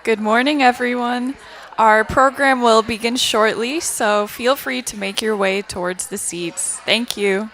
Good morning, everyone. Our program will begin shortly, so feel free to make your way towards the seats. Thank you.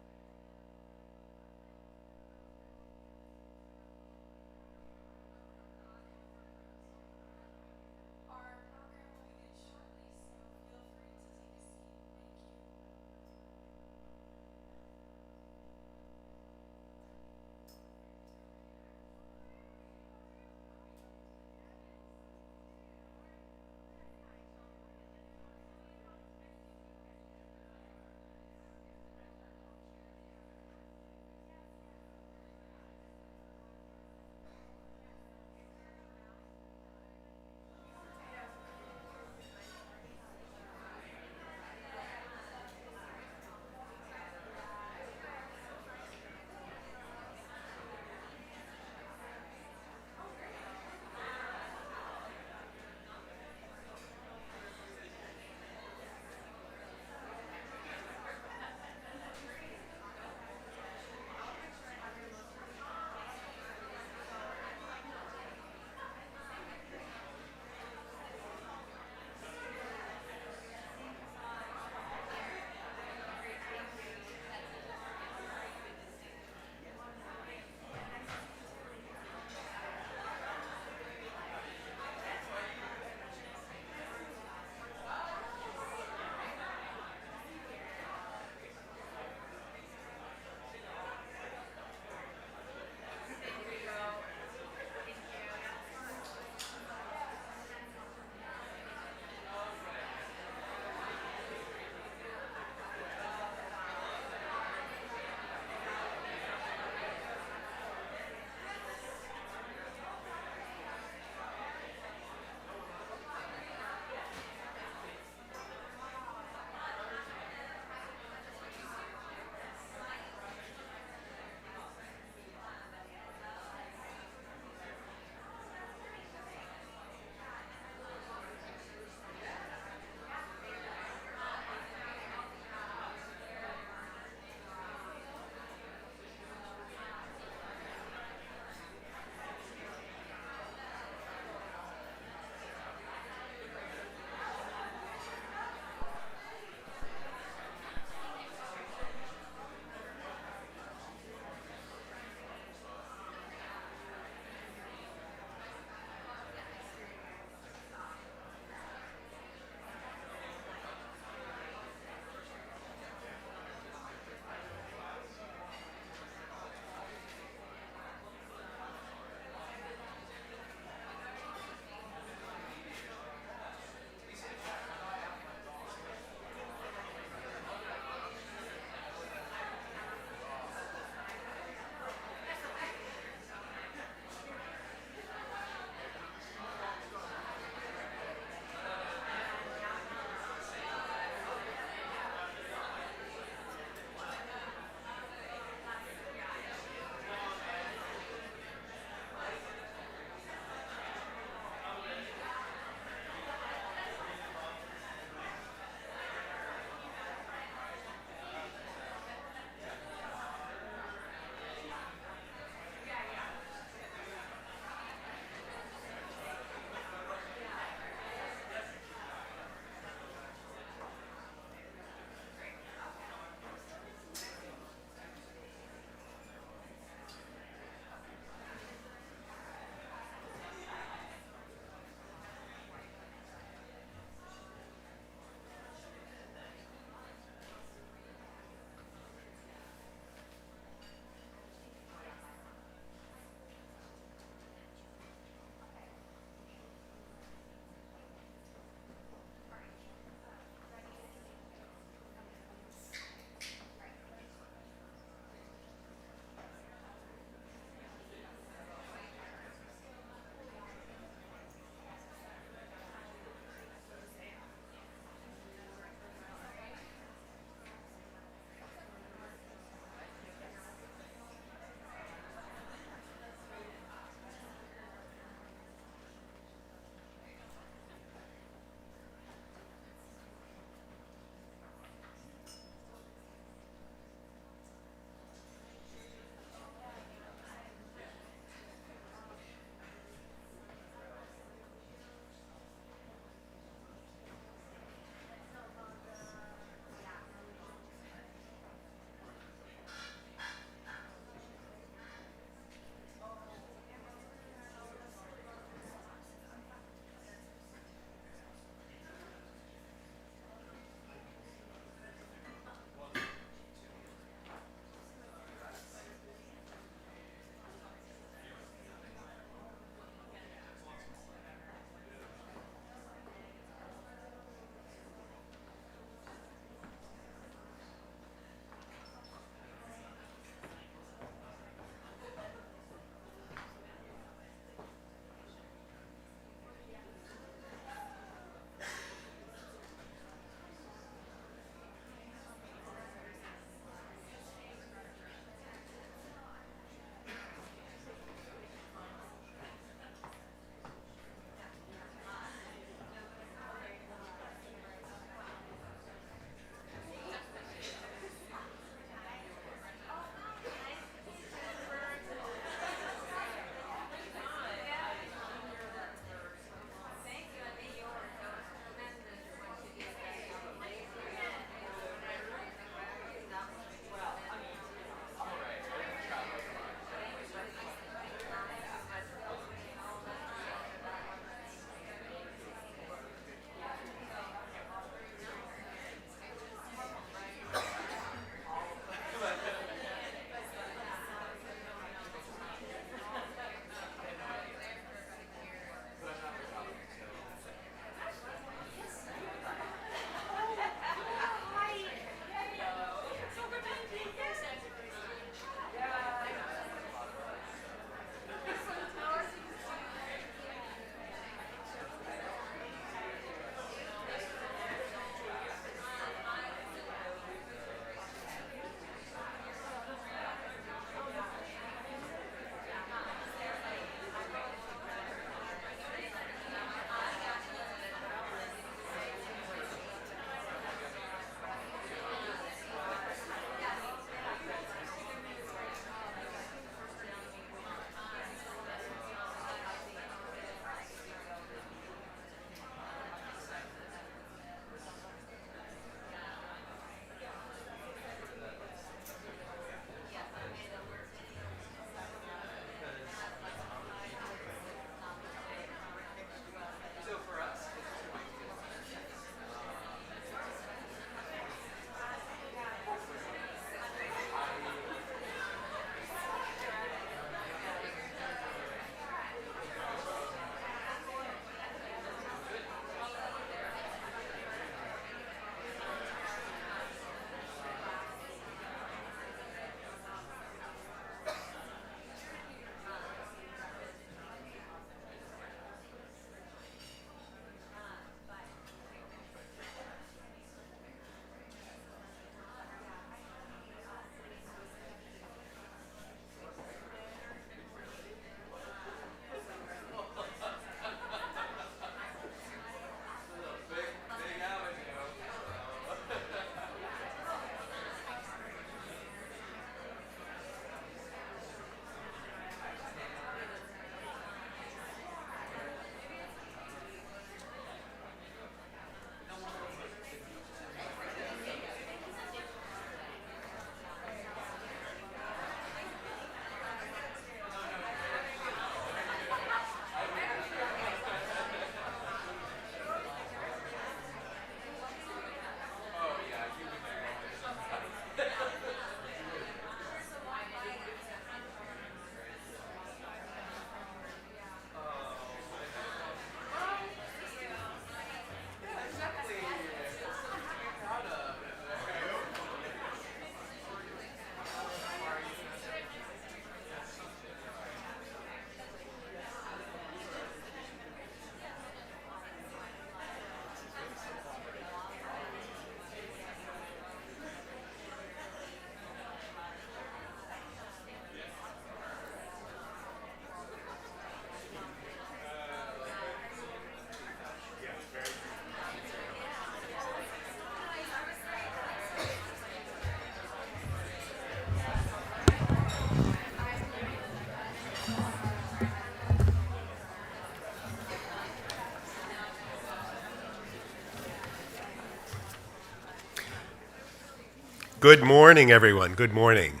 Good morning, everyone. Good morning.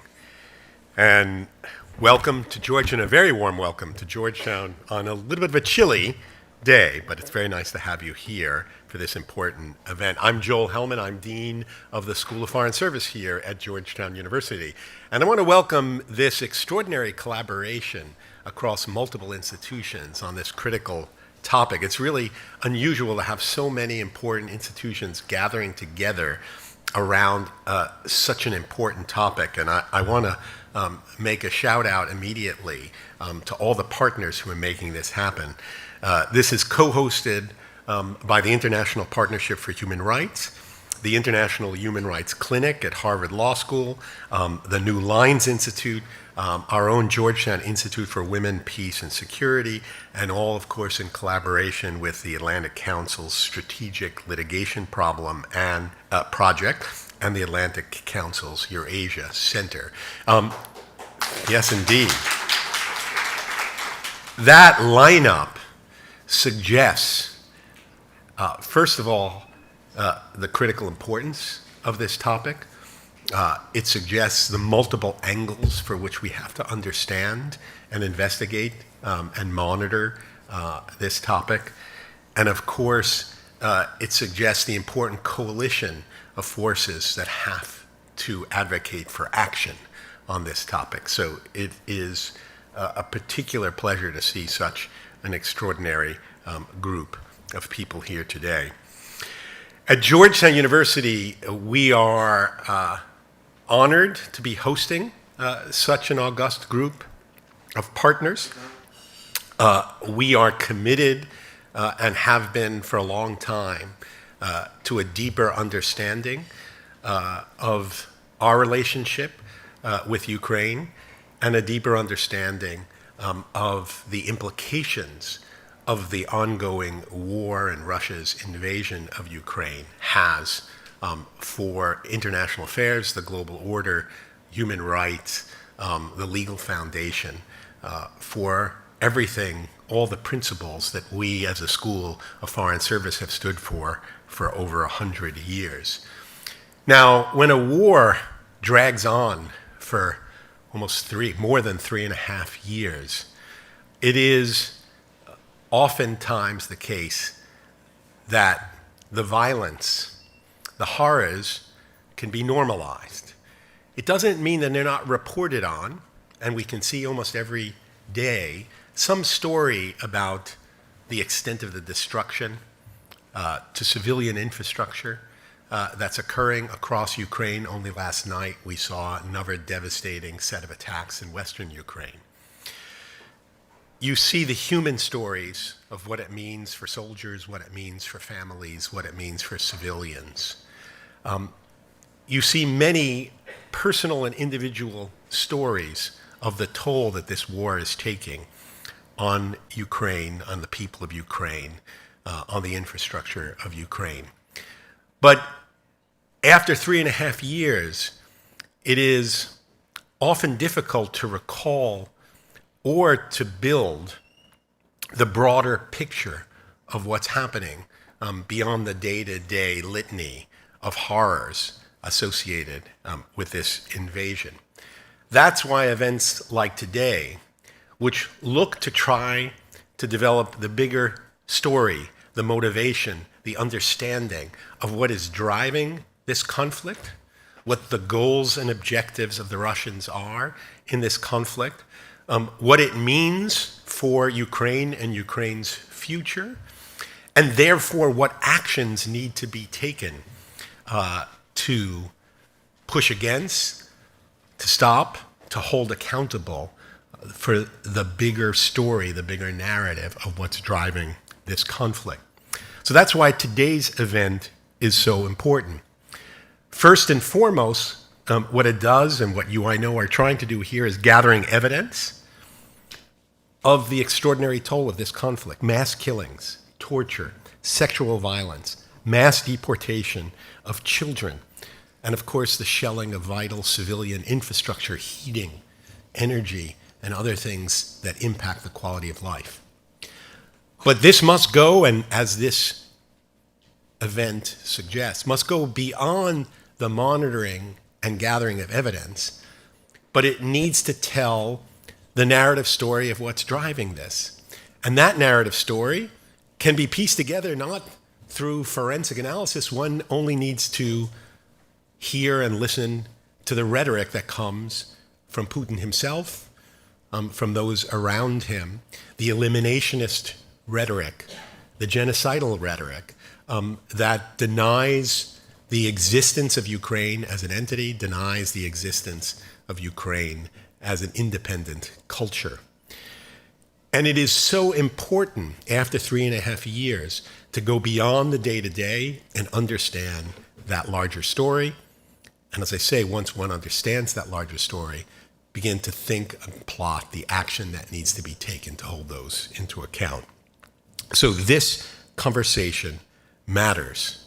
And welcome to Georgetown, a very warm welcome to Georgetown on a little bit of a chilly day, but it's very nice to have you here for this important event. I'm Joel Hellman. I'm Dean of the School of Foreign Service here at Georgetown University. And I want to welcome this extraordinary collaboration across multiple institutions on this critical topic. It's really unusual to have so many important institutions gathering together around such an important topic. And I want to make a shout out immediately to all the partners who are making this happen. This is co-hosted by the International Partnership for Human Rights, the International Human Rights Clinic at Harvard Law School, the New Lines Institute, our own Georgetown Institute for Women, Peace, and Security, and all, of course, in collaboration with the Atlantic Council's Strategic Litigation Problem and Project and the Atlantic Council's Eurasia Center. Yes, indeed. That lineup suggests, first of all, the critical importance of this topic. It suggests the multiple angles for which we have to understand and investigate and monitor this topic. And of course, it suggests the important coalition of forces that have to advocate for action on this topic. So it is a particular pleasure to see such an extraordinary group of people here today. At Georgetown University, we are honored to be hosting such an august group of partners. We are committed and have been for a long time to a deeper understanding of our relationship with Ukraine and a deeper understanding of the implications of the ongoing war and Russia's invasion of Ukraine has for international affairs, the global order, human rights, the legal foundation, for everything, all the principles that we as a School of Foreign Service have stood for over 100 years. Now, when a war drags on for more than 3.5 years, it is oftentimes the case that the violence, the horrors, can be normalized. It doesn't mean that they're not reported on, and we can see almost every day some story about the extent of the destruction to civilian infrastructure that's occurring across Ukraine. Only last night we saw another devastating set of attacks in western Ukraine. You see the human stories of what it means for soldiers, what it means for families, what it means for civilians. You see many personal and individual stories of the toll that this war is taking on Ukraine, on the people of Ukraine, on the infrastructure of Ukraine. But after 3.5 years, it is often difficult to recall or to build the broader picture of what's happening beyond the day-to-day litany of horrors associated with this invasion. That's why events like today, which look to try to develop the bigger story, the motivation, the understanding of what is driving this conflict, what the goals and objectives of the Russians are in this conflict, what it means for Ukraine and Ukraine's future, and therefore what actions need to be taken to push against, to stop, to hold accountable for the bigger story, the bigger narrative of what's driving this conflict. So that's why today's event is so important. First and foremost, what it does and what you, I know, are trying to do here is gathering evidence of the extraordinary toll of this conflict: mass killings, torture, sexual violence, mass deportation of children, and of course the shelling of vital civilian infrastructure, heating, energy, and other things that impact the quality of life. But this must go, and as this event suggests, must go beyond the monitoring and gathering of evidence, but it needs to tell the narrative story of what's driving this. And that narrative story can be pieced together not through forensic analysis. One only needs to hear and listen to the rhetoric that comes from Putin himself, from those around him, the eliminationist rhetoric, the genocidal rhetoric that denies the existence of Ukraine as an entity, denies the existence of Ukraine as an independent culture. And it is so important after 3.5 years to go beyond the day-to-day and understand that larger story. And as I say, once one understands that larger story, begin to think and plot the action that needs to be taken to hold those into account. So this conversation matters.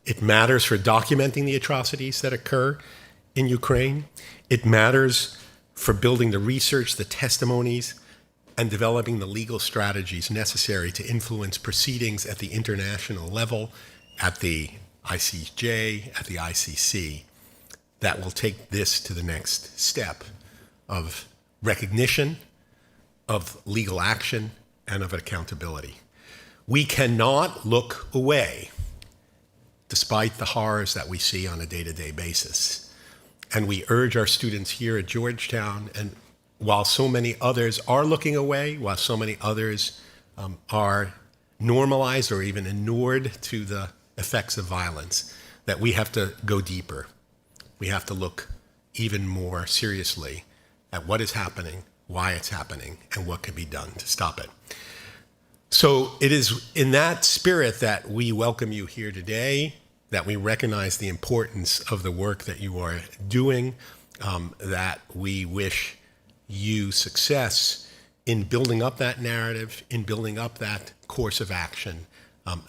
It matters for documenting the atrocities that occur in Ukraine. It matters for building the research, the testimonies, and developing the legal strategies necessary to influence proceedings at the international level, at the ICJ, at the ICC, that will take this to the next step of recognition, of legal action, and of accountability. We cannot look away despite the horrors that we see on a day-to-day basis. And we urge our students here at Georgetown, and while so many others are looking away, while so many others are normalized or even inured to the effects of violence, that we have to go deeper. We have to look even more seriously at what is happening, why it's happening, and what can be done to stop it. So it is in that spirit that we welcome you here today, that we recognize the importance of the work that you are doing, that we wish you success in building up that narrative, in building up that course of action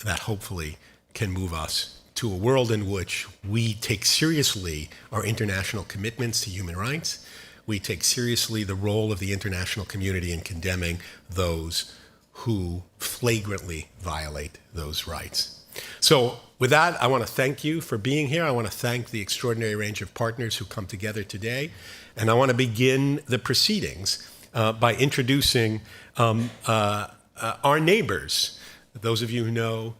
that hopefully can move us to a world in which we take seriously our international commitments to human rights. We take seriously the role of the international community in condemning those who flagrantly violate those rights. So with that, I want to thank you for being here. I want to thank the extraordinary range of partners who come together today. And I want to begin the proceedings by introducing our neighbors. Those of you who know,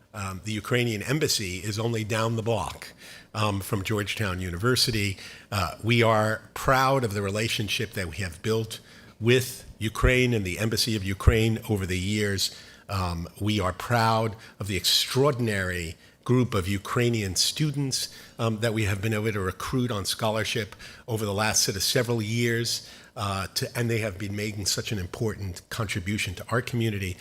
the Ukrainian embassy is only down the block from Georgetown University. We are proud of the relationship that we have built with Ukraine and the Embassy of Ukraine over the years. We are proud of the extraordinary group of Ukrainian students that we have been able to recruit on scholarship over the last several years, and they have been making such an important contribution to our community.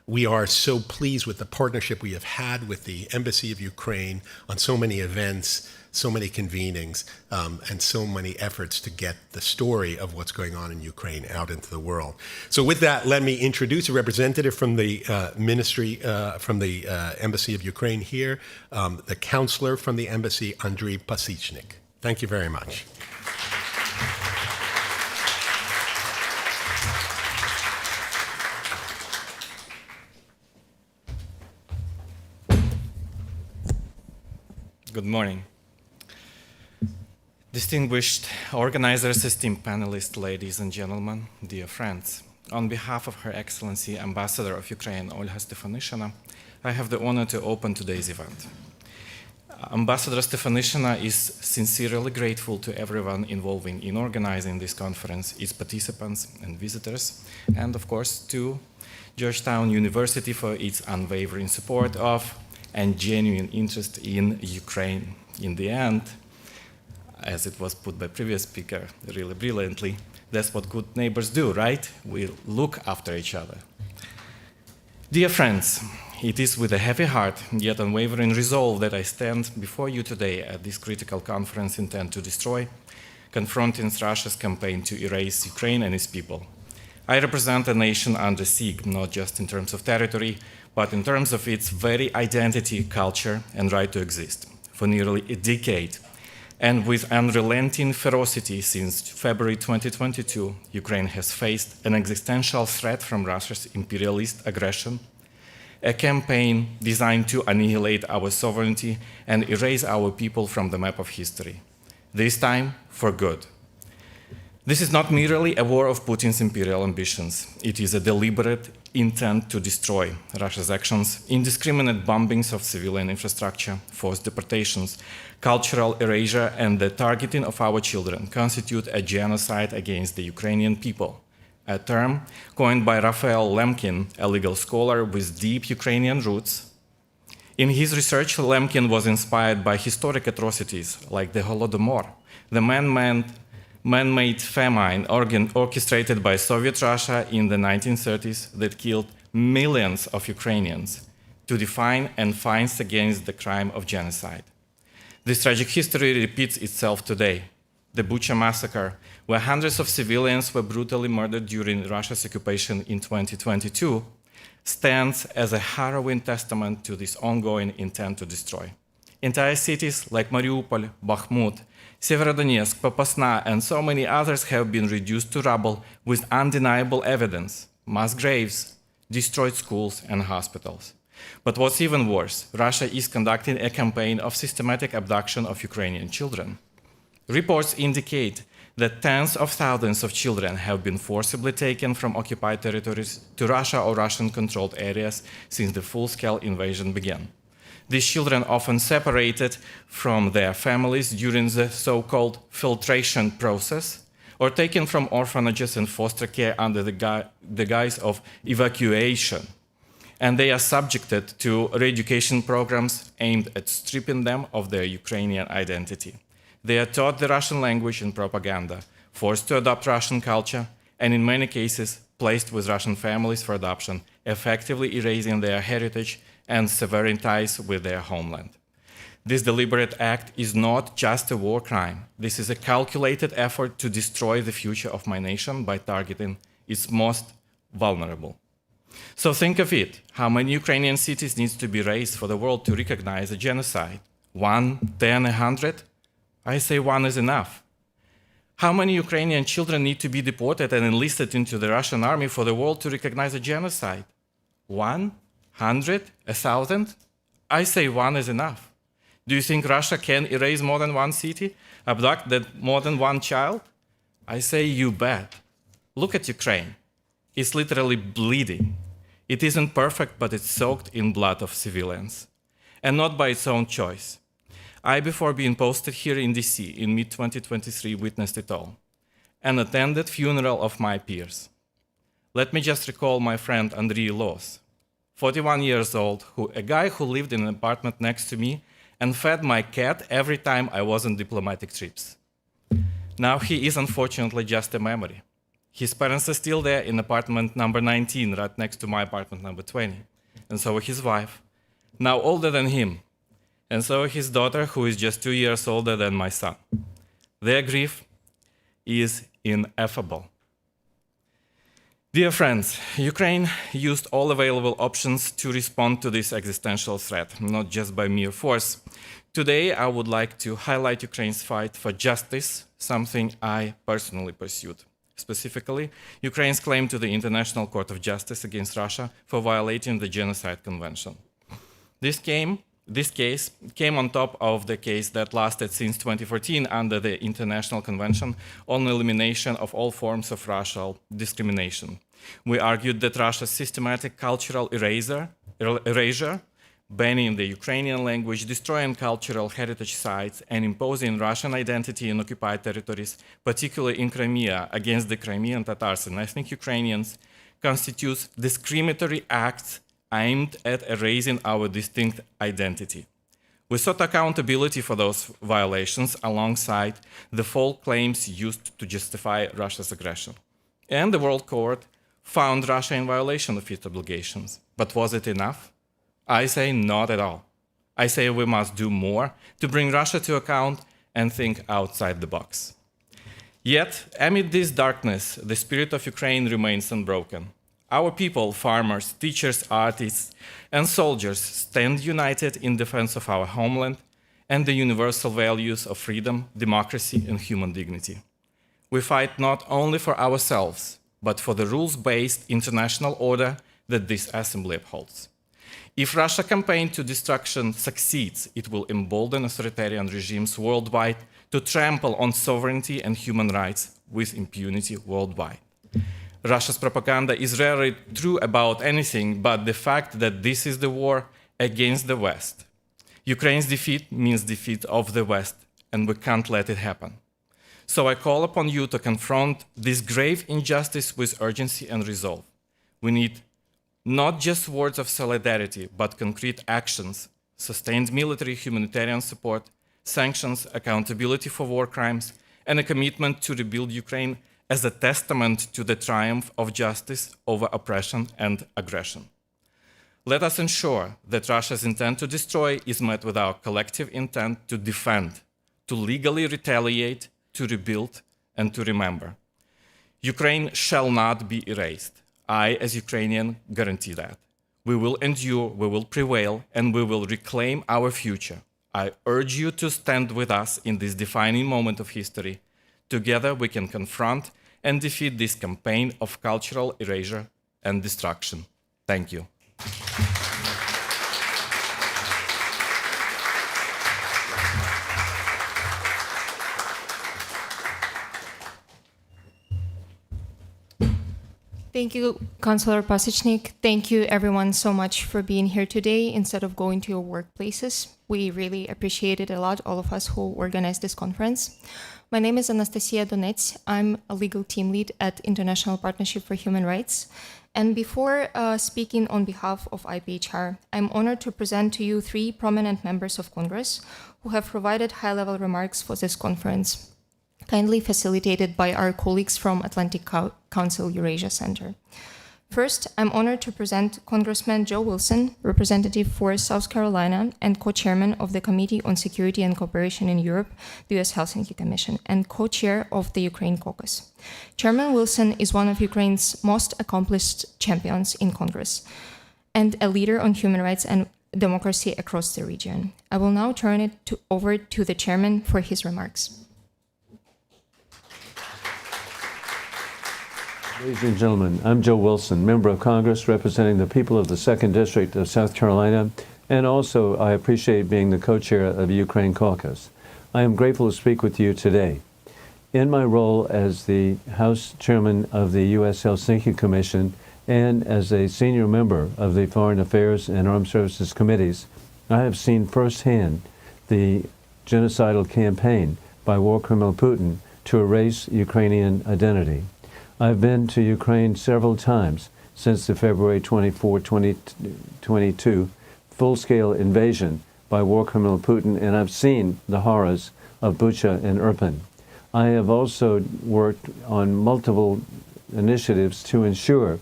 We are so pleased with the partnership we have had with the Embassy of Ukraine on so many events, so many convenings, and so many efforts to get the story of what's going on in Ukraine out into the world. So with that, let me introduce a representative from the ministry, from the Embassy of Ukraine here, the counselor from the embassy, Andriy Pasichnik. Thank you very much. Good morning. Distinguished organizers, esteemed panelists, ladies and gentlemen, dear friends. On behalf of Her Excellency Ambassador of Ukraine, Olga Stefanishyna, I have the honor to open today's event. Ambassador Stefanishyna is sincerely grateful to everyone involved in organizing this conference, its participants and visitors, and of course to Georgetown University for its unwavering support of and genuine interest in Ukraine. In the end, as it was put by previous speaker really brilliantly, that's what good neighbors do, right? We look after each other. Dear friends, it is with a heavy heart, yet unwavering resolve that I stand before you today at this critical conference intent to destroy, confronting Russia's campaign to erase Ukraine and its people. I represent a nation under siege, not just in terms of territory, but in terms of its very identity, culture, and right to exist. For nearly a decade, and with unrelenting ferocity since February 2022, Ukraine has faced an existential threat from Russia's imperialist aggression, a campaign designed to annihilate our sovereignty and erase our people from the map of history. this time for good. This is not merely a war of Putin's imperial ambitions. It is a deliberate intent to destroy. Russia's actions, indiscriminate bombings of civilian infrastructure, forced deportations, cultural erasure, and the targeting of our children constitute a genocide against the Ukrainian people, a term coined by Raphael Lemkin, a legal scholar with deep Ukrainian roots. In his research, Lemkin was inspired by historic atrocities like the Holodomor, the man-made famine orchestrated by Soviet Russia in the 1930s that killed millions of Ukrainians, to define and fines against the crime of genocide. This tragic history repeats itself today. The Bucha massacre, where hundreds of civilians were brutally murdered during Russia's occupation in 2022, stands as a harrowing testament to this ongoing intent to destroy. Entire cities like Mariupol, Bakhmut, Severodonetsk, Popasna, and so many others have been reduced to rubble with undeniable evidence, mass graves, destroyed schools and hospitals. But what's even worse, Russia is conducting a campaign of systematic abduction of Ukrainian children. Reports indicate that tens of thousands of children have been forcibly taken from occupied territories to Russia or Russian-controlled areas since the full-scale invasion began. These children often separated from their families during the so-called filtration process, or taken from orphanages and foster care under the guise of evacuation. And they are subjected to re-education programs aimed at stripping them of their Ukrainian identity. They are taught the Russian language and propaganda, forced to adopt Russian culture, and in many cases placed with Russian families for adoption, effectively erasing their heritage and severing ties with their homeland. This deliberate act is not just a war crime. This is a calculated effort to destroy the future of my nation by targeting its most vulnerable. So think of it. How many Ukrainian cities needs to be razed for the world to recognize a genocide? 1, 10, 100? I say 1 is enough. How many Ukrainian children need to be deported and enlisted into the Russian army for the world to recognize a genocide? 1? 100? 1,000? I say 1 is enough. Do you think Russia can erase more than one city, abduct more than one child? I say you bet. Look at Ukraine. It's literally bleeding. It isn't perfect, but it's soaked in blood of civilians. And not by its own choice. I, before being posted here in DC in mid-2023, witnessed it all and attended funeral of my peers. Let me just recall my friend Andriy Los, 41 years old, a guy who lived in an apartment next to me and fed my cat every time I was on diplomatic trips. Now he is unfortunately just a memory. His parents are still there in apartment number 19, right next to my apartment number 20. And so his wife, now older than him, and so his daughter, who is just 2 years older than my son. Their grief is ineffable. Dear friends, Ukraine used all available options to respond to this existential threat, not just by mere force. Today, I would like to highlight Ukraine's fight for justice, something I personally pursued. Specifically, Ukraine's claim to the International Court of Justice against Russia for violating the Genocide Convention. This case came on top of the case that lasted since 2014 under the International Convention on Elimination of All Forms of Racial Discrimination. We argued that Russia's systematic cultural erasure, banning the Ukrainian language, destroying cultural heritage sites, and imposing Russian identity in occupied territories, particularly in Crimea, against the Crimean Tatars and ethnic Ukrainians, constitutes discriminatory acts aimed at erasing our distinct identity. We sought accountability for those violations alongside the false claims used to justify Russia's aggression. And the World Court found Russia in violation of its obligations. But was it enough? I say not at all. I say we must do more to bring Russia to account and think outside the box. Yet, amid this darkness, the spirit of Ukraine remains unbroken. Our people, farmers, teachers, artists, and soldiers stand united in defense of our homeland and the universal values of freedom, democracy, and human dignity. We fight not only for ourselves, but for the rules-based international order that this assembly upholds. If Russia's campaign to destruction succeeds, it will embolden authoritarian regimes worldwide to trample on sovereignty and human rights with impunity worldwide. Russia's propaganda is rarely true about anything but the fact that this is the war against the West. Ukraine's defeat means defeat of the West, and we can't let it happen. So I call upon you to confront this grave injustice with urgency and resolve. We need not just words of solidarity, but concrete actions, sustained military humanitarian support, sanctions, accountability for war crimes, and a commitment to rebuild Ukraine as a testament to the triumph of justice over oppression and aggression. Let us ensure that Russia's intent to destroy is met with our collective intent to defend, to legally retaliate, to rebuild, and to remember. Ukraine shall not be erased. I, as Ukrainian, guarantee that. We will endure, we will prevail, and we will reclaim our future. I urge you to stand with us in this defining moment of history. Together we can confront and defeat this campaign of cultural erasure and destruction. Thank you. Thank you, Councillor Pasechnik. Thank you, everyone, so much for being here today instead of going to your workplaces. We really appreciate it a lot, all of us who organized this conference. My name is Anastasia Donets. I'm a legal team lead at International Partnership for Human Rights. And before speaking on behalf of IPHR, I'm honored to present to you 3 prominent members of Congress who have provided high-level remarks for this conference, kindly facilitated by our colleagues from Atlantic Council Eurasia Center. First, I'm honored to present Congressman Joe Wilson, representative for South Carolina and co-chairman of the Committee on Security and Cooperation in Europe, the U.S. Helsinki Commission, and co-chair of the Ukraine Caucus. Chairman Wilson is one of Ukraine's most accomplished champions in Congress and a leader on human rights and democracy across the region. I will now turn it over to the chairman for his remarks. Ladies and gentlemen, I'm Joe Wilson, member of Congress representing the people of the 2nd District of South Carolina, and also I appreciate being the co-chair of the Ukraine Caucus. I am grateful to speak with you today. In my role as the House Chairman of the U.S. Helsinki Commission and as a senior member of the Foreign Affairs and Armed Services Committees, I have seen firsthand the genocidal campaign by war criminal Putin to erase Ukrainian identity. I've been to Ukraine several times since the February 24, 2022 full-scale invasion by war criminal Putin, and I've seen the horrors of Bucha and Irpin. I have also worked on multiple initiatives to ensure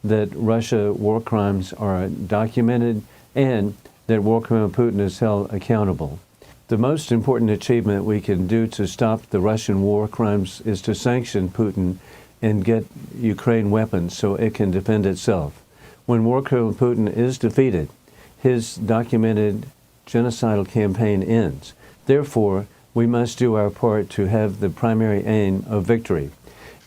that Russia war crimes are documented and that war criminal Putin is held accountable. The most important achievement we can do to stop the Russian war crimes is to sanction Putin and get Ukraine weapons so it can defend itself. When war criminal Putin is defeated, his documented genocidal campaign ends. Therefore, we must do our part to have the primary aim of victory.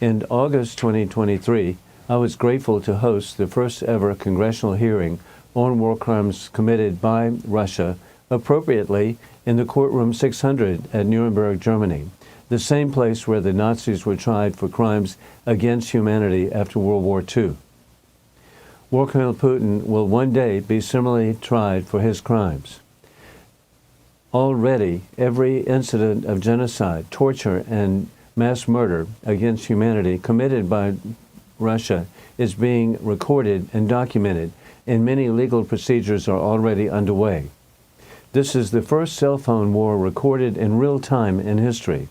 In August 2023, I was grateful to host the first ever congressional hearing on war crimes committed by Russia, appropriately in the courtroom 600 at Nuremberg, Germany, the same place where the Nazis were tried for crimes against humanity after World War II. War criminal Putin will one day be similarly tried for his crimes. Already, every incident of genocide, torture, and mass murder against humanity committed by Russia is being recorded and documented, and many legal procedures are already underway. This is the first cell phone war recorded in real time in history.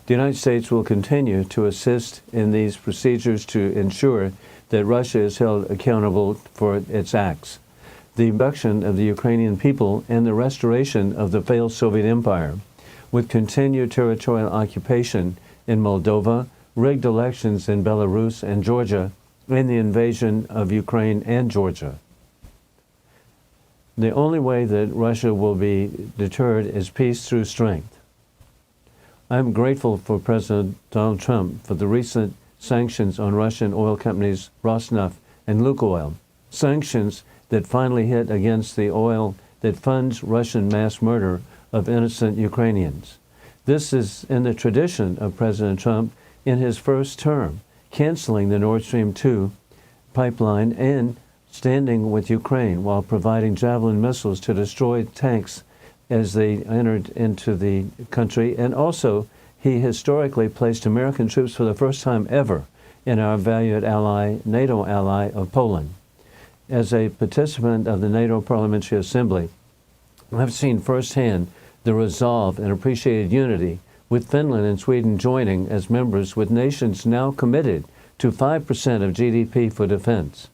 The United States will continue to assist in these procedures to ensure that Russia is held accountable for its acts. The abduction of the Ukrainian people and the restoration of the failed Soviet Empire, with continued territorial occupation in Moldova, rigged elections in Belarus and Georgia, and the invasion of Ukraine and Georgia. The only way that Russia will be deterred is peace through strength. I'm grateful for President Donald Trump for the recent sanctions on Russian oil companies Rosneft and Lukoil, sanctions that finally hit against the oil that funds Russian mass murder of innocent Ukrainians. This is in the tradition of President Trump in his first term, canceling the Nord Stream 2 pipeline and standing with Ukraine while providing Javelin missiles to destroy tanks as they entered into the country. And also, he historically placed American troops for the first time ever in our valued ally, NATO ally of Poland. As a participant of the NATO Parliamentary Assembly, I've seen firsthand the resolve and appreciated unity, with Finland and Sweden joining as members, with nations now committed to 5% of GDP for defense.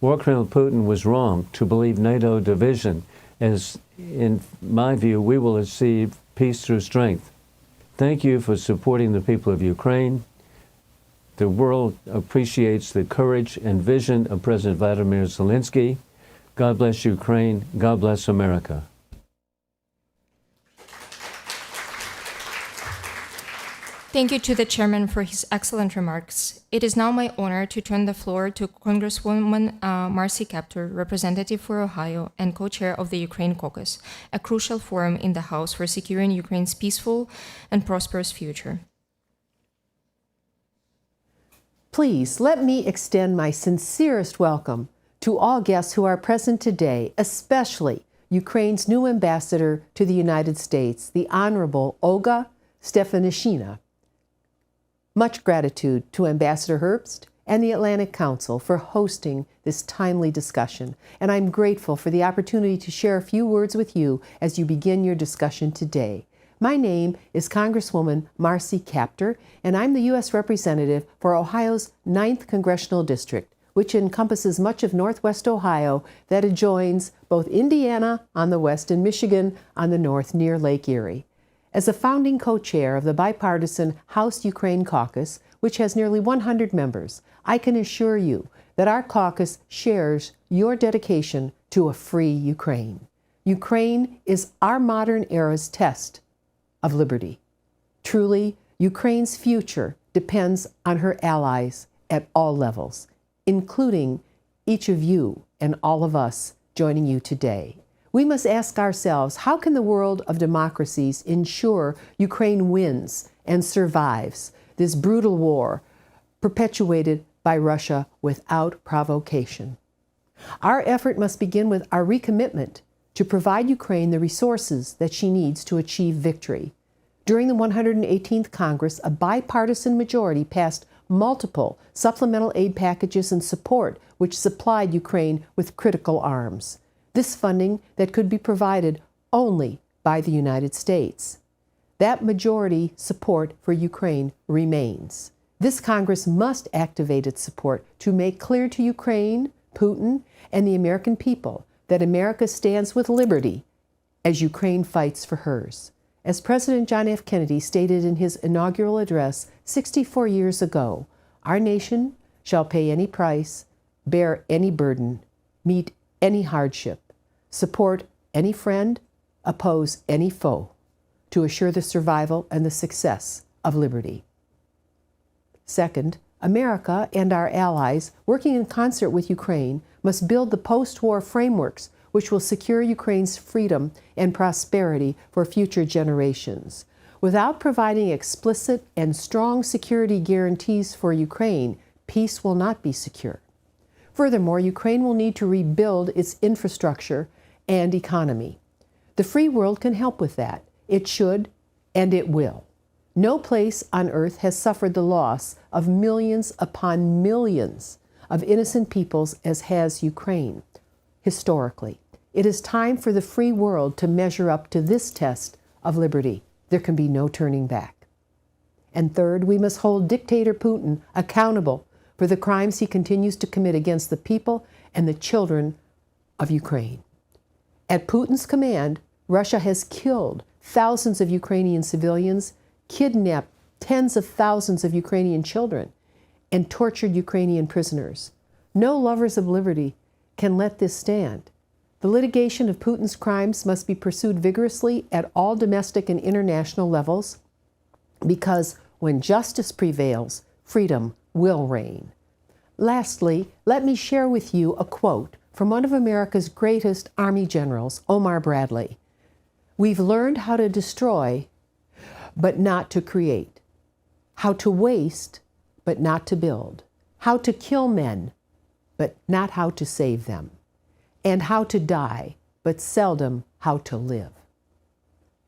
War criminal Putin was wrong to believe NATO division, as in my view, we will achieve peace through strength. Thank you for supporting the people of Ukraine. The world appreciates the courage and vision of President Vladimir Zelensky. God bless Ukraine. God bless America. Thank you to the chairman for his excellent remarks. It is now my honor to turn the floor to Congresswoman Marcy Kaptur, representative for Ohio and co-chair of the Ukraine Caucus, a crucial forum in the House for securing Ukraine's peaceful and prosperous future. Please let me extend my sincerest welcome to all guests who are present today, especially Ukraine's new ambassador to the United States, the Honorable Olga Stefanishina. Much gratitude to Ambassador Herbst and the Atlantic Council for hosting this timely discussion, and I'm grateful for the opportunity to share a few words with you as you begin your discussion today. My name is Congresswoman Marcy Kaptur, and I'm the U.S. Representative for Ohio's 9th Congressional District, which encompasses much of Northwest Ohio that adjoins both Indiana on the west and Michigan on the north near Lake Erie. As a founding co-chair of the bipartisan House-Ukraine Caucus, which has nearly 100 members, I can assure you that our caucus shares your dedication to a free Ukraine. Ukraine is our modern era's test of liberty. Truly, Ukraine's future depends on her allies at all levels, including each of you and all of us joining you today. We must ask ourselves, how can the world of democracies ensure Ukraine wins and survives this brutal war perpetuated by Russia without provocation? Our effort must begin with our recommitment to provide Ukraine the resources that she needs to achieve victory. During the 118th Congress, a bipartisan majority passed multiple supplemental aid packages and support which supplied Ukraine with critical arms. This funding that could be provided only by the United States. That majority support for Ukraine remains. This Congress must activate its support to make clear to Ukraine, Putin, and the American people that America stands with liberty as Ukraine fights for hers. As President John F. Kennedy stated in his inaugural address 64 years ago, our nation shall pay any price, bear any burden, meet any hardship, support any friend, oppose any foe, to assure the survival and the success of liberty. Second, America and our allies, working in concert with Ukraine, must build the post-war frameworks which will secure Ukraine's freedom and prosperity for future generations. Without providing explicit and strong security guarantees for Ukraine, peace will not be secure. Furthermore, Ukraine will need to rebuild its infrastructure and economy. The free world can help with that. It should, and it will. No place on earth has suffered the loss of millions upon millions of innocent peoples as has Ukraine. Historically, it is time for the free world to measure up to this test of liberty. There can be no turning back. And third, we must hold dictator Putin accountable for the crimes he continues to commit against the people and the children of Ukraine. At Putin's command, Russia has killed thousands of Ukrainian civilians, kidnapped tens of thousands of Ukrainian children, and tortured Ukrainian prisoners. No lovers of liberty can let this stand. The litigation of Putin's crimes must be pursued vigorously at all domestic and international levels, because when justice prevails, freedom will reign. Lastly, let me share with you a quote from one of America's greatest Army generals, Omar Bradley. "We've learned how to destroy, but not to create, how to waste, but not to build, how to kill men, but not how to save them, and how to die, but seldom how to live.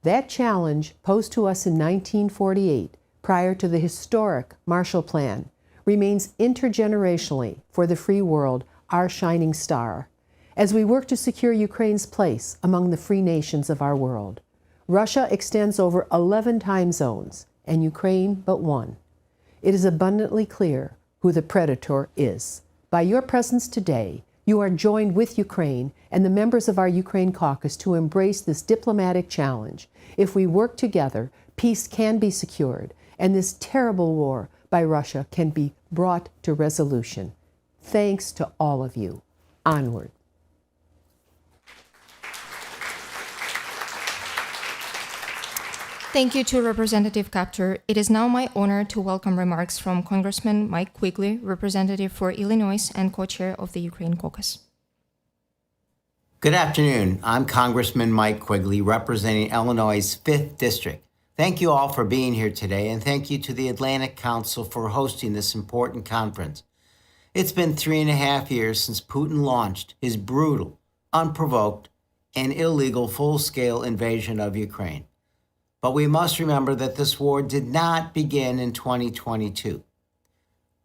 That challenge posed to us in 1948, prior to the historic Marshall Plan, remains intergenerationally for the free world our shining star, as we work to secure Ukraine's place among the free nations of our world. Russia extends over 11 time zones, and Ukraine but one. It is abundantly clear who the predator is. By your presence today, you are joined with Ukraine and the members of our Ukraine caucus to embrace this diplomatic challenge. If we work together, peace can be secured, and this terrible war by Russia can be brought to resolution. Thanks to all of you. Onward. Thank you to Representative Capter. It is now my honor to welcome remarks from Congressman Mike Quigley, representative for Illinois and co-chair of the Ukraine caucus. Good afternoon. I'm Congressman Mike Quigley, representing Illinois' 5th District. Thank you all for being here today, and thank you to the Atlantic Council for hosting this important conference. It's been 3.5 years since Putin launched his brutal, unprovoked, and illegal full-scale invasion of Ukraine. But we must remember that this war did not begin in 2022.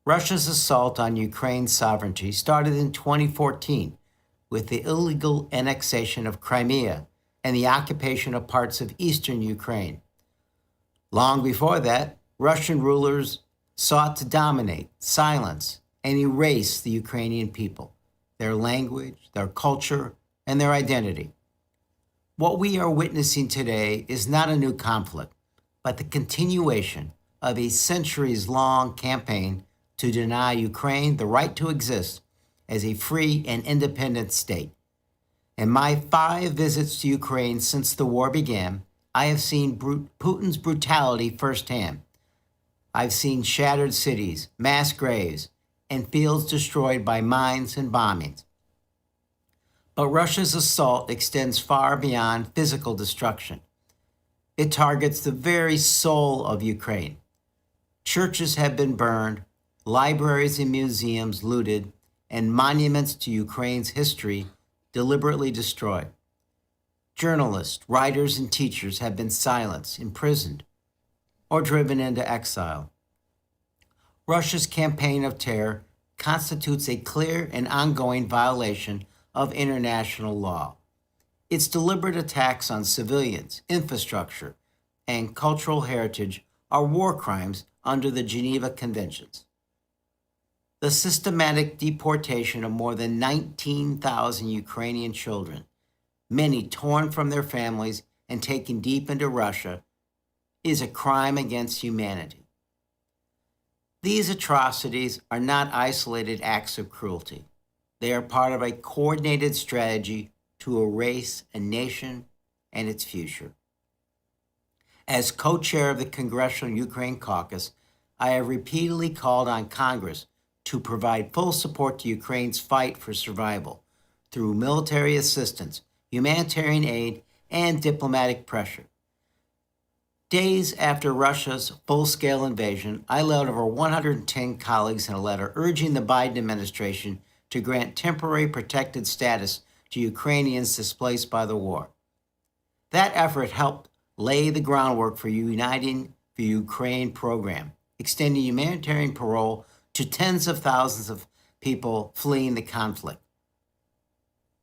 Russia's assault on Ukraine's sovereignty started in 2014 with the illegal annexation of Crimea and the occupation of parts of eastern Ukraine. Long before that, Russian rulers sought to dominate, silence, and erase the Ukrainian people, their language, their culture, and their identity. What we are witnessing today is not a new conflict, but the continuation of a centuries-long campaign to deny Ukraine the right to exist as a free and independent state. In my 5 visits to Ukraine since the war began, I have seen Putin's brutality firsthand. I've seen shattered cities, mass graves, and fields destroyed by mines and bombings. But Russia's assault extends far beyond physical destruction. It targets the very soul of Ukraine. Churches have been burned, libraries and museums looted, and monuments to Ukraine's history deliberately destroyed. Journalists, writers, and teachers have been silenced, imprisoned, or driven into exile. Russia's campaign of terror constitutes a clear and ongoing violation of international law. Its deliberate attacks on civilians, infrastructure, and cultural heritage are war crimes under the Geneva Conventions. The systematic deportation of more than 19,000 Ukrainian children, many torn from their families and taken deep into Russia, is a crime against humanity. These atrocities are not isolated acts of cruelty. They are part of a coordinated strategy to erase a nation and its future. As co-chair of the Congressional Ukraine Caucus, I have repeatedly called on Congress to provide full support to Ukraine's fight for survival through military assistance, humanitarian aid, and diplomatic pressure. Days after Russia's full-scale invasion, I led over 110 colleagues in a letter urging the Biden administration to grant temporary protected status to Ukrainians displaced by the war. That effort helped lay the groundwork for Uniting for Ukraine program, extending humanitarian parole to tens of thousands of people fleeing the conflict.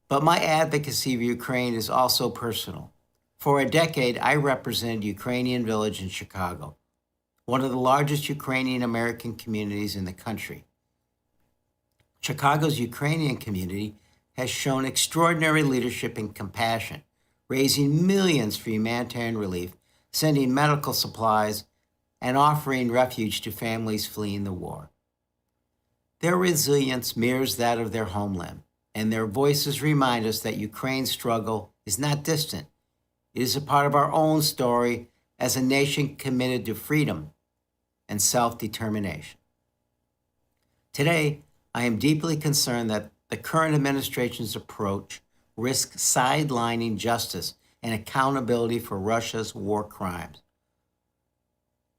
But my advocacy for Ukraine is also personal. For a decade, I represented Ukrainian Village in Chicago, one of the largest Ukrainian American communities in the country. Chicago's Ukrainian community has shown extraordinary leadership and compassion, raising millions for humanitarian relief, sending medical supplies, and offering refuge to families fleeing the war. Their resilience mirrors that of their homeland, and their voices remind us that Ukraine's struggle is not distant. It is a part of our own story as a nation committed to freedom and self-determination. Today, I am deeply concerned that the current administration's approach risks sidelining justice and accountability for Russia's war crimes.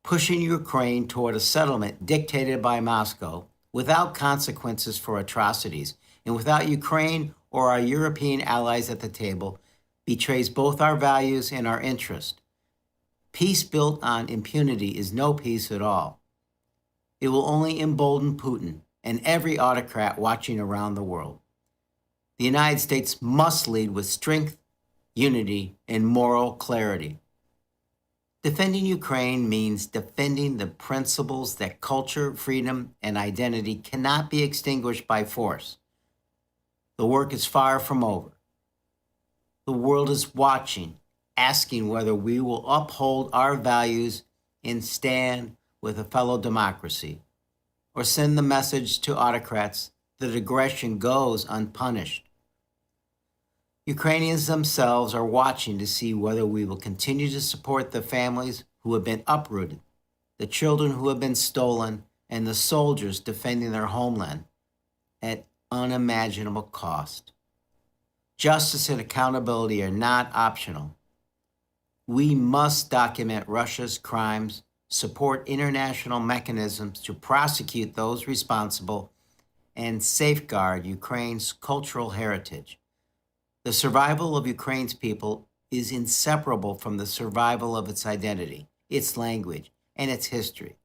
pushing Ukraine toward a settlement dictated by Moscow without consequences for atrocities and without Ukraine or our European allies at the table betrays both our values and our interest. Peace built on impunity is no peace at all. It will only embolden Putin and every autocrat watching around the world. The United States must lead with strength, unity, and moral clarity. Defending Ukraine means defending the principles that culture, freedom, and identity cannot be extinguished by force. The work is far from over. The world is watching, asking whether we will uphold our values and stand with a fellow democracy, or send the message to autocrats that aggression goes unpunished. Ukrainians themselves are watching to see whether we will continue to support the families who have been uprooted, the children who have been stolen, and the soldiers defending their homeland at unimaginable cost. Justice and accountability are not optional. We must document Russia's crimes, support international mechanisms to prosecute those responsible, and safeguard Ukraine's cultural heritage. The survival of Ukraine's people is inseparable from the survival of its identity, its language, and its history.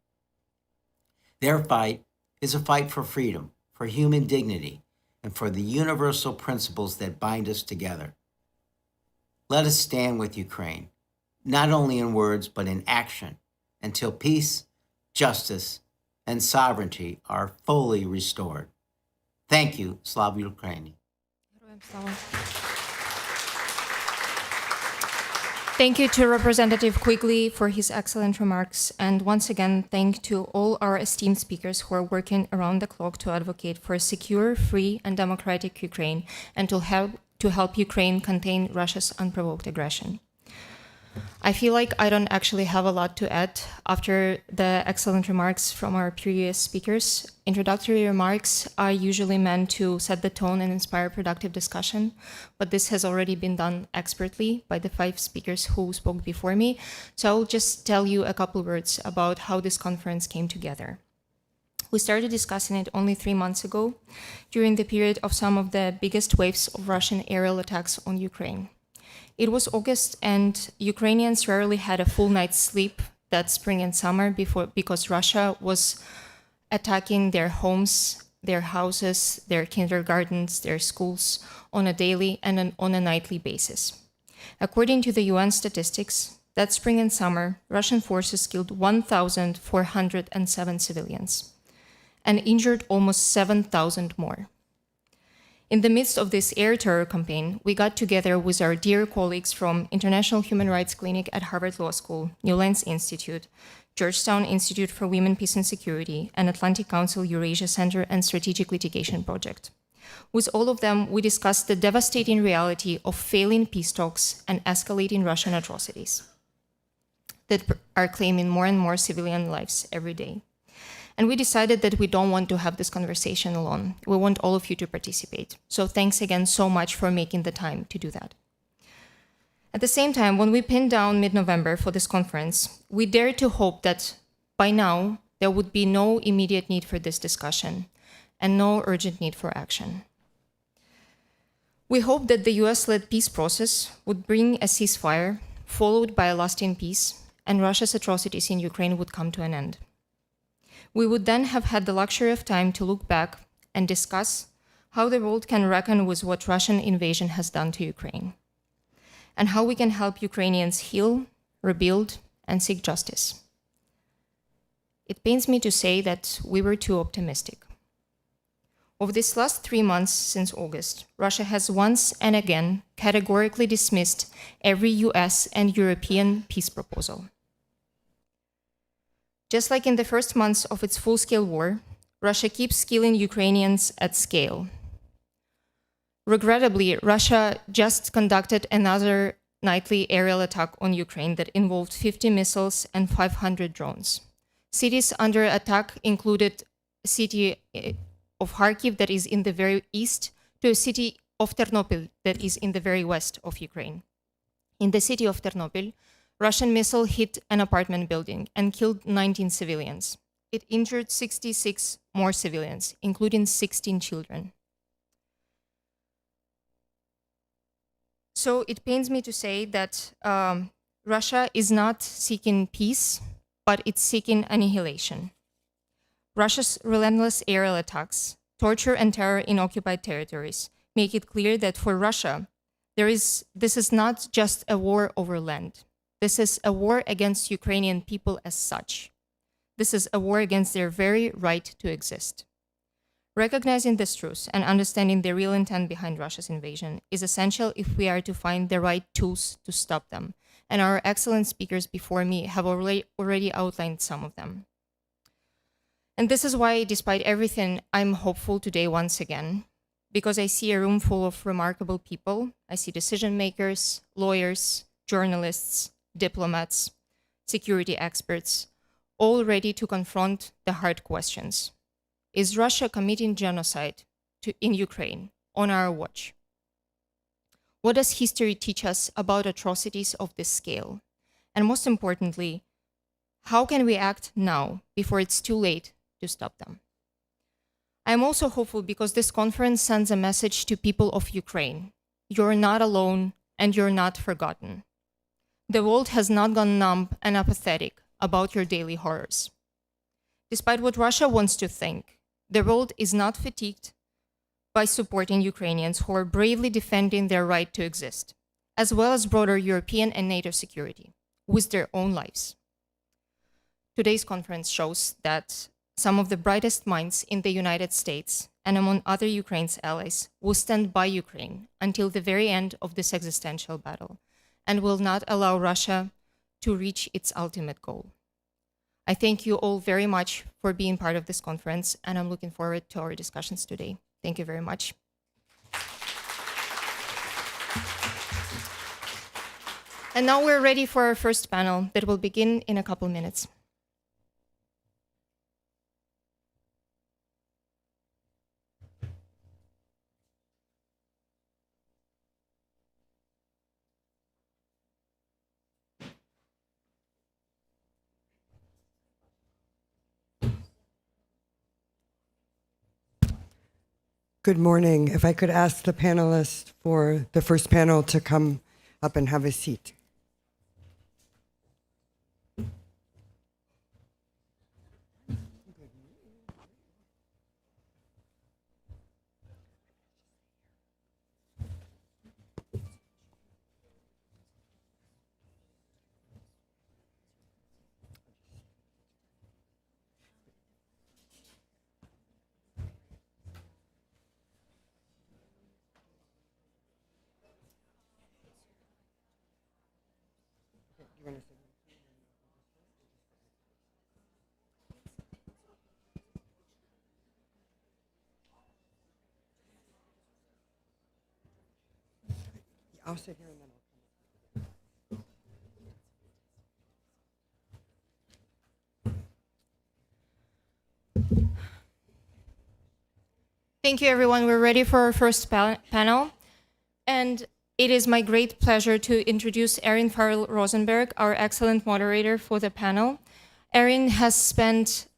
Their fight is a fight for freedom, for human dignity, and for the universal principles that bind us together. Let us stand with Ukraine, not only in words, but in action, until peace, justice, and sovereignty are fully restored. Thank you, Slava Ukraini. Thank you to Representative Quigley for his excellent remarks. And once again, thank to all our esteemed speakers who are working around the clock to advocate for a secure, free, and democratic Ukraine and to help Ukraine contain Russia's unprovoked aggression. I feel like I don't actually have a lot to add after the excellent remarks from our previous speakers. Introductory remarks are usually meant to set the tone and inspire productive discussion, but this has already been done expertly by the 5 speakers who spoke before me. So I'll just tell you a couple words about how this conference came together. We started discussing it only 3 months ago, during the period of some of the biggest waves of Russian aerial attacks on Ukraine. It was August, and Ukrainians rarely had a full night's sleep that spring and summer because Russia was attacking their homes, their houses, their kindergartens, their schools on a daily and on a nightly basis. According to the UN statistics, that spring and summer, Russian forces killed 1,407 civilians and injured almost 7,000 more. In the midst of this air terror campaign, we got together with our dear colleagues from International Human Rights Clinic at Harvard Law School, New Lens Institute, Georgetown Institute for Women, Peace and Security, and Atlantic Council Eurasia Center and Strategic Litigation Project. With all of them, we discussed the devastating reality of failing peace talks and escalating Russian atrocities that are claiming more and more civilian lives every day. And we decided that we don't want to have this conversation alone. We want all of you to participate. So thanks again so much for making the time to do that. At the same time, when we pinned down mid-November for this conference, we dared to hope that by now there would be no immediate need for this discussion and no urgent need for action. We hoped that the US-led peace process would bring a ceasefire, followed by a lasting peace, and Russia's atrocities in Ukraine would come to an end. We would then have had the luxury of time to look back and discuss how the world can reckon with what Russian invasion has done to Ukraine, and how we can help Ukrainians heal, rebuild, and seek justice. It pains me to say that we were too optimistic. Over these last 3 months since August, Russia has once and again categorically dismissed every US and European peace proposal. Just like in the first months of its full-scale war, Russia keeps killing Ukrainians at scale. Regrettably, Russia just conducted another nightly aerial attack on Ukraine that involved 50 missiles and 500 drones. Cities under attack included a city of Kharkiv that is in the very east to a city of Ternopil that is in the very west of Ukraine. In the city of Ternopil, Russian missile hit an apartment building and killed 19 civilians. It injured 66 more civilians, including 16 children. So it pains me to say that Russia is not seeking peace, but it's seeking annihilation. Russia's relentless aerial attacks, torture, and terror in occupied territories make it clear that for Russia, this is not just a war over land. This is a war against Ukrainian people as such. This is a war against their very right to exist. Recognizing this truth and understanding the real intent behind Russia's invasion is essential if we are to find the right tools to stop them. And our excellent speakers before me have already outlined some of them. And this is why, despite everything, I'm hopeful today once again, because I see a room full of remarkable people. I see decision makers, lawyers, journalists, diplomats, security experts, all ready to confront the hard questions. Is Russia committing genocide in Ukraine on our watch? What does history teach us about atrocities of this scale? And most importantly, how can we act now before it's too late to stop them? I'm also hopeful because this conference sends a message to people of Ukraine. You're not alone and you're not forgotten. The world has not gone numb and apathetic about your daily horrors. Despite what Russia wants to think, the world is not fatigued by supporting Ukrainians who are bravely defending their right to exist, as well as broader European and NATO security, with their own lives. Today's conference shows that some of the brightest minds in the United States and among other Ukraine's allies will stand by Ukraine until the very end of this existential battle and will not allow Russia to reach its ultimate goal. I thank you all very much for being part of this conference, and I'm looking forward to our discussions today. Thank you very much. And now we're ready for our first panel that will begin in a couple minutes. Good morning. If I could ask the panelists for the first panel to come up and have a seat. I'll sit here and then Thank you, everyone. We're ready for our first panel. And it is my great pleasure to introduce Erin Farrell-Rosenberg, our excellent moderator for the panel. Erin has spent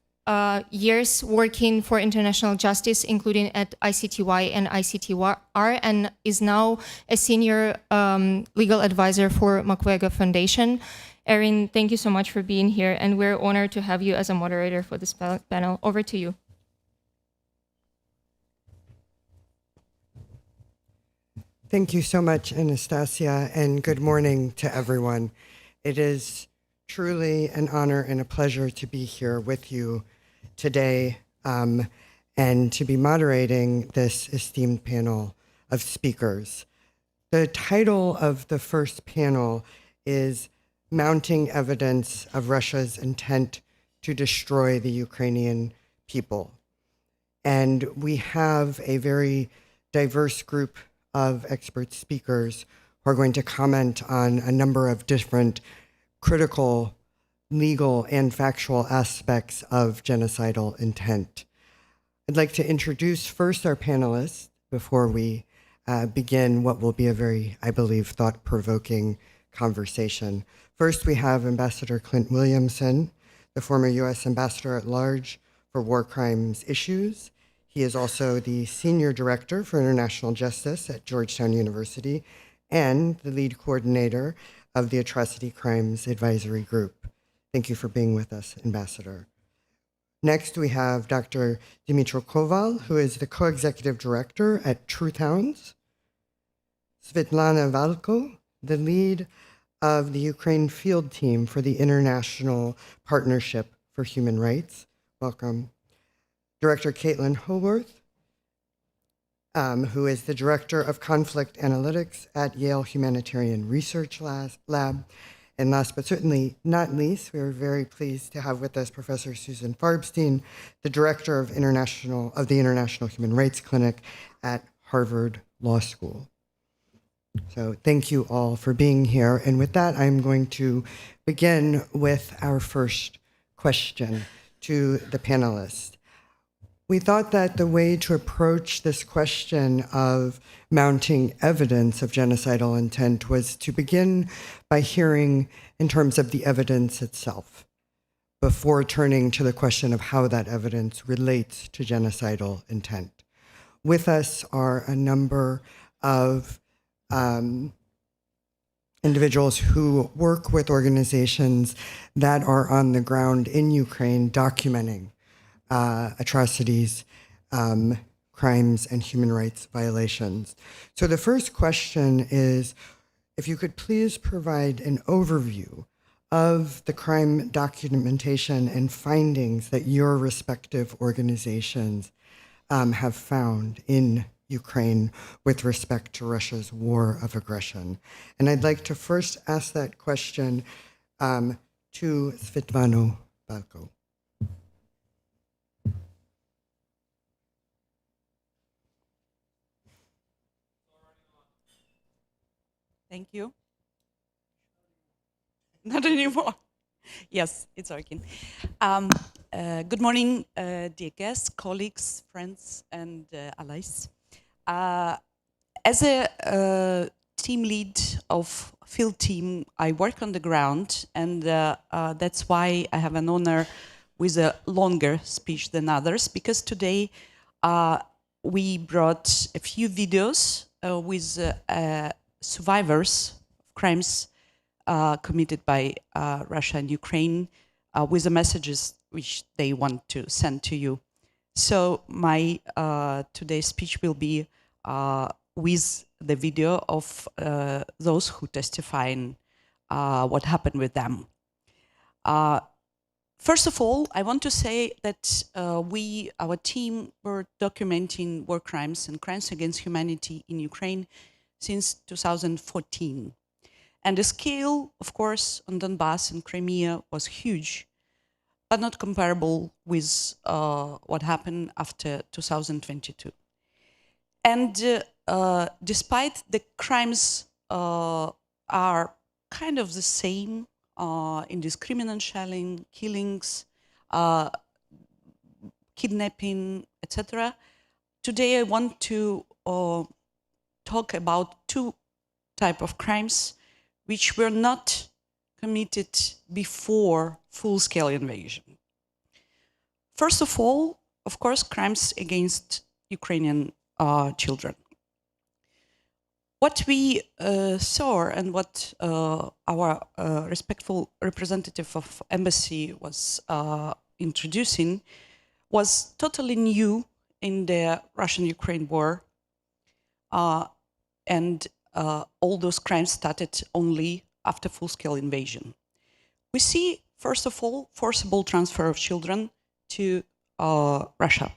years working for international justice, including at ICTY and ICTR, and is now a senior legal advisor for Mukwege Foundation. Erin, thank you so much for being here, and we're honored to have you as a moderator for this panel. Over to you. Thank you so much, Anastasia, and good morning to everyone. It is truly an honor and a pleasure to be here with you today and to be moderating this esteemed panel of speakers. The title of the first panel is Mounting Evidence of Russia's Intent to Destroy the Ukrainian People. And we have a very diverse group of expert speakers who are going to comment on a number of different critical legal and factual aspects of genocidal intent. I'd like to introduce first our panelists before we begin what will be a very, I believe, thought-provoking conversation. First, we have Ambassador Clint Williamson, the former U.S. Ambassador at Large for War Crimes Issues. He is also the Senior Director for International Justice at Georgetown University and the lead coordinator of the Atrocity Crimes Advisory Group. Thank you for being with us, Ambassador. Next, we have Dr. Dmytro Koval, who is the co-executive director at Truth Hounds. Svetlana Valko, the lead of the Ukraine field team for the International Partnership for Human Rights. Welcome. Director Caitlin Howarth, who is the Director of Conflict Analytics at Yale Humanitarian Research Lab. And last but certainly not least, we are very pleased to have with us Professor Susan Farbstein, the Director of the International Human Rights Clinic at Harvard Law School. So thank you all for being here. And with that, I'm going to begin with our first question to the panelists. We thought that the way to approach this question of mounting evidence of genocidal intent was to begin by hearing in terms of the evidence itself, before turning to the question of how that evidence relates to genocidal intent. With us are a number of individuals who work with organizations that are on the ground in Ukraine documenting atrocities, crimes, and human rights violations. So the first question is, if you could please provide an overview of the crime documentation and findings that your respective organizations have found in Ukraine with respect to Russia's war of aggression. And I'd like to first ask that question to Svetlana Valko. Thank you. Not anymore. Yes, it's working. Good morning, dear guests, colleagues, friends, and allies. As a team lead of field team, I work on the ground, and that's why I have an honor with a longer speech than others, because today we brought a few videos with survivors of crimes committed by Russia and Ukraine with the messages which they want to send to you. So my today's speech will be with the video of those who testify in what happened with them. First of all, I want to say that our team, were documenting war crimes and crimes against humanity in Ukraine since 2014. And the scale, of course, on Donbass and Crimea was huge, but not comparable with what happened after 2022. And despite the crimes are kind of the same, indiscriminate shelling, killings, kidnapping, etc., today I want to talk about two types of crimes which were not committed before full-scale invasion. First of all, of course, crimes against Ukrainian children. What we saw and what our respectful representative of embassy was introducing was totally new in the Russian-Ukraine war. And all those crimes started only after full-scale invasion. We see, first of all, forcible transfer of children to Russia.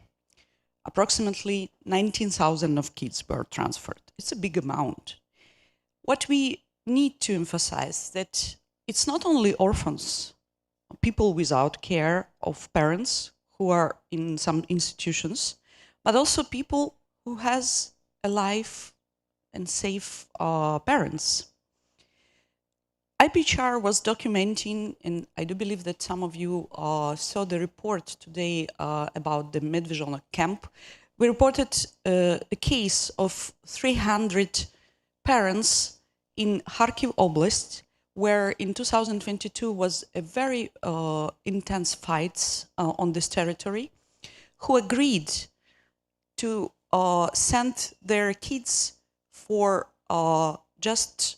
Approximately 19,000 of kids were transferred. It's a big amount. What we need to emphasize that it's not only orphans, people without care of parents who are in some institutions, but also people who has alive and safe parents. IPHR was documenting, and I do believe that some of you saw the report today about the Medvedchok camp. We reported a case of 300 parents in Kharkiv Oblast where in 2022 was a very intense fights on this territory, who agreed to send their kids for just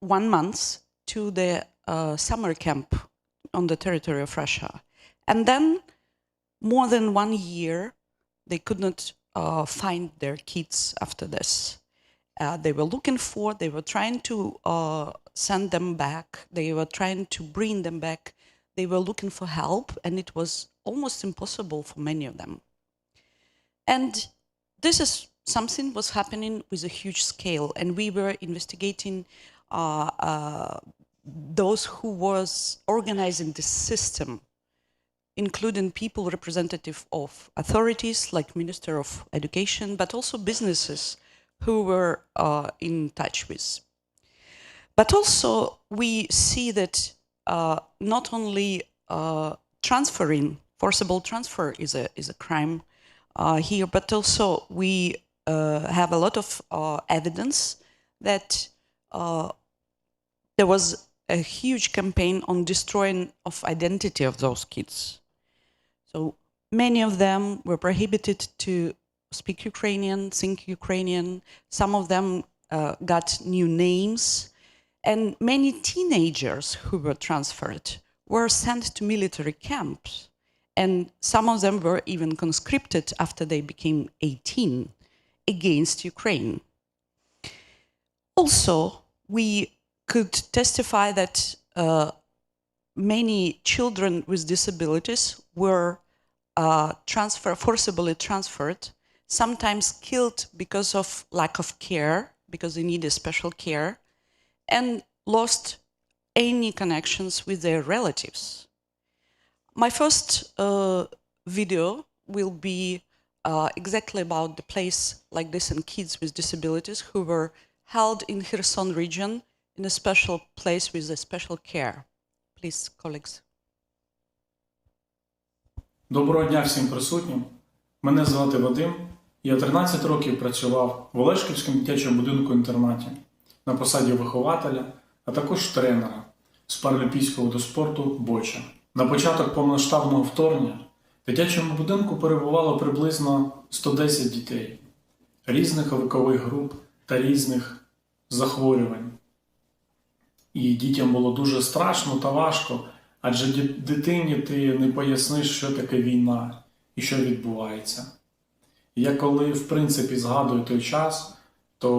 1 month to the summer camp on the territory of Russia. And then more than 1 year, they could not find their kids after this. They were looking for, they were trying to send them back, they were trying to bring them back, they were looking for help, and it was almost impossible for many of them. And this is something was happening with a huge scale, and we were investigating those who was organizing this system, including people representative of authorities like Minister of Education, but also businesses who were in touch with. But also we see that not only transferring, forcible transfer is a crime here, but also we have a lot of evidence that there was a huge campaign on destroying of identity of those kids. So many of them were prohibited to speak Ukrainian, think Ukrainian. Some of them got new names, and many teenagers who were transferred were sent to military camps, and some of them were even conscripted after they became 18 against Ukraine. Also, we could testify that many children with disabilities were forcibly transferred, sometimes killed because of lack of care, because they needed special care, and lost any connections with their relatives. My first video will be exactly about the place like this and kids with disabilities who were held in Kherson region in a special place with a special care. Please, colleagues. Доброго дня всім присутнім. Мене звати Вадим. Я 13 років працював в Олешківському дитячому будинку-інтернаті на посаді вихователя, а також тренера з паралімпійського виду спорту «Боча». На початок повномасштабного вторгнення в дитячому будинку перебувало приблизно 110 дітей різних вікових груп та різних захворювань. І дітям було дуже страшно та важко, адже дитині ти не поясниш, що таке війна і що відбувається. І я коли, в принципі, згадую той час, то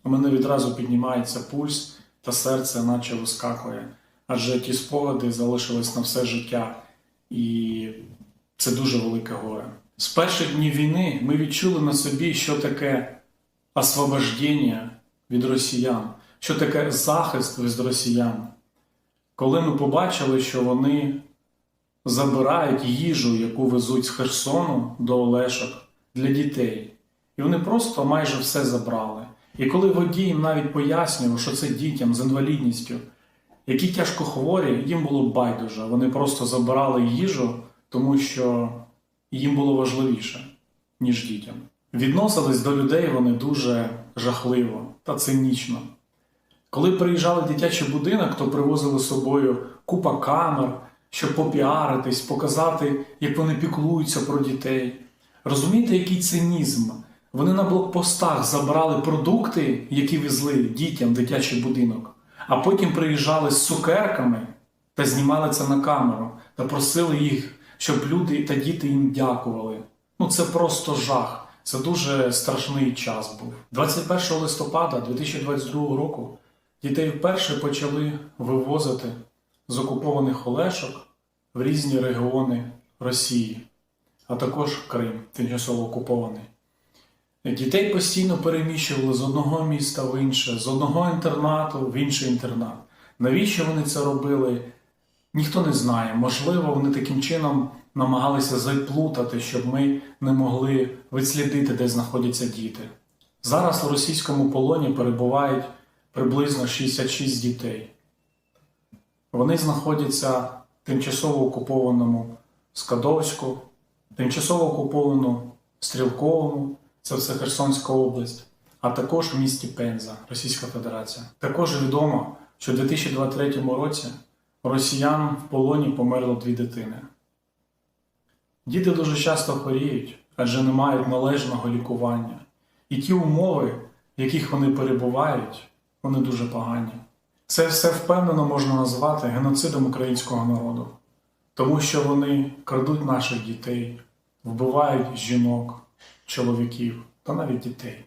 у мене відразу піднімається пульс та серце наче вискакує, адже ті спогади залишились на все життя, і це дуже велике горе. З перших днів війни ми відчули на собі, що таке освобождення від росіян, що таке захист від росіян. Коли ми побачили, що вони забирають їжу, яку везуть з Херсону до Олешок для дітей. І вони просто майже все забрали. І коли водій їм навіть пояснював, що це дітям з інвалідністю, які тяжко хворі, їм було байдуже. Вони просто забирали їжу, тому що їм було важливіше, ніж дітям. Відносились до людей вони дуже жахливо та цинічно. Коли приїжджали в дитячий будинок, то привозили з собою купа камер, щоб попіаритись, показати, як вони піклуються про дітей. Розумієте, який цинізм? Вони на блокпостах забрали продукти, які везли дітям в дитячий будинок, а потім приїжджали з цукерками та знімали це на камеру, та просили їх, щоб люди та діти їм дякували. Це просто жах. Це дуже страшний час був. 21 листопада 2022 року дітей вперше почали вивозити з окупованих Олешок в різні регіони Росії, а також Крим, тимчасово окупований. Дітей постійно переміщували з одного міста в інше, з одного інтернату в інший інтернат. Навіщо вони це робили, ніхто не знає. Можливо, вони таким чином намагалися заплутати, щоб ми не могли відслідити, де знаходяться діти. Зараз у російському полоні перебувають приблизно 66 дітей. Вони знаходяться в тимчасово окупованому Скадовську, тимчасово окупованому Стрілковому, це все Херсонська область, а також в місті Пенза, Російська Федерація. Також відомо, що в 2023 році росіян в полоні померло 2 дитини. Діти дуже часто хворіють, адже не мають належного лікування. І ті умови, в яких вони перебувають, вони дуже погані. Це все впевнено можна назвати геноцидом українського народу. Тому що вони крадуть наших дітей, вбивають жінок, чоловіків та навіть дітей.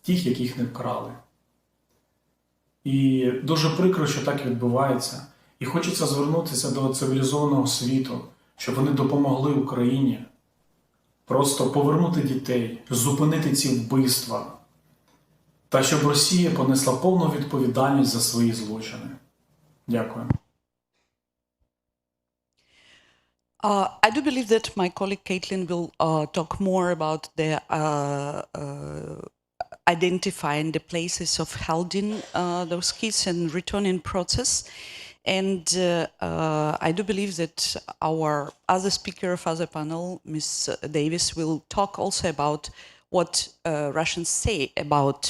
Тих, яких не вкрали. І дуже прикро, що так відбувається. І хочеться звернутися до цивілізованого світу, щоб вони допомогли Україні просто повернути дітей, зупинити ці вбивства, та щоб Росія понесла повну відповідальність за свої злочини. Дякую. I do believe that my colleague Caitlin will talk more about the identifying the places of holding those kids and returning process. And I do believe that our other speaker of other panel, Ms. Davis, will talk also about what Russians say about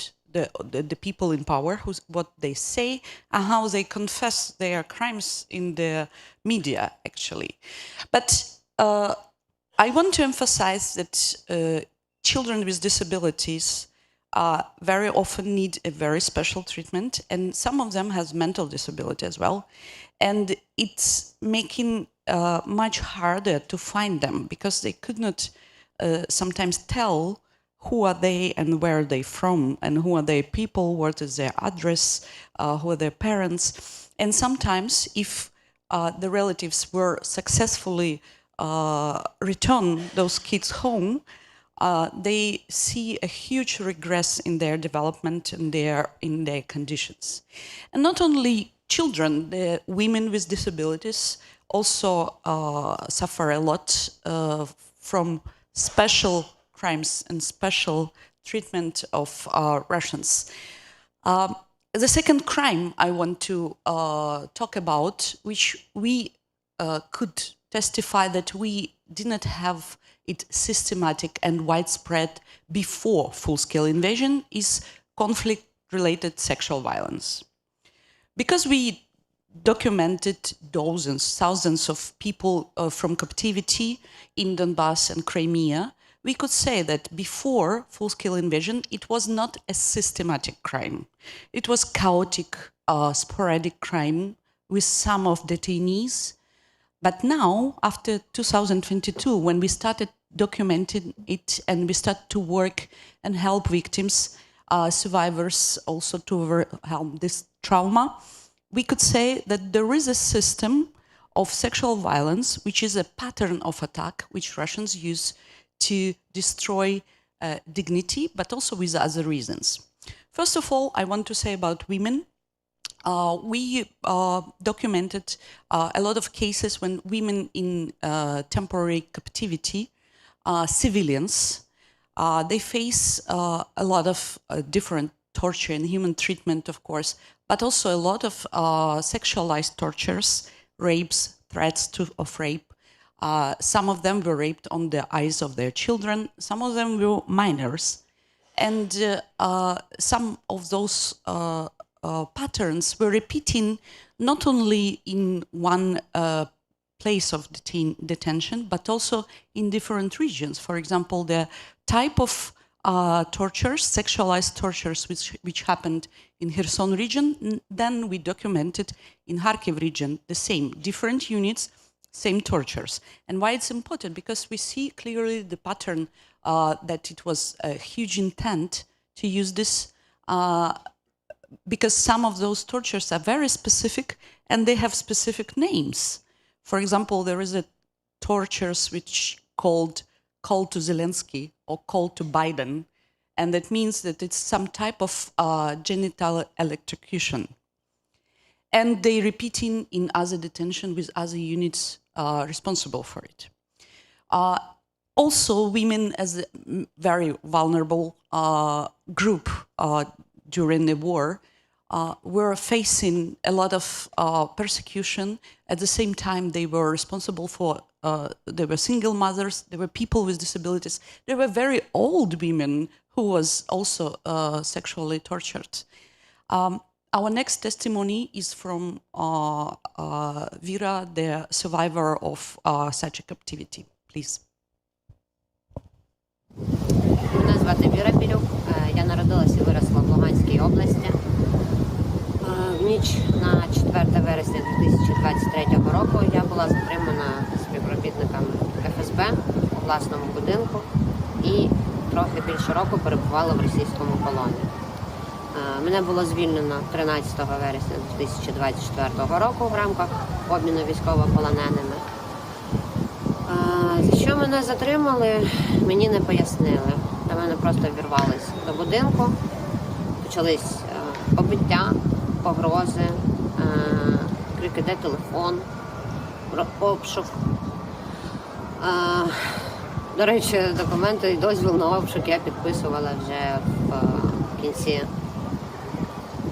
the people in power, what they say, and how they confess their crimes in the media, actually. But I want to emphasize that children with disabilities very often need a very special treatment, and some of them has mental disability as well. And it's making much harder to find them because they could not sometimes tell who are they and where are they from, and who are their people, what is their address, who are their parents. And sometimes if the relatives were successfully return those kids home, they see a huge regress in their development and in their conditions. And not only children, the women with disabilities also suffer a lot from special crimes and special treatment of Russians. The second crime I want to talk about, which we could testify that we did not have it systematic and widespread before full-scale invasion, is conflict-related sexual violence. Because we documented dozens, thousands of people from captivity in Donbass and Crimea, we could say that before full-scale invasion, it was not a systematic crime. It was chaotic, sporadic crime with some of detainees. But now, after 2022, when we started documenting it and we started to work and help victims, survivors also to overcome this trauma, we could say that there is a system of sexual violence, which is a pattern of attack which Russians use to destroy dignity, but also with other reasons. First of all, I want to say about women. We documented a lot of cases when women in temporary captivity, civilians, they face a lot of different torture and human treatment, of course, but also a lot of sexualized tortures, rapes, threats of rape. Some of them were raped on the eyes of their children. Some of them were minors. And some of those patterns were repeating not only in one place of detention, but also in different regions. For example, the type of tortures, sexualized tortures, which happened in Kherson region, then we documented in Kharkiv region, the same, different units, same tortures. And why it's important? Because we see clearly the pattern that it was a huge intent to use this, because some of those tortures are very specific and they have specific names. For example, there is a tortures which called Call to Zelensky or Call to Biden, and that means that it's some type of genital electrocution. And they repeating in other detention with other units responsible for it. Also, women as a very vulnerable group during the war were facing a lot of persecution. At the same time, they were responsible for, they were single mothers, there were people with disabilities, there were very old women who was also sexually tortured. Our next testimony is from Vera, the survivor of such a captivity. Please. Мене звати Віра Пілюк. Я народилася і виросла в Луганській області. В ніч на 4 вересня 2023 року я була затримана співробітниками ФСБ у власному будинку і трохи більше року перебувала в російському полоні. Мене було звільнено 13 вересня 2024 року в рамках обміну військовополоненими. За що мене затримали, мені не пояснили. До мене просто вірвались до будинку, почались побиття, погрози, крики «де телефон?», обшук. До речі, документи і дозвіл на обшук я підписувала вже в кінці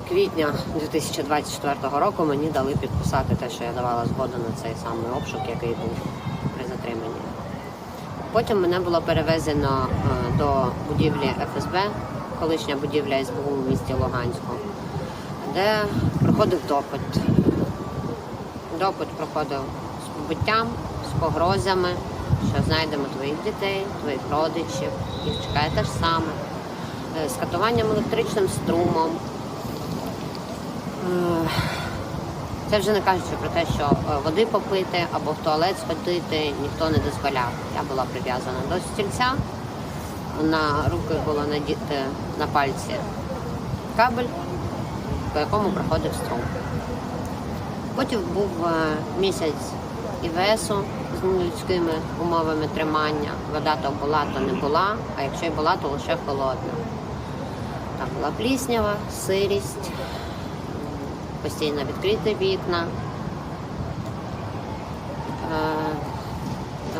квітня 2024 року. Мені дали підписати те, що я давала згоду на цей самий обшук, який був при затриманні. Потім мене було перевезено до будівлі ФСБ, колишня будівля СБУ в місті Луганську, де проходив допит. Допит проходив з побиттям, з погрозами, що знайдемо твоїх дітей, твоїх родичів, їх чекає те ж саме, з катуванням електричним струмом. Це вже не кажучи про те, що води попити або в туалет сходити ніхто не дозволяв. Я була прив'язана до стільця, на руки було надіти на пальці кабель, по якому проходив струм. Потім був місяць ІВСу з нелюдськими умовами тримання. Вода то була, то не була, а якщо й була, то лише холодна. Там була пліснява, сирість, постійно відкриті вікна.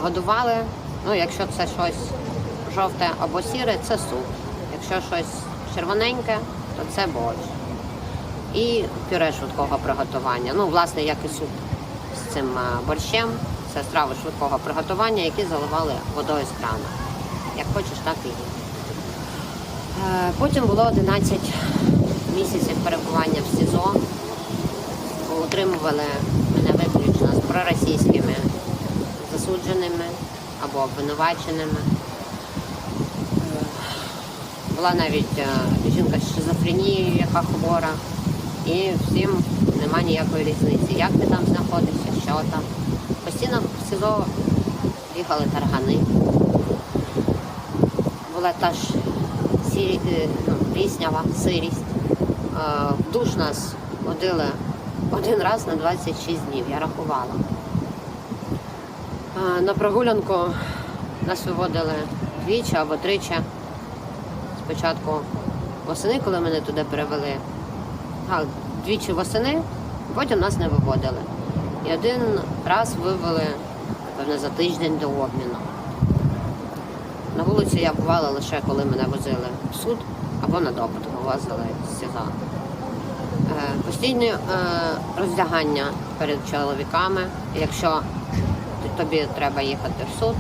Годували, якщо це щось жовте або сіре, це суп. Якщо щось червоненьке, то це борщ. І пюре швидкого приготування. Власне, як і суп з цим борщем. Це страви швидкого приготування, які заливали водою з крану. Як хочеш, так і їй. Потім було 11 місяців перебування в СІЗО. Утримували мене виключно з проросійськими засудженими або обвинуваченими. Була навіть жінка з шизофренією, яка хвора. І всім нема ніякої різниці, як ти там знаходишся, що там. Постійно в СІЗО їхали таргани. Була та ж пліснява, сирість. В душ нас водили один раз на 26 днів, я рахувала. На прогулянку нас виводили двічі або тричі. Спочатку восени, коли мене туди перевели, двічі восени, потім нас не виводили. І один раз вивели, певно, за тиждень до обміну. На вулиці я бувала лише, коли мене возили в суд або на допит вивозили з СІЗО. Постійні роздягання перед чоловіками. Якщо тобі треба їхати в суд,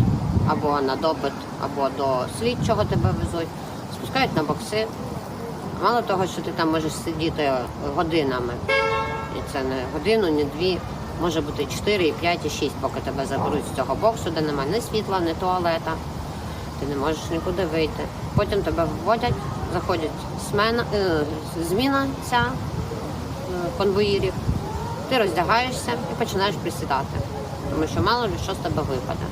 або на допит, або до слідчого тебе везуть, спускають на бокси. Мало того, що ти там можеш сидіти годинами, і це не годину, не дві, може бути 4, 5 і 6, поки тебе заберуть з цього боксу, де немає ні світла, ні туалета, ти не можеш нікуди вийти. Потім тебе виводять, заходять зміна ця конвоїрів, ти роздягаєшся і починаєш присідати, тому що мало ли що з тебе випаде.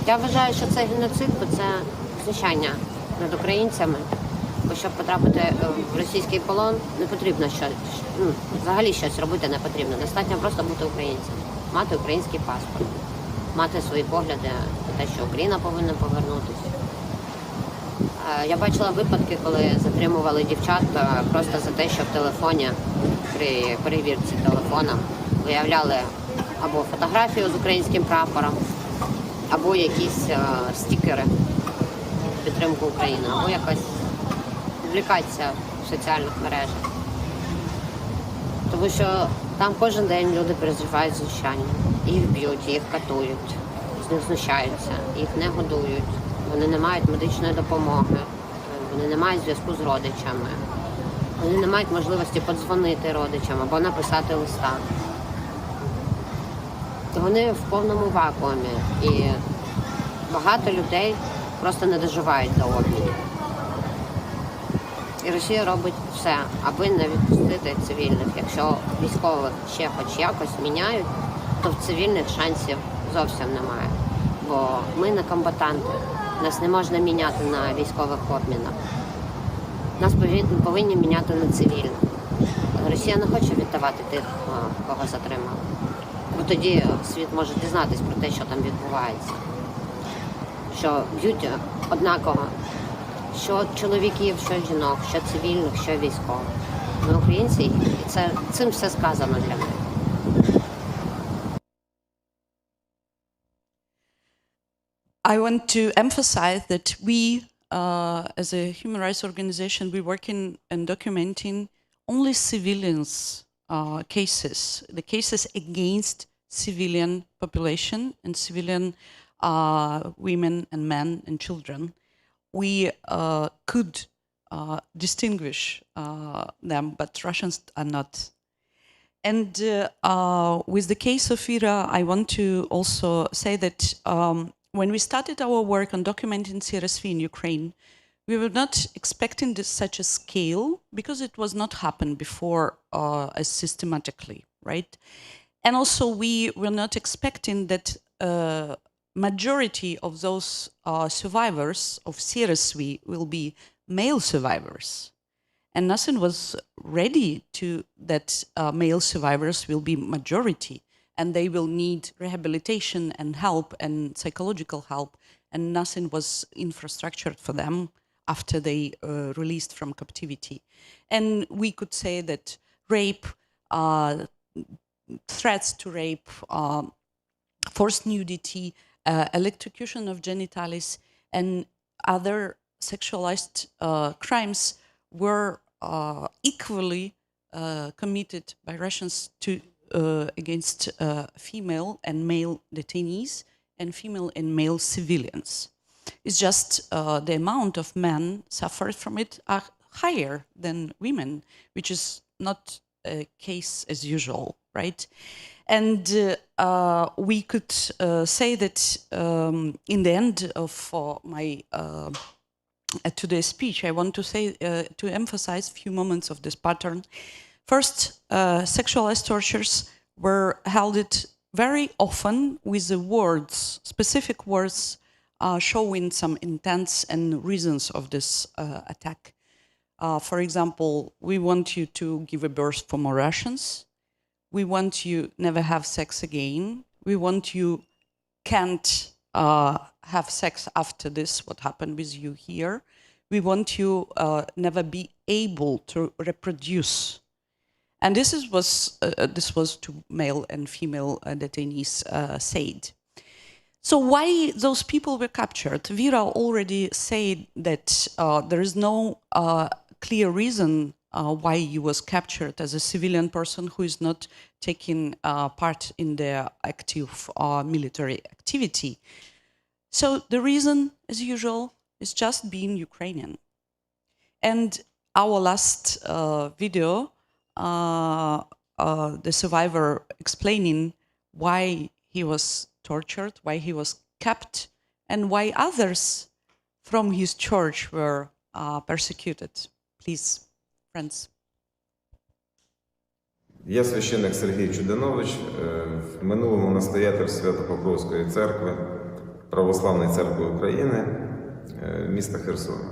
Я вважаю, що це геноцид, бо це знущання над українцями, бо щоб потрапити в російський полон, не потрібно взагалі щось робити не потрібно. Достатньо просто бути українцем, мати український паспорт, мати свої погляди на те, що Україна повинна повернутися. Я бачила випадки, коли затримували дівчат просто за те, що в телефоні, при перевірці телефона, виявляли або фотографію з українським прапором, або якісь стікери підтримку України, або якась публікація в соціальних мережах. Тому що там кожен день люди переживають знущання. Їх б'ють, їх катують, з них знущаються, їх не годують, вони не мають медичної допомоги. вони не мають зв'язку з родичами, вони не мають можливості подзвонити родичам або написати листа. Вони в повному вакуумі, і багато людей просто не доживають до обмінів. І Росія робить все, аби не відпустити цивільних. Якщо військових ще хоч якось міняють, то в цивільних шансів зовсім немає. Бо ми не комбатанти, нас не можна міняти на військових обмінах. Нас повинні міняти на цивільних. Росія не хоче віддавати тих, кого затримали. Бо тоді світ може дізнатись про те, що там відбувається. Що б'ють однаково. Що чоловіків, що жінок, що цивільних, що військових. Ми українці, і цим все сказано для них. I want to emphasize that we, as a human rights organization, we work in documenting only civilians' cases, the cases against civilian population and civilian women and men and children. We could distinguish them, but Russians are not. And with the case of Ira, I want to also say that when we started our work on documenting CRSV in Ukraine, we were not expecting such a scale because it was not happened before as systematically, right? And also we were not expecting that majority of those survivors of CRSV will be male survivors. And nothing was ready to that male survivors will be majority, and they will need rehabilitation and help and psychological help, and nothing was infrastructured for them after they released from captivity. And we could say that rape, threats to rape, forced nudity, electrocution of genitalis, and other sexualized crimes were equally committed by Russians against female and male detainees and female and male civilians. It's just the amount of men suffered from it are higher than women, which is not a case as usual, right? And we could say that in the end of my today's speech, I want to say to emphasize a few moments of this pattern. First, sexualized tortures were held very often with the words, specific words, showing some intents and reasons of this attack. For example, we want you to give a birth for more Russians. We want you never have sex again. We want you can't have sex after this, what happened with you here. We want you never be able to reproduce. And this was to male and female detainees said. So why those people were captured? Vera already said that there is no clear reason why he was captured as a civilian person who is not taking part in the active military activity. So the reason, as usual, is just being Ukrainian. And our last video, the survivor explaining why he was tortured, why he was kept, and why others from his church were persecuted. Please, friends. Я священник Сергій Чудинович, в минулому настоятель Свято-Покровської церкви, Православної церкви України, міста Херсона.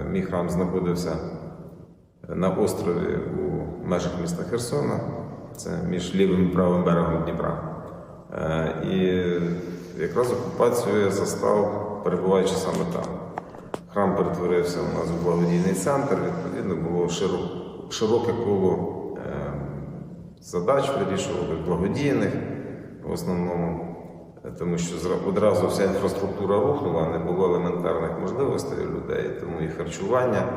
Мій храм знаходився на острові у межах міста Херсона, це між лівим і правим берегом Дніпра. І якраз окупацію я застав, перебуваючи саме там. Храм перетворився у нас в благодійний центр, відповідно було широке коло задач вирішували благодійних в основному, тому що одразу вся інфраструктура рухнула, не було елементарних можливостей у людей, тому і харчування,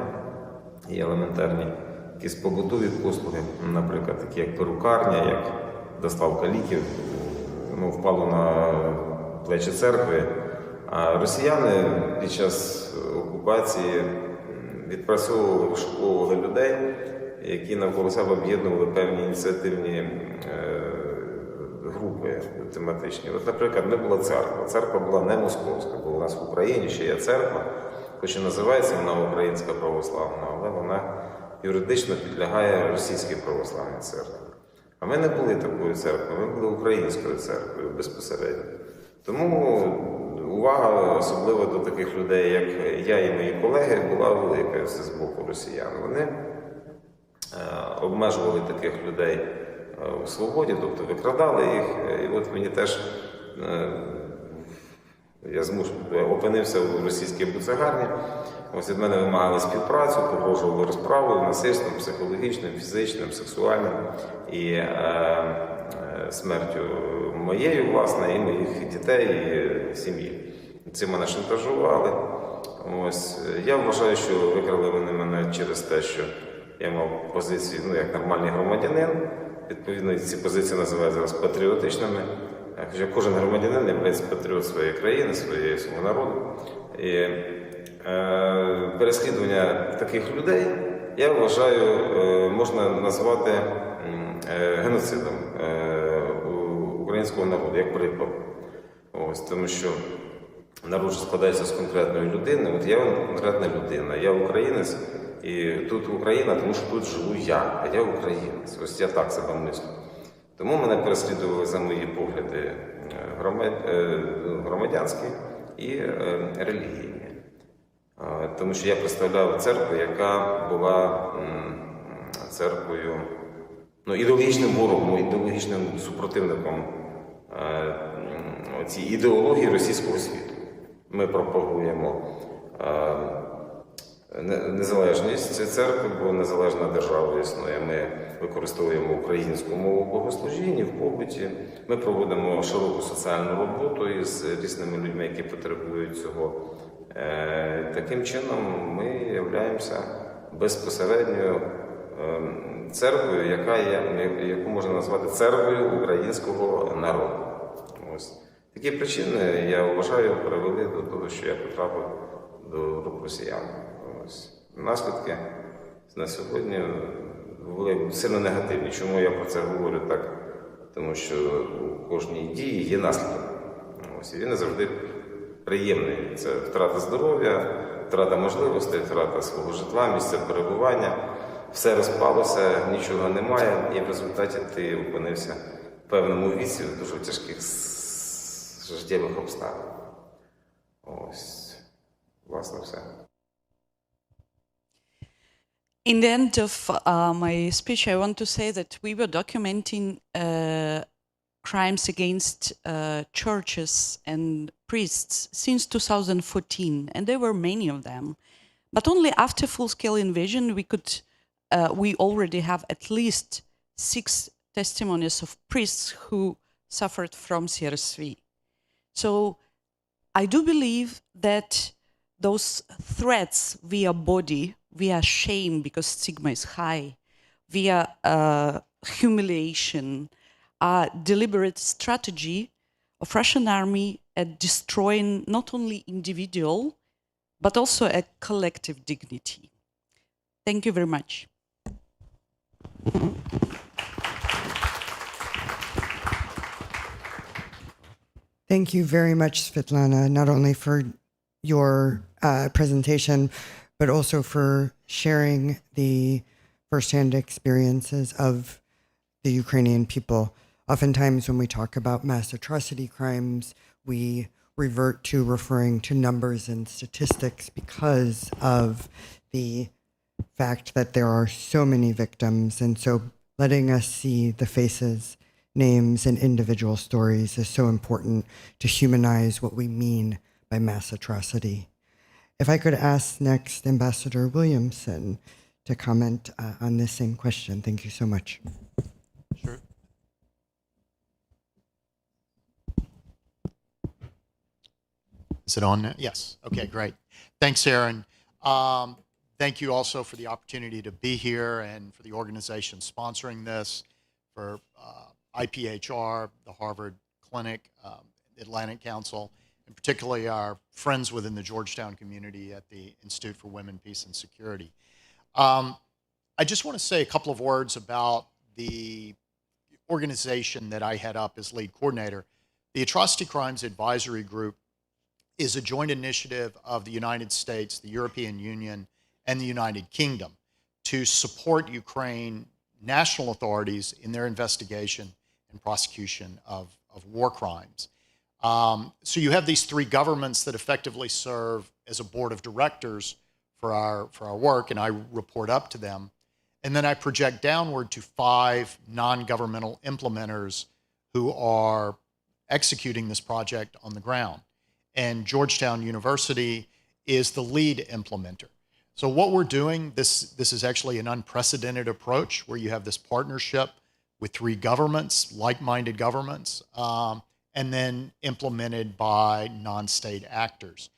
і елементарні якісь побутові послуги, наприклад, такі як перукарня, як доставка ліків, воно впало на плечі церкви. А росіяни під час окупації відпрацьовували, вишуковували людей, які навколо себе об'єднували певні ініціативні групи тематичні. От, наприклад, не була церква. Церква була не московська, бо у нас в Україні ще є церква, хоч і називається вона Українська православна, але вона юридично підлягає Російській православній церкві. А ми не були такою церквою, ми були українською церквою безпосередньо. Тому увага, особливо до таких людей, як я і мої колеги, була велика з боку росіян. Вони обмежували таких людей у свободі, тобто викрадали їх. І от мені теж, я опинився в російській буцегарні, ось від мене вимагали співпрацю, погрожували розправою, насильством, психологічним, фізичним, сексуальним і смертю моєю, власне, і моїх дітей, і сім'ї. Цим мене шантажували. Ось. Я вважаю, що викрали вони мене через те, що я мав позиції, як нормальний громадянин. Відповідно, ці позиції називають зараз патріотичними. Хоча кожен громадянин є патріот своєї країни, свого народу. І переслідування таких людей, я вважаю, можна назвати геноцидом українського народу, як приклад. Ось, тому що народ складається з конкретної людини. От я конкретна людина, я українець, і тут Україна, тому що тут живу я, а я українець. Ось я так себе мислю. Тому мене переслідували за мої погляди громадянські і релігійні. Тому що я представляв церкву, яка була церквою, ідеологічним ворогом, ідеологічним супротивником цієї ідеології російського світу. Ми пропагуємо незалежність церкви, бо незалежна держава існує. Ми використовуємо українську мову в богослужінні, в побуті. Ми проводимо широку соціальну роботу із різними людьми, які потребують цього. Таким чином ми являємося безпосередньо церквою, яку можна назвати церквою українського народу. Ось. Такі причини, я вважаю, привели до того, що я потрапив до рук росіян. Ось. Наслідки на сьогодні були сильно негативні. Чому я про це говорю так? Тому що у кожній дії є наслідок. Ось. І він не завжди приємний. Це втрата здоров'я, втрата можливостей, втрата свого житла, місця перебування. Все розпалося, нічого немає, і в результаті ти опинився в певному віці в дуже тяжких життєвих обставин. Ось, власне, все. In the end of my speech, I want to say that we were documenting crimes against churches and priests since 2014, and there were many of them. But only after full-scale invasion we already have at least 6 testimonies of priests who suffered from CRSV. So I do believe that those threats via body, via shame because stigma is high, via humiliation, are deliberate strategy of Russian army at destroying not only individual, but also a collective dignity. Thank you very much. Thank you very much, Svetlana, not only for your presentation, but also for sharing the firsthand experiences of the Ukrainian people. Oftentimes when we talk about mass atrocity crimes, we revert to referring to numbers and statistics because of the fact that there are so many victims. And so letting us see the faces, names, and individual stories is so important to humanize what we mean by mass atrocity. If I could ask next Ambassador Williamson to comment on this same question. Thank you so much. Sure. Is it on now? Yes. Okay, great. Thanks, Aaron. Thank you also for the opportunity to be here and for the organization sponsoring this, for IPHR, the Harvard Clinic, Atlantic Council, and particularly our friends within the Georgetown community at the Institute for Women, Peace, and Security. I just want to say a couple of words about the organization that I head up as lead coordinator. The Atrocity Crimes Advisory Group is a joint initiative of the United States, the European Union, and the United Kingdom to support Ukraine national authorities in their investigation and prosecution of war crimes. So you have these three governments that effectively serve as a board of directors for our work, and I report up to them. And then I project downward to 5 non-governmental implementers who are executing this project on the ground. And Georgetown University is the lead implementer. So what we're doing, this is actually an unprecedented approach where you have this partnership with 3 governments, like-minded governments, and then implemented by non-state actors.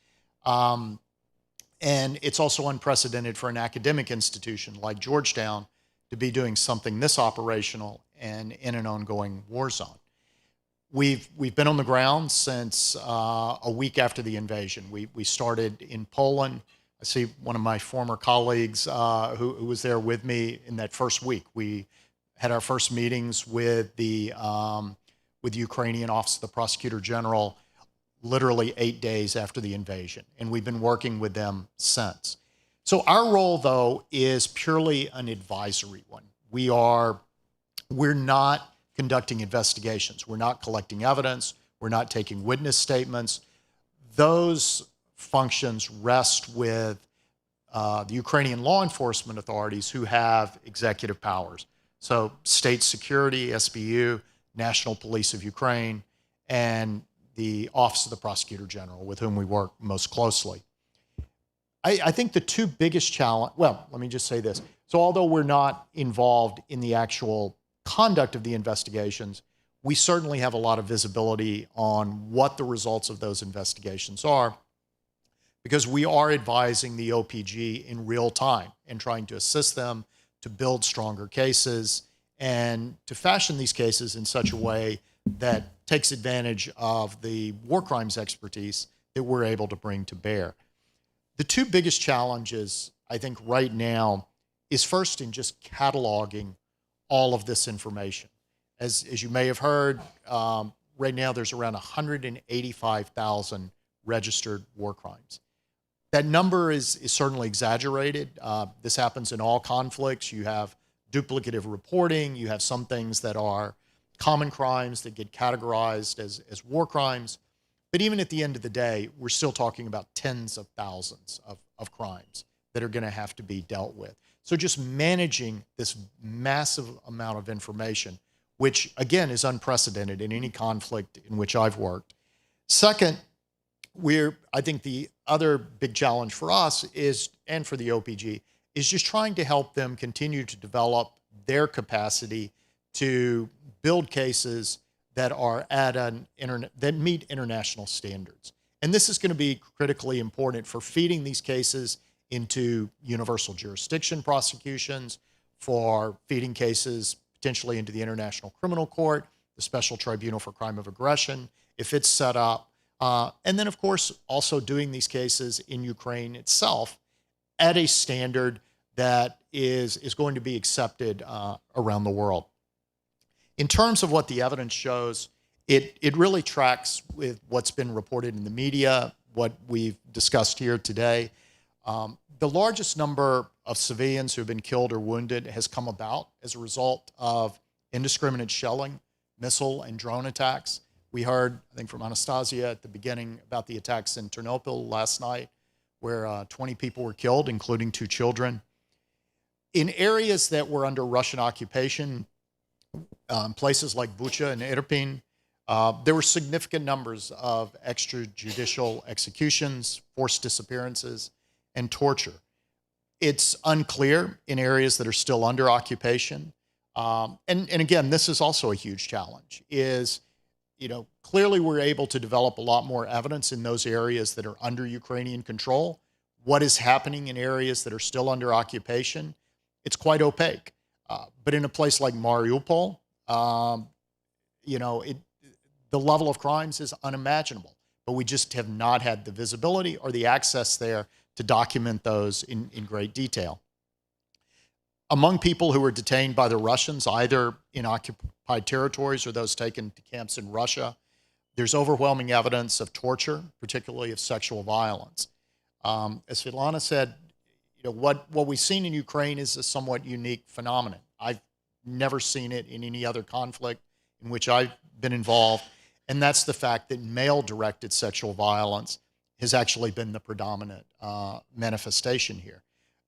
And it's also unprecedented for an academic institution like Georgetown to be doing something this operational and in an ongoing war zone. We've been on the ground since a week after the invasion. We started in Poland. I see one of my former colleagues who was there with me in that first week. We had our first meetings with the Ukrainian Office of the Prosecutor General literally 8 days after the invasion, and we've been working with them since. So our role, though, is purely an advisory one. We're not conducting investigations. We're not collecting evidence. We're not taking witness statements. Those functions rest with the Ukrainian law enforcement authorities who have executive powers. So state security, SBU, National Police of Ukraine, and the Office of the Prosecutor General, with whom we work most closely. I think the 2 biggest challenge, well, let me just say this. So although we're not involved in the actual conduct of the investigations, we certainly have a lot of visibility on what the results of those investigations are, because we are advising the OPG in real time and trying to assist them to build stronger cases and to fashion these cases in such a way that takes advantage of the war crimes expertise that we're able to bring to bear. The 2 biggest challenges, I think, right now is first in just cataloging all of this information. As you may have heard, right now there's around 185,000 registered war crimes. That number is certainly exaggerated. This happens in all conflicts. You have duplicative reporting. You have some things that are common crimes that get categorized as war crimes. But even at the end of the day, we're still talking about tens of thousands of crimes that are going to have to be dealt with. So just managing this massive amount of information, which again is unprecedented in any conflict in which I've worked. Second, I think the other big challenge for us is, and for the OPG, is just trying to help them continue to develop their capacity to build cases that are that meet international standards. And this is going to be critically important for feeding these cases into universal jurisdiction prosecutions, for feeding cases potentially into the International Criminal Court, the Special Tribunal for Crime of Aggression, if it's set up. And then, of course, also doing these cases in Ukraine itself at a standard that is going to be accepted around the world. In terms of what the evidence shows, it really tracks with what's been reported in the media, what we've discussed here today. The largest number of civilians who have been killed or wounded has come about as a result of indiscriminate shelling, missile and drone attacks. We heard, I think, from Anastasia at the beginning about the attacks in Ternopil last night, where 20 people were killed, including 2 children. In areas that were under Russian occupation, places like Bucha and Irpin, there were significant numbers of extrajudicial executions, forced disappearances, and torture. It's unclear in areas that are still under occupation. And again, this is also a huge challenge, is, clearly we're able to develop a lot more evidence in those areas that are under Ukrainian control. What is happening in areas that are still under occupation, it's quite opaque. But in a place like Mariupol, the level of crimes is unimaginable. but we just have not had the visibility or the access there to document those in great detail. Among people who were detained by the Russians, either in occupied territories or those taken to camps in Russia, there's overwhelming evidence of torture, particularly of sexual violence. As Svetlana said, what we've seen in Ukraine is a somewhat unique phenomenon. I've never seen it in any other conflict in which I've been involved, and that's the fact that male-directed sexual violence has actually been the predominant manifestation here.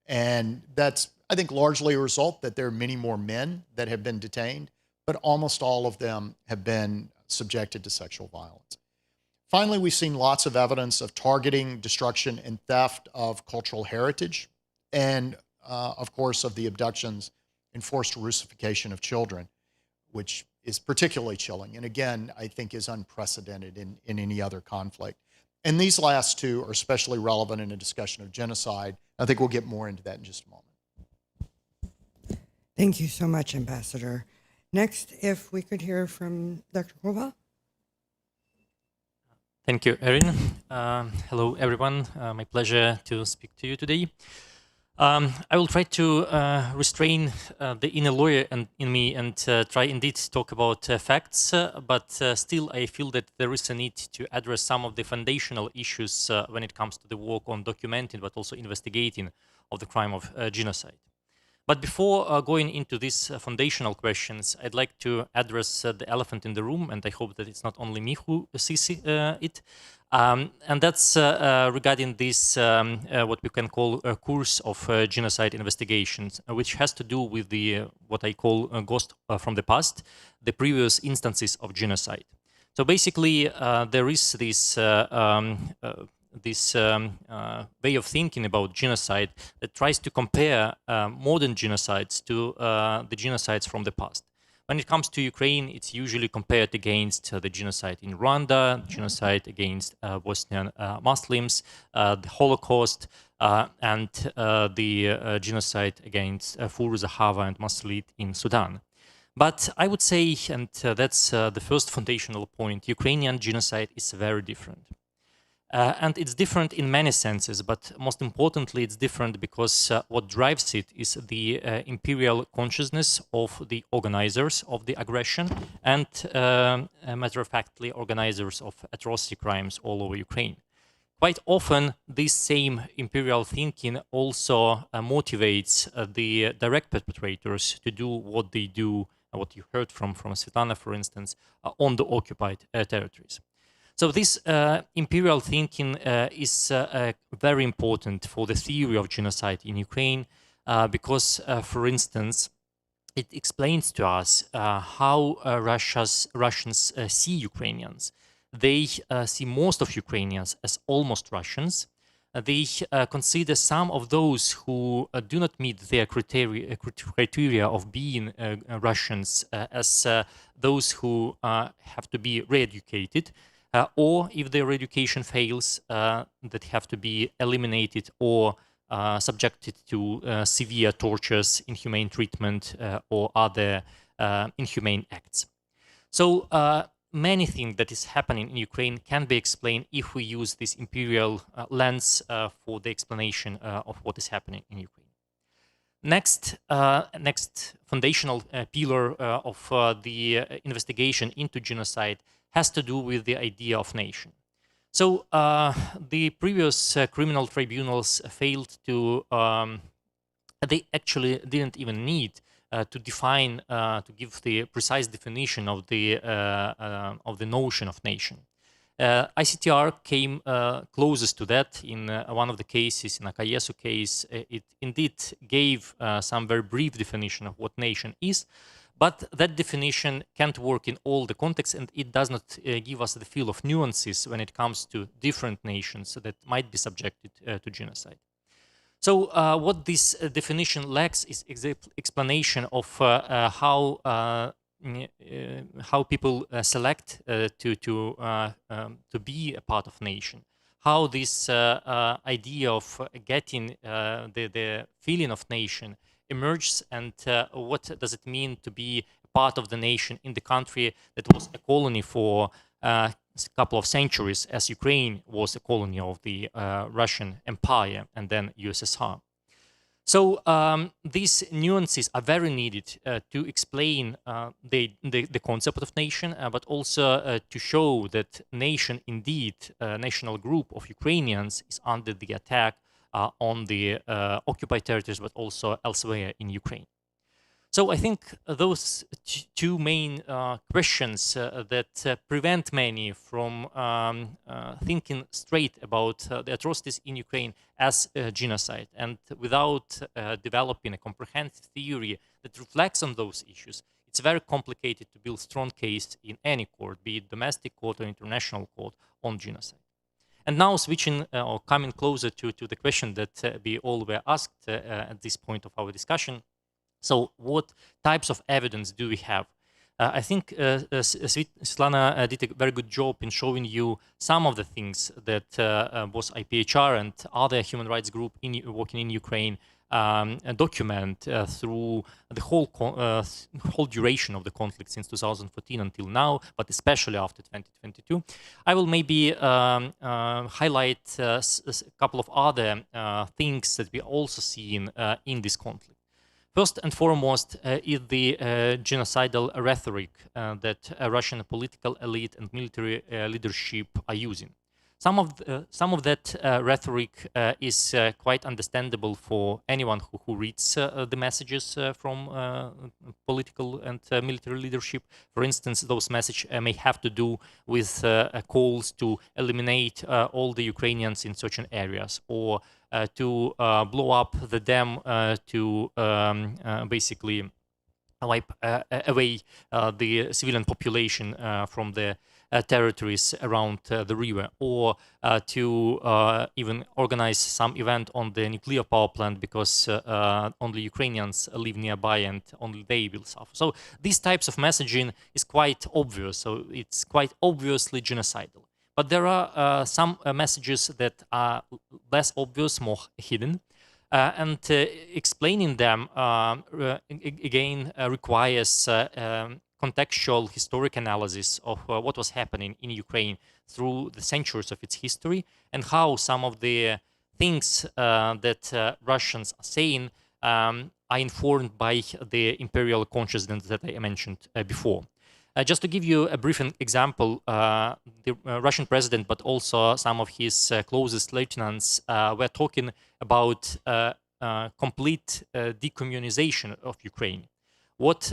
And that's, I think, largely a result that there are many more men that have been detained, but almost all of them have been subjected to sexual violence. Finally, we've seen lots of evidence of targeting, destruction, and theft of cultural heritage, and of course, of the abductions and forced Russification of children, which is particularly chilling, and again, I think is unprecedented in any other conflict. And these last two are especially relevant in a discussion of genocide. I think we'll get more into that in just a moment. Thank you so much, Ambassador. Next, if we could hear from Dr. Kova. Thank you, Erin. Hello, everyone. My pleasure to speak to you today. I will try to restrain the inner lawyer in me and try indeed to talk about facts, but still I feel that there is a need to address some of the foundational issues when it comes to the work on documenting but also investigating of the crime of genocide. But before going into these foundational questions, I'd like to address the elephant in the room, and I hope that it's not only me who sees it. And that's regarding this, what we can call a course of genocide investigations, which has to do with the what I call a ghost from the past, the previous instances of genocide. So basically, there is this way of thinking about genocide that tries to compare modern genocides to the genocides from the past. When it comes to Ukraine, it's usually compared against the genocide in Rwanda, genocide against Bosnian Muslims, the Holocaust, and the genocide against Furu, Zahava, and Masalit in Sudan. But I would say, and that's the first foundational point, Ukrainian genocide is very different. And it's different in many senses, but most importantly, it's different because what drives it is the imperial consciousness of the organizers of the aggression and, matter of factly, organizers of atrocity crimes all over Ukraine. Quite often, this same imperial thinking also motivates the direct perpetrators to do what they do, what you heard from Svetlana, for instance, on the occupied territories. So this imperial thinking is very important for the theory of genocide in Ukraine because, for instance, it explains to us how Russians see Ukrainians. They see most of Ukrainians as almost Russians. They consider some of those who do not meet their criteria of being Russians as those who have to be re-educated. Or if their education fails, that have to be eliminated or subjected to severe tortures, inhumane treatment, or other inhumane acts. So many things that is happening in Ukraine can be explained if we use this imperial lens for the explanation of what is happening in Ukraine. Next foundational pillar of the investigation into genocide has to do with the idea of nation. So the previous criminal tribunals failed to, they actually didn't even need to define, to give the precise definition of the notion of nation. ICTR came closest to that in one of the cases, in Akayesu case. It indeed gave some very brief definition of what nation is, but that definition can't work in all the contexts, and it does not give us the feel of nuances when it comes to different nations that might be subjected to genocide. So what this definition lacks is explanation of how people select to be a part of nation, how this idea of getting the feeling of nation emerges, and what does it mean to be part of the nation in the country that was a colony for couple of centuries, as Ukraine was a colony of the Russian Empire and then USSR. So these nuances are very needed to explain the concept of nation, but also to show that nation, indeed, a national group of Ukrainians is under the attack on the occupied territories, but also elsewhere in Ukraine. So I think those two main questions that prevent many from thinking straight about the atrocities in Ukraine as genocide, and without developing a comprehensive theory that reflects on those issues, it's very complicated to build strong case in any court, be it domestic court or international court, on genocide. And now switching or coming closer to the question that we all were asked at this point of our discussion. So what types of evidence do we have? I think Svetlana did a very good job in showing you some of the things that both IPHR and other human rights groups working in Ukraine document through the whole duration of the conflict since 2014 until now, but especially after 2022. I will maybe highlight a couple of other things that we also seen in this conflict. First and foremost is the genocidal rhetoric that Russian political elite and military leadership are using. Some of that rhetoric is quite understandable for anyone who reads the messages from political and military leadership. For instance, those messages may have to do with calls to eliminate all the Ukrainians in certain areas, or to blow up the dam to basically wipe away the civilian population from the territories around the river, or to even organize some event on the nuclear power plant because only Ukrainians live nearby and only they will suffer. So these types of messaging is quite obvious, so it's quite obviously genocidal. But there are some messages that are less obvious, more hidden, and explaining them again requires contextual historic analysis of what was happening in Ukraine through the centuries of its history, and how some of the things that Russians are saying are informed by the imperial consciousness that I mentioned before. Just to give you a brief example, the Russian president, but also some of his closest lieutenants, were talking about complete decommunization of Ukraine. What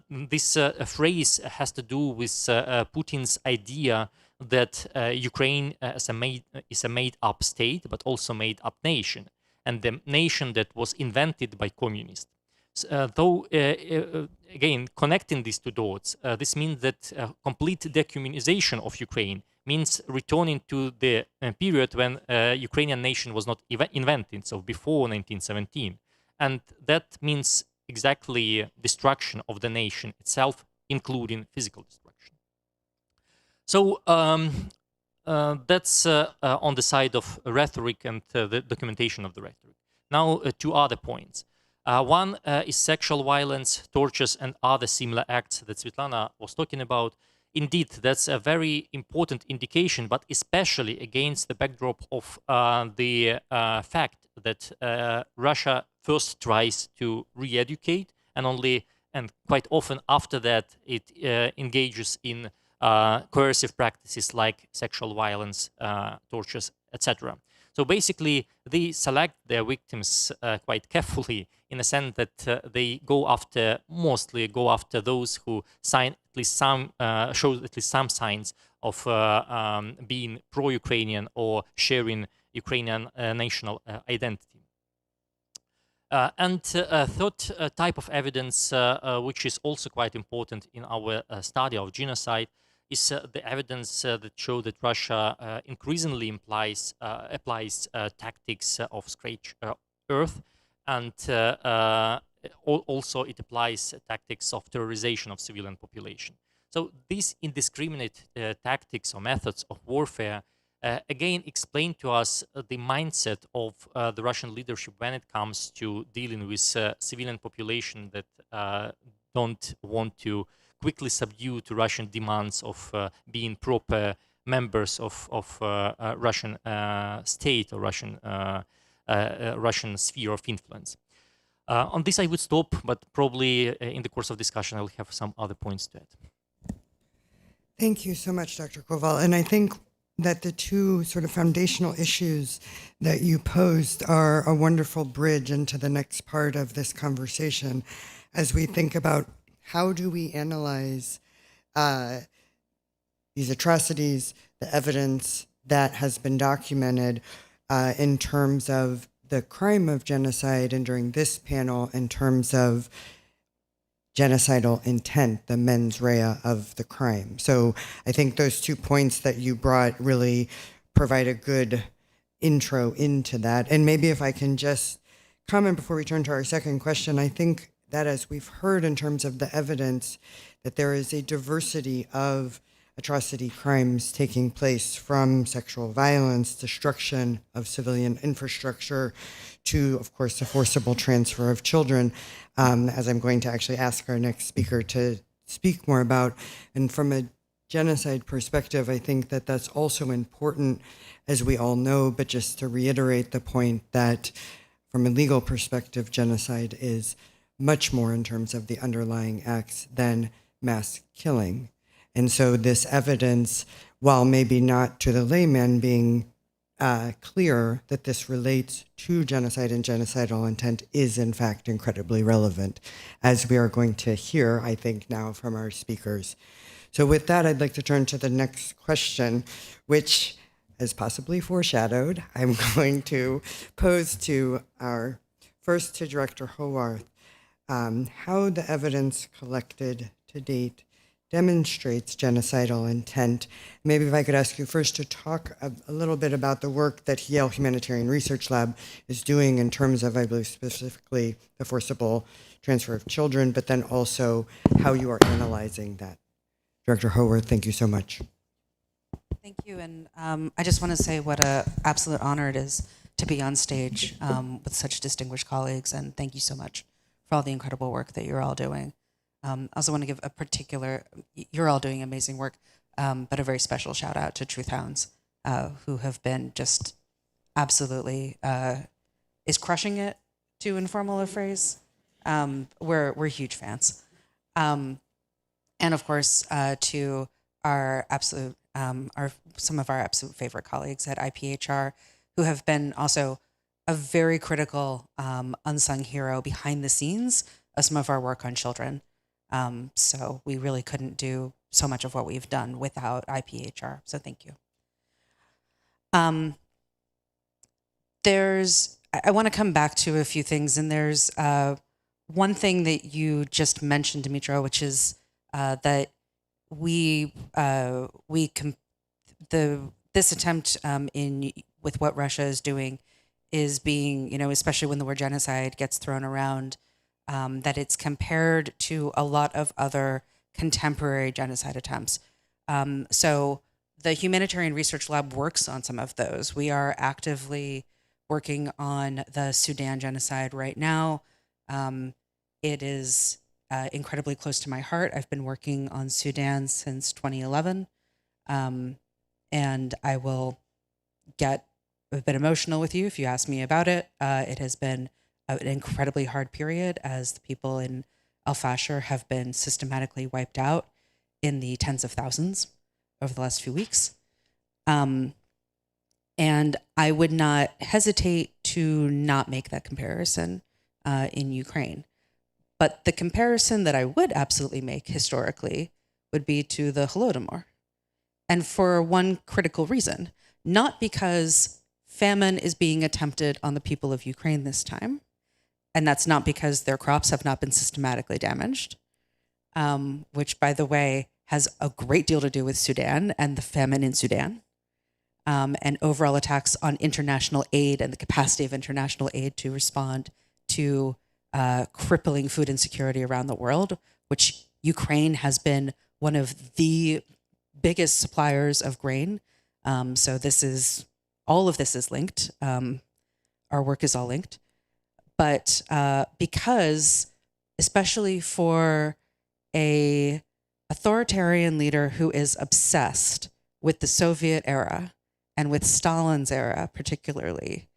this phrase has to do with Putin's idea that Ukraine is a made-up state, but also made-up nation, and the nation that was invented by communists. Though, again, connecting these two dots, this means that complete decommunization of Ukraine means returning to the period when Ukrainian nation was not invented, so before 1917. And that means exactly destruction of the nation itself, including physical destruction. So that's on the side of rhetoric and the documentation of the rhetoric. Now, two other points. One is sexual violence, tortures, and other similar acts that Svetlana was talking about. Indeed, that's a very important indication, but especially against the backdrop of the fact that Russia first tries to re-educate, and quite often after that it engages in coercive practices like sexual violence, tortures, etc. So basically, they select their victims quite carefully, in a sense that they mostly go after those who show at least some signs of being pro-Ukrainian or sharing Ukrainian national identity. And a third type of evidence, which is also quite important in our study of genocide, is the evidence that show that Russia increasingly applies tactics of scorched earth, and also it applies tactics of terrorization of civilian population. So these indiscriminate tactics or methods of warfare again explain to us the mindset of the Russian leadership when it comes to dealing with civilian population that don't want to quickly subdue to Russian demands of being proper members of Russian state or Russian sphere of influence. On this, I would stop, but probably in the course of discussion, I'll have some other points to add. Thank you so much, Dr. Koval. And I think that the two sort of foundational issues that you posed are a wonderful bridge into the next part of this conversation as we think about how do we analyze these atrocities, the evidence that has been documented in terms of the crime of genocide, and during this panel in terms of genocidal intent, the mens rea of the crime. So I think those 2 points that you brought really provide a good intro into that. And maybe if I can just comment before we turn to our second question, I think that as we've heard in terms of the evidence, that there is a diversity of atrocity crimes taking place, from sexual violence, destruction of civilian infrastructure, to, of course, the forcible transfer of children, as I'm going to actually ask our next speaker to speak more about. And from a genocide perspective, I think that that's also important, as we all know, but just to reiterate the point that from a legal perspective, genocide is much more in terms of the underlying acts than mass killing. And so this evidence, while maybe not to the layman being clear that this relates to genocide and genocidal intent, is in fact incredibly relevant, as we are going to hear, I think, now from our speakers. So with that, I'd like to turn to the next question, which, as possibly foreshadowed, I'm going to pose to Director Haworth, how the evidence collected to date demonstrates genocidal intent. Maybe if I could ask you first to talk a little bit about the work that Yale Humanitarian Research Lab is doing in terms of, I believe, specifically the forcible transfer of children, but then also how you are analyzing that. Director Haworth, thank you so much. Thank you, and I just want to say what an absolute honor it is to be on stage with such distinguished colleagues, and thank you so much for all the incredible work that you're all doing. I also want to give a particular, you're all doing amazing work, but a very special shout out to Truth Hounds, who have been just absolutely, is crushing it, to informal a phrase. We're huge fans. And of course, to our absolute, some of our absolute favorite colleagues at IPHR, who have been also a very critical unsung hero behind the scenes of some of our work on children. So we really couldn't do so much of what we've done without IPHR. So thank you. I want to come back to a few things, and there's one thing that you just mentioned, Dmytro, which is that this attempt with what Russia is doing is being, especially when the word genocide gets thrown around, that it's compared to a lot of other contemporary genocide attempts. So the Humanitarian Research Lab works on some of those. We are actively working on the Sudan genocide right now. It is incredibly close to my heart. I've been working on Sudan since 2011, and I will get a bit emotional with you if you ask me about it. It has been an incredibly hard period, as the people in Al Fashir have been systematically wiped out in the tens of thousands over the last few weeks. And I would not hesitate to not make that comparison in Ukraine. But the comparison that I would absolutely make historically would be to the Holodomor. And for one critical reason, not because famine is being attempted on the people of Ukraine this time, and that's not because their crops have not been systematically damaged, which, by the way, has a great deal to do with Sudan and the famine in Sudan, and overall attacks on international aid and the capacity of international aid to respond to crippling food insecurity around the world, which Ukraine has been one of the biggest suppliers of grain. So all of this is linked. Our work is all linked. But because, especially for a authoritarian leader who is obsessed with the Soviet era and with Stalin's era particularly,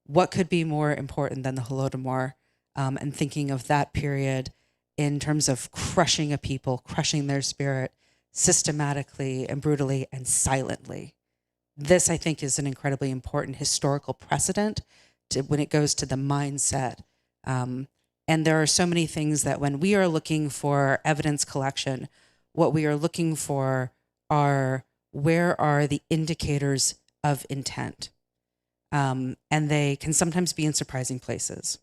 what could be more important than the Holodomor, and thinking of that period in terms of crushing a people, crushing their spirit systematically and brutally and silently. This, I think, is an incredibly important historical precedent when it goes to the mindset. And there are so many things that when we are looking for evidence collection, what we are looking for are where are the indicators of intent? And they can sometimes be in surprising places.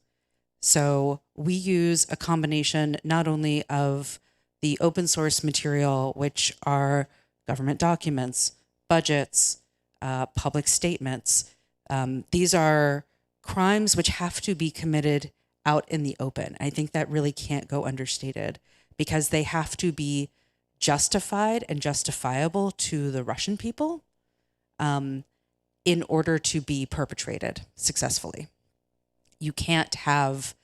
So we use a combination not only of the open source material, which are government documents, budgets, public statements. These are crimes which have to be committed out in the open. I think that really can't go understated because they have to be justified and justifiable to the Russian people in order to be perpetrated successfully. You can't have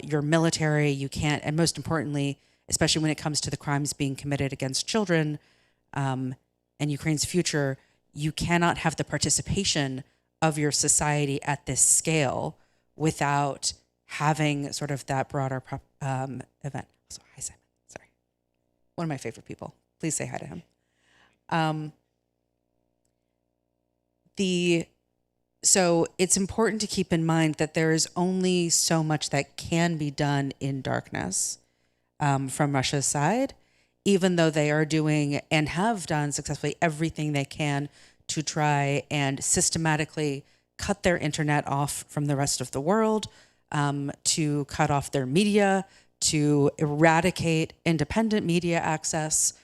your military, you can't, and most importantly, especially when it comes to the crimes being committed against children and Ukraine's future, you cannot have the participation of your society at this scale without having sort of that broader event. So, hi, Simon. Sorry. One of my favorite people. Please say hi to him. So it's important to keep in mind that there is only so much that can be done in darkness from Russia's side, even though they are doing and have done successfully everything they can to try and systematically cut their internet off from the rest of the world, to cut off their media, to eradicate independent media access,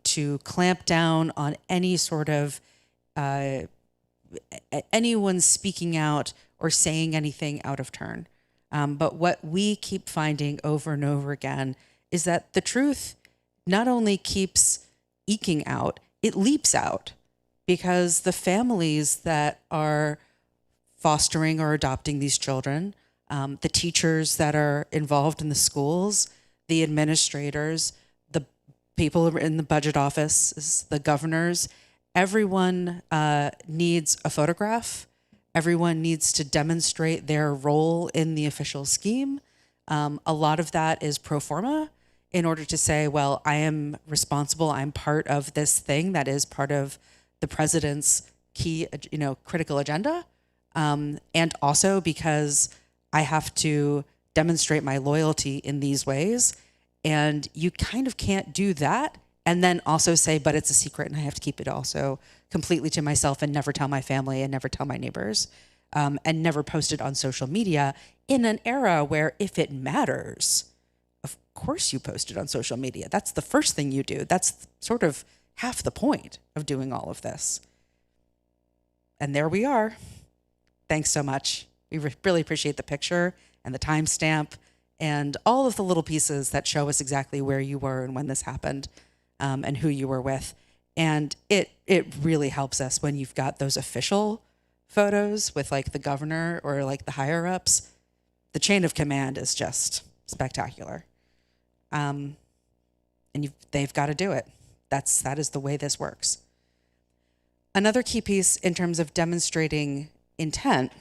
to clamp down on any sort of anyone speaking out or saying anything out of turn. But what we keep finding over and over again is that the truth not only keeps eking out, it leaps out because the families that are fostering or adopting these children, the teachers that are involved in the schools, the administrators, the people in the budget office, the governors, everyone needs a photograph. Everyone needs to demonstrate their role in the official scheme. A lot of that is pro forma in order to say, well, I am responsible. I'm part of this thing that is part of the president's key, critical agenda. And also because I have to demonstrate my loyalty in these ways. And you kind of can't do that and then also say, but it's a secret and I have to keep it also completely to myself and never tell my family and never tell my neighbors, and never post it on social media in an era where if it matters, of course you post it on social media. That's the first thing you do. That's sort of half the point of doing all of this. And there we are. Thanks so much. We really appreciate the picture and the timestamp and all of the little pieces that show us exactly where you were and when this happened, and who you were with. And it really helps us when you've got those official photos with like the governor or like the higher ups. The chain of command is just spectacular. And they've got to do it. That is the way this works. Another key piece in terms of demonstrating intent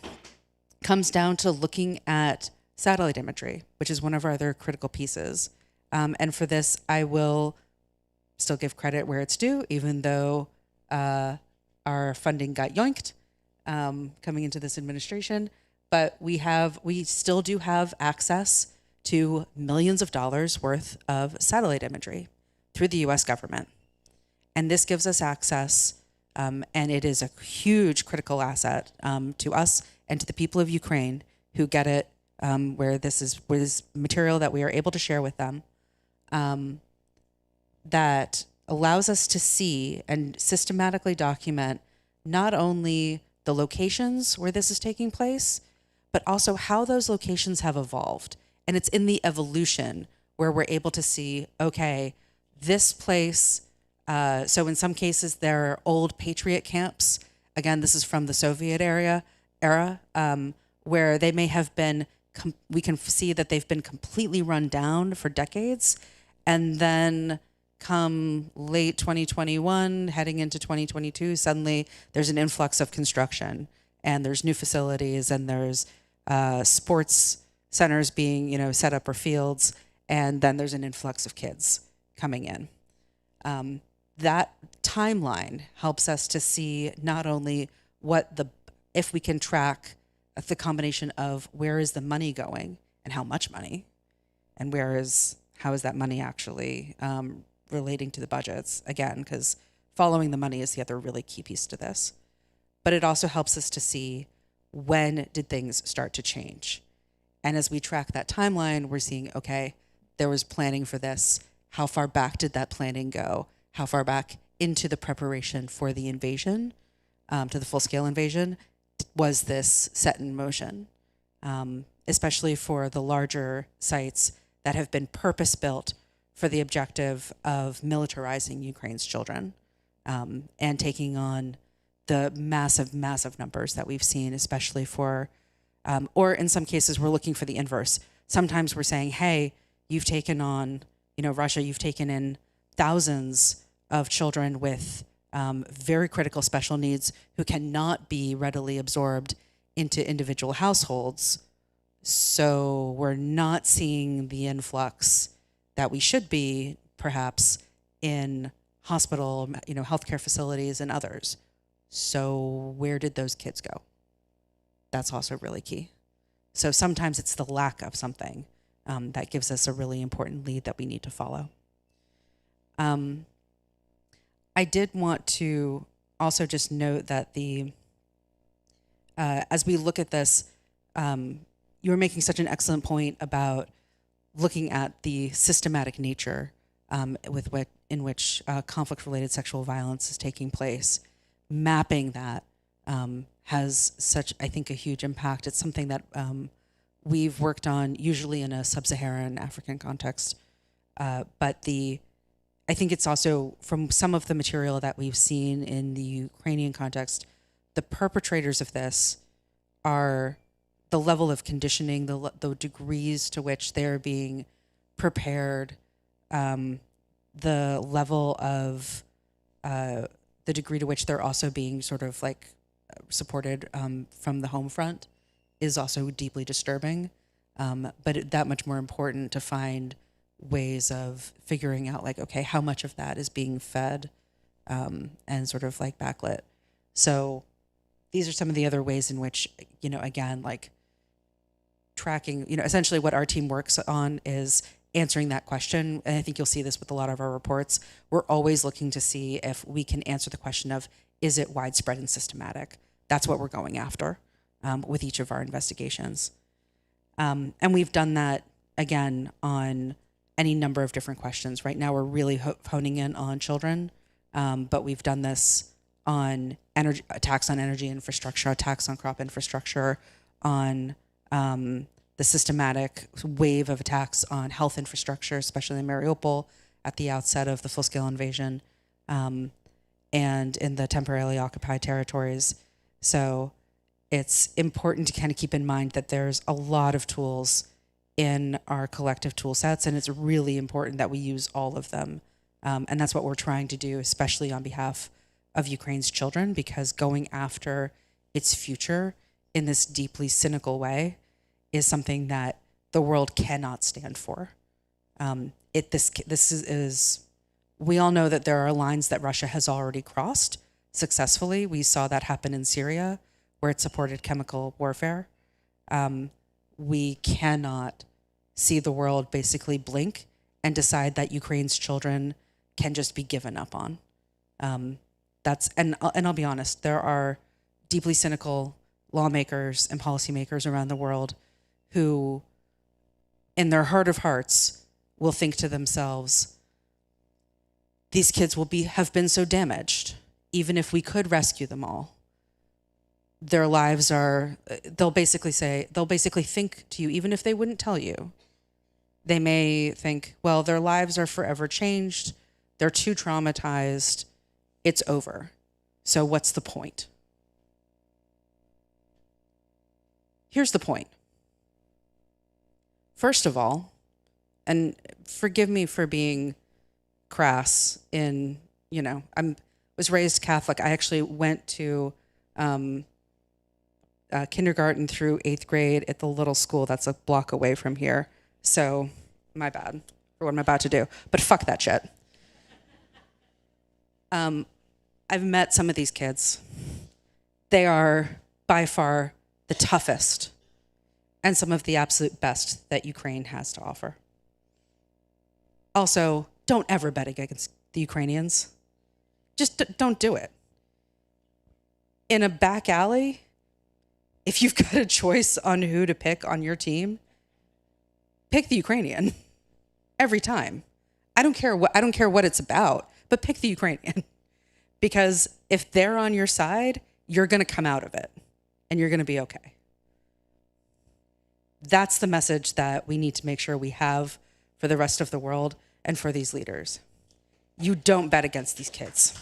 comes down to looking at satellite imagery, which is one of our other critical pieces. And for this, I will still give credit where it's due, even though our funding got yoinked coming into this administration. But we still do have access to millions of dollars worth of satellite imagery through the US government. And this gives us access, and it is a huge critical asset to us and to the people of Ukraine who get it, where this is material that we are able to share with them, that allows us to see and systematically document not only the locations where this is taking place, but also how those locations have evolved. And it's in the evolution where we're able to see, okay, this place, so in some cases there are old Patriot camps. Again, this is from the Soviet era, where they may have been, we can see that they've been completely run down for decades and then come late 2021, heading into 2022, suddenly there's an influx of construction, and there's new facilities, and there's sports centers being, set up, or fields, and then there's an influx of kids coming in. That timeline helps us to see not only if we can track the combination of where is the money going and how much money, and how is that money actually relating to the budgets, again, because following the money is the other really key piece to this. But it also helps us to see when did things start to change. And as we track that timeline, we're seeing, okay, there was planning for this. How far back did that planning go? How far back into the preparation for the invasion, to the full-scale invasion, was this set in motion? Especially for the larger sites that have been purpose-built for the objective of militarizing Ukraine's children, and taking on the massive, massive numbers that we've seen, especially for, or in some cases, we're looking for the inverse. Sometimes we're saying, hey, you've taken on, Russia, you've taken in thousands of children with very critical special needs who cannot be readily absorbed into individual households. So we're not seeing the influx that we should be, perhaps, in hospital, healthcare facilities and others. So where did those kids go? That's also really key. So sometimes it's the lack of something that gives us a really important lead that we need to follow. I did want to also just note that as we look at this, you were making such an excellent point about looking at the systematic nature in which conflict-related sexual violence is taking place. Mapping that has such, I think, a huge impact. It's something that we've worked on usually in a sub-Saharan African context, but I think it's also from some of the material that we've seen in the Ukrainian context, the perpetrators of this are the level of conditioning, the degrees to which they're being prepared, the level of the degree to which they're also being sort of like supported from the home front is also deeply disturbing. But that much more important to find ways of figuring out, like, okay, how much of that is being fed and sort of like backlit. So these are some of the other ways in which, again, like tracking, essentially what our team works on is answering that question. And I think you'll see this with a lot of our reports. We're always looking to see if we can answer the question of, is it widespread and systematic? That's what we're going after with each of our investigations. And we've done that, again, on any number of different questions. Right now, we're really honing in on children, but we've done this on attacks on energy infrastructure, attacks on crop infrastructure, on the systematic wave of attacks on health infrastructure, especially in Mariupol at the outset of the full-scale invasion, and in the temporarily occupied territories. So it's important to kind of keep in mind that there's a lot of tools in our collective tool sets, and it's really important that we use all of them. And that's what we're trying to do, especially on behalf of Ukraine's children, because going after its future in this deeply cynical way is something that the world cannot stand for. We all know that there are lines that Russia has already crossed successfully. We saw that happen in Syria, where it supported chemical warfare. We cannot see the world basically blink and decide that Ukraine's children can just be given up on. And I'll be honest, there are deeply cynical lawmakers and policymakers around the world who, in their heart of hearts, will think to themselves, these kids have been so damaged, even if we could rescue them all. Their lives they'll basically think to you, even if they wouldn't tell you, they may think, well, their lives are forever changed, they're too traumatized, it's over. So what's the point? Here's the point. First of all, and forgive me for being crass in, was raised Catholic. I actually went to kindergarten through 8th grade at the little school that's a block away from here. So my bad for what I'm about to do, but fuck that shit. I've met some of these kids. They are by far the toughest and some of the absolute best that Ukraine has to offer. Also, don't ever bet against the Ukrainians. Just don't do it. In a back alley, if you've got a choice on who to pick on your team, pick the Ukrainian every time. I don't care what it's about, but pick the Ukrainian. Because if they're on your side, you're going to come out of it and you're going to be okay. That's the message that we need to make sure we have for the rest of the world and for these leaders. You don't bet against these kids.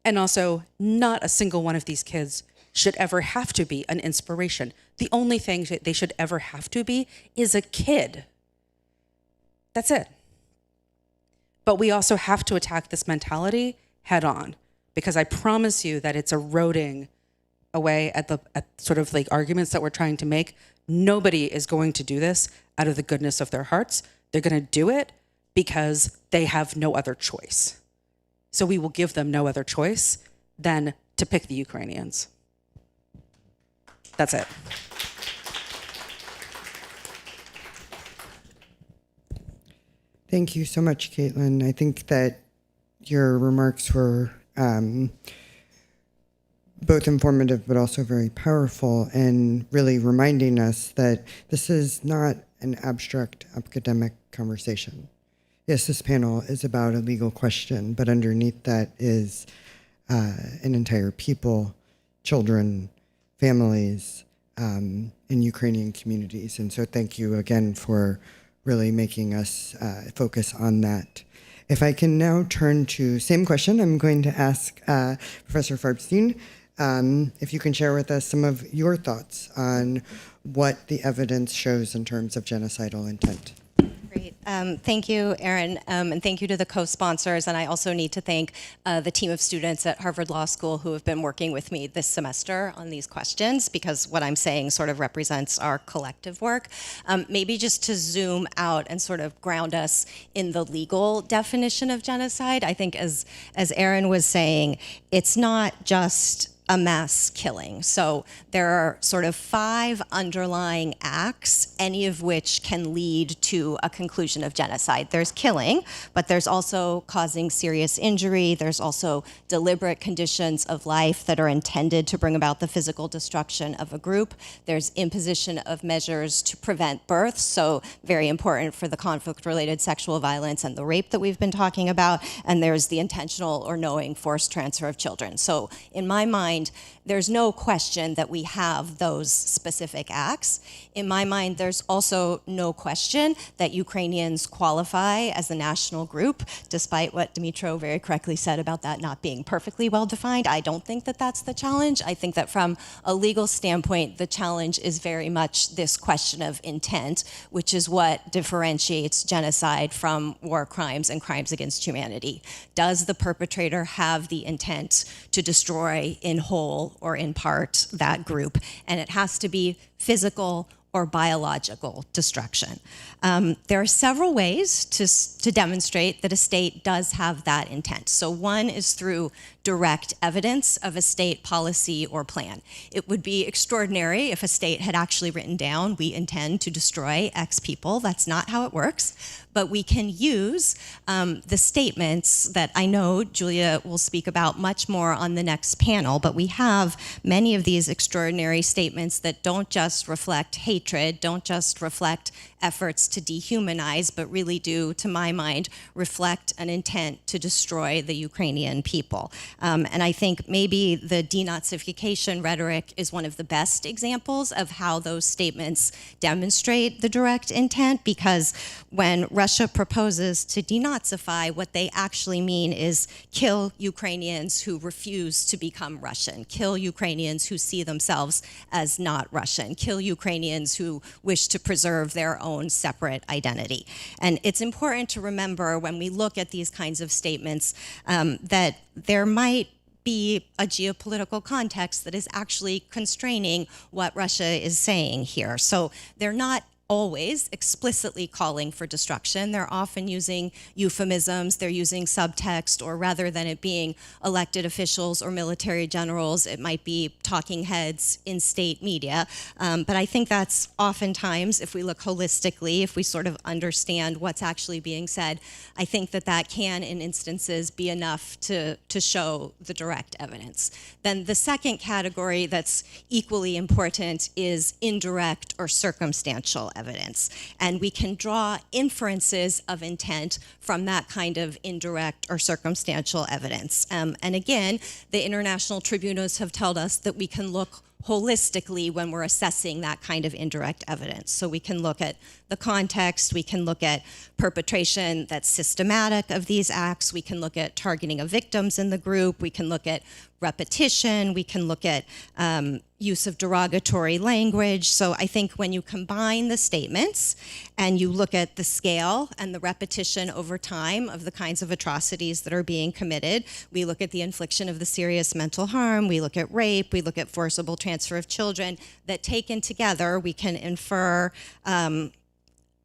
And also, not a single one of these kids should ever have to be an inspiration. The only thing that they should ever have to be is a kid. That's it. But we also have to attack this mentality head on, because I promise you that it's eroding away at sort of like arguments that we're trying to make. Nobody is going to do this out of the goodness of their hearts. They're going to do it because they have no other choice. So we will give them no other choice than to pick the Ukrainians. That's it. Thank you so much, Caitlin. I think that your remarks were both informative but also very powerful, and really reminding us that this is not an abstract academic conversation. Yes, this panel is about a legal question, but underneath that is an entire people, children, families, in Ukrainian communities. And so thank you again for really making us focus on that. If I can now turn to same question, I'm going to ask Professor Farbstein if you can share with us some of your thoughts on what the evidence shows in terms of genocidal intent. Great. Thank you, Erin, and thank you to the co-sponsors. And I also need to thank the team of students at Harvard Law School who have been working with me this semester on these questions, because what I'm saying sort of represents our collective work. Maybe just to zoom out and sort of ground us in the legal definition of genocide, I think as Erin was saying, it's not just a mass killing. So there are sort of 5 underlying acts, any of which can lead to a conclusion of genocide. There's killing, but there's also causing serious injury. There's also deliberate conditions of life that are intended to bring about the physical destruction of a group. There's imposition of measures to prevent birth, so very important for the conflict-related sexual violence and the rape that we've been talking about. And there's the intentional or knowing forced transfer of children. So in my mind, there's no question that we have those specific acts. In my mind, there's also no question that Ukrainians qualify as a national group, despite what Dmytro very correctly said about that not being perfectly well defined. I don't think that that's the challenge. I think that from a legal standpoint, the challenge is very much this question of intent, which is what differentiates genocide from war crimes and crimes against humanity. Does the perpetrator have the intent to destroy in whole or in part that group? And it has to be physical or biological destruction. There are several ways to demonstrate that a state does have that intent. So one is through direct evidence of a state policy or plan. It would be extraordinary if a state had actually written down, we intend to destroy X people. That's not how it works. But we can use the statements that I know Julia will speak about much more on the next panel, but we have many of these extraordinary statements that don't just reflect hatred, don't just reflect efforts to dehumanize, but really do, to my mind, reflect an intent to destroy the Ukrainian people. And I think maybe the denazification rhetoric is one of the best examples of how those statements demonstrate the direct intent, because when Russia proposes to denazify, what they actually mean is kill Ukrainians who refuse to become Russian, kill Ukrainians who see themselves as not Russian, kill Ukrainians Ukrainians who wish to preserve their own separate identity. And it's important to remember when we look at these kinds of statements that there might be a geopolitical context that is actually constraining what Russia is saying here. So they're not always explicitly calling for destruction. They're often using euphemisms, they're using subtext, or rather than it being elected officials or military generals, it might be talking heads in state media. But I think that's oftentimes, if we look holistically, if we sort of understand what's actually being said, I think that that can, in instances, be enough to show the direct evidence. Then the second category that's equally important is indirect or circumstantial evidence. And we can draw inferences of intent from that kind of indirect or circumstantial evidence. And again, the international tribunals have told us that we can look holistically when we're assessing that kind of indirect evidence. So we can look at the context, we can look at perpetration that's systematic of these acts, we can look at targeting of victims in the group, we can look at repetition, we can look at use of derogatory language. So I think when you combine the statements and you look at the scale and the repetition over time of the kinds of atrocities that are being committed, we look at the infliction of the serious mental harm, we look at rape, we look at forcible transfer of children, that taken together we can infer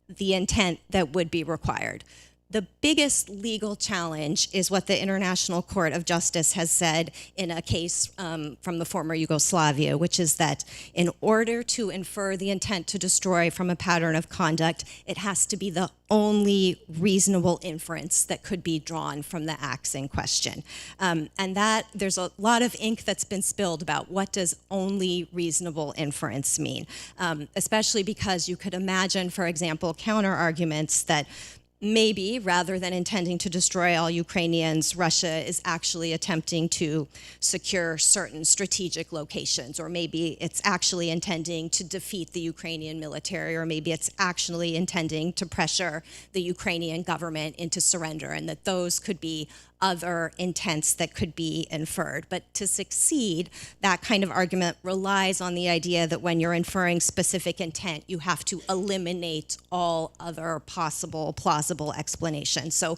the intent that would be required. The biggest legal challenge is what the International Court of Justice has said in a case from the former Yugoslavia, which is that in order to infer the intent to destroy from a pattern of conduct, it has to be the only reasonable inference that could be drawn from the acts in question. And that there's a lot of ink that's been spilled about what does only reasonable inference mean, especially because you could imagine, for example, counter arguments that maybe, rather than intending to destroy all Ukrainians, Russia is actually attempting to secure certain strategic locations, or maybe it's actually intending to defeat the Ukrainian military, or maybe it's actually intending to pressure the Ukrainian government into surrender, and that those could be other intents that could be inferred. But to succeed, that kind of argument relies on the idea that when you're inferring specific intent, you have to eliminate all other possible plausible explanations. So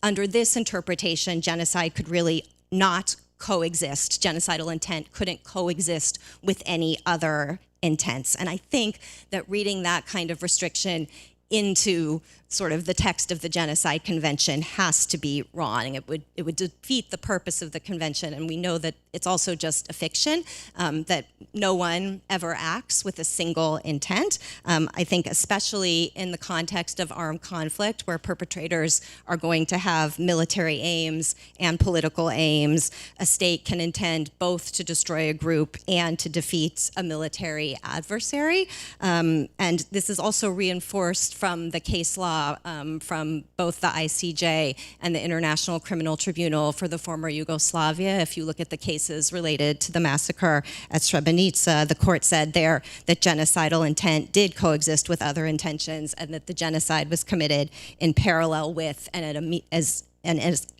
under this interpretation, genocide could really not coexist. Genocidal intent couldn't coexist with any other intents. And I think that reading that kind of restriction into sort of the text of the Genocide Convention has to be wrong. It would defeat the purpose of the convention, and we know that it's also just a fiction, that no one ever acts with a single intent. I think especially in the context of armed conflict, where perpetrators are going to have military aims and political aims, a state can intend both to destroy a group and to defeat a military adversary. And this is also reinforced from the case law from both the ICJ and the International Criminal Tribunal for the former Yugoslavia. If you look at the cases related to the massacre at Srebrenica, the court said there that genocidal intent did coexist with other intentions, and that the genocide was committed in parallel with and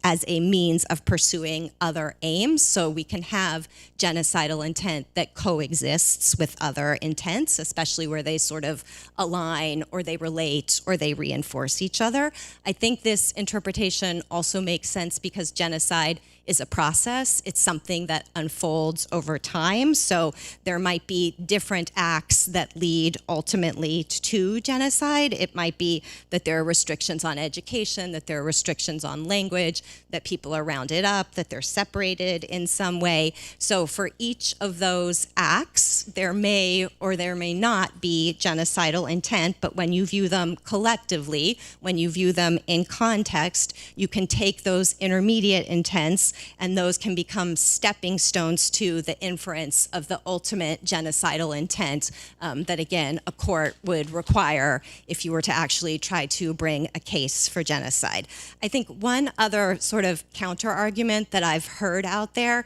as a means of pursuing other aims. So we can have genocidal intent that coexists with other intents, especially where they sort of align or they relate or they reinforce each other. I think this interpretation also makes sense because genocide is a process. It's something that unfolds over time. So there might be different acts that lead ultimately to genocide. It might be that there are restrictions on education, that there are restrictions on language, that people are rounded up, that they're separated in some way. So for each of those acts, there may or there may not be genocidal intent, but when you view them collectively, when you view them in context, you can take those intermediate intents and those can become stepping stones to the inference of the ultimate genocidal intent that, again, a court would require if you were to actually try to bring a case for genocide. I think one other sort of counter-argument that I've heard out there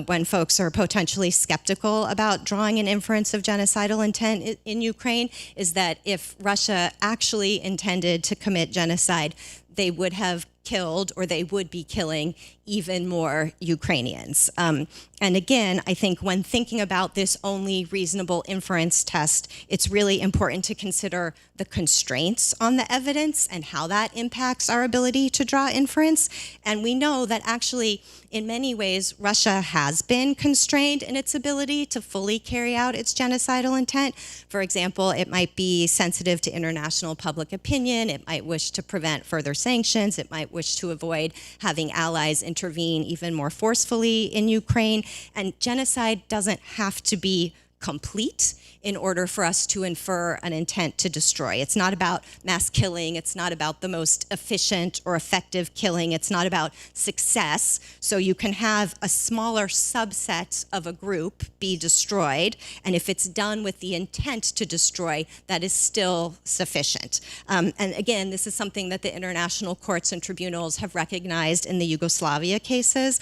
when folks are potentially skeptical about drawing an inference of genocidal intent in Ukraine is that if Russia actually intended to commit genocide, they would have killed or they would be killing even more Ukrainians. And again, I think when thinking about this only reasonable inference test, it's really important to consider the constraints on the evidence and how that impacts our ability to draw inference. And we know that actually, in many ways, Russia has been constrained in its ability to fully carry out its genocidal intent. For example, it might be sensitive to international public opinion. It might wish to prevent further sanctions. It might wish to avoid having allies intervene even more forcefully in Ukraine. And genocide doesn't have to be complete in order for us to infer an intent to destroy. It's not about mass killing. It's not about the most efficient or effective killing. It's not about success. So you can have a smaller subset of a group be destroyed, and if it's done with the intent to destroy, that is still sufficient. And again, this is something that the international courts and tribunals have recognized in the Yugoslavia cases,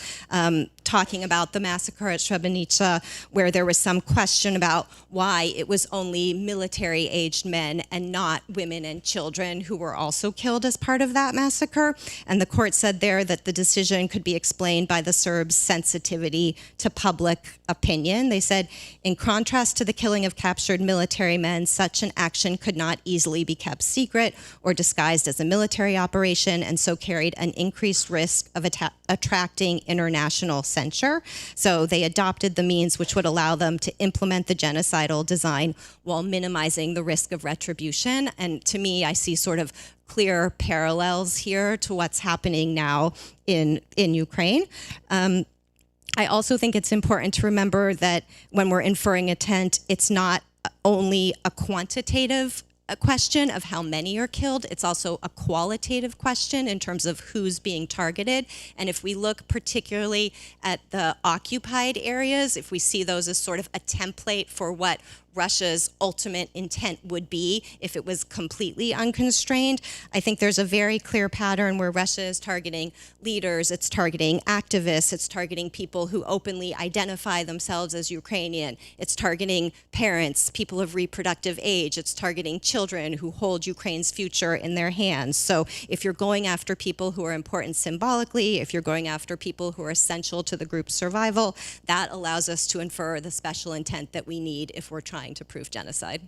talking about the massacre at Srebrenica, where there was some question about why it was only military-aged men and not women and children who were also killed as part of that massacre. And the court said there that the decision could be explained by the Serbs' sensitivity to public opinion. They said, in contrast to the killing of captured military men, such an action could not easily be kept secret or disguised as a military operation, and so carried an increased risk of attracting international censure. So they adopted the means which would allow them to implement the genocidal design while minimizing the risk of retribution. And to me, I see sort of clear parallels here to what's happening now in Ukraine. I also think it's important to remember that when we're inferring intent, it's not only a quantitative question of how many are killed, it's also a qualitative question in terms of who's being targeted. And if we look particularly at the occupied areas, if we see those as sort of a template for what Russia's ultimate intent would be if it was completely unconstrained, I think there's a very clear pattern where Russia is targeting leaders, it's targeting activists, it's targeting people who openly identify themselves as Ukrainian, it's targeting parents, people of reproductive age, it's targeting children who hold Ukraine's future in their hands. So if you're going after people who are important symbolically, if you're going after people who are essential to the group's survival, that allows us to infer the special intent that we need if we're trying to prove genocide.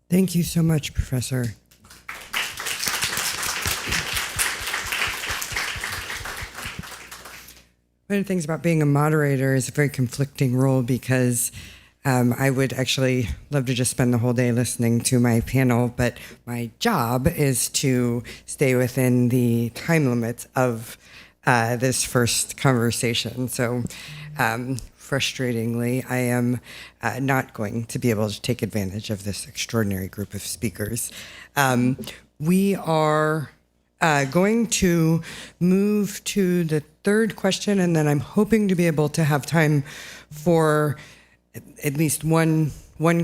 Thank you so much, Professor. One of the things about being a moderator is a very conflicting role because I would actually love to just spend the whole day listening to my panel, but my job is to stay within the time limits of this first conversation. So frustratingly, I am not going to be able to take advantage of this extraordinary group of speakers. We are going to move to the third question, and then I'm hoping to be able to have time for at least one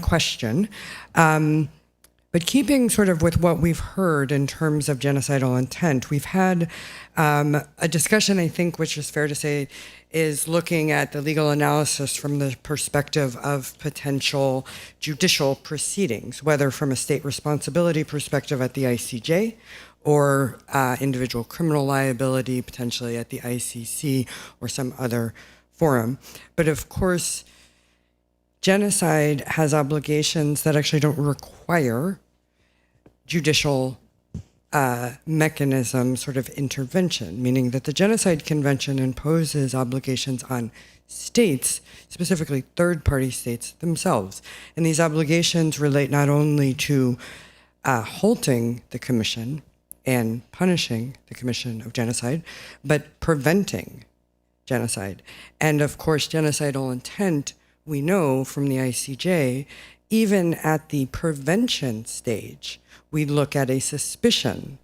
question. But keeping sort of with what we've heard in terms of genocidal intent, we've had a discussion, I think, which is fair to say, is looking at the legal analysis from the perspective of potential judicial proceedings, whether from a state responsibility perspective at the ICJ or individual criminal liability, potentially at the ICC or some other forum. But of course, genocide has obligations that actually don't require judicial mechanism sort of intervention, meaning that the Genocide Convention imposes obligations on states, specifically third-party states themselves. And these obligations relate not only to halting the commission and punishing the commission of genocide, but preventing genocide. And of course, genocidal intent, we know from the ICJ, even at the prevention stage, we look at a suspicion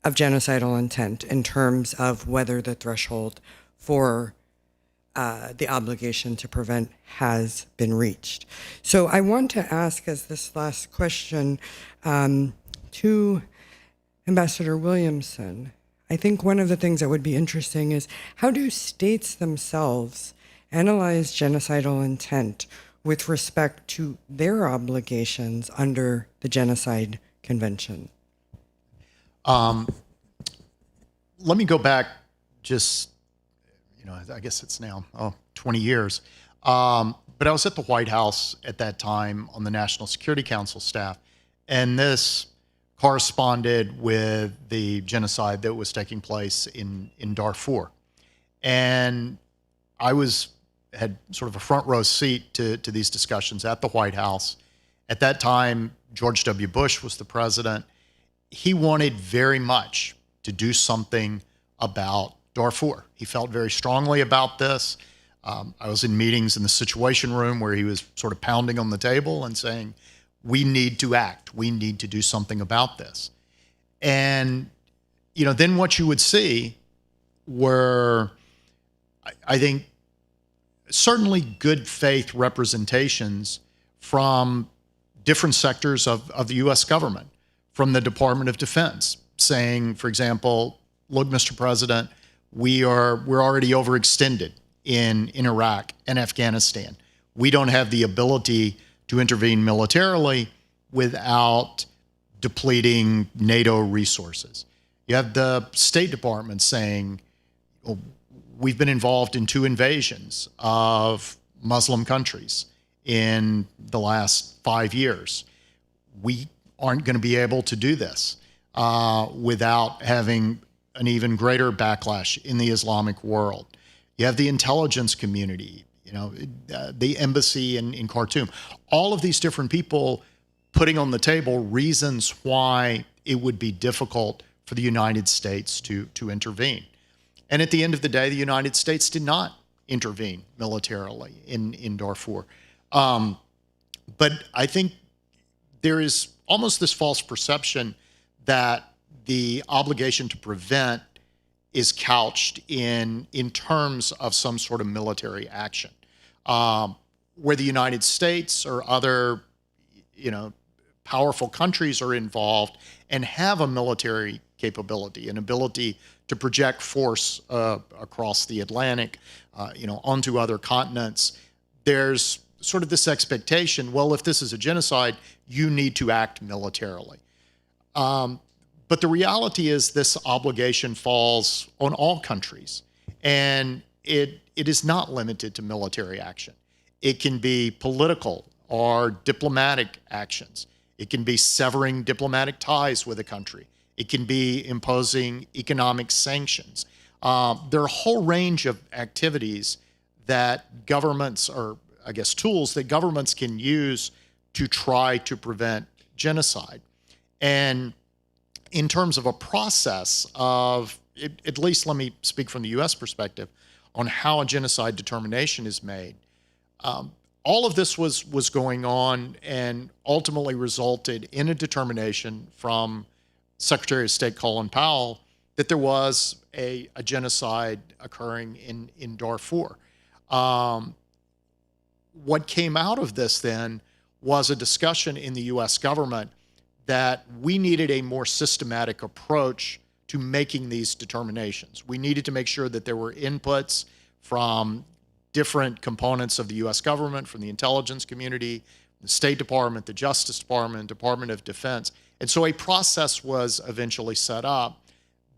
of genocidal intent in terms of whether the threshold for the obligation to prevent has been reached. So I want to ask as this last question to Ambassador Williamson. I think one of the things that would be interesting is how do states themselves analyze genocidal intent with respect to their obligations under the Genocide Convention? Let me go back just, I guess it's now 20 years. But I was at the White House at that time on the National Security Council staff, and this corresponded with the genocide that was taking place in Darfur. And I had sort of a front row seat to these discussions at the White House. At that time, George W. Bush was the president. He wanted very much to do something about Darfur. He felt very strongly about this. I was in meetings in the Situation Room where he was sort of pounding on the table and saying, we need to act. We need to do something about this. And, then what you would see were, I think, certainly good faith representations from different sectors of the U.S. government, from the Department of Defense, saying, for example, look, Mr. President, we're already overextended in Iraq and Afghanistan. We don't have the ability to intervene militarily without depleting NATO resources. You have the State Department saying, well, we've been involved in 2 invasions of Muslim countries in the last 5 years. We aren't going to be able to do this without having an even greater backlash in the Islamic world. You have the intelligence community, the embassy in Khartoum. All of these different people putting on the table reasons why it would be difficult for the United States to intervene. And at the end of the day, the United States did not intervene militarily in Darfur. But I think there is almost this false perception that the obligation to prevent is couched in terms of some sort of military action, where the United States or other, powerful countries are involved and have a military capability, an ability to project force across the Atlantic, onto other continents. There's sort of this expectation, well, if this is a genocide, you need to act militarily. But the reality is this obligation falls on all countries, and it is not limited to military action. It can be political or diplomatic actions. It can be severing diplomatic ties with a country. It can be imposing economic sanctions. There are a whole range of activities that governments, or I guess tools that governments can use to try to prevent genocide. And in terms of a process of, at least let me speak from the U.S. perspective, on how a genocide determination is made, all of this was going on and ultimately resulted in a determination from Secretary of State Colin Powell that there was a genocide occurring in Darfur. What came out of this then was a discussion in the U.S. government that we needed a more systematic approach to making these determinations. We needed to make sure that there were inputs from different components of the U.S. government, from the intelligence community, the State Department, the Justice Department, Department of Defense. And so a process was eventually set up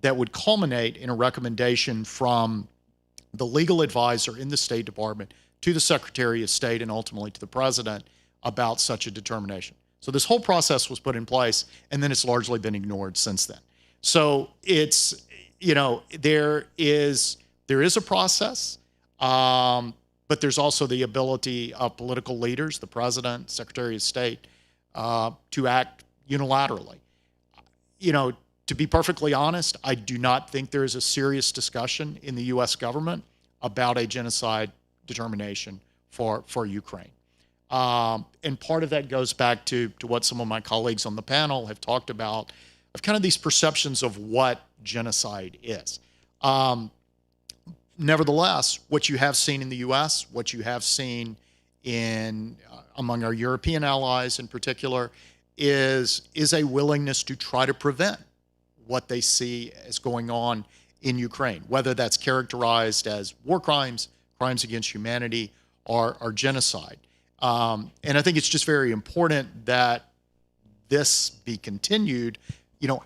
that would culminate in a recommendation from the legal advisor in the State Department to the Secretary of State and ultimately to the President about such a determination. So this whole process was put in place, and then it's largely been ignored since then. So it's, there is a process, but there's also the ability of political leaders, the President, Secretary of State, to act unilaterally. To be perfectly honest, I do not think there is a serious discussion in the U.S. government about a genocide determination for Ukraine. And part of that goes back to what some of my colleagues on the panel have talked about, of kind of these perceptions of what genocide is. Nevertheless, what you have seen in the U.S., what you have seen in among our European allies in particular, is a willingness to try to prevent what they see as going on in Ukraine, whether that's characterized as war crimes, crimes against humanity, or genocide. And I think it's just very important that this be continued,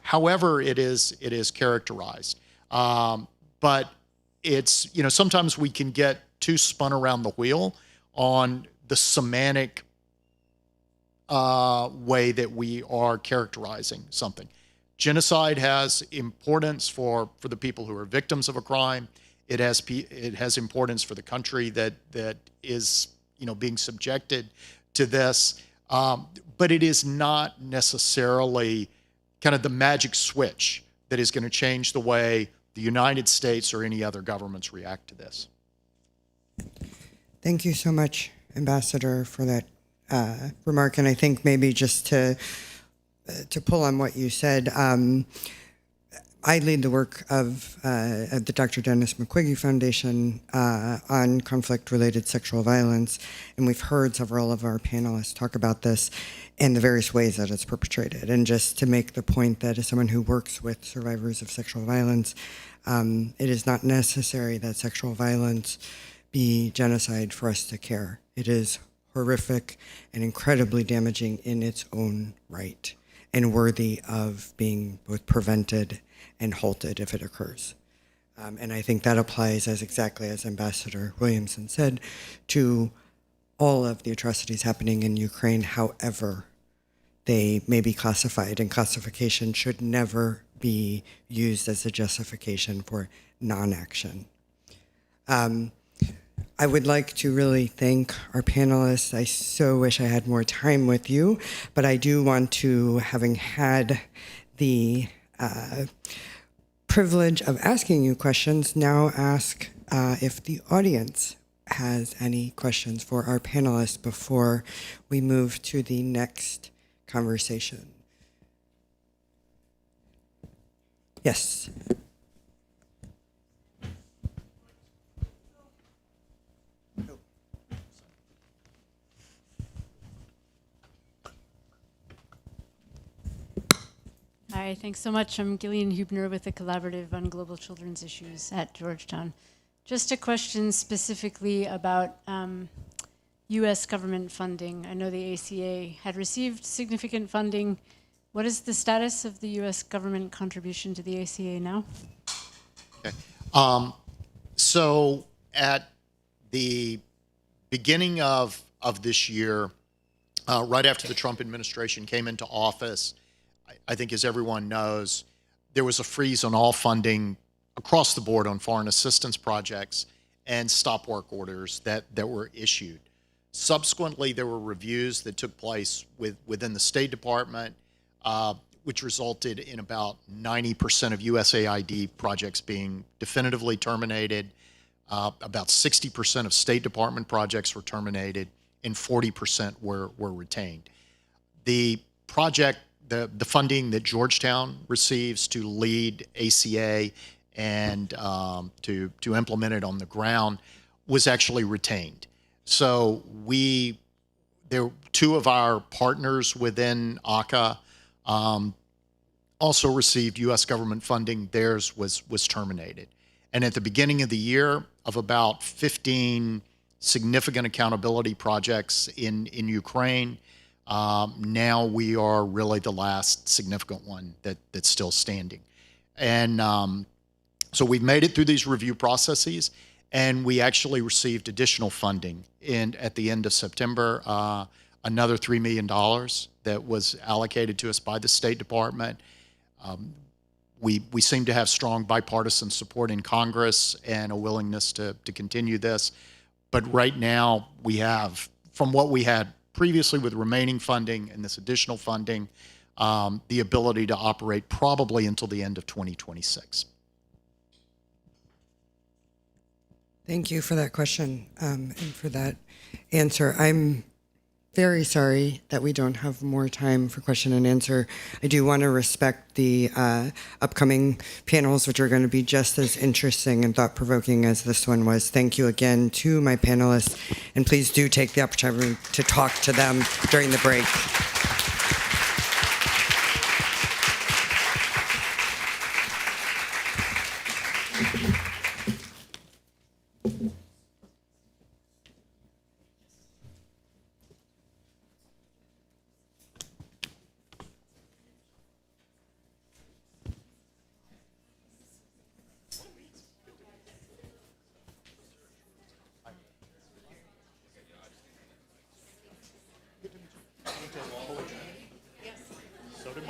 however it is characterized. But it's, sometimes we can get too spun around the wheel on the semantic way that we are characterizing something. Genocide has importance for the people who are victims of a crime. It has importance for the country that is being subjected to this. But it is not necessarily kind of the magic switch that is going to change the way the United States or any other governments react to this. Thank you so much, Ambassador, for that remark. And I think maybe just to pull on what you said, I lead the work of the Dr. Dennis McQuiggy Foundation on conflict-related sexual violence, and we've heard several of our panelists talk about this and the various ways that it's perpetrated. And just to make the point that as someone who works with survivors of sexual violence, it is not necessary that sexual violence be genocide for us to care. It is horrific and incredibly damaging in its own right, and worthy of being both prevented and halted if it occurs. And I think that applies, as exactly as Ambassador Williamson said, to all of the atrocities happening in Ukraine, however they may be classified. And classification should never be used as a justification for non-action. I would like to really thank our panelists. I so wish I had more time with you, but I do want to, having had the privilege of asking you questions, now ask if the audience has any questions for our panelists before we move to the next conversation. Yes. Hi, thanks so much. I'm Gillian Hubner with the Collaborative on Global Children's Issues at Georgetown. Just a question specifically about U.S. government funding. I know the ACA had received significant funding. What is the status of the U.S. government contribution to the ACA now? Okay. So at the beginning of this year, right after the Trump administration came into office, I think, as everyone knows, there was a freeze on all funding across the board on foreign assistance projects and stop work orders that were issued. Subsequently, there were reviews that took place within the State Department, which resulted in about 90% of USAID projects being definitively terminated. About 60% of State Department projects were terminated, and 40% were retained. The project, the funding that Georgetown receives to lead ACA and to implement it on the ground was actually retained. So two of our partners within ACA also received U.S. government funding. Theirs was terminated. And at the beginning of the year, of about 15 significant accountability projects in Ukraine, now we are really the last significant one that's still standing. And so we've made it through these review processes, and we actually received additional funding at the end of September, another $3 million that was allocated to us by the State Department. We seem to have strong bipartisan support in Congress and a willingness to continue this. But right now we have, from what we had previously with remaining funding and this additional funding, the ability to operate probably until the end of 2026. Thank you for that question and for that answer. I'm very sorry that we don't have more time for question and answer. I do want to respect the upcoming panels, which are going to be just as interesting and thought-provoking as this one was. Thank you again to my panelists, and please do take the opportunity to talk to them during the break.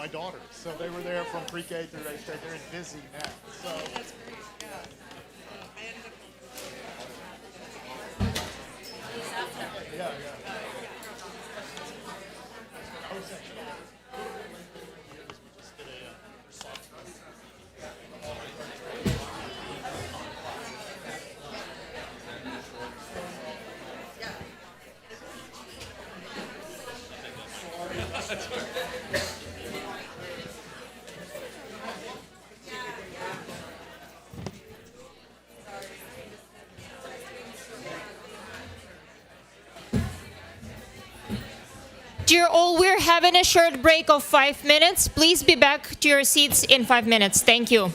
my daughters. So they were there from pre-K through 8th grade. They're in busy now. So That's great. Yeah. yeah. Dear all, we're having a short break of 5 minutes. Please be back to your seats in 5 minutes. Thank you.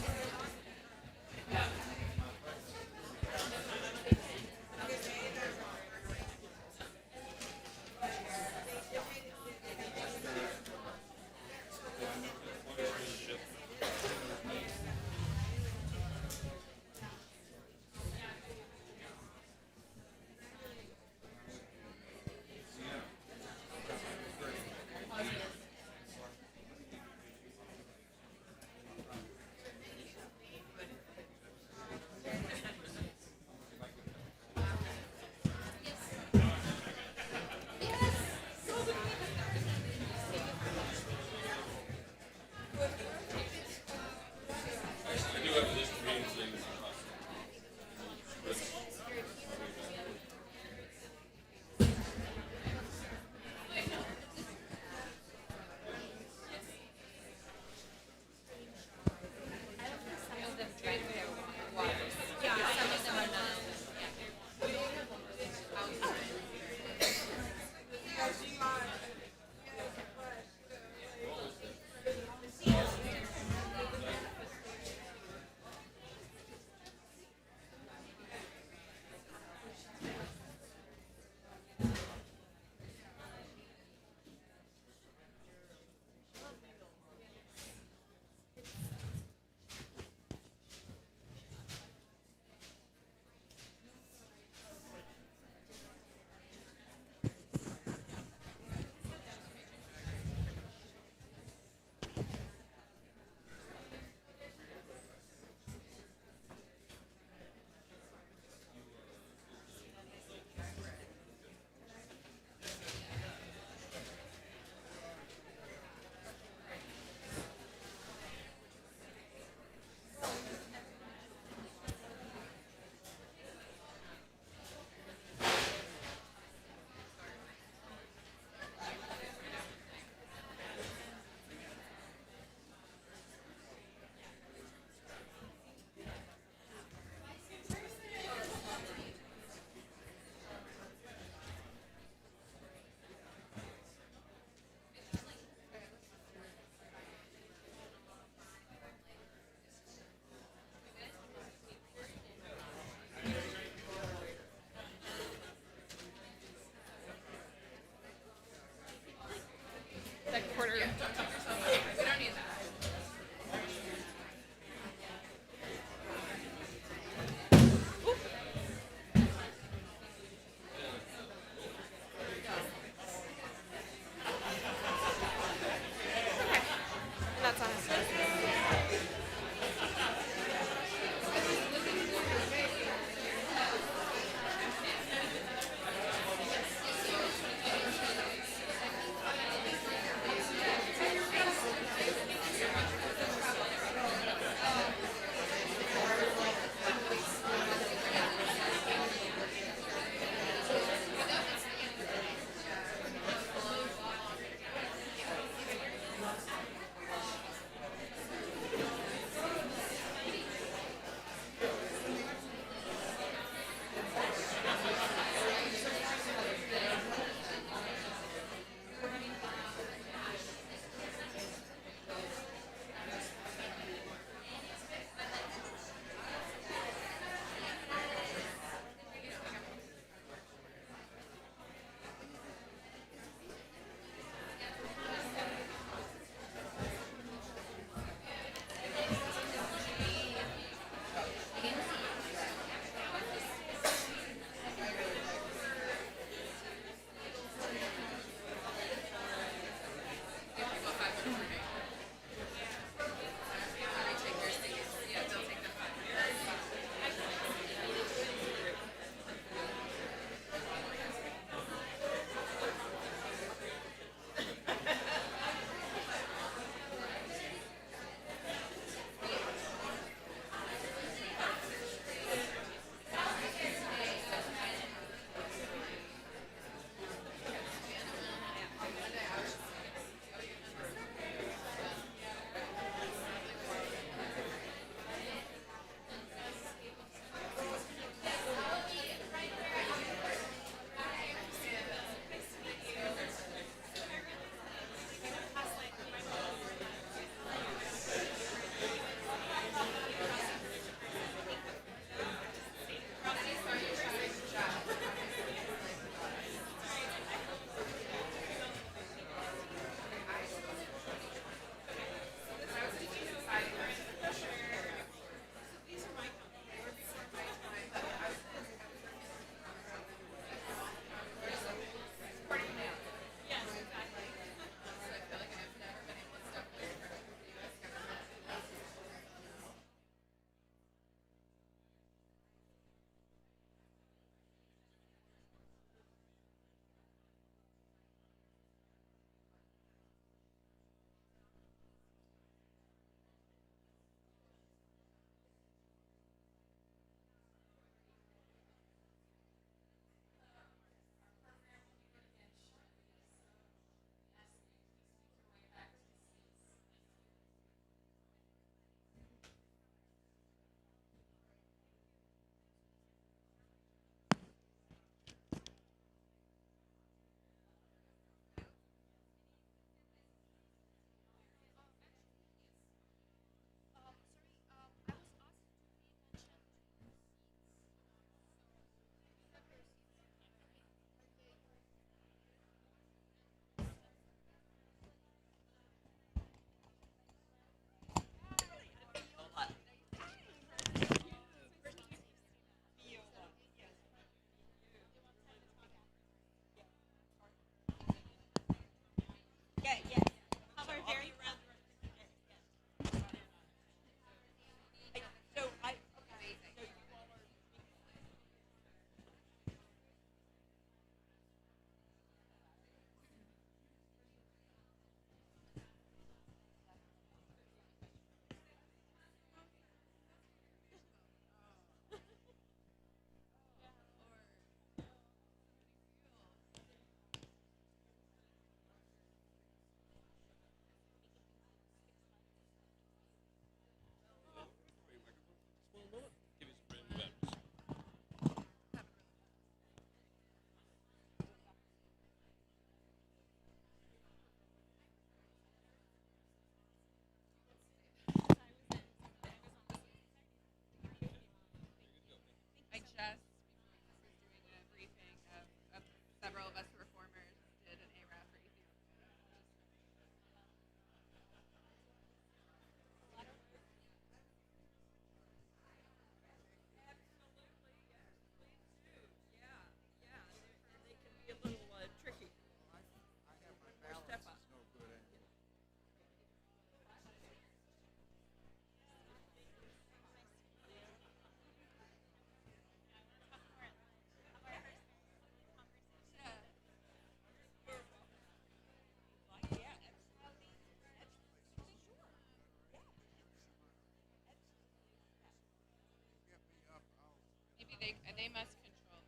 They must control them.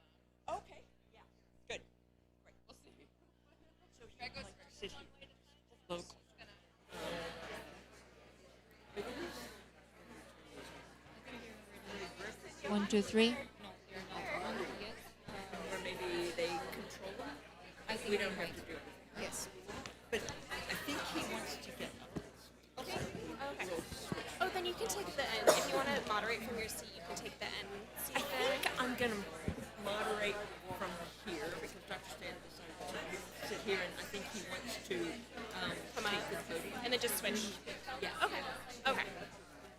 Okay. Yeah. Good. Great. We'll see. So should I go sit here? Local. 1, 2, 3. Or maybe they control them. I think we don't have to do it. Yes. But I think he wants to get up. Okay. Okay. Oh, then you can take the end. If you want to moderate from your seat, you can take the end seat. I think I'm going to moderate from here because Dr. Stan decided to sit here, and I think he wants to Come speak up. to the podium. And then just switch. Yeah. Okay. Okay.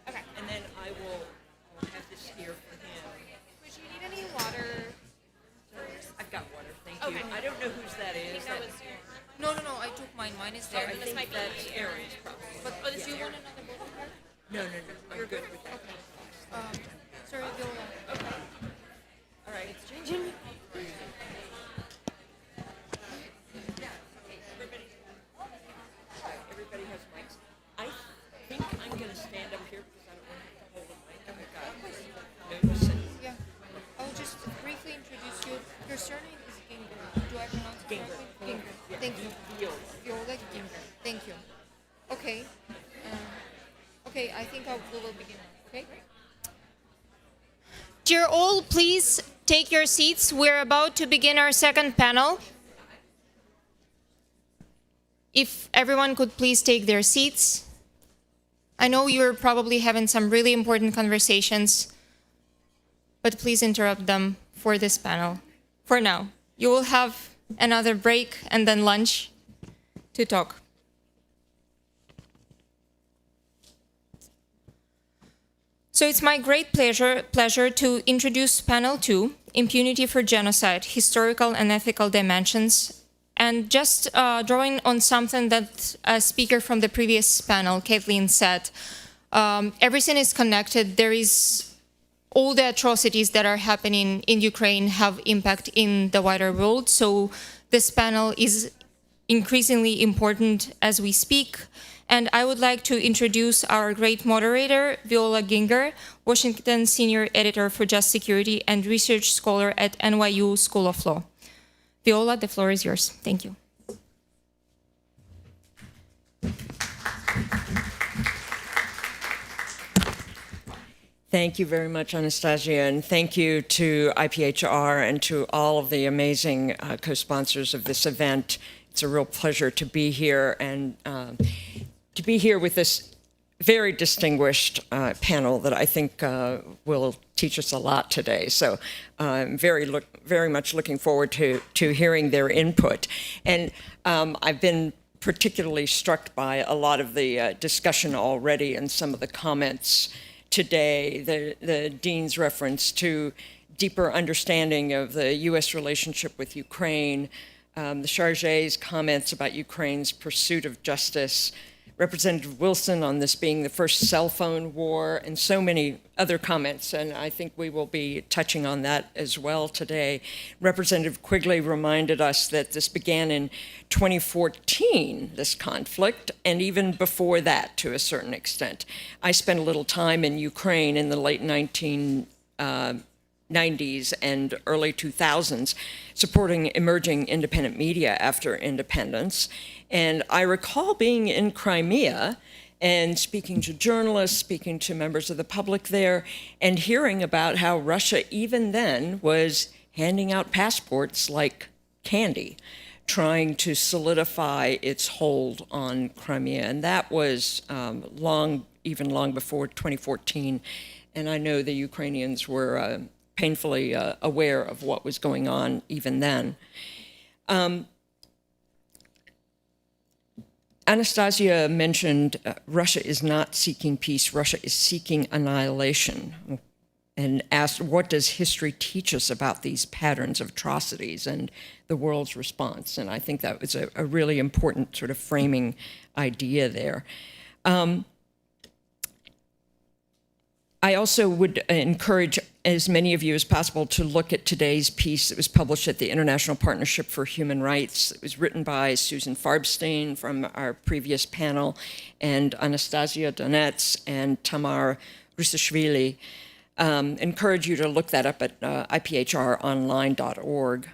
Okay. And then I will have this here for him. Would you need any water first? I've got water, thank Okay. you. I don't know whose that I is. think that was yours. No, I took mine. Mine is So there. I this think might be that's Aaron's. Aaron's probably. But do you Yeah. want another bottle here? No, I'm good with that. Sorry, Viola. Okay. All right. Jim. Everybody has mics. I think I'm going to stand up here because I don't want to hold the mic. I've got notice and Yeah. I'll just briefly introduce you. Your surname is Ginger. Do I pronounce it Ginger. correctly? Ginger. Yeah. Thank you. Viola. Viola Ginger. Thank you. Okay. Okay, I think we will begin now. Okay? Dear all, please take your seats. We're about to begin our second panel. If everyone could please take their seats. I know you're probably having some really important conversations, but please interrupt them for this panel. For now, you will have another break and then lunch to talk. So it's my great pleasure to introduce panel 2, Impunity for Genocide, Historical and Ethical Dimensions. And just drawing on something that a speaker from the previous panel, Kathleen, said, everything is connected. There is all the atrocities that are happening in Ukraine have impact in the wider world. So this panel is increasingly important as we speak. And I would like to introduce our great moderator, Viola Ginger, Washington Senior Editor for Just Security and Research Scholar at NYU School of Law. Viola, the floor is yours. Thank you. Thank you very much, Anastasia, and thank you to IPHR and to all of the amazing co-sponsors of this event. It's a real pleasure to be here and to be here with this very distinguished panel that I think will teach us a lot today. So I'm very much looking forward to hearing their input. And I've been particularly struck by a lot of the discussion already and some of the comments today, the Dean's reference to deeper understanding of the U.S. relationship with Ukraine, the Chargé's comments about Ukraine's pursuit of justice, Representative Wilson on this being the first cell phone war, and so many other comments, and I think we will be touching on that as well today. Representative Quigley reminded us that this began in 2014, this conflict, and even before that to a certain extent. I spent a little time in Ukraine in the late 1990s and early 2000s, supporting emerging independent media after independence. And I recall being in Crimea and speaking to journalists, speaking to members of the public there, and hearing about how Russia even then was handing out passports like candy, trying to solidify its hold on Crimea. And that was even long before 2014. And I know the Ukrainians were painfully aware of what was going on even then. Anastasia mentioned Russia is not seeking peace, Russia is seeking annihilation, and asked, what does history teach us about these patterns of atrocities and the world's response? And I think that was a really important sort of framing idea there. I also would encourage as many of you as possible to look at today's piece that was published at the International Partnership for Human Rights. It was written by Susan Farbstein from our previous panel, and Anastasia Donets and Tamar Rusashvili. Encourage you to look that up at ipHronline.org.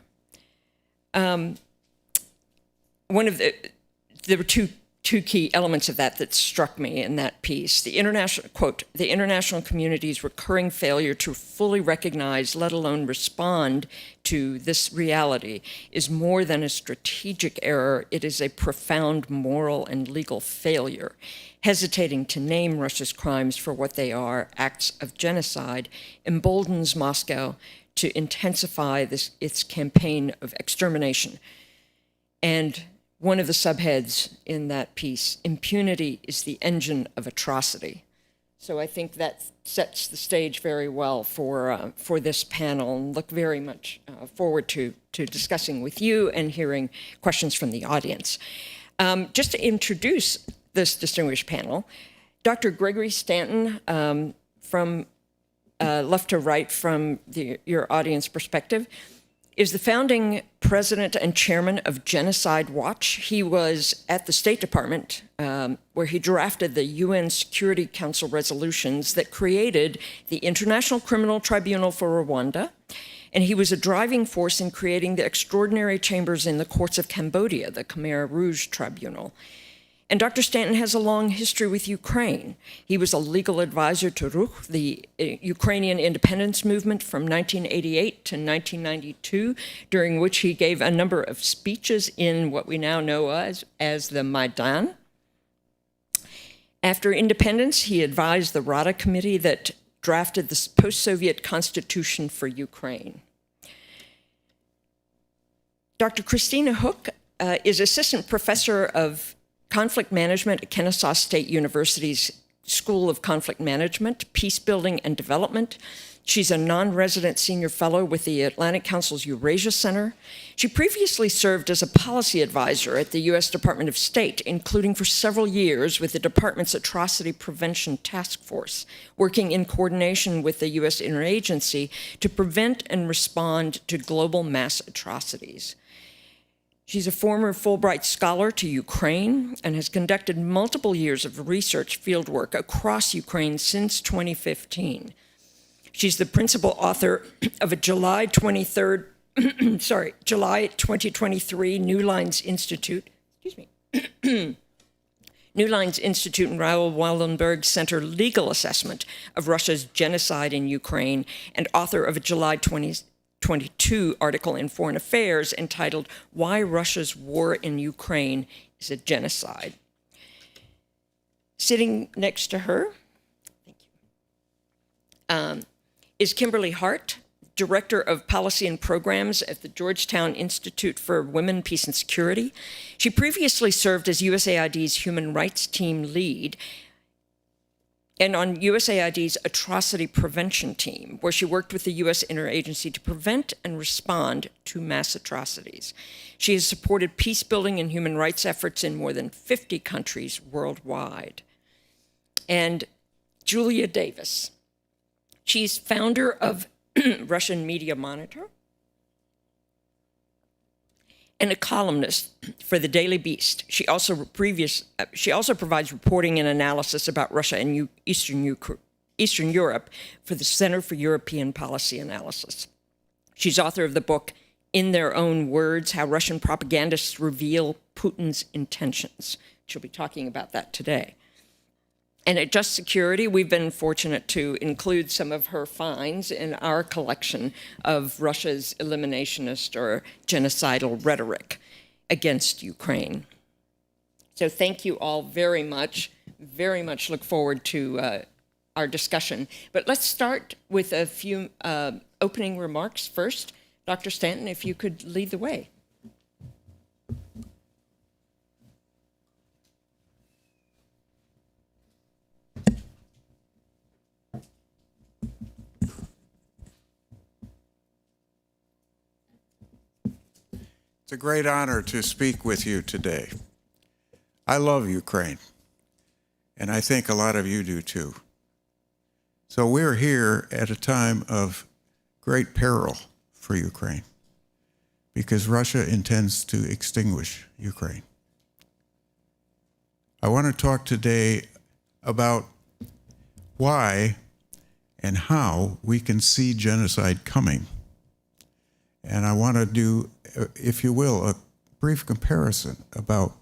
There were two key elements of that struck me in that piece. The international community's recurring failure to fully recognize, let alone respond to this reality is more than a strategic error. It is a profound moral and legal failure. Hesitating to name Russia's crimes for what they are, acts of genocide, emboldens Moscow to intensify its campaign of extermination. And one of the subheads in that piece, impunity is the engine of atrocity. So I think that sets the stage very well for this panel, and look very much forward to discussing with you and hearing questions from the audience. Just to introduce this distinguished panel, Dr. Gregory Stanton, from left to right from your audience perspective, is the founding president and chairman of Genocide Watch. He was at the State Department, where he drafted the UN Security Council resolutions that created the International Criminal Tribunal for Rwanda, and he was a driving force in creating the extraordinary chambers in the courts of Cambodia, the Khmer Rouge Tribunal. And Dr. Stanton has a long history with Ukraine. He was a legal advisor to Ruch, the Ukrainian independence movement from 1988 to 1992, during which he gave a number of speeches in what we now know as the Maidan. After independence, he advised the Rada Committee that drafted the post-Soviet constitution for Ukraine. Dr. Christina Hook is assistant professor of conflict management at Kennesaw State University's School of Conflict Management, Peace Building and Development. She's a non-resident senior fellow with the Atlantic Council's Eurasia Center. She previously served as a policy advisor at the U.S. Department of State, including for several years with the department's Atrocity Prevention Task Force, working in coordination with the U.S. interagency to prevent and respond to global mass atrocities. She's a former Fulbright scholar to Ukraine and has conducted multiple years of research fieldwork across Ukraine since 2015. She's the principal author of a July 2023 New Lines Institute, New Lines Institute and Raoul Wallenberg Center legal assessment of Russia's genocide in Ukraine, and author of a July 2022 article in Foreign Affairs entitled "Why Russia's War in Ukraine is a Genocide." Sitting next to her, is Kimberly Hart, Director of Policy and Programs at the Georgetown Institute for Women, Peace and Security. She previously served as USAID's Human Rights Team lead and on USAID's Atrocity Prevention Team, where she worked with the U.S. interagency to prevent and respond to mass atrocities. She has supported peace building and human rights efforts in more than 50 countries worldwide. And Julia Davis. She's founder of Russian Media Monitor and a columnist for the Daily Beast. She also provides reporting and analysis about Russia and Eastern Europe for the Center for European Policy Analysis. She's author of the book, In Their Own Words, How Russian Propagandists Reveal Putin's Intentions. She'll be talking about that today. And at Just Security, we've been fortunate to include some of her finds in our collection of Russia's eliminationist or genocidal rhetoric against Ukraine. So thank you all very much look forward to our discussion. But let's start with a few opening remarks first. Dr. Stanton, if you could lead the way. It's a great honor to speak with you today. I love Ukraine, and I think a lot of you do too. So we're here at a time of great peril for Ukraine because Russia intends to extinguish Ukraine. I want to talk today about why and how we can see genocide coming. And I want to do, if you will, a brief comparison about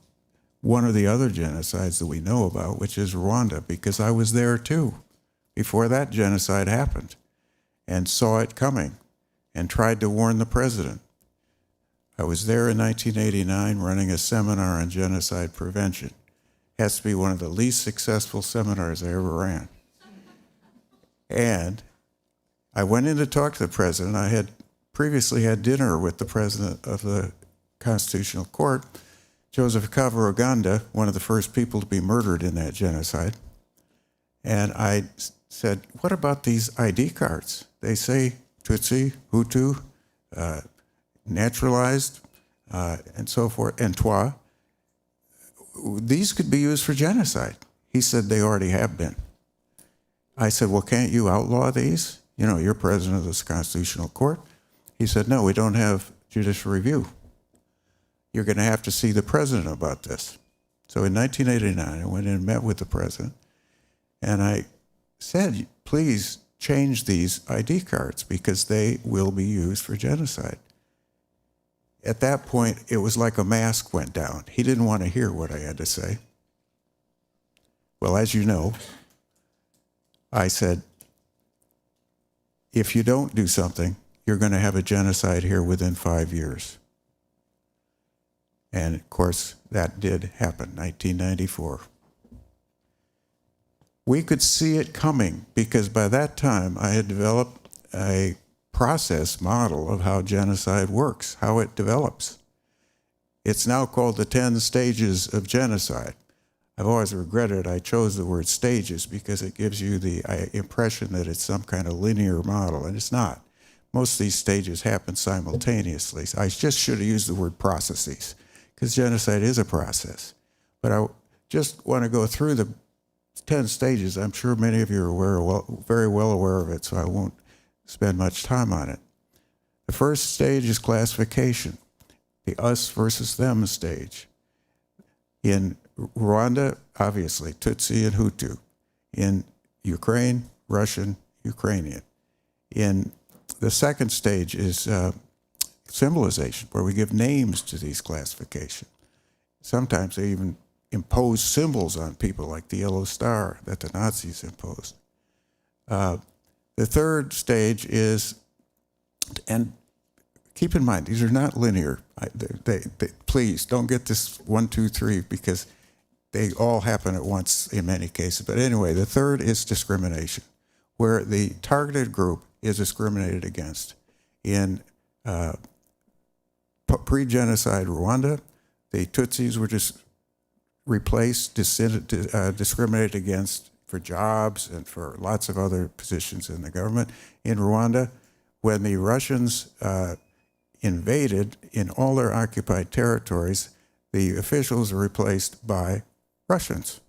one of the other genocides that we know about, which is Rwanda, because I was there too before that genocide happened and saw it coming and tried to warn the president. I was there in 1989 running a seminar on genocide prevention. Has to be one of the least successful seminars I ever ran. And I went in to talk to the president. I had previously had dinner with the president of the Constitutional Court, Joseph Kavaruganda, one of the first people to be murdered in that genocide. And I said, what about these ID cards? They say Tutsi, Hutu, naturalized, and so forth, and Twa. These could be used for genocide. He said they already have been. I said, well, can't you outlaw these? You know, you're president of this Constitutional Court. He said, no, we don't have judicial review. You're going to have to see the president about this. So in 1989, I went in and met with the president, and I said, please change these ID cards because they will be used for genocide. At that point, it was like a mask went down. He didn't want to hear what I had to say. Well, as you know, I said, if you don't do something, you're going to have a genocide here within 5 years. And of course, that did happen, 1994. We could see it coming because by that time I had developed a process model of how genocide works, how it develops. It's now called the 10 stages of genocide. I've always regretted I chose the word stages because it gives you the impression that it's some kind of linear model, and it's not. Most of these stages happen simultaneously. I just should have used the word processes because genocide is a process. But I just want to go through the 10 stages. I'm sure many of you are very well aware of it, so I won't spend much time on it. The first stage is classification, the us versus them stage. In Rwanda, obviously, Tutsi and Hutu. In Ukraine, Russian, Ukrainian. In the second stage is symbolization, where we give names to these classifications. Sometimes they even impose symbols on people, like the yellow star that the Nazis imposed. The third stage is, and keep in mind, these are not linear. Please don't get this 1, 2, 3 because they all happen at once in many cases. But anyway, the third is discrimination, where the targeted group is discriminated against. In pre-genocide Rwanda, the Tutsis were just replaced, discriminated against for jobs and for lots of other positions in the government. In Rwanda, when the Russians invaded in all their occupied territories, the officials were replaced by Russians.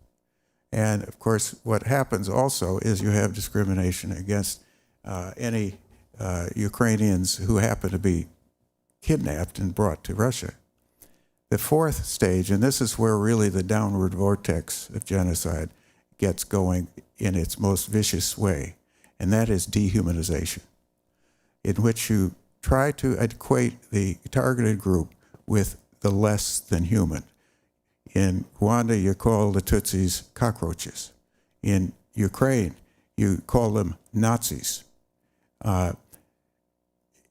And of course, what happens also is you have discrimination against any Ukrainians who happen to be kidnapped and brought to Russia. The fourth stage, and this is where really the downward vortex of genocide gets going in its most vicious way, and that is dehumanization, in which you try to equate the targeted group with the less than human. In Rwanda, you call the Tutsis cockroaches. In Ukraine, you call them Nazis.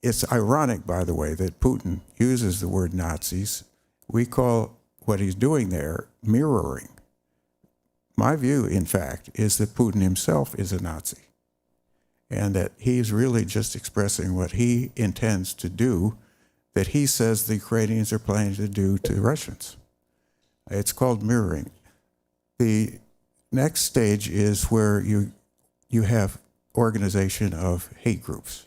It's ironic, by the way, that Putin uses the word Nazis. We call what he's doing there mirroring. My view, in fact, is that Putin himself is a Nazi, and that he's really just expressing what he intends to do, that he says the Ukrainians are planning to do to the Russians. It's called mirroring. The next stage is where you have organization of hate groups.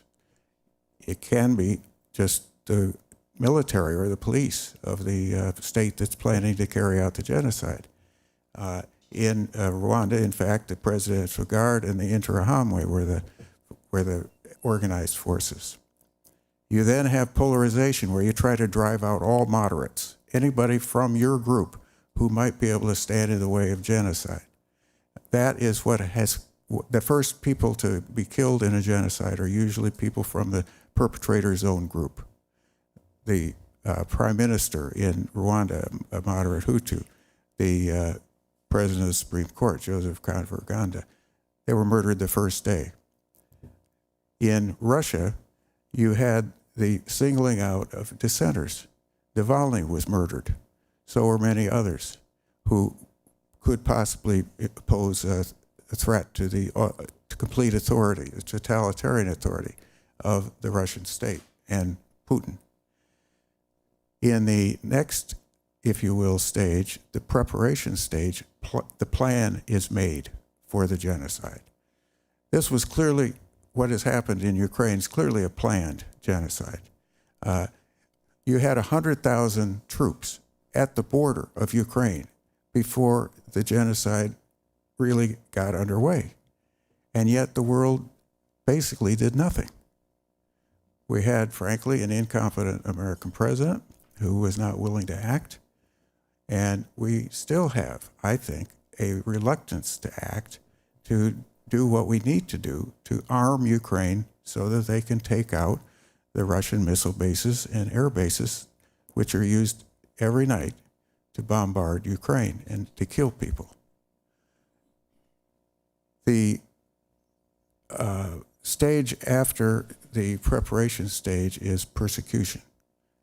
It can be just the military or the police of the state that's planning to carry out the genocide. In Rwanda, in fact, the Presidential Guard and the Interahamwe were the organized forces. You then have polarization, where you try to drive out all moderates, anybody from your group who might be able to stand in the way of genocide. That is what has the first people to be killed in a genocide are usually people from the perpetrator's own group. The prime minister in Rwanda, a moderate Hutu, the president of the Supreme Court, Joseph Confronting, they were murdered the first day. In Russia, you had the singling out of dissenters. Navalny was murdered. So were many others who could possibly pose a threat to the complete authority, the totalitarian authority of the Russian state and Putin. In the next, if you will, stage, the preparation stage, the plan is made for the genocide. This was clearly, what has happened in Ukraine is clearly a planned genocide. You had 100,000 troops at the border of Ukraine before the genocide really got underway. And yet the world basically did nothing. We had, frankly, an incompetent American president who was not willing to act. And we still have, I think, a reluctance to act, to do what we need to do to arm Ukraine so that they can take out the Russian missile bases and air bases, which are used every night to bombard Ukraine and to kill people. The stage after the preparation stage is persecution.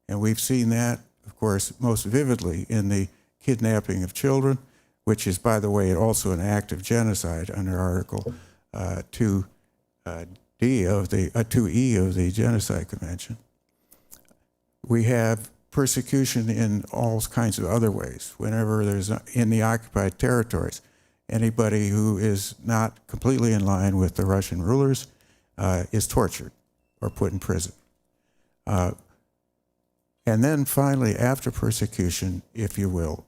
And we've seen that, of course, most vividly in the kidnapping of children, which is, by the way, also an act of genocide under Article 2E of the Genocide Convention. We have persecution in all kinds of other ways. Whenever there's, in the occupied territories, anybody who is not completely in line with the Russian rulers is tortured or put in prison. And then finally, after persecution, if you will,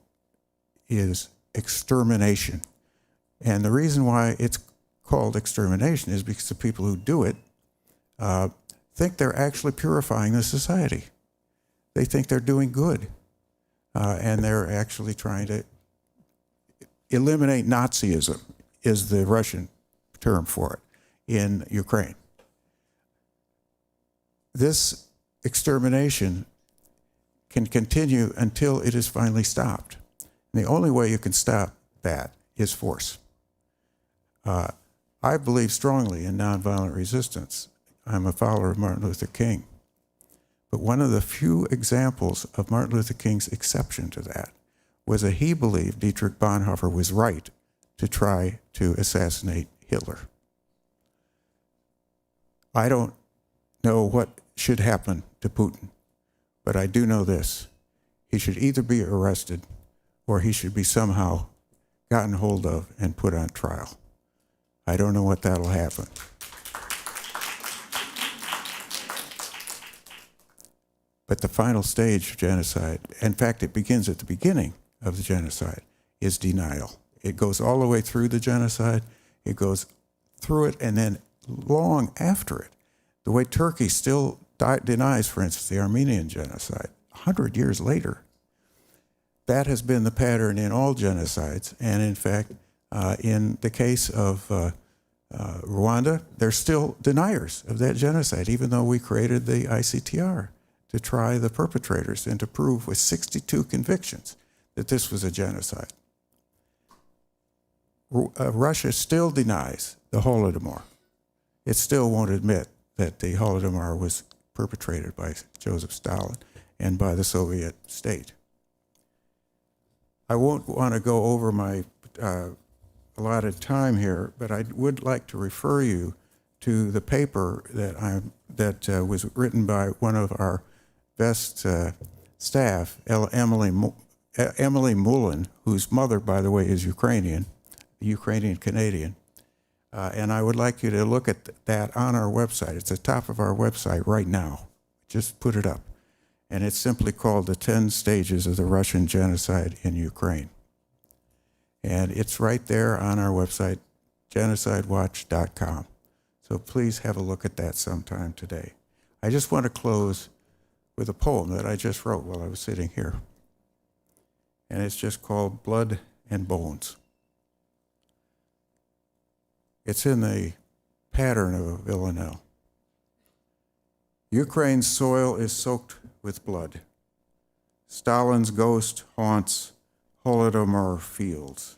is extermination. And the reason why it's called extermination is because the people who do it think they're actually purifying the society. They think they're doing good. And they're actually trying to eliminate Nazism, is the Russian term for it, in Ukraine. This extermination can continue until it is finally stopped. And the only way you can stop that is force. I believe strongly in nonviolent resistance. I'm a follower of Martin Luther King. But one of the few examples of Martin Luther King's exception to that was that he believed Dietrich Bonhoeffer was right to try to assassinate Hitler. I don't know what should happen to Putin, but I do know this. He should either be arrested or he should be somehow gotten hold of and put on trial. I don't know what that'll happen. But the final stage of genocide, in fact, it begins at the beginning of the genocide, is denial. It goes all the way through the genocide. It goes through it, and then long after it, the way Turkey still denies, for instance, the Armenian genocide, 100 years later. That has been the pattern in all genocides. And in fact, in the case of Rwanda, they're still deniers of that genocide, even though we created the ICTR to try the perpetrators and to prove with 62 convictions that this was a genocide. Russia still denies the Holodomor. It still won't admit that the Holodomor was perpetrated by Joseph Stalin and by the Soviet state. I won't want to go over my allotted time here, but I would like to refer you to the paper that was written by one of our best staff, Emily Mullen, whose mother, by the way, is Ukrainian Canadian. And I would like you to look at that on our website. It's at the top of our website right now. Just put it up. And it's simply called The 10 Stages of the Russian Genocide in Ukraine. And it's right there on our website, genocidewatch.com. So please have a look at that sometime today. I just want to close with a poem that I just wrote while I was sitting here. And it's just called Blood and Bones. It's in the pattern of a villanelle. Ukraine's soil is soaked with blood. Stalin's ghost haunts Holodomor fields.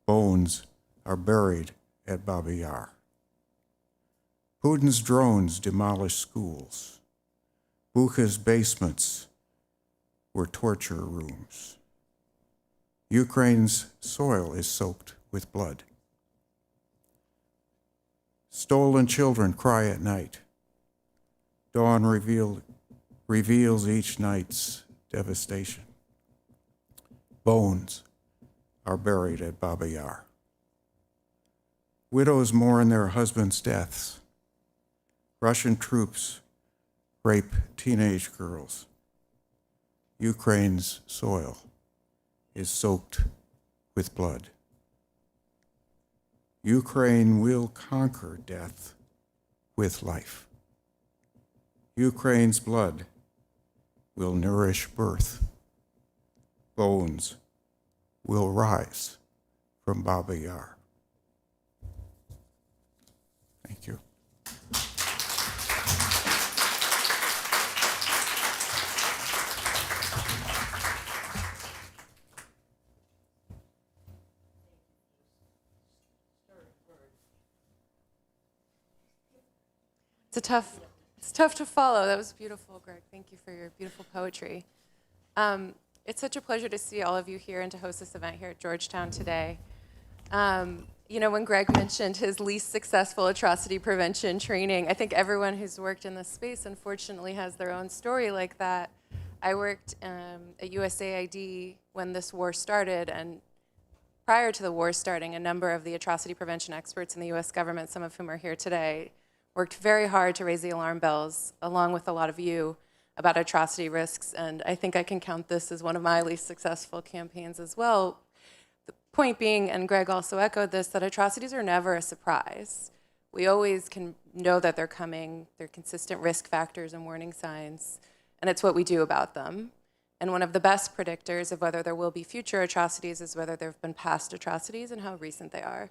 Bones are buried at Babi Yar. Putin's drones demolish schools. Bucha's basements were torture rooms. Ukraine's soil is soaked with blood. Stolen children cry at night. Dawn reveals each night's devastation. Bones are buried at Babi Yar. Widows mourn their husbands' deaths. Russian troops rape teenage girls. Ukraine's soil is soaked with blood. Ukraine will conquer death with life. Ukraine's blood will nourish birth. Bones will rise from Babi Yar. Thank you. It's tough to follow. That was beautiful, Greg. Thank you for your beautiful poetry. It's such a pleasure to see all of you here and to host this event here at Georgetown today. You know, when Greg mentioned his least successful atrocity prevention training, I think everyone who's worked in this space unfortunately has their own story like that. I worked at USAID when this war started, and prior to the war starting, a number of the atrocity prevention experts in the US government, some of whom are here today, worked very hard to raise the alarm bells, along with a lot of you, about atrocity risks, and I think I can count this as one of my least successful campaigns as well. The point being, and Greg also echoed this, that atrocities are never a surprise. We always can know that they're coming, they're consistent risk factors and warning signs, and it's what we do about them. And one of the best predictors of whether there will be future atrocities is whether there have been past atrocities and how recent they are.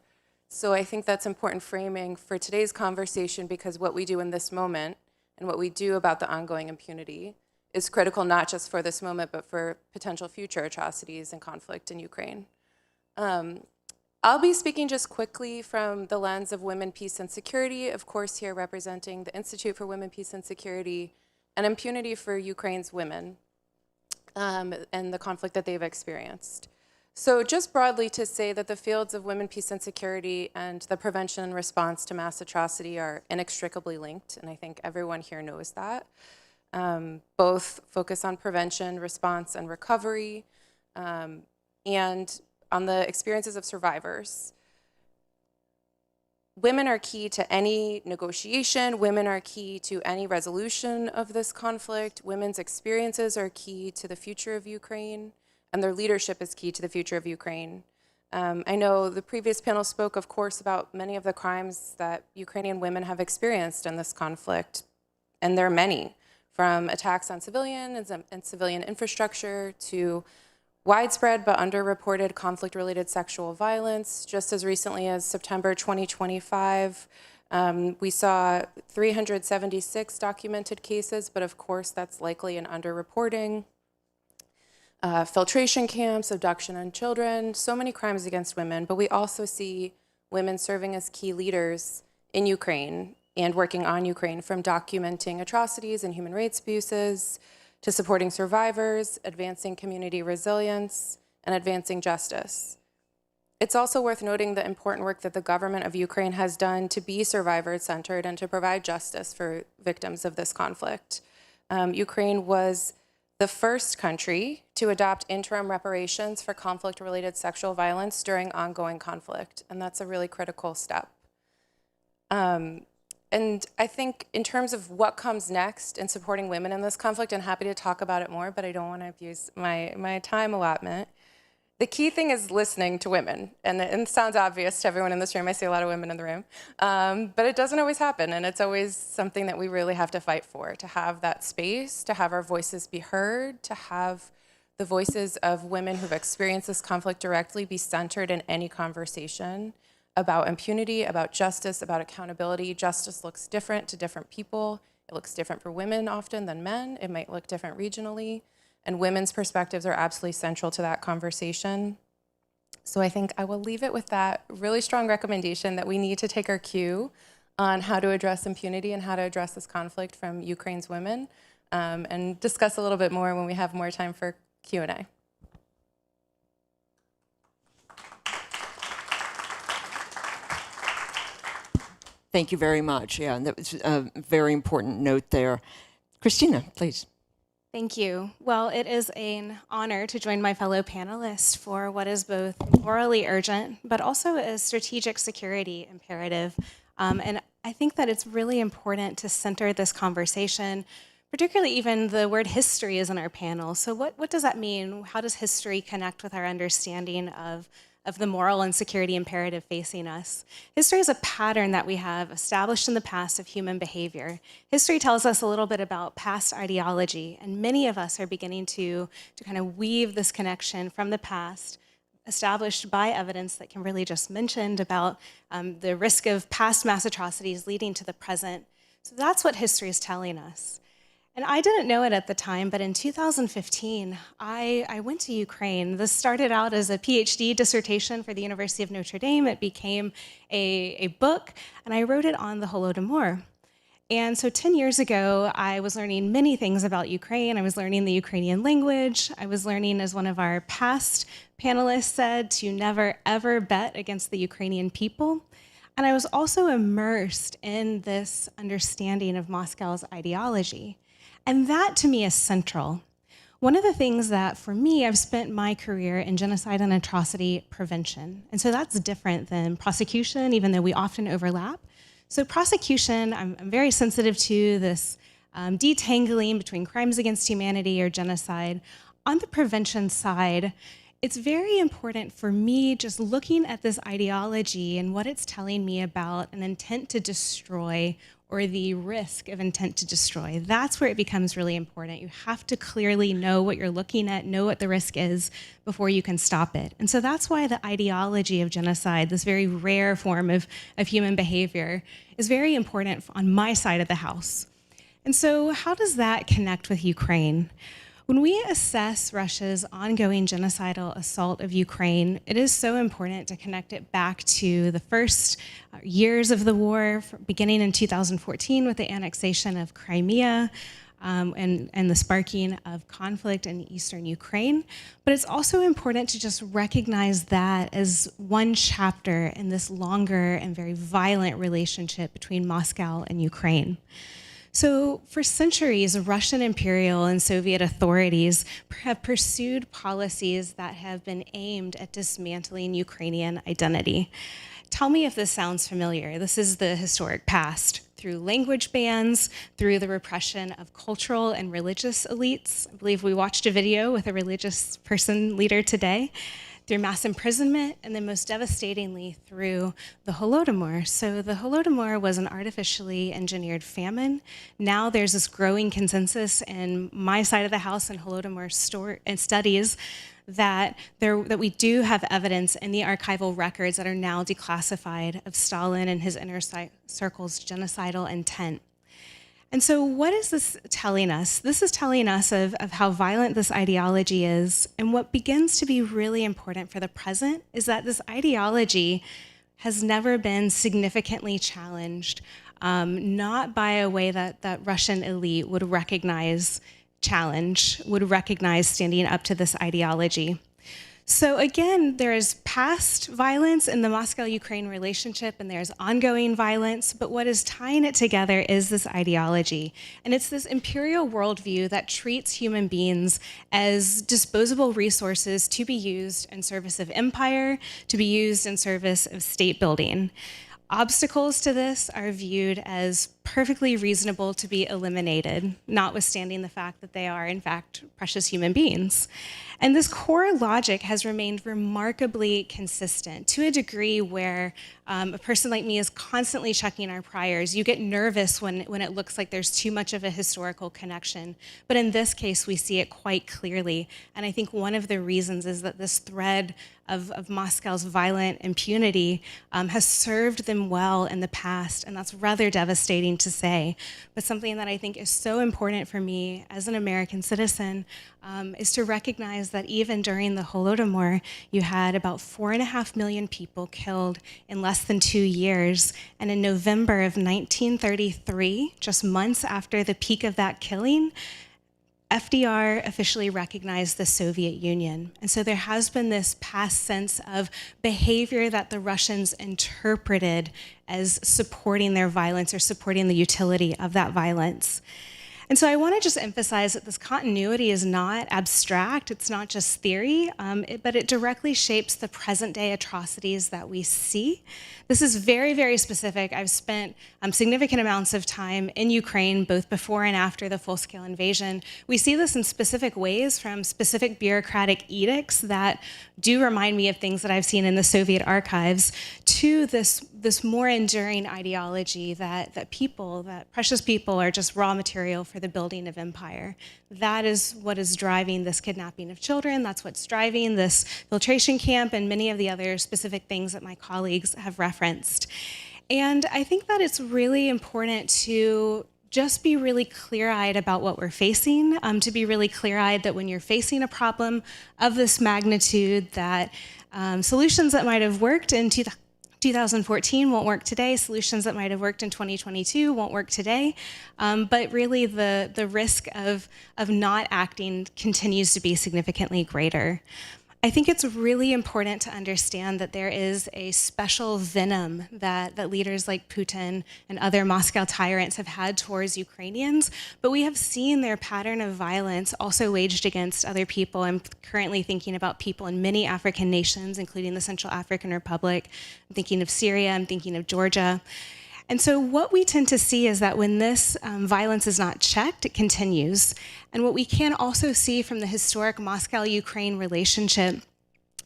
So I think that's important framing for today's conversation, because what we do in this moment and what we do about the ongoing impunity is critical not just for this moment, but for potential future atrocities and conflict in Ukraine. I'll be speaking just quickly from the lens of women, peace, and security, of course here representing the Institute for Women, Peace, and Security, and impunity for Ukraine's women and the conflict that they've experienced. So just broadly to say that the fields of women, peace, and security and the prevention and response to mass atrocity are inextricably linked, and I think everyone here knows that. Both focus on prevention, response, and recovery, and on the experiences of survivors. Women are key to any negotiation. Women are key to any resolution of this conflict. Women's experiences are key to the future of Ukraine, and their leadership is key to the future of Ukraine. I know the previous panel spoke, of course, about many of the crimes that Ukrainian women have experienced in this conflict, and there are many, from attacks on civilians and civilian infrastructure to widespread but underreported conflict-related sexual violence. Just as recently as September 2025, we saw 376 documented cases, but of course that's likely an underreporting. Filtration camps, abduction of children, so many crimes against women, but we also see women serving as key leaders in Ukraine and working on Ukraine, from documenting atrocities and human rights abuses to supporting survivors, advancing community resilience, and advancing justice. It's also worth noting the important work that the government of Ukraine has done to be survivor-centered and to provide justice for victims of this conflict. Ukraine was the first country to adopt interim reparations for conflict-related sexual violence during ongoing conflict, and that's a really critical step. And I think in terms of what comes next in supporting women in this conflict, I'm happy to talk about it more, but I don't want to abuse my time allotment. The key thing is listening to women, and it sounds obvious to everyone in this room. I see a lot of women in the room, but it doesn't always happen, and it's always something that we really have to fight for, to have that space, to have our voices be heard, to have the voices of women who've experienced this conflict directly be centered in any conversation. about impunity, about justice, about accountability. Justice looks different to different people. It looks different for women often than men. It might look different regionally. And women's perspectives are absolutely central to that conversation. So I think I will leave it with that really strong recommendation that we need to take our cue on how to address impunity and how to address this conflict from Ukraine's women, and discuss a little bit more when we have more time for Q&A. Thank you very much. Yeah, and that was a very important note there. Christina, please. Thank you. Well, it is an honor to join my fellow panelists for what is both morally urgent, but also a strategic security imperative. And I think that it's really important to center this conversation, particularly even the word history is in our panel. So what does that mean? How does history connect with our understanding of the moral and security imperative facing us? History is a pattern that we have established in the past of human behavior. History tells us a little bit about past ideology, and many of us are beginning to kind of weave this connection from the past, established by evidence that Kimberly just mentioned about the risk of past mass atrocities leading to the present. So that's what history is telling us. And I didn't know it at the time, but in 2015, I went to Ukraine. This started out as a PhD dissertation for the University of Notre Dame. It became a book, and I wrote it on the Holodomor. And so 10 years ago, I was learning many things about Ukraine. I was learning the Ukrainian language. I was learning, as one of our past panelists said, to never, ever bet against the Ukrainian people. And I was also immersed in this understanding of Moscow's ideology. And that, to me, is central. One of the things that, for me, I've spent my career in genocide and atrocity prevention. And so that's different than prosecution, even though we often overlap. So prosecution, I'm very sensitive to this detangling between crimes against humanity or genocide. On the prevention side, it's very important for me just looking at this ideology and what it's telling me about an intent to destroy or the risk of intent to destroy. That's where it becomes really important. You have to clearly know what you're looking at, know what the risk is before you can stop it. And so that's why the ideology of genocide, this very rare form of human behavior, is very important on my side of the house. And so how does that connect with Ukraine? When we assess Russia's ongoing genocidal assault of Ukraine, it is so important to connect it back to the first years of the war, beginning in 2014 with the annexation of Crimea and the sparking of conflict in eastern Ukraine. But it's also important to just recognize that as one chapter in this longer and very violent relationship between Moscow and Ukraine. So for centuries, Russian imperial and Soviet authorities have pursued policies that have been aimed at dismantling Ukrainian identity. Tell me if this sounds familiar. This is the historic past, through language bans, through the repression of cultural and religious elites. I believe we watched a video with a religious person leader today. Through mass imprisonment, and then most devastatingly through the Holodomor. So the Holodomor was an artificially engineered famine. Now there's this growing consensus in my side of the house and Holodomor studies that we do have evidence in the archival records that are now declassified of Stalin and his inner circle's genocidal intent. And so what is this telling us? This is telling us of how violent this ideology is. And what begins to be really important for the present is that this ideology has never been significantly challenged, not by a way that Russian elite would recognize challenge, would recognize standing up to this ideology. So again, there is past violence in the Moscow-Ukraine relationship, and there's ongoing violence, but what is tying it together is this ideology. And it's this imperial worldview that treats human beings as disposable resources to be used in service of empire, to be used in service of state building. Obstacles to this are viewed as perfectly reasonable to be eliminated, notwithstanding the fact that they are, in fact, precious human beings. And this core logic has remained remarkably consistent to a degree where a person like me is constantly checking our priors. You get nervous when it looks like there's too much of a historical connection. But in this case, we see it quite clearly. And I think one of the reasons is that this thread of Moscow's violent impunity has served them well in the past, and that's rather devastating to say. But something that I think is so important for me as an American citizen is to recognize that even during the Holodomor, you had about 4.5 million people killed in less than 2 years. And in November of 1933, just months after the peak of that killing, FDR officially recognized the Soviet Union. And so there has been this past sense of behavior that the Russians interpreted as supporting their violence or supporting the utility of that violence. And so I want to just emphasize that this continuity is not abstract, it's not just theory, but it directly shapes the present day atrocities that we see. This is very, very specific. I've spent significant amounts of time in Ukraine, both before and after the full-scale invasion. We see this in specific ways, from specific bureaucratic edicts that do remind me of things that I've seen in the Soviet archives, to this more enduring ideology that precious people are just raw material for the building of empire. That is what is driving this kidnapping of children. That's what's driving this filtration camp and many of the other specific things that my colleagues have referenced. And I think that it's really important to just be really clear-eyed about what we're facing, to be really clear-eyed that when you're facing a problem of this magnitude, that solutions that might have worked in 2014 won't work today, solutions that might have worked in 2022 won't work today, but really the risk of not acting continues to be significantly greater. I think it's really important to understand that there is a special venom that leaders like Putin and other Moscow tyrants have had towards Ukrainians, but we have seen their pattern of violence also waged against other people. I'm currently thinking about people in many African nations, including the Central African Republic. I'm thinking of Syria, I'm thinking of Georgia. And so what we tend to see is that when this violence is not checked, it continues. And what we can also see from the historic Moscow-Ukraine relationship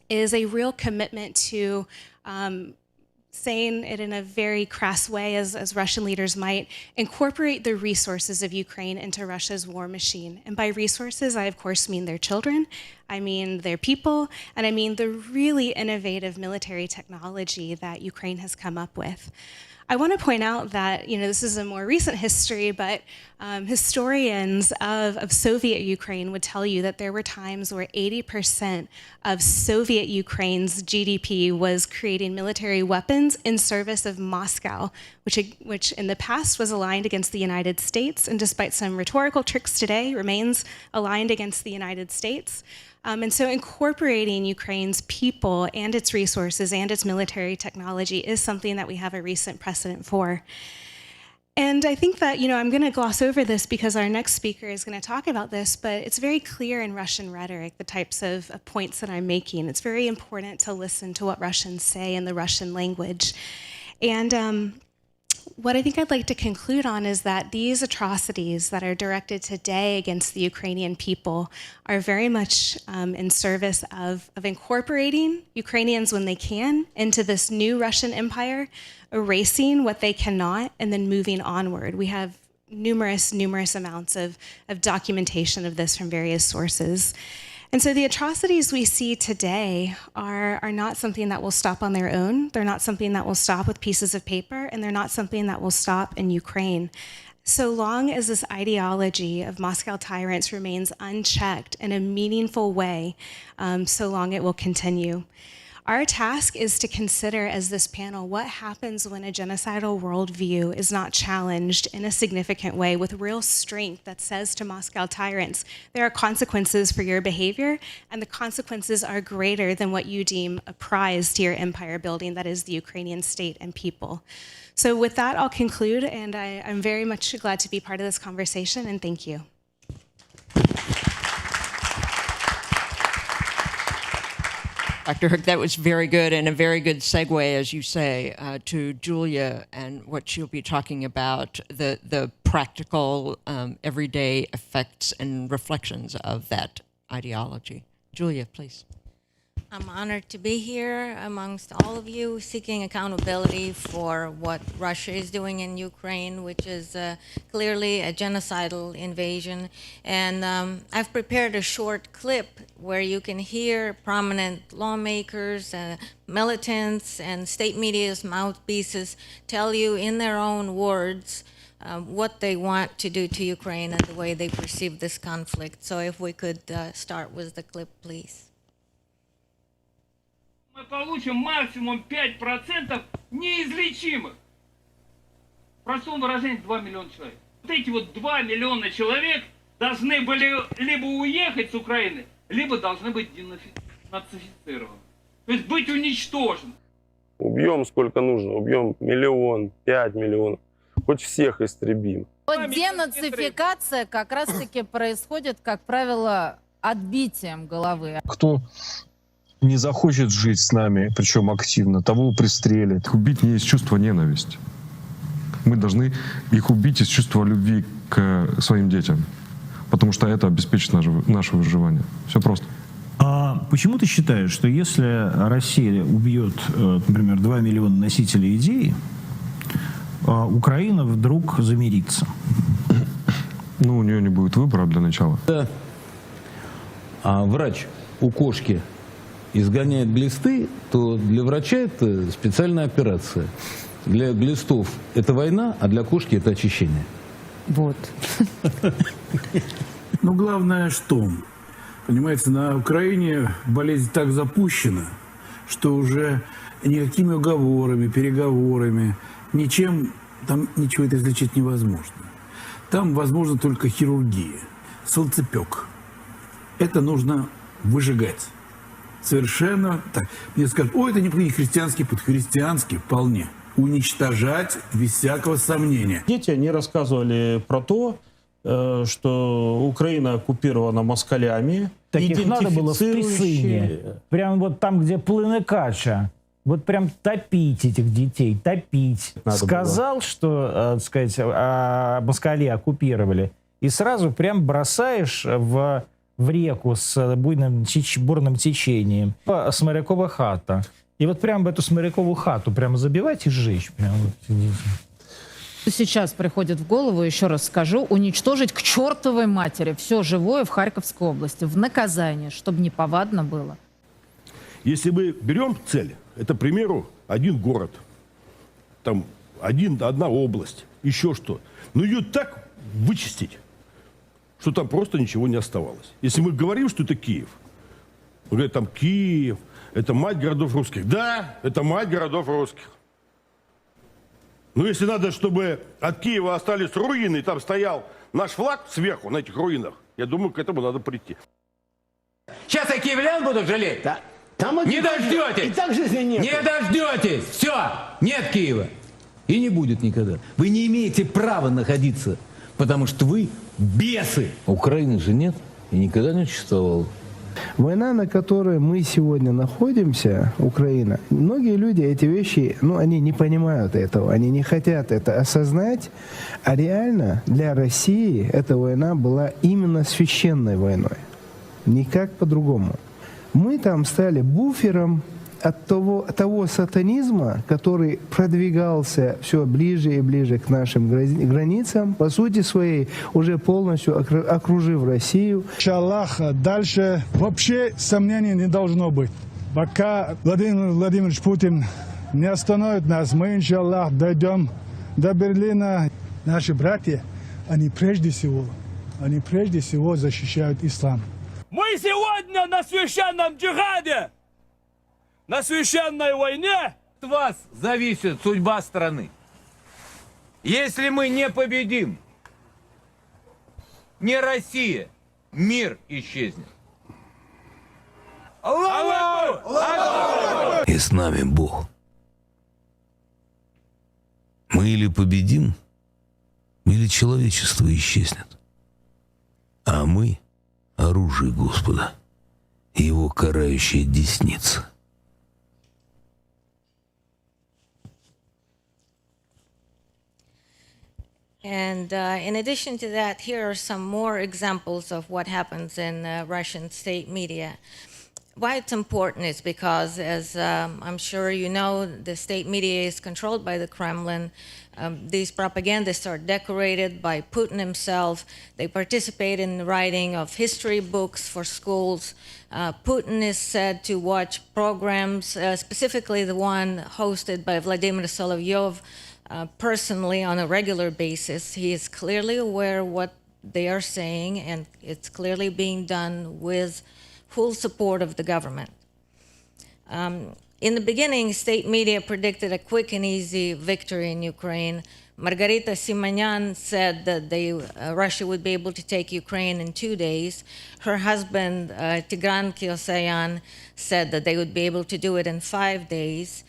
is a real commitment to saying it in a very crass way, as Russian leaders might, incorporate the resources of Ukraine into Russia's war machine. And by resources, I of course mean their children, I mean their people, and I mean the really innovative military technology that Ukraine has come up with. I want to point out that, this is a more recent history, but historians of Soviet Ukraine would tell you that there were times where 80% of Soviet Ukraine's GDP was creating military weapons in service of Moscow, which in the past was aligned against the United States, and despite some rhetorical tricks today, remains aligned against the United States. And so incorporating Ukraine's people and its resources and its military technology is something that we have a recent precedent for. And I think that, I'm going to gloss over this because our next speaker is going to talk about this, but it's very clear in Russian rhetoric, the types of points that I'm making. It's very important to listen to what Russians say in the Russian language. And what I think I'd like to conclude on is that these atrocities that are directed today against the Ukrainian people are very much in service of incorporating Ukrainians when they can into this new Russian empire, erasing what they cannot, and then moving onward. We have numerous amounts of documentation of this from various sources. And so the atrocities we see today are not something that will stop on their own. They're not something that will stop with pieces of paper, and they're not something that will stop in Ukraine. So long as this ideology of Moscow tyrants remains unchecked in a meaningful way, so long it will continue. Our task is to consider, as this panel, what happens when a genocidal worldview is not challenged in a significant way with real strength that says to Moscow tyrants, there are consequences for your behavior, and the consequences are greater than what you deem a prize to your empire building, that is the Ukrainian state and people. So with that, I'll conclude, and I'm very much glad to be part of this conversation, and thank you. Dr. Hook, that was very good and a very good segue, as you say, to Julia and what she'll be talking about, the practical, everyday effects and reflections of that ideology. Julia, please. I'm honored to be here amongst all of you seeking accountability for what Russia is doing in Ukraine, which is clearly a genocidal invasion. And I've prepared a short clip where you can hear prominent lawmakers, militants, and state media's mouthpieces tell you in their own words what they want to do to Ukraine and the way they perceive this conflict. So if we could start with the clip, please. Мы получим максимум 5% неизлечимых. В простом выражении 2 миллиона человек. Вот эти вот 2 миллиона человек должны были либо уехать с Украины, либо должны быть денацифицированы. То есть быть уничтожены. Убьем сколько нужно, убьем 1 миллион, 5 миллионов, хоть всех истребим. Вот денацификация как раз-таки происходит, как правило, отбитием головы. Кто не захочет жить с нами, причем активно, того пристрелят. Убить не из чувства ненависти. Мы должны их убить из чувства любви к своим детям, потому что это обеспечит наше выживание. Все просто. А почему ты считаешь, что если Россия убьет, например, 2 миллиона носителей идеи, Украина вдруг замирится? Ну, у нее не будет выбора для начала. Да. А врач у кошки изгоняет глисты, то для врача это специальная операция. Для глистов это война, а для кошки это очищение. Вот. Ну, главное, что, понимаете, на Украине болезнь так запущена, что уже никакими уговорами, переговорами, ничем там ничего это излечить невозможно. Там возможно только хирургия, солнцепек. Это нужно выжигать. Совершенно так. Мне скажут, ой, это не христианский путь. Христианский вполне. Уничтожать без всякого сомнения. Дети, они рассказывали про то, что Украина оккупирована москалями. Таких надо было в Писыне. Прям вот там, где плыны кача. Вот прям топить этих детей, топить. Надо Сказал, было. что, так сказать, москали оккупировали. И сразу прям бросаешь в реку с бурным течением. Сморякова хата. И вот прям в эту сморякову хату прямо забивать и сжечь. Прям вот. Сейчас приходит в голову, еще раз скажу, уничтожить к чертовой матери все живое в Харьковской области в наказание, чтобы неповадно было. Если мы берем цель, это, к примеру, один город, там одна область, еще что. Но ее так вычистить, что там просто ничего не оставалось. Если мы говорим, что это Киев, мы говорим, там Киев, это мать городов русских. Да, это мать городов русских. Но если надо, чтобы от Киева остались руины, и там стоял наш флаг сверху на этих руинах, я думаю, к этому надо прийти. Сейчас я киевлян буду жалеть, да? Не дождетесь! И так жизни нет. Не дождетесь! Все! Нет Киева! И не будет никогда. Вы не имеете права находиться, потому что вы бесы! Украины же нет и никогда не существовало. Война, на которой мы сегодня находимся, Украина, многие люди эти вещи, они не понимают этого, они не хотят это осознать, а реально для России эта война была именно священной войной, никак по-другому. Мы там стали буфером от того сатанизма, который продвигался все ближе и ближе к нашим границам, по сути своей уже полностью окружив Россию. Иншаллах, дальше вообще сомнений не должно быть. Пока Владимир Владимирович Путин не остановит нас, мы, иншаллах, дойдем до Берлина. Наши братья, они прежде всего защищают ислам. Мы сегодня на священном джихаде! На священной войне От вас зависит судьба страны. Если мы не победим, не Россия, мир исчезнет. Аллаху Акбар! И с нами Бог. Мы или победим, или человечество исчезнет. А мы — оружие Господа и его карающая десница. And in addition to that, here are some more examples of what happens in Russian state media. Why it's important is because, as I'm sure you know, the state media is controlled by the Kremlin. These propagandists are decorated by Putin himself. They participate in the writing of history books for schools. Putin is said to watch programs, specifically the one hosted by Vladimir Solovyov, personally on a regular basis. He is clearly aware of what they are saying, and it's clearly being done with full support of the government. In the beginning, state media predicted a quick and easy victory in Ukraine. Margarita Simonyan said that Russia would be able to take Ukraine in 2 days. Her husband, Tigran Kiosayan, said that they would be able to do it in 5 days.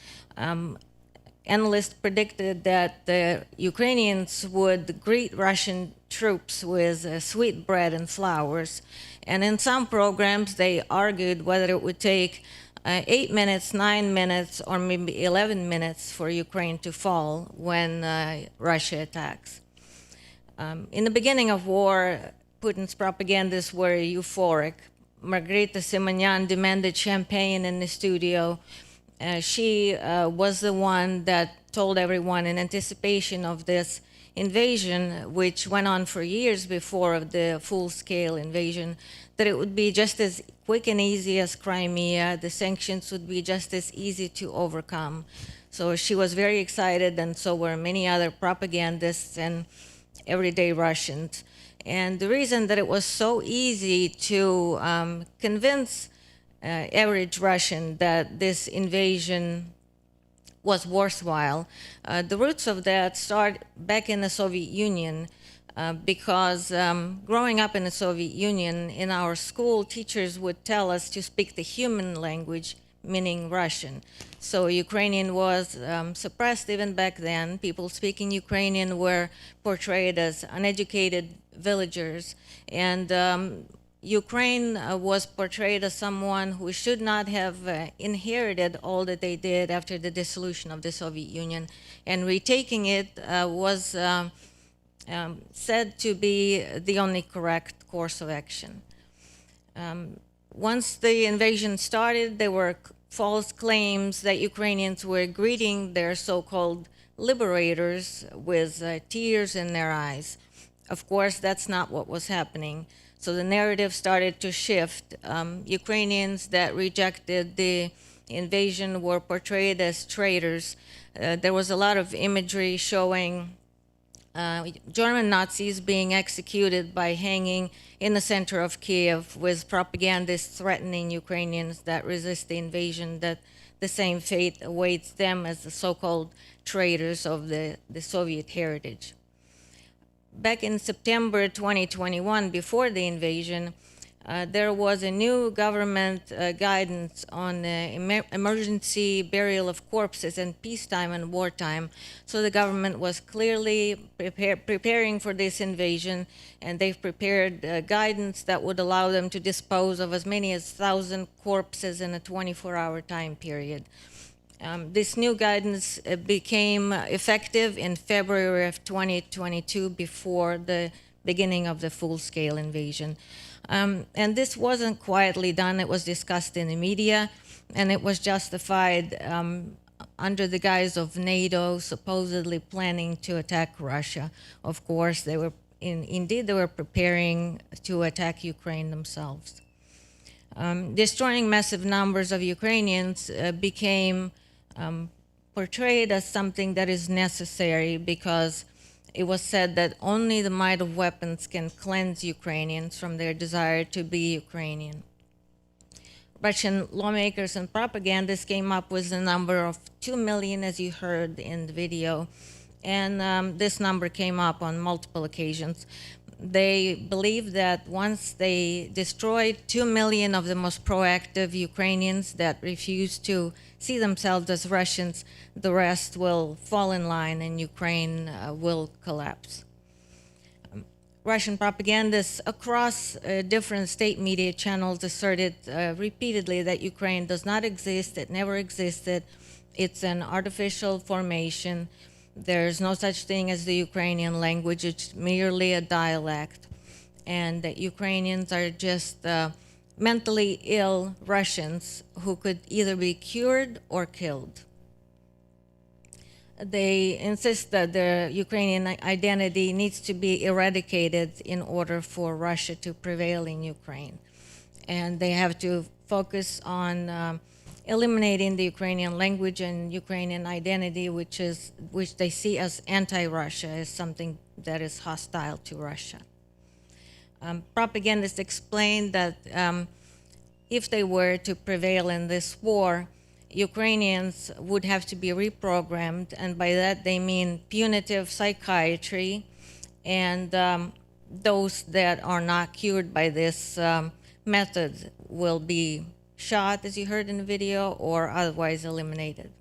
Analysts predicted that the Ukrainians would greet Russian troops with sweet bread and flowers. And in some programs, they argued whether it would take 8 minutes, 9 minutes, or maybe 11 minutes for Ukraine to fall when Russia attacks. In the beginning of war, Putin's propagandists were euphoric. Margarita Simonyan demanded champagne in the studio. She was the one that told everyone in anticipation of this invasion, which went on for years before the full-scale invasion, that it would be just as quick and easy as Crimea. The sanctions would be just as easy to overcome. So she was very excited, and so were many other propagandists and everyday Russians. And the reason that it was so easy to convince average Russian that this invasion was worthwhile, the roots of that start back in the Soviet Union, because growing up in the Soviet Union, in our school, teachers would tell us to speak the human language, meaning Russian. So Ukrainian was suppressed even back then. People speaking Ukrainian were portrayed as uneducated villagers, and Ukraine was portrayed as someone who should not have inherited all that they did after the dissolution of the Soviet Union, and retaking it was said to be the only correct course of action. Once the invasion started, there were false claims that Ukrainians were greeting their so-called liberators with tears in their eyes. Of course, that's not what was happening. So the narrative started to shift. Ukrainians that rejected the invasion were portrayed as traitors. There was a lot of imagery showing German Nazis being executed by hanging in the center of Kiev, with propagandists threatening Ukrainians that resist the invasion that the same fate awaits them as the so-called traitors of the Soviet heritage. Back in September 2021, before the invasion, there was a new government guidance on emergency burial of corpses in peacetime and wartime. So the government was clearly preparing for this invasion, and they've prepared guidance that would allow them to dispose of as many as 1,000 corpses in a 24-hour time period. This new guidance became effective in February of 2022, before the beginning of the full-scale invasion. And this wasn't quietly done. It was discussed in the media, and it was justified under the guise of NATO supposedly planning to attack Russia. Of course, they were indeed they were preparing to attack Ukraine themselves. Destroying massive numbers of Ukrainians became portrayed as something that is necessary, because it was said that only the might of weapons can cleanse Ukrainians from their desire to be Ukrainian. Russian lawmakers and propagandists came up with the number of 2 million, as you heard in the video, and this number came up on multiple occasions. They believe that once they destroyed 2 million of the most proactive Ukrainians that refuse to see themselves as Russians, the rest will fall in line and Ukraine will collapse. Russian propagandists across different state media channels asserted repeatedly that Ukraine does not exist, it never existed, it's an artificial formation. There's no such thing as the Ukrainian language. It's merely a dialect. And that Ukrainians are just mentally ill Russians who could either be cured or killed. They insist that the Ukrainian identity needs to be eradicated in order for Russia to prevail in Ukraine. And they have to focus on eliminating the Ukrainian language and Ukrainian identity, which they see as anti-Russia, as something that is hostile to Russia. Propagandists explained that if they were to prevail in this war, Ukrainians would have to be reprogrammed, and by that they mean punitive psychiatry, and those that are not cured by this method will be shot, as you heard in the video, or otherwise eliminated.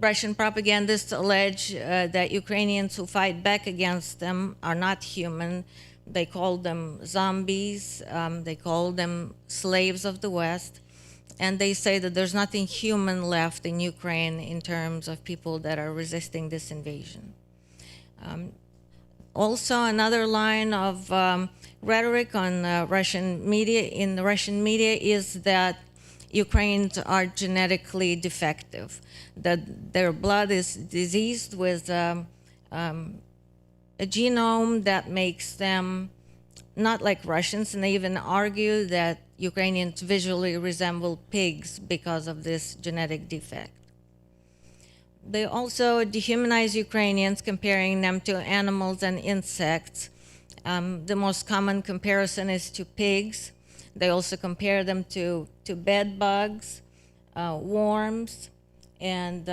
Russian propagandists allege that Ukrainians who fight back against them are not human. They call them zombies, they call them slaves of the West, and they say that there's nothing human left in Ukraine in terms of people that are resisting this invasion. Also, another line of rhetoric on Russian media, in the Russian media, is that Ukrainians are genetically defective, that their blood is diseased with a genome that makes them not like Russians, and they even argue that Ukrainians visually resemble pigs because of this genetic defect. They also dehumanize Ukrainians, comparing them to animals and insects. The most common comparison is to pigs. They also compare them to bed bugs, worms, and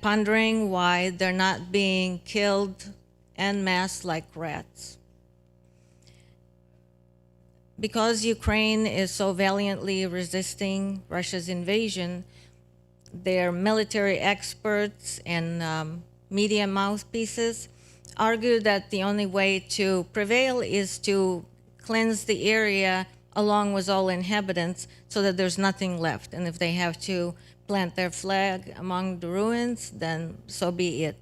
pondering why they're not being killed en masse like rats. Because Ukraine is so valiantly resisting Russia's invasion, their military experts and media mouthpieces argue that the only way to prevail is to cleanse the area along with all inhabitants so that there's nothing left. And if they have to plant their flag among the ruins, then so be it.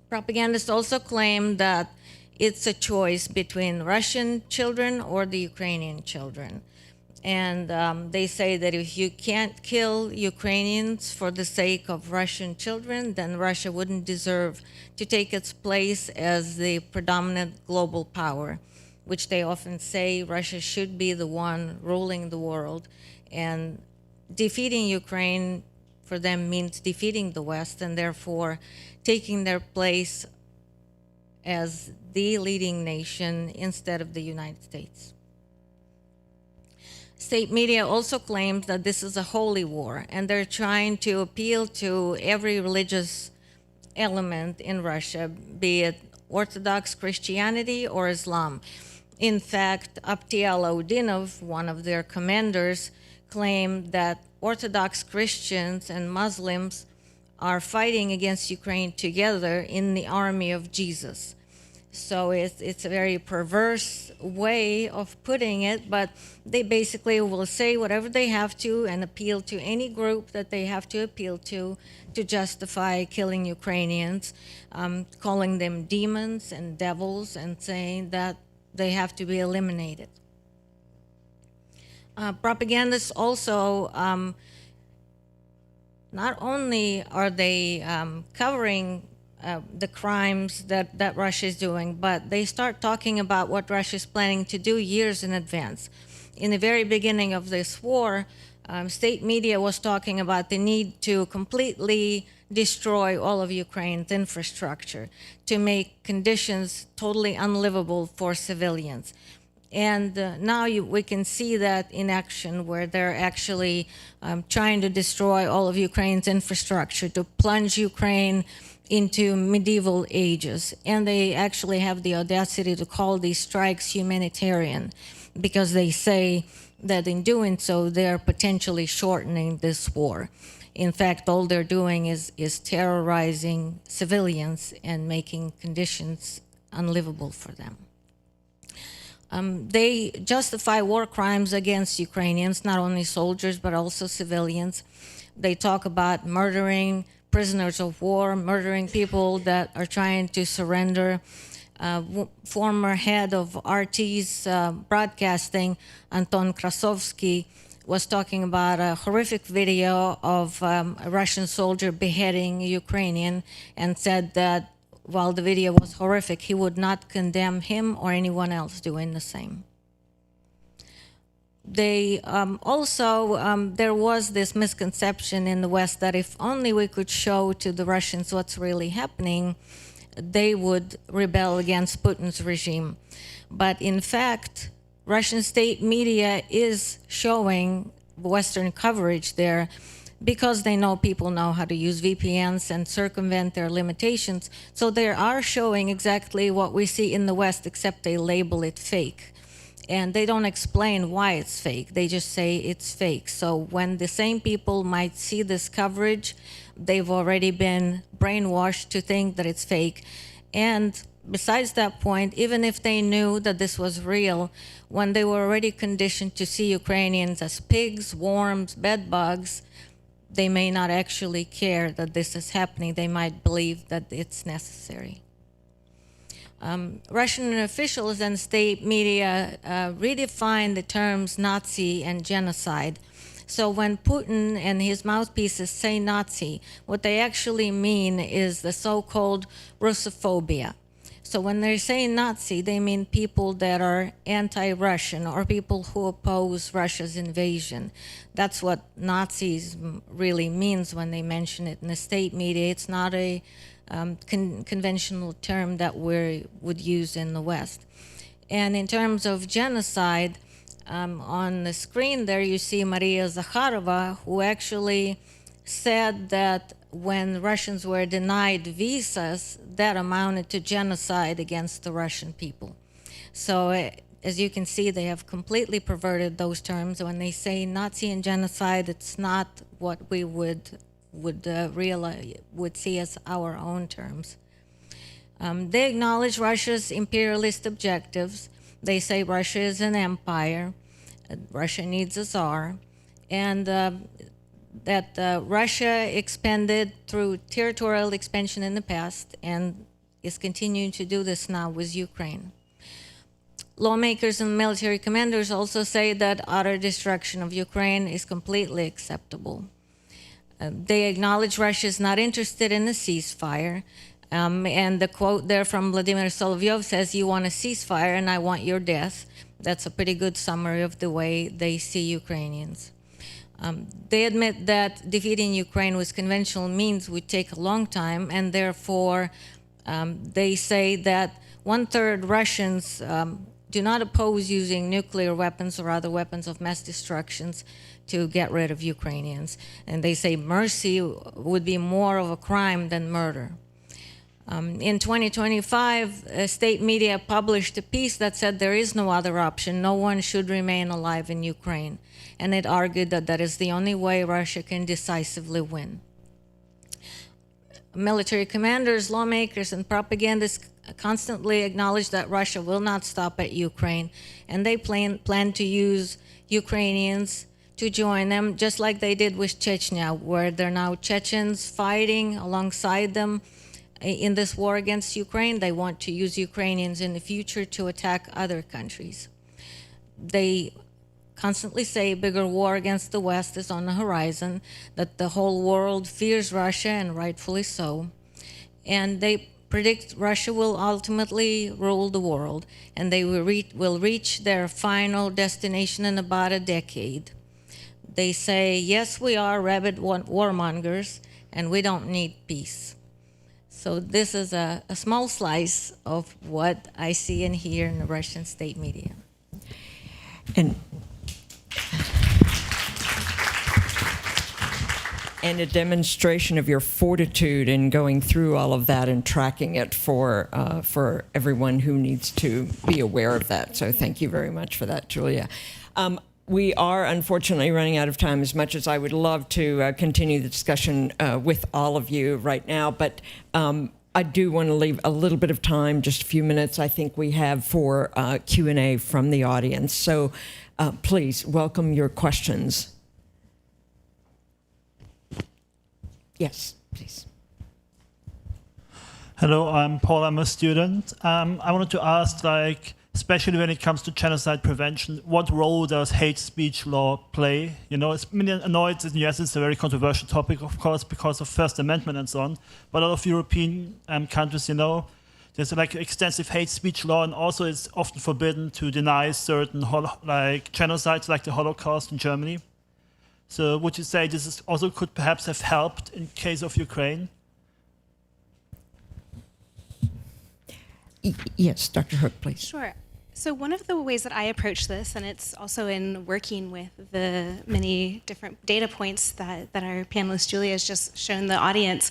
Propagandists also claim that it's a choice between Russian children or the Ukrainian children. And they say that if you can't kill Ukrainians for the sake of Russian children, then Russia wouldn't deserve to take its place as the predominant global power, which they often say Russia should be the one ruling the world. And defeating Ukraine for them means defeating the West, and therefore taking their place as the leading nation instead of the United States. State media also claims that this is a holy war, and they're trying to appeal to every religious element in Russia, be it Orthodox Christianity or Islam. In fact, Abtial Audinov, one of their commanders, claimed that Orthodox Christians and Muslims are fighting against Ukraine together in the army of Jesus. So it's a very perverse way of putting it, but they basically will say whatever they have to and appeal to any group that they have to appeal to justify killing Ukrainians, calling them demons and devils and saying that they have to be eliminated. Propagandists also, not only are they covering the crimes that Russia is doing, but they start talking about what Russia is planning to do years in advance. In the very beginning of this war, state media was talking about the need to completely destroy all of Ukraine's infrastructure to make conditions totally unlivable for civilians. And now we can see that in action, where they're actually trying to destroy all of Ukraine's infrastructure, to plunge Ukraine into medieval ages. And they actually have the audacity to call these strikes humanitarian, because they say that in doing so, they're potentially shortening this war. In fact, all they're doing is terrorizing civilians and making conditions unlivable for them. They justify war crimes against Ukrainians, not only soldiers, but also civilians. They talk about murdering prisoners of war, murdering people that are trying to surrender. Former head of RT's broadcasting, Anton Krasovsky, was talking about a horrific video of a Russian soldier beheading a Ukrainian, and said that while the video was horrific, he would not condemn him or anyone else doing the same. They there was this misconception in the West that if only we could show to the Russians what's really happening, they would rebel against Putin's regime. But in fact, Russian state media is showing Western coverage there because they know people know how to use VPNs and circumvent their limitations. So they are showing exactly what we see in the West, except they label it fake. And they don't explain why it's fake. They just say it's fake. So when the same people might see this coverage, they've already been brainwashed to think that it's fake. And besides that point, even if they knew that this was real, when they were already conditioned to see Ukrainians as pigs, worms, bedbugs, they may not actually care that this is happening. They might believe that it's necessary. Russian officials and state media redefine the terms Nazi and genocide. So when Putin and his mouthpieces say Nazi, what they actually mean is the so-called Russophobia. So when they're saying Nazi, they mean people that are anti-Russian or people who oppose Russia's invasion. That's what Nazis really means when they mention it in the state media. It's not a conventional term that we would use in the West. And in terms of genocide, on the screen there you see Maria Zakharova, who actually said that when Russians were denied visas, that amounted to genocide against the Russian people. So as you can see, they have completely perverted those terms. When they say Nazi and genocide, it's not what we would see as our own terms. They acknowledge Russia's imperialist objectives. They say Russia is an empire, Russia needs a czar, and that Russia expanded through territorial expansion in the past and is continuing to do this now with Ukraine. Lawmakers and military commanders also say that utter destruction of Ukraine is completely acceptable. They acknowledge Russia is not interested in a ceasefire. And the quote there from Vladimir Solovyov says, "You want a ceasefire and I want your death." That's a pretty good summary of the way they see Ukrainians. They admit that defeating Ukraine with conventional means would take a long time, and therefore they say that 1/3 Russians do not oppose using nuclear weapons or other weapons of mass destruction to get rid of Ukrainians. And they say mercy would be more of a crime than murder. In 2025, state media published a piece that said there is no other option. No one should remain alive in Ukraine. And it argued that that is the only way Russia can decisively win. Military commanders, lawmakers, and propagandists constantly acknowledge that Russia will not stop at Ukraine, and they plan to use Ukrainians to join them, just like they did with Chechnya, where there are now Chechens fighting alongside them in this war against Ukraine. They want to use Ukrainians in the future to attack other countries. They constantly say a bigger war against the West is on the horizon, that the whole world fears Russia, and rightfully so. And they predict Russia will ultimately rule the world, and they will reach their final destination in about a decade. They say, yes, we are rabid warmongers, and we don't need peace. So this is a small slice of what I see and hear in the Russian state media. And a demonstration of your fortitude in going through all of that and tracking it for everyone who needs to be aware of that. So thank you very much for that, Julia. We are unfortunately running out of time, as much as I would love to continue the discussion with all of you right now. But I do want to leave a little bit of time, just a few minutes, I think we have for Q&A from the audience. So please welcome your questions. Yes, please. Hello, I'm Paul. I'm a student. I wanted to ask, especially when it comes to genocide prevention, what role does hate speech law play? You know, I know it's in the US, it's a very controversial topic, of course, because of First Amendment and so on. But a lot of European countries, you know, there's extensive hate speech law, and also it's often forbidden to deny certain genocides, like the Holocaust in Germany. So would you say this is also could perhaps have helped in case of Ukraine? Yes, Dr. Hook, please. Sure. So one of the ways that I approach this, and it's also in working with the many different data points that our panelist Julia has just shown the audience,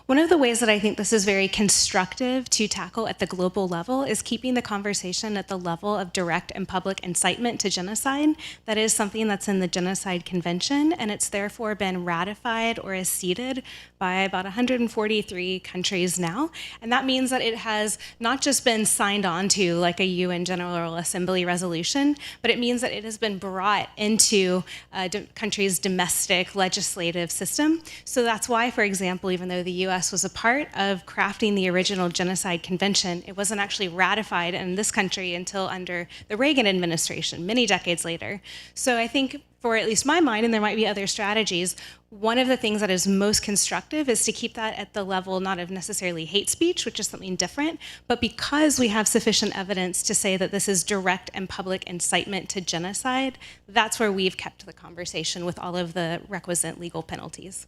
one of the ways that I think this is very constructive to tackle at the global level is keeping the conversation at the level of direct and public incitement to genocide. That is something that's in the Genocide Convention, and it's therefore been ratified or acceded by about 143 countries now. And that means that it has not just been signed on to like a UN General Assembly resolution, but it means that it has been brought into a country's domestic legislative system. So that's why, for example, even though the US was a part of crafting the original Genocide Convention, it wasn't actually ratified in this country until under the Reagan administration, many decades later. So I think, for at least my mind, and there might be other strategies, one of the things that is most constructive is to keep that at the level not of necessarily hate speech, which is something different, but because we have sufficient evidence to say that this is direct and public incitement to genocide, that's where we've kept the conversation with all of the requisite legal penalties.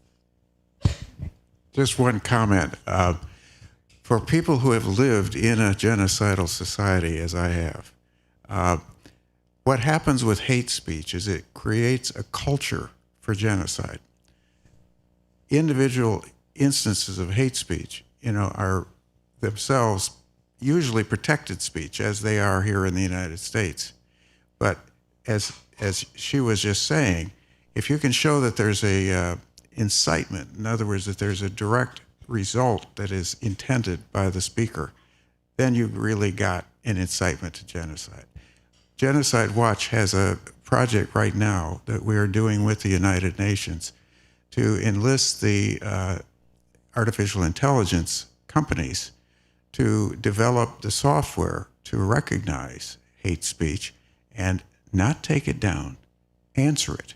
Just one comment. For people who have lived in a genocidal society, as I have, what happens with hate speech is it creates a culture for genocide. Individual instances of hate speech, are themselves usually protected speech, as they are here in the United States. But as she was just saying, if you can show that there's a incitement, in other words, that there's a direct result that is intended by the speaker, then you've really got an incitement to genocide. Genocide Watch has a project right now that we are doing with the United Nations to enlist the artificial intelligence companies to develop the software to recognize hate speech and not take it down, answer it.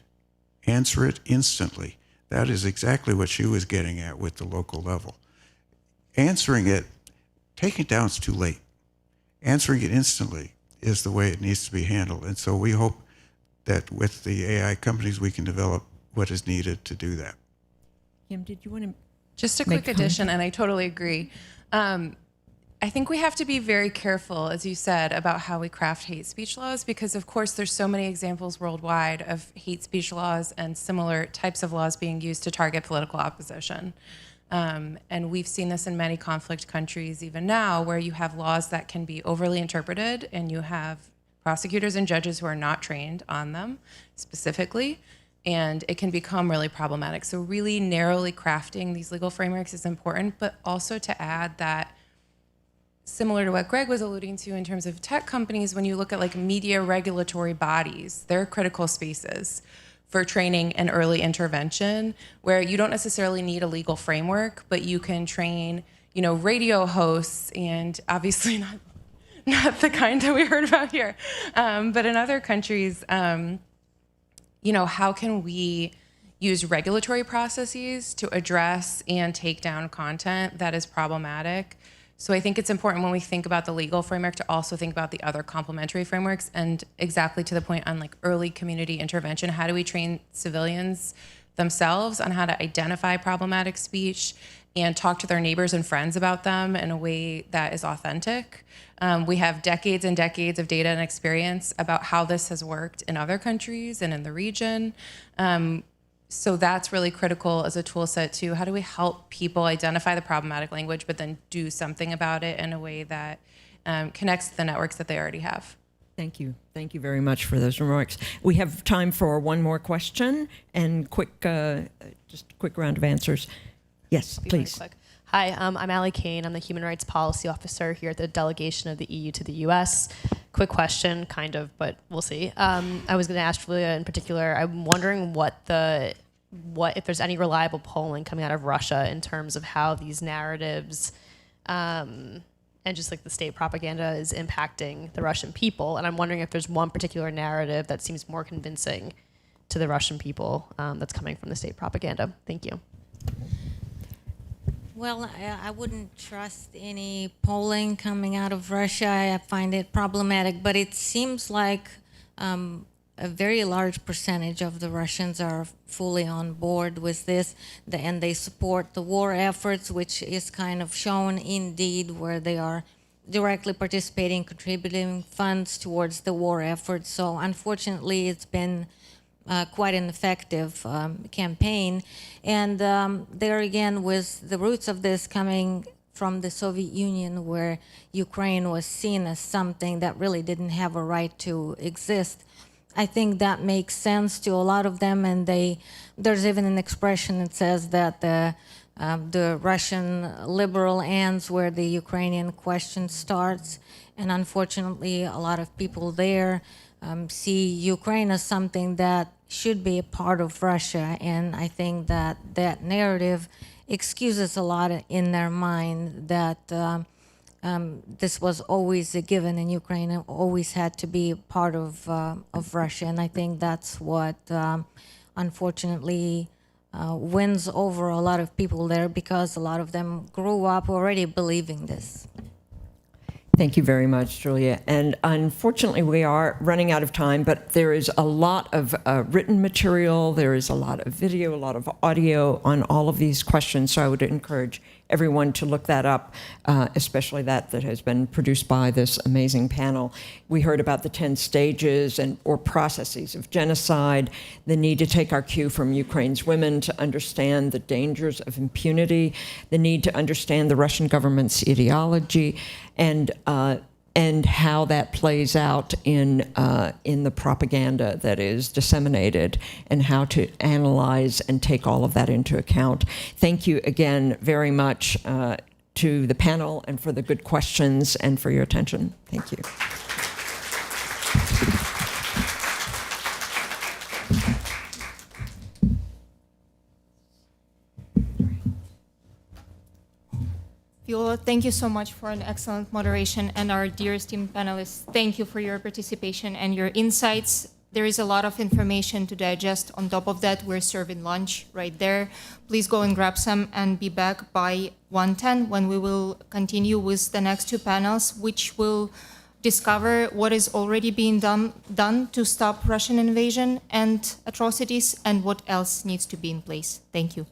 Answer it instantly. That is exactly what she was getting at with the local level. Answering it, taking it down is too late. Answering it instantly is the way it needs to be handled. And so we hope that with the AI companies, we can develop what is needed to do that. Kim, did you want to Just a quick addition, and I totally agree. I think we have to be very careful, as you said, about how we craft hate speech laws, because of course there's so many examples worldwide of hate speech laws and similar types of laws being used to target political opposition. And we've seen this in many conflict countries even now, where you have laws that can be overly interpreted and you have prosecutors and judges who are not trained on them specifically, and it can become really problematic. So really narrowly crafting these legal frameworks is important, but also to add that, similar to what Greg was alluding to in terms of tech companies, when you look at media regulatory bodies, they're critical spaces for training and early intervention, where you don't necessarily need a legal framework, but you can train, radio hosts, and obviously not the kind that we heard about here, but in other countries, how can we use regulatory processes to address and take down content that is problematic? So I think it's important when we think about the legal framework to also think about the other complementary frameworks, and exactly to the point on early community intervention. How do we train civilians themselves on how to identify problematic speech and talk to their neighbors and friends about them in a way that is authentic? We have decades and decades of data and experience about how this has worked in other countries and in the region. So that's really critical as a tool set too. How do we help people identify the problematic language, but then do something about it in a way that connects to the networks that they already have? Thank you. Thank you very much for those remarks. We have time for one more question and just a quick round of answers. Yes, please. Really quick. Hi, I'm Allie Kane. I'm the Human Rights Policy Officer here at the delegation of the EU to the US. Quick question, kind of, but we'll see. I was going to ask Julia in particular, I'm wondering what if there's any reliable polling coming out of Russia in terms of how these narratives and just like the state propaganda is impacting the Russian people. And I'm wondering if there's one particular narrative that seems more convincing to the Russian people that's coming from the state propaganda. Thank you. Well, I wouldn't trust any polling coming out of Russia. I find it problematic, but it seems like a very large percentage of the Russians are fully on board with this, and they support the war efforts, which is kind of shown indeed where they are directly participating, contributing funds towards the war efforts. So unfortunately, it's been quite an effective campaign. And there again, with the roots of this coming from the Soviet Union, where Ukraine was seen as something that really didn't have a right to exist, I think that makes sense to a lot of them. And there's even an expression that says that the Russian liberal ends where the Ukrainian question starts. And unfortunately, a lot of people there see Ukraine as something that should be a part of Russia. And I think that that narrative excuses a lot in their mind that this was always a given and Ukraine always had to be part of Russia. And I think that's what unfortunately wins over a lot of people there, because a lot of them grew up already believing this. Thank you very much, Julia. And unfortunately, we are running out of time, but there is a lot of written material, there is a lot of video, a lot of audio on all of these questions, so I would encourage everyone to look that up, especially that has been produced by this amazing panel. We heard about the 10 stages or processes of genocide, the need to take our cue from Ukraine's women to understand the dangers of impunity, the need to understand the Russian government's ideology, and how that plays out in the propaganda that is disseminated, and how to analyze and take all of that into account. Thank you again very much to the panel and for the good questions and for your attention. Thank you. Viola, thank you so much for an excellent moderation, and our dear esteemed panelists, thank you for your participation and your insights. There is a lot of information to digest. On top of that, we're serving lunch right there. Please go and grab some and be back by 1:10 when we will continue with the next two panels, which will discover what is already being done to stop Russian invasion and atrocities, and what else needs to be in place. Thank you.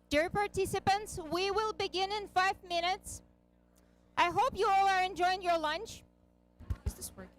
Dear participants, we will begin in 5 minutes. I hope you all are enjoying your lunch. Is this working?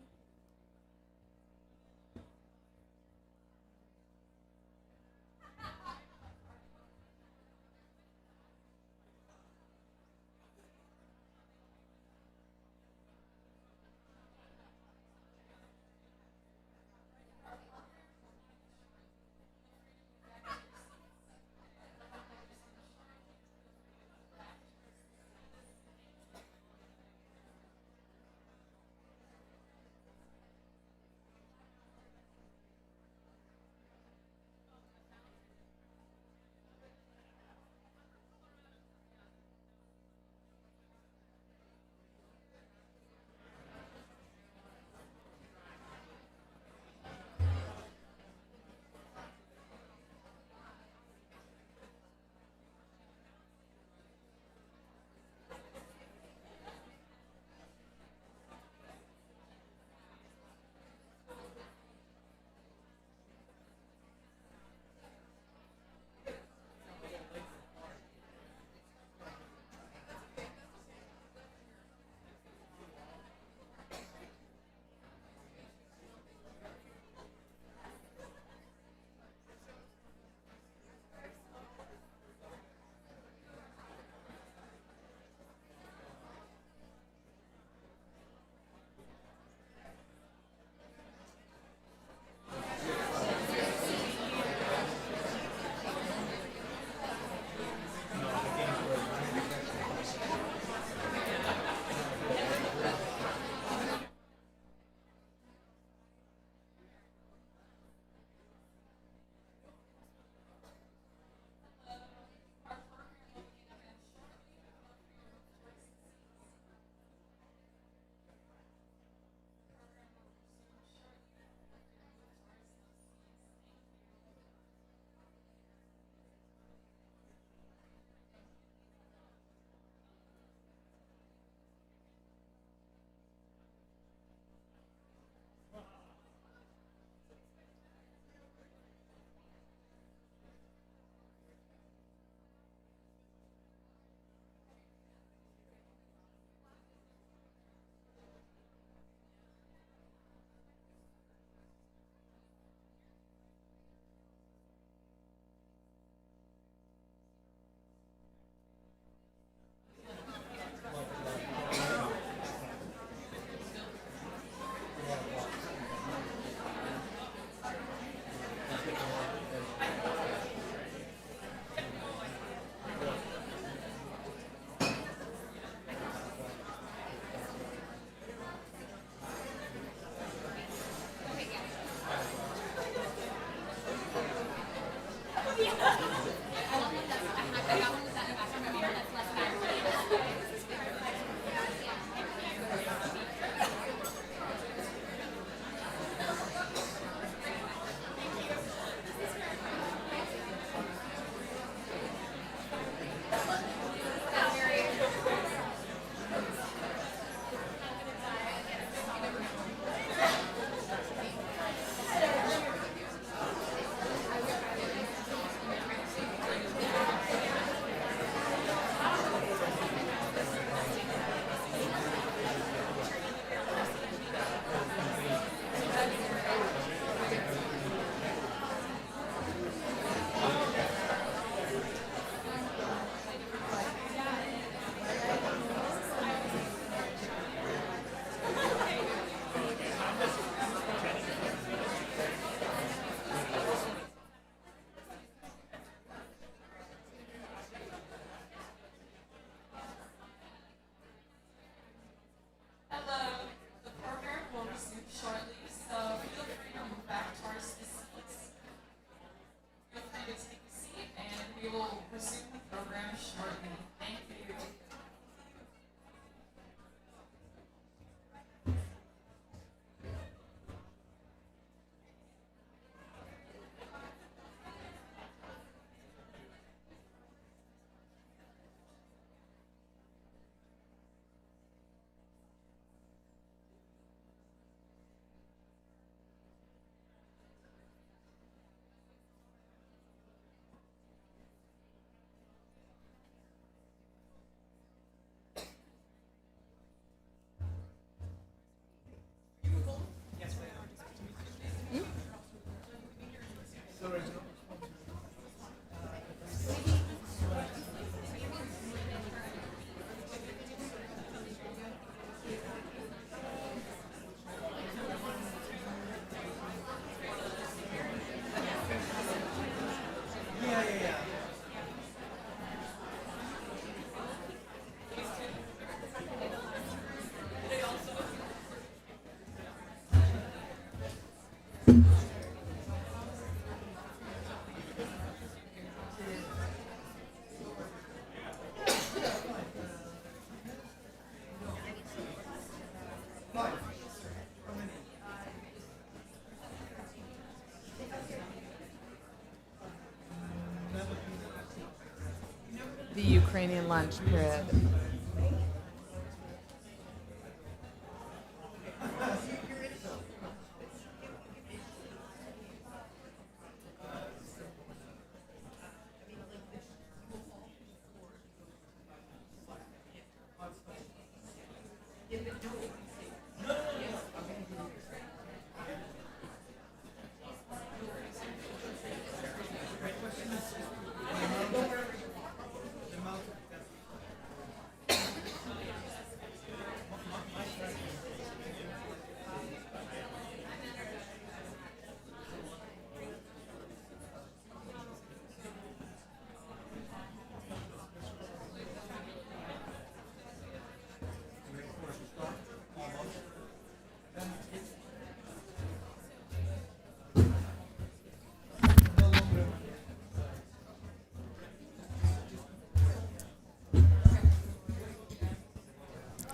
the Ukrainian lunch period.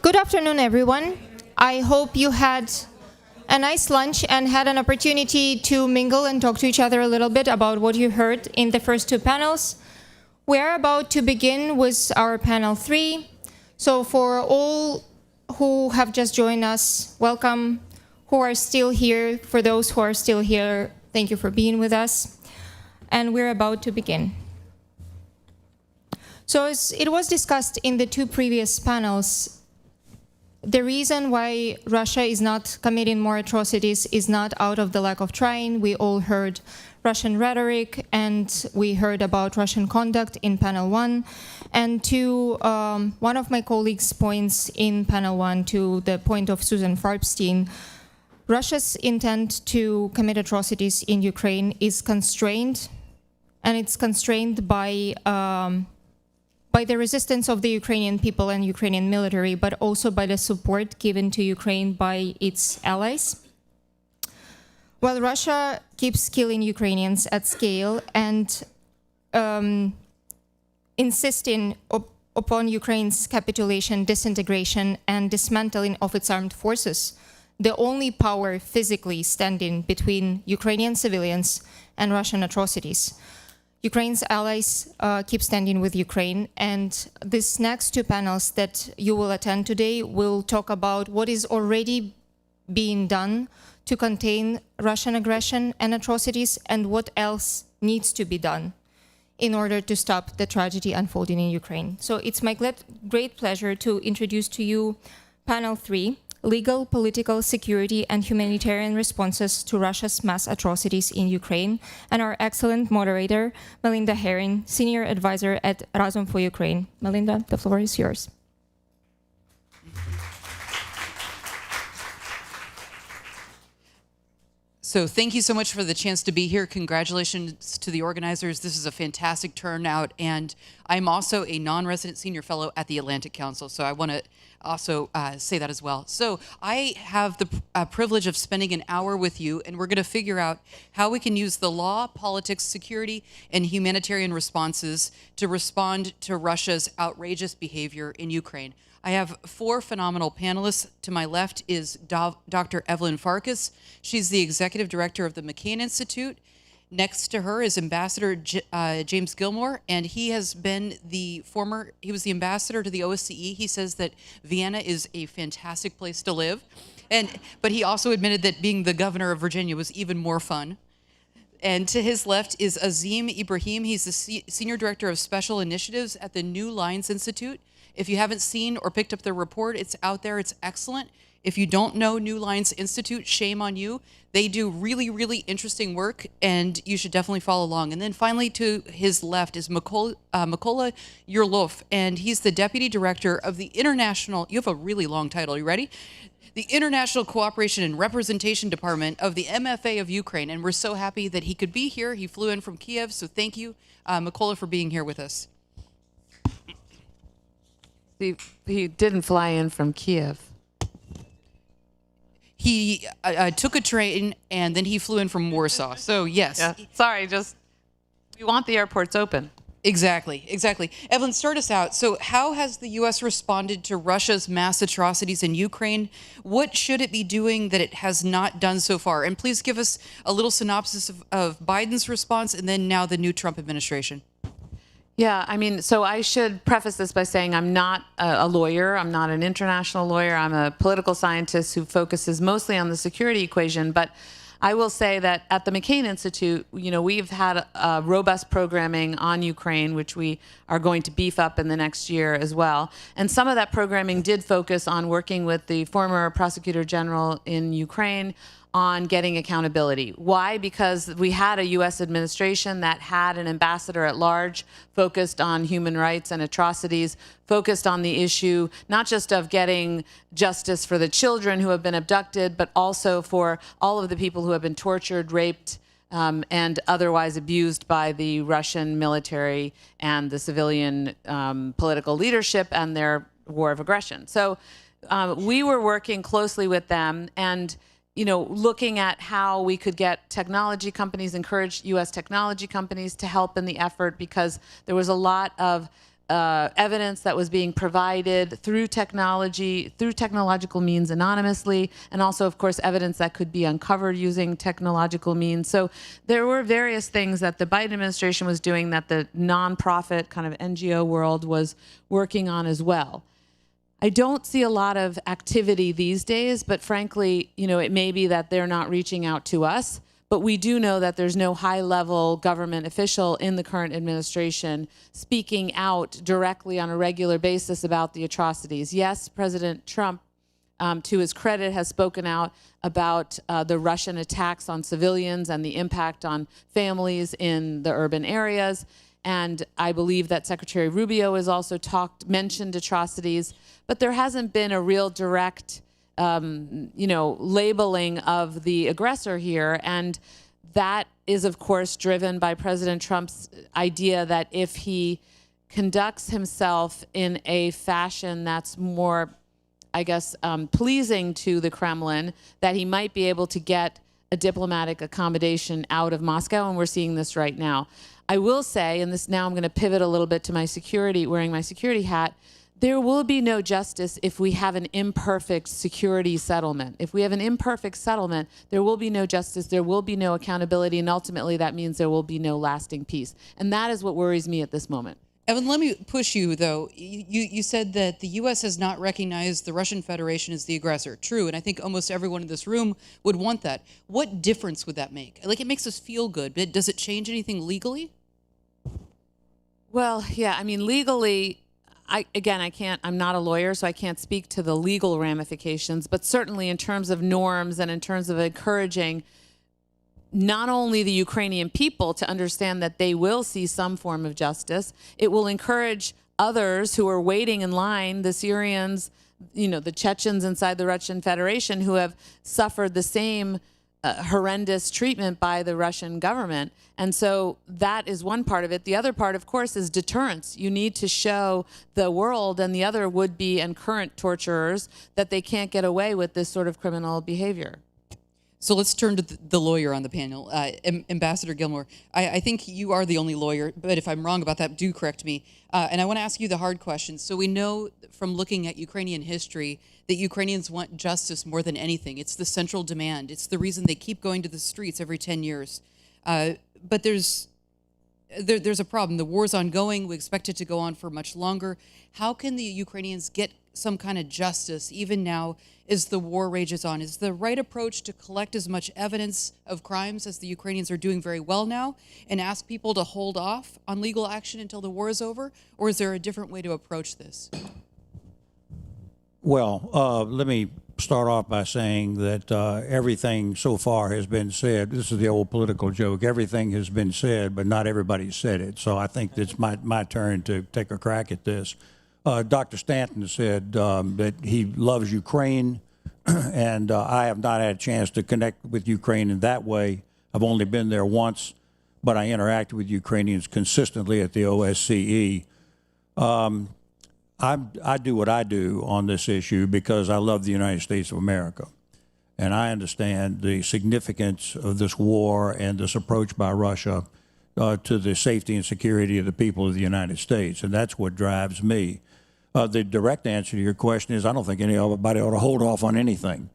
Good afternoon, everyone. I hope you had a nice lunch and had an opportunity to mingle and talk to each other a little bit about what you heard in the first two panels. We are about to begin with our panel 3. So for all who have just joined us, welcome. Who are still here, for those who are still here, thank you for being with us. And we're about to begin. So as it was discussed in the two previous panels, the reason why Russia is not committing more atrocities is not out of the lack of trying. We all heard Russian rhetoric, and we heard about Russian conduct in panel 1. And to one of my colleagues' points in panel 1, to the point of Susan Farbstein, Russia's intent to commit atrocities in Ukraine is constrained, and it's constrained by the resistance of the Ukrainian people and Ukrainian military, but also by the support given to Ukraine by its allies. While Russia keeps killing Ukrainians at scale and insisting upon Ukraine's capitulation, disintegration, and dismantling of its armed forces, the only power physically standing between Ukrainian civilians and Russian atrocities, Ukraine's allies keep standing with Ukraine, and these next two panels that you will attend today will talk about what is already being done to contain Russian aggression and atrocities, and what else needs to be done in order to stop the tragedy unfolding in Ukraine. So it's my great pleasure to introduce to you panel 3, Legal, Political, Security, and Humanitarian Responses to Russia's Mass Atrocities in Ukraine, and our excellent moderator, Melinda Herring, Senior Advisor at Razum for Ukraine. Melinda, the floor is yours. So thank you so much for the chance to be here. Congratulations to the organizers. This is a fantastic turnout, and I'm also a non-resident senior fellow at the Atlantic Council, so I want to also say that as well. So I have the privilege of spending an hour with you, and we're going to figure out how we can use the law, politics, security, and humanitarian responses to respond to Russia's outrageous behavior in Ukraine. I have 4 phenomenal panelists. To my left is Dr. Evelyn Farkas. She's the executive director of the McCain Institute. Next to her is Ambassador James Gilmore, and he was the ambassador to the OSCE. He says that Vienna is a fantastic place to live, but he also admitted that being the governor of Virginia was even more fun. And to his left is Azim Ibrahim. He's the senior director of special initiatives at the New Lines Institute. If you haven't seen or picked up their report, it's out there. It's excellent. If you don't know New Lines Institute, shame on you. They do really, really interesting work, and you should definitely follow along. And then finally, to his left is Mykola Yurlov, and he's the deputy director of the International, you have a really long title, you ready? The International Cooperation and Representation Department of the MFA of Ukraine, and we're so happy that he could be here. He flew in from Kiev, so thank you, Mykola, for being here with us. He didn't fly in from Kiev. He took a train, and then he flew in from Warsaw. So, yes. Yeah. Sorry, we want the airports open. Exactly. Evelyn, start us out. So how has the U.S. responded to Russia's mass atrocities in Ukraine? What should it be doing that it has not done so far? And please give us a little synopsis of Biden's response and then now the new Trump administration. Yeah, I mean, so I should preface this by saying I'm not a lawyer. I'm not an international lawyer. I'm a political scientist who focuses mostly on the security equation. But I will say that at the McCain Institute, we've had robust programming on Ukraine, which we are going to beef up in the next year as well. And some of that programming did focus on working with the former prosecutor general in Ukraine on getting accountability. Why? Because we had a U.S. administration that had an ambassador at large focused on human rights and atrocities, focused on the issue not just of getting justice for the children who have been abducted, but also for all of the people who have been tortured, raped, and otherwise abused by the Russian military and the civilian political leadership and their war of aggression. So we were working closely with them and looking at how we could get technology companies, encourage U.S. technology companies to help in the effort, because there was a lot of evidence that was being provided through technology, through technological means anonymously, and also, of course, evidence that could be uncovered using technological means. So there were various things that the Biden administration was doing that the nonprofit kind of NGO world was working on as well. I don't see a lot of activity these days, but frankly, it may be that they're not reaching out to us. But we do know that there's no high-level government official in the current administration speaking out directly on a regular basis about the atrocities. Yes, President Trump, to his credit, has spoken out about the Russian attacks on civilians and the impact on families in the urban areas. And I believe that Secretary Rubio has also mentioned atrocities, but there hasn't been a real direct, labeling of the aggressor here. And that is, of course, driven by President Trump's idea that if he conducts himself in a fashion that's more, I guess, pleasing to the Kremlin, that he might be able to get a diplomatic accommodation out of Moscow, and we're seeing this right now. I will say, and this now I'm going to pivot a little bit to my security, wearing my security hat, there will be no justice if we have an imperfect security settlement. If we have an imperfect settlement, there will be no justice, there will be no accountability, and ultimately that means there will be no lasting peace. And that is what worries me at this moment. Evan, let me push you, though. You said that the U.S. has not recognized the Russian Federation as the aggressor. True, and I think almost everyone in this room would want that. What difference would that make? Like, it makes us feel good, but does it change anything legally? Well, yeah, I mean, legally, I'm not a lawyer, so I can't speak to the legal ramifications, but certainly in terms of norms and in terms of encouraging not only the Ukrainian people to understand that they will see some form of justice, it will encourage others who are waiting in line, the Syrians, the Chechens inside the Russian Federation, who have suffered the same horrendous treatment by the Russian government. And so that is one part of it. The other part, of course, is deterrence. You need to show the world and the other would-be and current torturers that they can't get away with this sort of criminal behavior. So let's turn to the lawyer on the panel, Ambassador Gilmore. I think you are the only lawyer, but if I'm wrong about that, do correct me. And I want to ask you the hard questions. So we know from looking at Ukrainian history that Ukrainians want justice more than anything. It's the central demand. It's the reason they keep going to the streets every 10 years. But there's a problem. The war's ongoing. We expect it to go on for much longer. How can the Ukrainians get some kind of justice even now as the war rages on? Is the right approach to collect as much evidence of crimes as the Ukrainians are doing very well now and ask people to hold off on legal action until the war is over? Or is there a different way to approach this? Well, let me start off by saying that everything so far has been said. This is the old political joke. Everything has been said, but not everybody said it. So I think it's my turn to take a crack at this. Dr. Stanton said that he loves Ukraine, and I have not had a chance to connect with Ukraine in that way. I've only been there once, but I interact with Ukrainians consistently at the OSCE. I do what I do on this issue because I love the United States of America. And I understand the significance of this war and this approach by Russia to the safety and security of the people of the United States. And that's what drives me. The direct answer to your question is I don't think anybody ought to hold off on anything.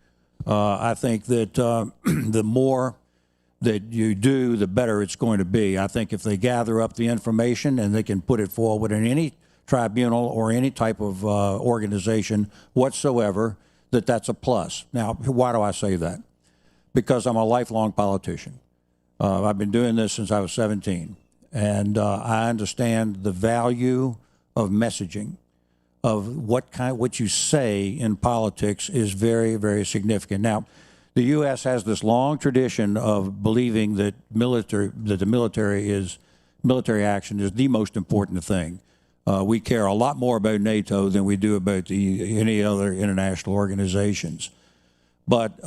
I think that the more that you do, the better it's going to be. I think if they gather up the information and they can put it forward in any tribunal or any type of organization whatsoever, that's a plus. Now, why do I say that? Because I'm a lifelong politician. I've been doing this since I was 17, and I understand the value of messaging, of what you say in politics is very, very significant. Now, the U.S. has this long tradition of believing that the military action is the most important thing. We care a lot more about NATO than we do about any other international organizations. But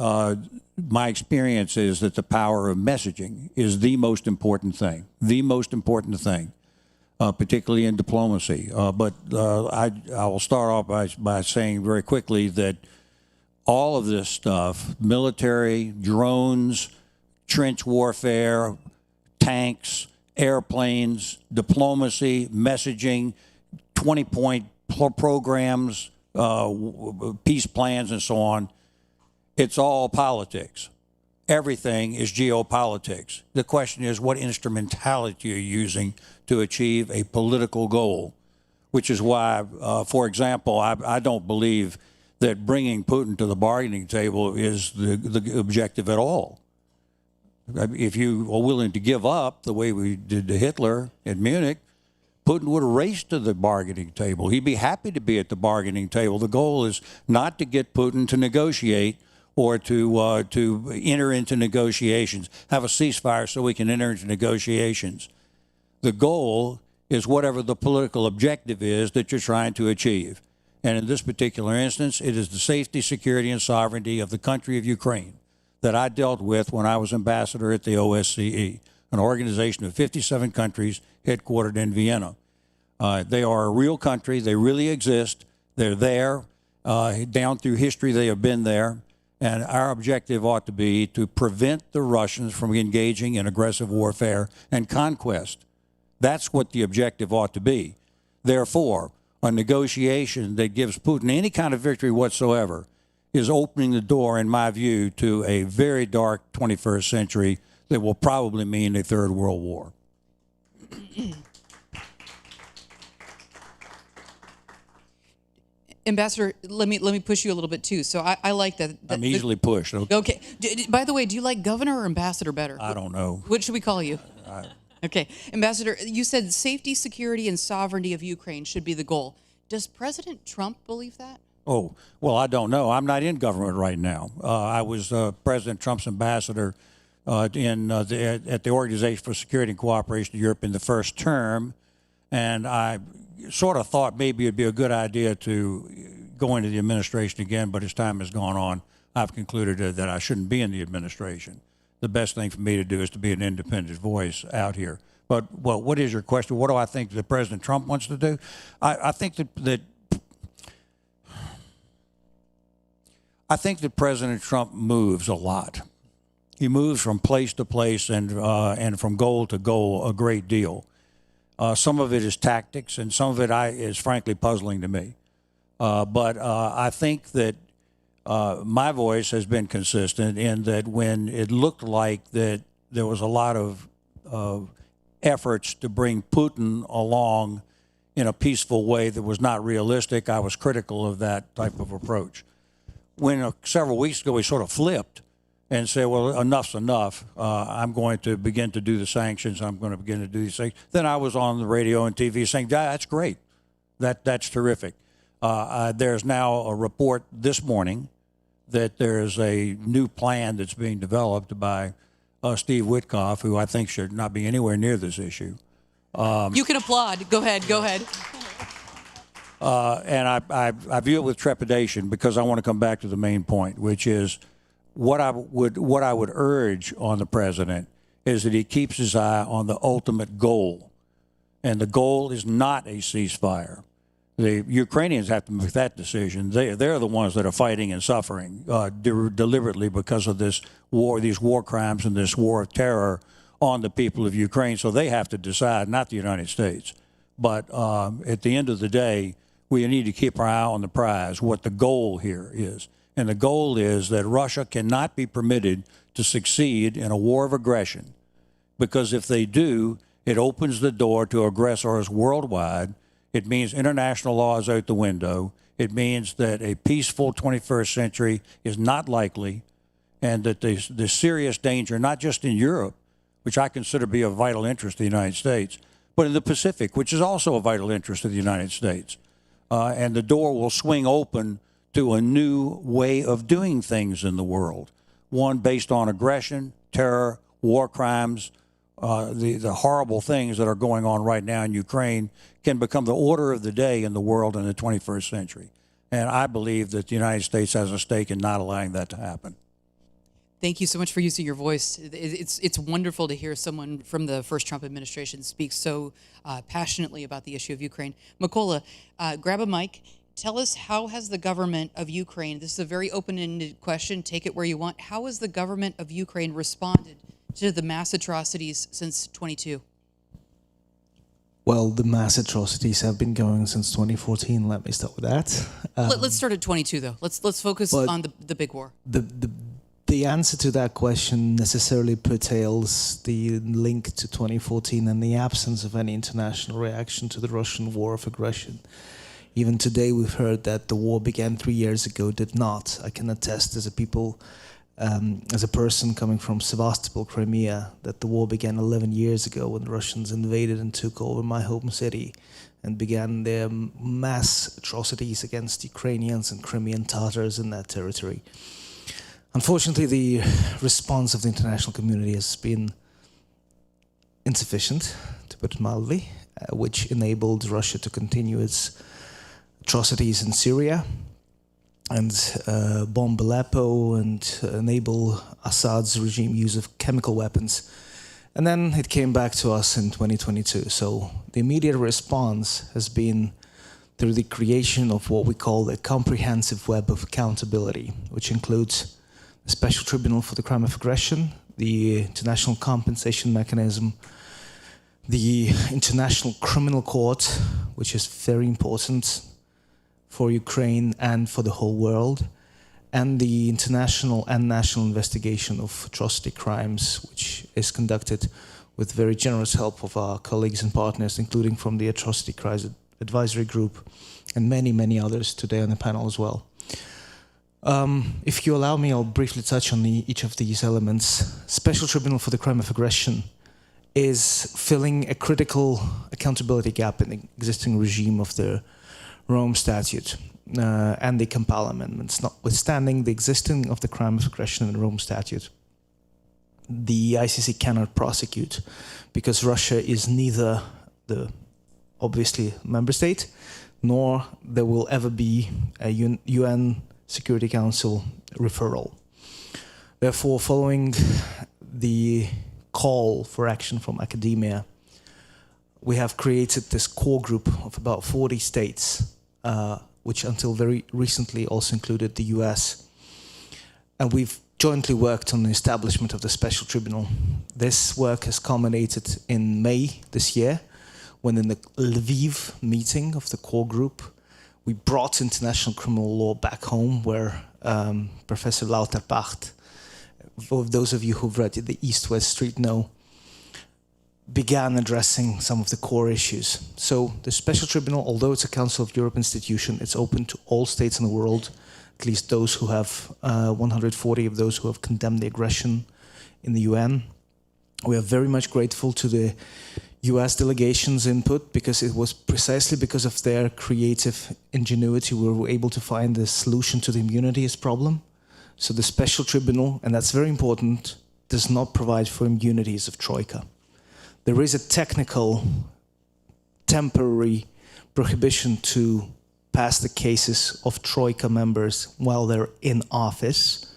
my experience is that the power of messaging is the most important thing, particularly in diplomacy. But I will start off by saying very quickly that all of this stuff, military, drones, trench warfare, tanks, airplanes, diplomacy, messaging, 20-point programs, peace plans, and so on, it's all politics. Everything is geopolitics. The question is, what instrumentality you're using to achieve a political goal, which is why, for example, I don't believe that bringing Putin to the bargaining table is the objective at all. If you are willing to give up the way we did to Hitler in Munich, Putin would have raced to the bargaining table. He'd be happy to be at the bargaining table. The goal is not to get Putin to negotiate or to enter into negotiations, have a ceasefire so we can enter into negotiations. The goal is whatever the political objective is that you're trying to achieve. And in this particular instance, it is the safety, security, and sovereignty of the country of Ukraine that I dealt with when I was ambassador at the OSCE, an organization of 57 countries headquartered in Vienna. They are a real country. They really exist. They're there. Down through history, they have been there. And our objective ought to be to prevent the Russians from engaging in aggressive warfare and conquest. That's what the objective ought to be. Therefore, a negotiation that gives Putin any kind of victory whatsoever is opening the door, in my view, to a very dark 21st century that will probably mean a third world war. Ambassador, let me push you a little bit too. So I like that. I'm easily pushed. Okay. By the way, do you like governor or ambassador better? I don't know. What should we call you? Okay, Ambassador, you said safety, security, and sovereignty of Ukraine should be the goal. Does President Trump believe that? Oh, well, I don't know. I'm not in government right now. I was President Trump's ambassador at the Organization for Security and Cooperation in Europe in the first term, and I sort of thought maybe it'd be a good idea to go into the administration again, but as time has gone on, I've concluded that I shouldn't be in the administration. The best thing for me to do is to be an independent voice out here. But, well, what is your question? What do I think that President Trump wants to do? I think that President Trump moves a lot. He moves from place to place and from goal to goal a great deal. Some of it is tactics, and some of it is frankly puzzling to me. But I think that my voice has been consistent in that when it looked like that there was a lot of efforts to bring Putin along in a peaceful way that was not realistic, I was critical of that type of approach. When several weeks ago we sort of flipped and said, well, enough's enough. I'm going to begin to do the sanctions. I'm going to begin to do these things. Then I was on the radio and TV saying, that's great. That's terrific. There's now a report this morning that there's a new plan that's being developed by Steve Witkoff, who I think should not be anywhere near this issue. You can applaud. Go ahead. And I view it with trepidation because I want to come back to the main point, which is what I would urge on the president is that he keeps his eye on the ultimate goal. And the goal is not a ceasefire. The Ukrainians have to make that decision. They're the ones that are fighting and suffering deliberately because of this war, these war crimes and this war of terror on the people of Ukraine. So they have to decide, not the United States. But at the end of the day, we need to keep our eye on the prize, what the goal here is. And the goal is that Russia cannot be permitted to succeed in a war of aggression, because if they do, it opens the door to aggressors worldwide. It means international law is out the window. It means that a peaceful 21st century is not likely, and that the serious danger, not just in Europe, which I consider to be of vital interest to the United States, but in the Pacific, which is also a vital interest of the United States. And the door will swing open to a new way of doing things in the world, one based on aggression, terror, war crimes. The horrible things that are going on right now in Ukraine can become the order of the day in the world in the 21st century. And I believe that the United States has a stake in not allowing that to happen. Thank you so much for using your voice. It's wonderful to hear someone from the first Trump administration speak so passionately about the issue of Ukraine. Mykola, grab a mic. Tell us, how has the government of Ukraine, this is a very open-ended question, take it where you want, how has the government of Ukraine responded to the mass atrocities since 22? Well, the mass atrocities have been going since 2014. Let me start with that. Let's start at 22, though. Let's focus on the big war. The answer to that question necessarily pertains the link to 2014 and the absence of any international reaction to the Russian war of aggression. Even today, we've heard that the war began 3 years ago. Did not. I can attest as a person coming from Sevastopol, Crimea, that the war began 11 years ago when the Russians invaded and took over my home city and began their mass atrocities against Ukrainians and Crimean Tatars in that territory. Unfortunately, the response of the international community has been insufficient, to put it mildly, which enabled Russia to continue its atrocities in Syria and bomb Aleppo and enable Assad's regime use of chemical weapons. And then it came back to us in 2022. So the immediate response has been through the creation of what we call a comprehensive web of accountability, which includes the Special Tribunal for the Crime of Aggression, the International Compensation Mechanism, the International Criminal Court, which is very important for Ukraine and for the whole world, and the international and national investigation of atrocity crimes, which is conducted with very generous help of our colleagues and partners, including from the Atrocity Crisis Advisory Group and many, many others today on the panel as well. If you allow me, I'll briefly touch on each of these elements. Special Tribunal for the Crime of Aggression is filling a critical accountability gap in the existing regime of the Rome Statute and the Kampala Amendments. Notwithstanding the existing of the crime of aggression in the Rome Statute, the ICC cannot prosecute because Russia is neither the obviously member state, nor there will ever be a UN Security Council referral. Therefore, following the call for action from academia, we have created this core group of about 40 states, which until very recently also included the US. And we've jointly worked on the establishment of the Special Tribunal. This work has culminated in May this year, when in the Lviv meeting of the core group, we brought international criminal law back home, where Professor Lauterbach, for those of you who've read the East-West Street know, began addressing some of the core issues. So the Special Tribunal, although it's a Council of Europe institution, it's open to all states in the world, at least those who have 140 of those who have condemned the aggression in the UN. We are very much grateful to the US delegation's input, because it was precisely because of their creative ingenuity we were able to find a solution to the immunities problem. So the Special Tribunal, and that's very important, does not provide for immunities of Troika. There is a technical, temporary prohibition to pass the cases of Troika members while they're in office,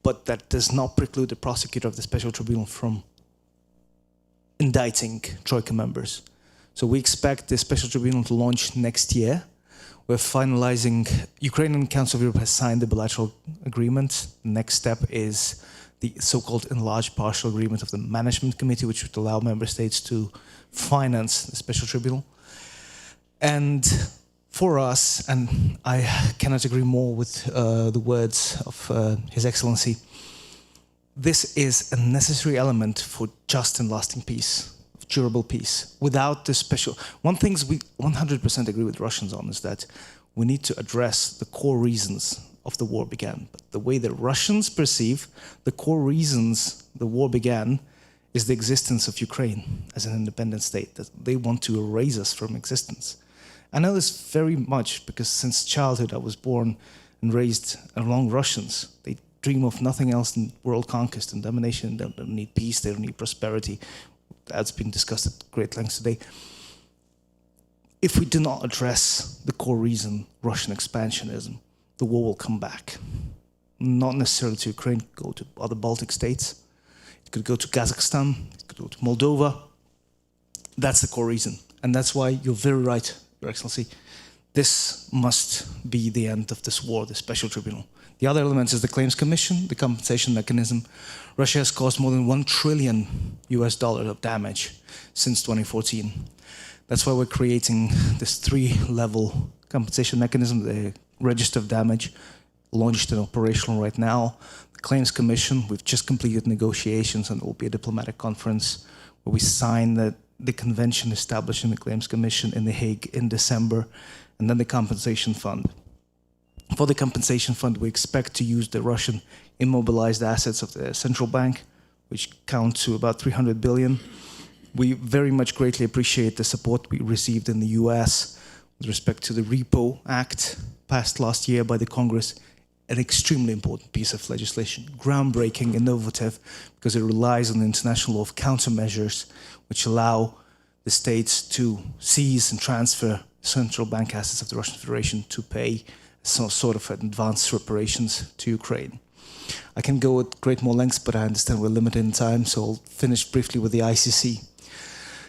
but that does not preclude the prosecutor of the Special Tribunal from indicting Troika members. So we expect the Special Tribunal to launch next year. We're finalizing, Ukrainian Council of Europe has signed the bilateral agreement. The next step is the so-called enlarged partial agreement of the Management Committee, which would allow member states to finance the Special Tribunal. And For us, and I cannot agree more with the words of His Excellency, this is a necessary element for just and lasting peace, durable peace. Without this special... One thing we 100% agree with Russians on is that we need to address the core reasons of the war began. But the way the Russians perceive the core reasons the war began is the existence of Ukraine as an independent state, that they want to erase us from existence. I know this very much because since childhood I was born and raised among Russians. They dream of nothing else than world conquest and domination. They don't need peace, they don't need prosperity. That's been discussed at great length today. If we do not address the core reason, Russian expansionism, the war will come back. Not necessarily to Ukraine, it could go to other Baltic states. It could go to Kazakhstan, it could go to Moldova. That's the core reason. And that's why you're very right, Your Excellency. This must be the end of this war, the special tribunal. The other element is the Claims Commission, the compensation mechanism. Russia has caused more than $1 trillion of damage since 2014. That's why we're creating this 3-level compensation mechanism, the register of damage, launched and operational right now. The Claims Commission, we've just completed negotiations, and there will be a diplomatic conference where we sign the convention establishing the Claims Commission in The Hague in December, and then the compensation fund. For the compensation fund, we expect to use the Russian immobilized assets of the central bank, which count to about 300 billion. We very much greatly appreciate the support we received in the US with respect to the Repo Act passed last year by the Congress, an extremely important piece of legislation, groundbreaking, innovative, because it relies on the international law of countermeasures, which allow the states to seize and transfer central bank assets of the Russian Federation to pay some sort of advance reparations to Ukraine. I can go at great more lengths, but I understand we're limited in time, so I'll finish briefly with the ICC.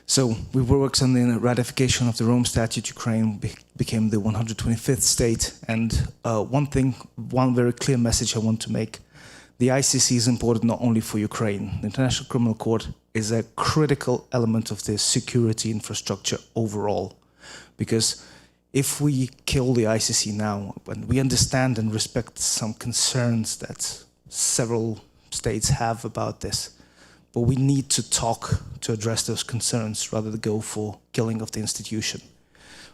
So we worked on the ratification of the Rome Statute. Ukraine became the 125th state. And one very clear message I want to make. The ICC is important not only for Ukraine. The International Criminal Court is a critical element of the security infrastructure overall. Because if we kill the ICC now, and we understand and respect some concerns that several states have about this, but we need to talk to address those concerns rather than go for killing of the institution.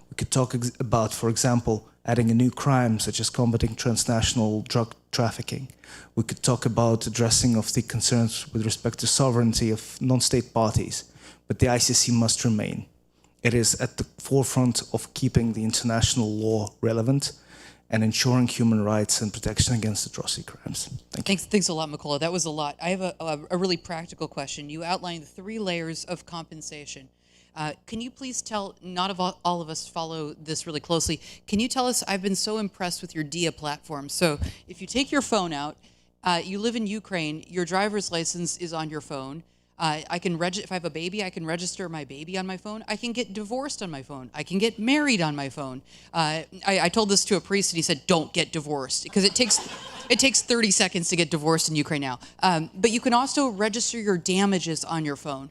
We could talk about, for example, adding a new crime such as combating transnational drug trafficking. We could talk about addressing of the concerns with respect to sovereignty of non-state parties, but the ICC must remain. It is at the forefront of keeping the international law relevant and ensuring human rights and protection against atrocity crimes. Thank you. Thanks a lot, Mykola. That was a lot. I have a really practical question. You outlined 3 layers of compensation. Can you please tell, not all of us follow this really closely, can you tell us, I've been so impressed with your DIA platform. So if you take your phone out, you live in Ukraine, your driver's license is on your phone. If I have a baby, I can register my baby on my phone. I can get divorced on my phone. I can get married on my phone. I told this to a priest and he said, don't get divorced, because it takes 30 seconds to get divorced in Ukraine now. But you can also register your damages on your phone.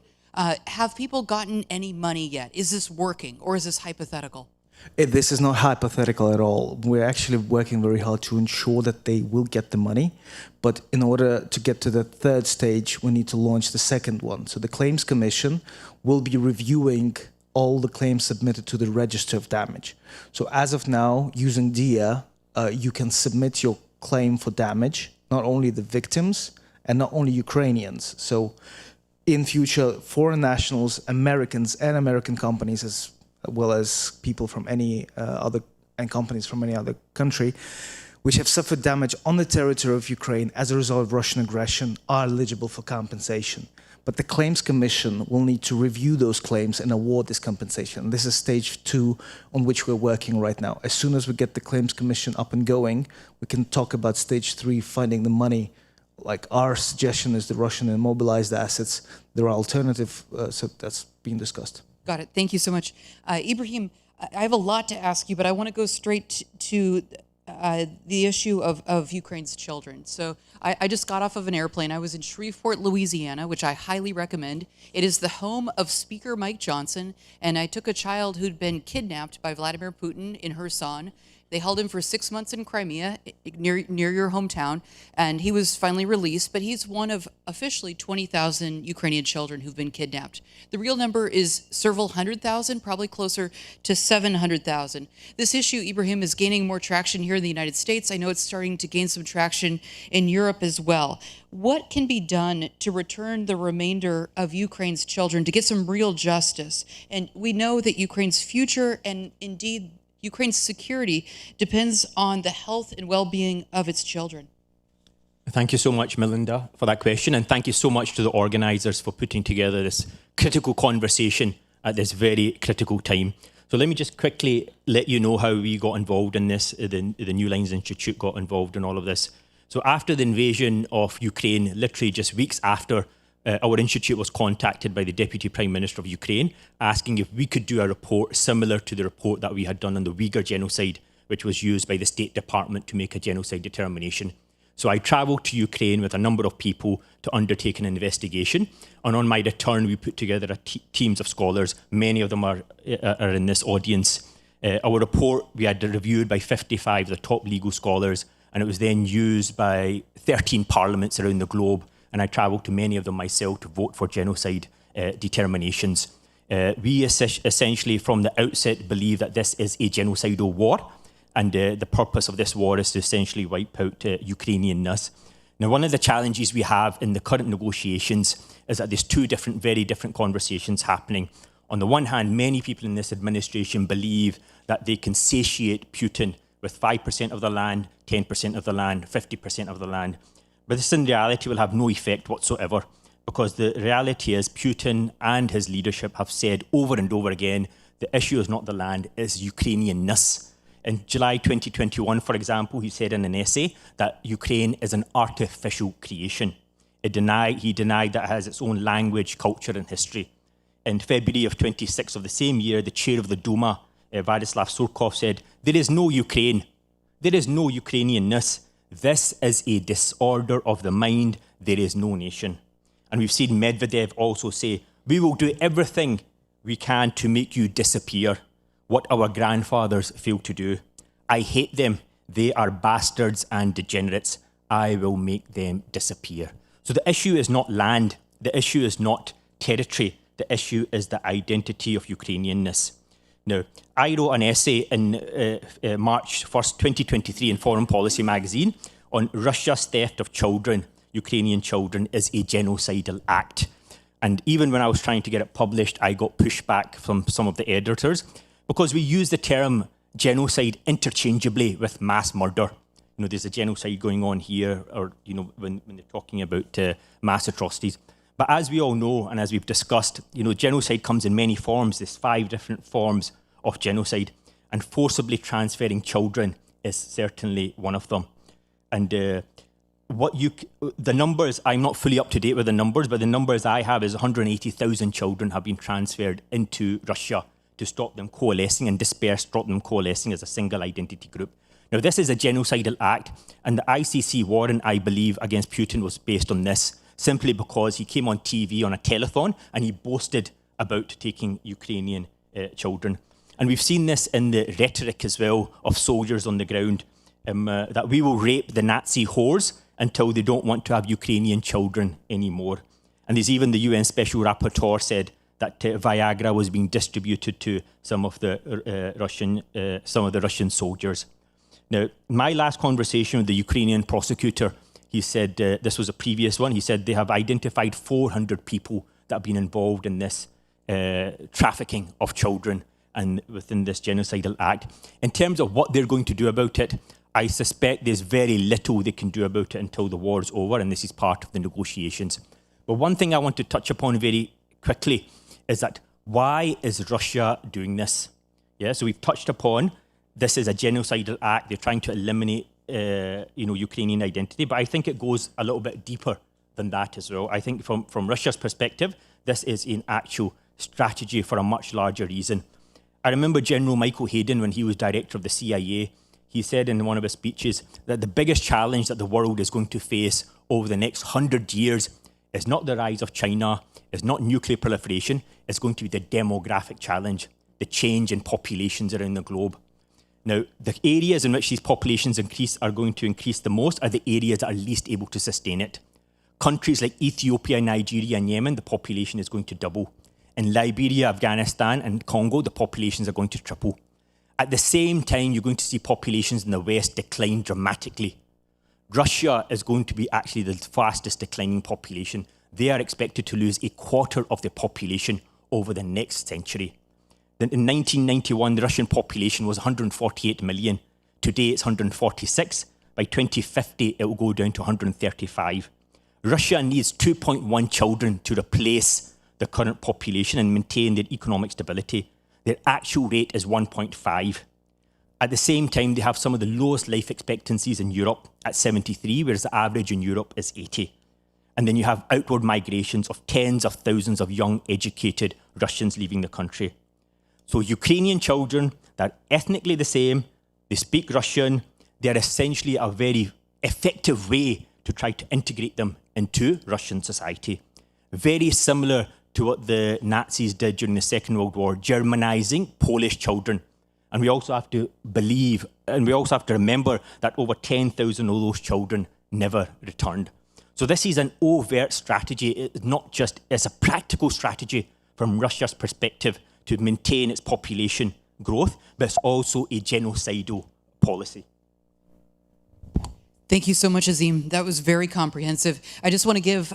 Have people gotten any money yet? Is this working, or is this hypothetical? This is not hypothetical at all. We're actually working very hard to ensure that they will get the money. But in order to get to the 3rd stage, we need to launch the 2nd one. So the Claims Commission will be reviewing all the claims submitted to the Register of Damage. So as of now, using DIA, you can submit your claim for damage, not only the victims and not only Ukrainians. So in future, foreign nationals, Americans and American companies, as well as people from any companies from any other country, which have suffered damage on the territory of Ukraine as a result of Russian aggression, are eligible for compensation. But the Claims Commission will need to review those claims and award this compensation. This is stage 2 on which we're working right now. As soon as we get the Claims Commission up and going, we can talk about stage 3, finding the money. Like our suggestion is the Russian immobilized assets. There are alternatives, so that's being discussed. Got it. Thank you so much. Ibrahim, I have a lot to ask you, but I want to go straight to the issue of Ukraine's children. So I just got off of an airplane. I was in Shreveport, Louisiana, which I highly recommend. It is the home of Speaker Mike Johnson, and I took a child who'd been kidnapped by Vladimir Putin in Kherson. They held him for 6 months in Crimea, near your hometown, and he was finally released, but he's one of officially 20,000 Ukrainian children who've been kidnapped. The real number is several hundred thousand, probably closer to 700,000. This issue, Ibrahim, is gaining more traction here in the United States. I know it's starting to gain some traction in Europe as well. What can be done to return the remainder of Ukraine's children, to get some real justice? And we know that Ukraine's future and indeed Ukraine's security depends on the health and well-being of its children. Thank you so much, Melinda, for that question. And thank you so much to the organisers for putting together this critical conversation at this very critical time. So let me just quickly let you know how we got involved in this. The New Lines Institute got involved in all of this. So after the invasion of Ukraine, literally just weeks after, our institute was contacted by the Deputy Prime Minister of Ukraine asking if we could do a report similar to the report that we had done on the Uyghur genocide, which was used by the State Department to make a genocide determination. So I travelled to Ukraine with a number of people to undertake an investigation. And on my return, we put together teams of scholars. Many of them are in this audience. Our report, we had reviewed by 55 of the top legal scholars, and it was then used by 13 parliaments around the globe. And I travelled to many of them myself to vote for genocide determinations. We essentially, from the outset, believe that this is a genocidal war, and the purpose of this war is to essentially wipe out Ukrainianness. Now, one of the challenges we have in the current negotiations is that there's two very different conversations happening. On the one hand, many people in this administration believe that they can satiate Putin with 5% of the land, 10% of the land, 50% of the land. But this in reality will have no effect whatsoever, because the reality is Putin and his leadership have said over and over again, the issue is not the land, it's Ukrainianness. In July 2021, for example, he said in an essay that Ukraine is an artificial creation. He denied that it has its own language, culture and history. In February of 26 of the same year, the chair of the Duma, Vladislav Surkov, said, there is no Ukraine, there is no Ukrainianness. This is a disorder of the mind. There is no nation. And we've seen Medvedev also say, we will do everything we can to make you disappear, what our grandfathers failed to do. I hate them. They are bastards and degenerates. I will make them disappear. So the issue is not land. The issue is not territory. The issue is the identity of Ukrainianness. Now, I wrote an essay in March 1st, 2023 in Foreign Policy magazine on Russia's theft of children, Ukrainian children, is a genocidal act. And even when I was trying to get it published, I got pushback from some of the editors because we use the term genocide interchangeably with mass murder. You know, there's a genocide going on here, or, you know, when they're talking about mass atrocities. But as we all know, and as we've discussed, you know, genocide comes in many forms. There's 5 different forms of genocide, and forcibly transferring children is certainly one of them. And the numbers, I'm not fully up to date with the numbers, but the numbers I have is 180,000 children have been transferred into Russia to stop them coalescing and dispersed, stop them coalescing as a single identity group. Now, this is a genocidal act, and the ICC warrant, I believe, against Putin was based on this, simply because he came on TV on a telethon and he boasted about taking Ukrainian children. And we've seen this in the rhetoric as well of soldiers on the ground, that we will rape the Nazi whores until they don't want to have Ukrainian children anymore. And there's even the UN Special Rapporteur said that Viagra was being distributed to some of the Russian soldiers. Now, my last conversation with the Ukrainian prosecutor, he said, this was a previous one, he said they have identified 400 people that have been involved in this trafficking of children and within this genocidal act. In terms of what they're going to do about it, I suspect there's very little they can do about it until the war's over, and this is part of the negotiations. But one thing I want to touch upon very quickly is that why is Russia doing this? Yeah, so we've touched upon this is a genocidal act. They're trying to eliminate Ukrainian identity, but I think it goes a little bit deeper than that as well. I think from Russia's perspective, this is an actual strategy for a much larger reason. I remember General Michael Hayden, when he was director of the CIA, he said in one of his speeches that the biggest challenge that the world is going to face over the next 100 years is not the rise of China, is not nuclear proliferation, it's going to be the demographic challenge, the change in populations around the globe. Now, the areas in which these populations are going to increase the most are the areas that are least able to sustain it. Countries like Ethiopia, Nigeria and Yemen, the population is going to double. In Liberia, Afghanistan and Congo, the populations are going to triple. At the same time, you're going to see populations in the West decline dramatically. Russia is going to be actually the fastest declining population. They are expected to lose a quarter of their population over the next century. Then in 1991, the Russian population was 148 million. Today, it's 146. By 2050, it will go down to 135. Russia needs 2.1 children to replace the current population and maintain their economic stability. Their actual rate is 1.5. At the same time, they have some of the lowest life expectancies in Europe at 73, whereas the average in Europe is 80. And then you have outward migrations of tens of thousands of young, educated Russians leaving the country. So Ukrainian children, they're ethnically the same, they speak Russian, they're essentially a very effective way to try to integrate them into Russian society. Very similar to what the Nazis did during the Second World War, Germanizing Polish children. And we also have to believe, and we also have to remember that over 10,000 of those children never returned. So this is an overt strategy. It's not just, it's a practical strategy from Russia's perspective to maintain its population growth, but it's also a genocidal policy. Thank you so much, Azim. That was very comprehensive. I just want to give,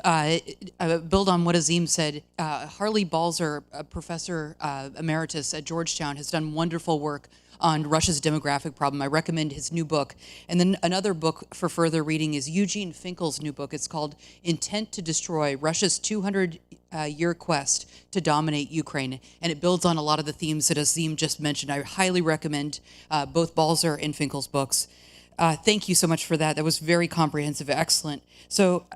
build on what Azim said. Harley Balzer, a professor emeritus at Georgetown, has done wonderful work on Russia's demographic problem. I recommend his new book. And then another book for further reading is Eugene Finkel's new book. It's called Intent to Destroy, Russia's 200-year quest to dominate Ukraine. And it builds on a lot of the themes that Azim just mentioned. I highly recommend both Balzer and Finkel's books. Thank you so much for that. That was very comprehensive, excellent. So,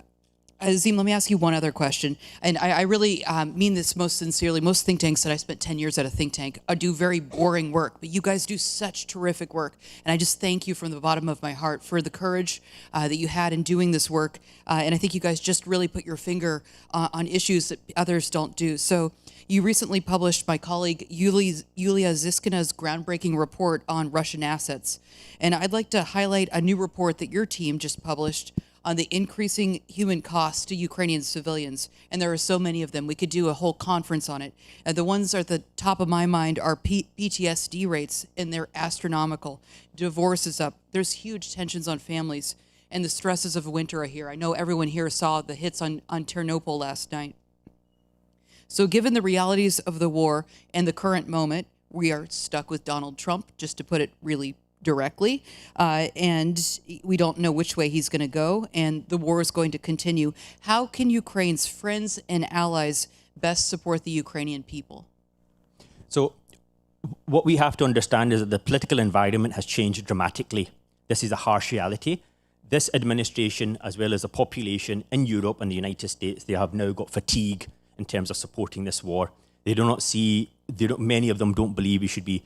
Azim, let me ask you one other question. And I really mean this most sincerely. Most think tanks that I spent 10 years at a think tank do very boring work, but you guys do such terrific work. And I just thank you from the bottom of my heart for the courage that you had in doing this work. And I think you guys just really put your finger on issues that others don't do. So you recently published my colleague Yulia Ziskina's groundbreaking report on Russian assets. And I'd like to highlight a new report that your team just published on the increasing human costs to Ukrainian civilians. And there are so many of them. We could do a whole conference on it. And the ones at the top of my mind are PTSD rates, and they're astronomical. Divorce is up. There's huge tensions on families. And the stresses of winter are here. I know everyone here saw the hits on Ternopil last night. So given the realities of the war and the current moment, we are stuck with Donald Trump, just to put it really directly, and we don't know which way he's going to go, and the war is going to continue. How can Ukraine's friends and allies best support the Ukrainian people? So what we have to understand is that the political environment has changed dramatically. This is a harsh reality. This administration, as well as the population in Europe and the United States, they have now got fatigue in terms of supporting this war. They do not see, many of them don't believe we should be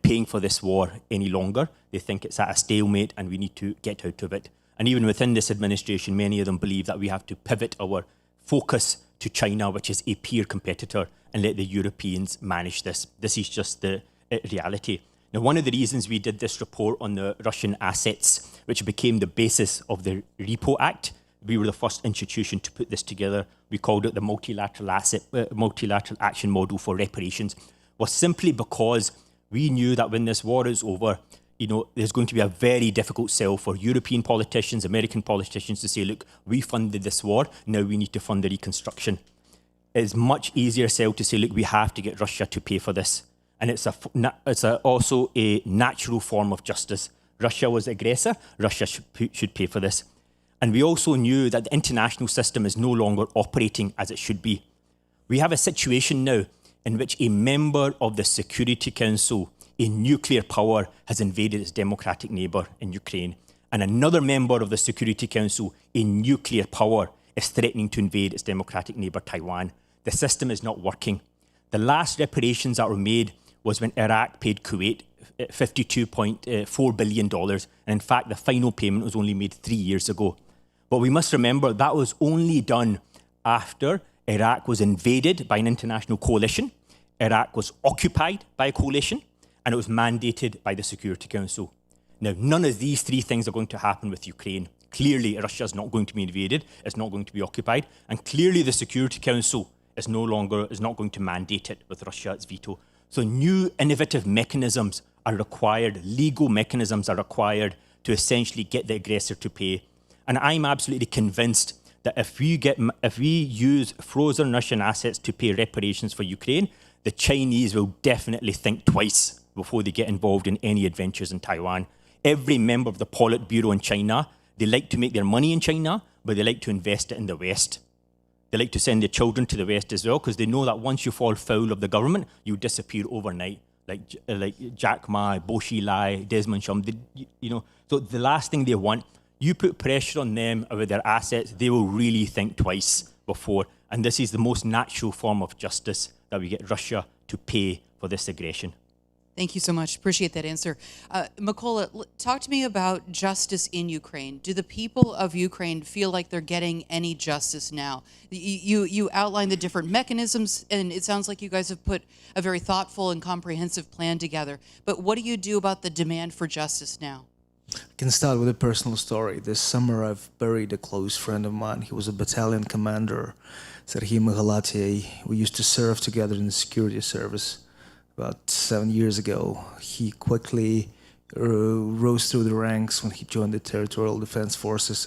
paying for this war any longer. They think it's at a stalemate and we need to get out of it. And even within this administration, many of them believe that we have to pivot our focus to China, which is a peer competitor, and let the Europeans manage this. This is just the reality. Now, one of the reasons we did this report on the Russian assets, which became the basis of the Repo Act, we were the first institution to put this together. We called it the multilateral action model for reparations, was simply because we knew that when this war is over, there's going to be a very difficult sell for European politicians, American politicians to say, look, we funded this war, now we need to fund the reconstruction. It's much easier sell to say, look, we have to get Russia to pay for this. And it's also a natural form of justice. Russia was the aggressor, Russia should pay for this. And we also knew that the international system is no longer operating as it should be. We have a situation now in which a member of the Security Council, a nuclear power, has invaded its democratic neighbour in Ukraine. And another member of the Security Council, a nuclear power, is threatening to invade its democratic neighbour Taiwan. The system is not working. The last reparations that were made was when Iraq paid Kuwait $52.4 billion. And in fact, the final payment was only made 3 years ago. But we must remember that was only done after Iraq was invaded by an international coalition, Iraq was occupied by a coalition, and it was mandated by the Security Council. Now, none of these three things are going to happen with Ukraine. Clearly, Russia is not going to be invaded, it's not going to be occupied, and clearly the Security Council is not going to mandate it with Russia's veto. So new innovative mechanisms are required, legal mechanisms are required to essentially get the aggressor to pay. And I'm absolutely convinced that if we use frozen Russian assets to pay reparations for Ukraine, the Chinese will definitely think twice before they get involved in any adventures in Taiwan. Every member of the Politburo in China, they like to make their money in China, but they like to invest it in the West. They like to send their children to the West as well, because they know that once you fall foul of the government, you disappear overnight. Like Jack Ma, Bo Xilai, Desmond Shum, So the last thing they want, you put pressure on them with their assets, they will really think twice before. And this is the most natural form of justice, that we get Russia to pay for this aggression. Thank you so much. Appreciate that answer. Mykola, talk to me about justice in Ukraine. Do the people of Ukraine feel like they're getting any justice now? You outlined the different mechanisms, and it sounds like you guys have put a very thoughtful and comprehensive plan together. But what do you do about the demand for justice now? I can start with a personal story. This summer, I've buried a close friend of mine. He was a battalion commander, Serhiy Mighalatiy. We used to serve together in the security service. About 7 years ago, he quickly rose through the ranks when he joined the Territorial Defense Forces.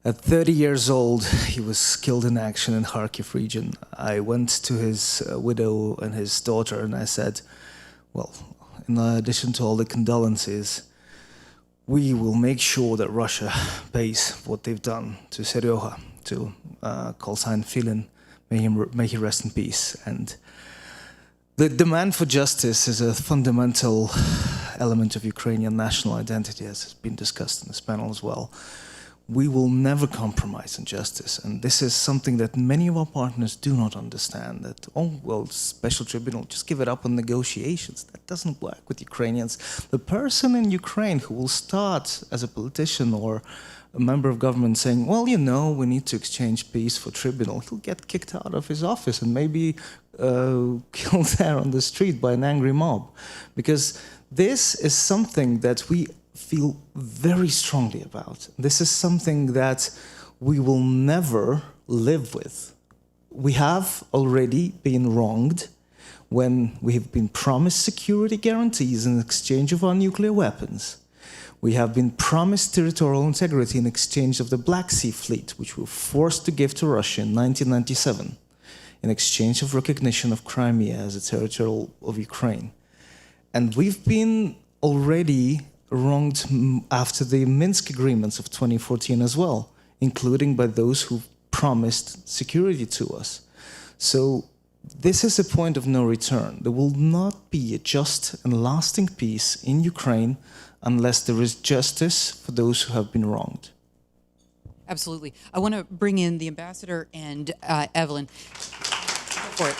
At 30 years old, he was killed in action in Kharkiv region. I went to his widow and his daughter, and I said, well, in addition to all the condolences, we will make sure that Russia pays what they've done to Seryoha, to call sign Filin, may he rest in peace. And the demand for justice is a fundamental element of Ukrainian national identity, as has been discussed in this panel as well. We will never compromise on justice, and this is something that many of our partners do not understand, that, oh, well, special tribunal, just give it up on negotiations. That doesn't work with Ukrainians. The person in Ukraine who will start as a politician or a member of government saying, well, you know, we need to exchange peace for tribunal, he'll get kicked out of his office and maybe killed there on the street by an angry mob. Because this is something that we feel very strongly about. This is something that we will never live with. We have already been wronged when we have been promised security guarantees in exchange of our nuclear weapons. We have been promised territorial integrity in exchange of the Black Sea Fleet, which we were forced to give to Russia in 1997, in exchange of recognition of Crimea as a territory of Ukraine. And we've been already wronged after the Minsk agreements of 2014 as well, including by those who promised security to us. So this is a point of no return. There will not be a just and lasting peace in Ukraine unless there is justice for those who have been wronged. Absolutely. I want to bring in the ambassador and Evelyn. Go for it.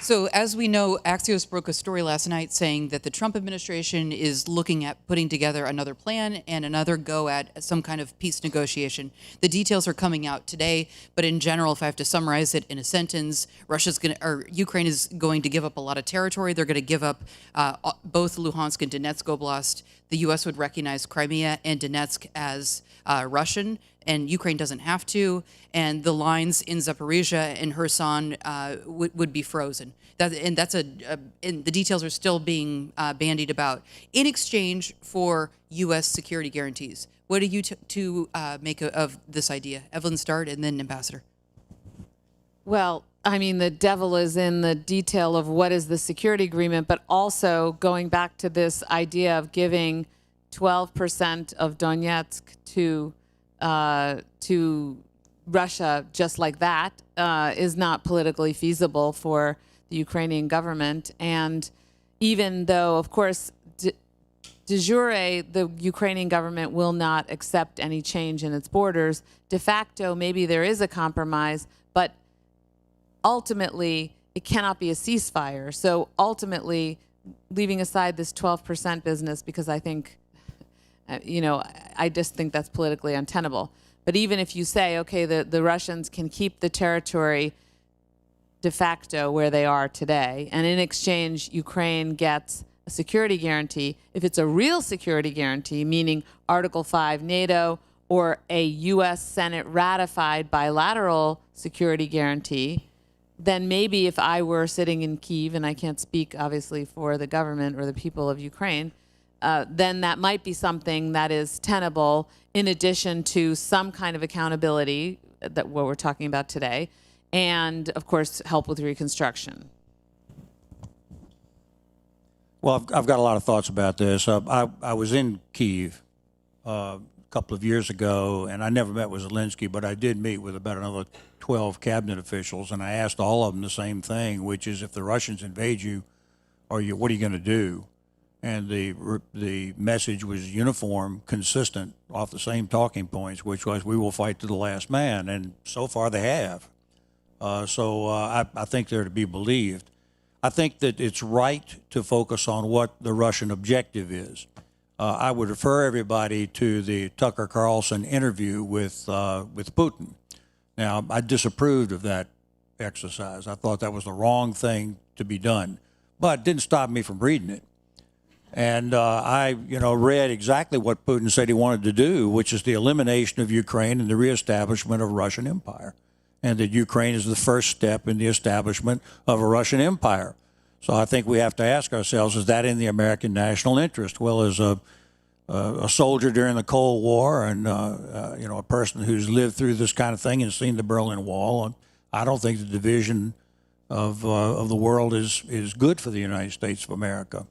So as we know, Axios broke a story last night saying that the Trump administration is looking at putting together another plan and another go at some kind of peace negotiation. The details are coming out today, but in general, if I have to summarize it in a sentence, Ukraine is going to give up a lot of territory. They're going to give up both Luhansk and Donetsk Oblast. The U.S. would recognize Crimea and Donetsk as Russian, and Ukraine doesn't have to, and the lines in Zaporizhia and Kherson would be frozen. And the details are still being bandied about in exchange for U.S. security guarantees. What do you make of this idea? Evelyn, start, and then Ambassador. Well, I mean, the devil is in the detail of what is the security agreement, but also going back to this idea of giving 12% of Donetsk to Russia just like that is not politically feasible for the Ukrainian government. And even though, of course, de jure, the Ukrainian government will not accept any change in its borders, de facto, maybe there is a compromise, but ultimately, it cannot be a ceasefire. So ultimately, leaving aside this 12% business, because I think, I just think that's politically untenable. But even if you say, okay, the Russians can keep the territory de facto where they are today, and in exchange, Ukraine gets a security guarantee. If it's a real security guarantee, meaning Article 5 NATO or a U.S. Senate ratified bilateral security guarantee, then maybe if I were sitting in Kyiv, and I can't speak obviously for the government or the people of Ukraine, then that might be something that is tenable in addition to some kind of accountability, that what we're talking about today, and of course help with reconstruction. Well, I've got a lot of thoughts about this. I was in Kyiv a couple of years ago, and I never met with Zelensky, but I did meet with about another 12 cabinet officials, and I asked all of them the same thing, which is, if the Russians invade you, what are you going to do? And the message was uniform, consistent, off the same talking points, which was, we will fight to the last man. And so far they have. So I think they're to be believed. I think that it's right to focus on what the Russian objective is. I would refer everybody to the Tucker Carlson interview with Putin. Now, I disapproved of that exercise. I thought that was the wrong thing to be done, but it didn't stop me from reading it. And I, read exactly what Putin said he wanted to do, which is the elimination of Ukraine and the reestablishment of Russian empire, and that Ukraine is the first step in the establishment of a Russian empire. So I think we have to ask ourselves, is that in the American national interest? Well, as a soldier during the Cold War and, a person who's lived through this kind of thing and seen the Berlin Wall, I don't think the division of the world is good for the United States of America.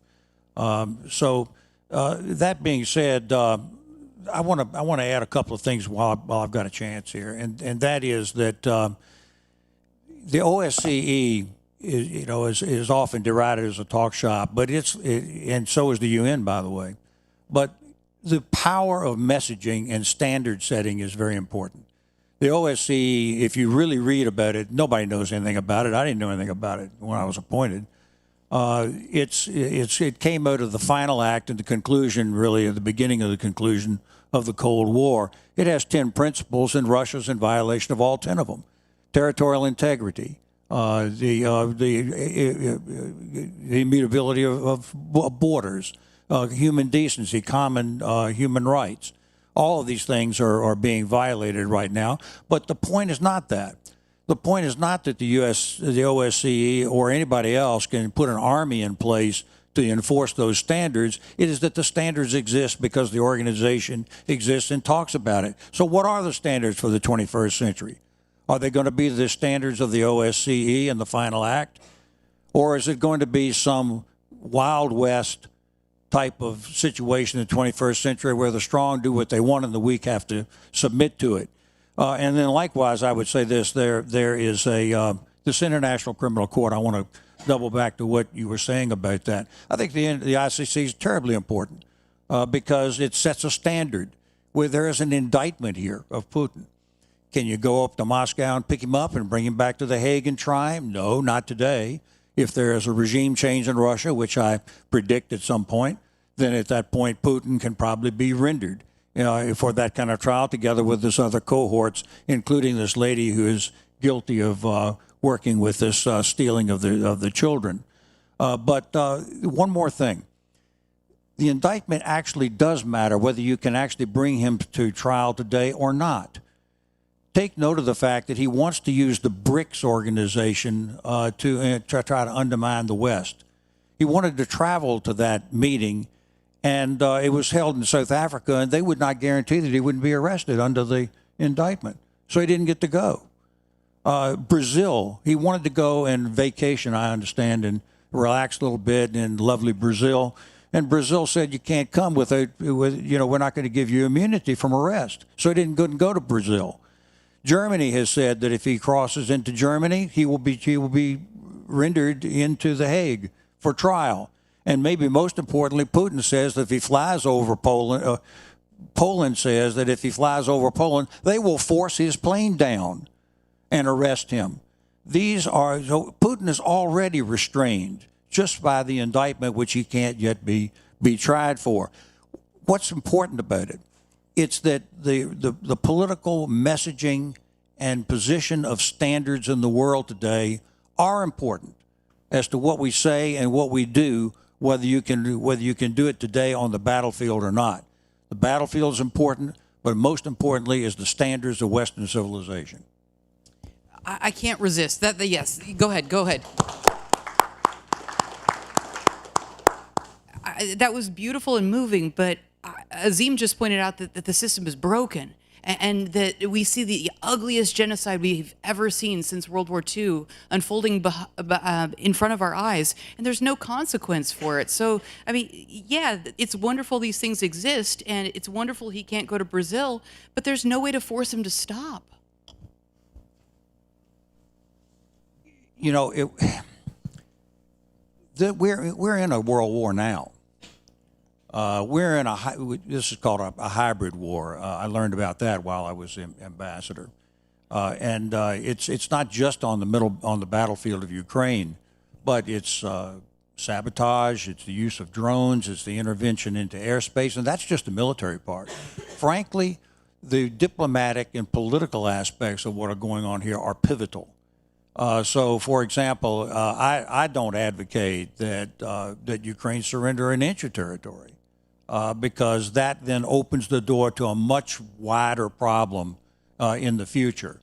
So that being said, I want to add a couple of things while I've got a chance here, and that is that the OSCE is often derided as a talk shop, but and so is the UN, by the way. But the power of messaging and standard setting is very important. The OSCE, if you really read about it, nobody knows anything about it. I didn't know anything about it when I was appointed. It came out of the final act and the conclusion, really, at the beginning of the conclusion of the Cold War. It has 10 principles, and Russia's in violation of all 10 of them. Territorial integrity, the immutability of borders, human decency, common human rights. All of these things are being violated right now. But the point is not that. The point is not that the OSCE, or anybody else can put an army in place to enforce those standards. It is that the standards exist because the organization exists and talks about it. So what are the standards for the 21st century? Are they going to be the standards of the OSCE and the final act? Or is it going to be some Wild West type of situation in the 21st century where the strong do what they want and the weak have to submit to it? And then likewise, I would say this, there is this International Criminal Court. I want to double back to what you were saying about that. I think the ICC is terribly important because it sets a standard where there is an indictment here of Putin. Can you go up to Moscow and pick him up and bring him back to The Hague and try him? No, not today. If there is a regime change in Russia, which I predict at some point, then at that point Putin can probably be rendered for that kind of trial, together with this other cohorts, including this lady who is guilty of working with this stealing of the children. But one more thing. The indictment actually does matter, whether you can actually bring him to trial today or not. Take note of the fact that he wants to use the BRICS organization to try to undermine the West. He wanted to travel to that meeting, and it was held in South Africa, and they would not guarantee that he wouldn't be arrested under the indictment. So he didn't get to go. Brazil, he wanted to go and vacation, I understand, and relax a little bit in lovely Brazil. And Brazil said, you can't come we're not going to give you immunity from arrest. So he couldn't go to Brazil. Germany has said that if he crosses into Germany, he will be rendered into The Hague for trial. And maybe most importantly, Putin says that if he flies over Poland, Poland says that if he flies over Poland, they will force his plane down and arrest him. So Putin is already restrained just by the indictment, which he can't yet be tried for. What's important about it? It's that the political messaging and position of standards in the world today are important as to what we say and what we do, whether you can do it today on the battlefield or not. The battlefield is important, but most importantly is the standards of Western civilization. I can't resist that. Yes, go ahead. That was beautiful and moving, but Azim just pointed out that the system is broken and that we see the ugliest genocide we've ever seen since World War II unfolding in front of our eyes, and there's no consequence for it. So, I mean, yeah, it's wonderful these things exist, and it's wonderful he can't go to Brazil, but there's no way to force him to stop. You know, we're in a world war now. We're in this is called a hybrid war. I learned about that while I was ambassador, and it's not just on the battlefield of Ukraine, but it's sabotage, it's the use of drones, it's the intervention into airspace, and that's just the military part. Frankly, the diplomatic and political aspects of what are going on here are pivotal. So, for example, I don't advocate that Ukraine surrender an inch of territory. Because that then opens the door to a much wider problem in the future.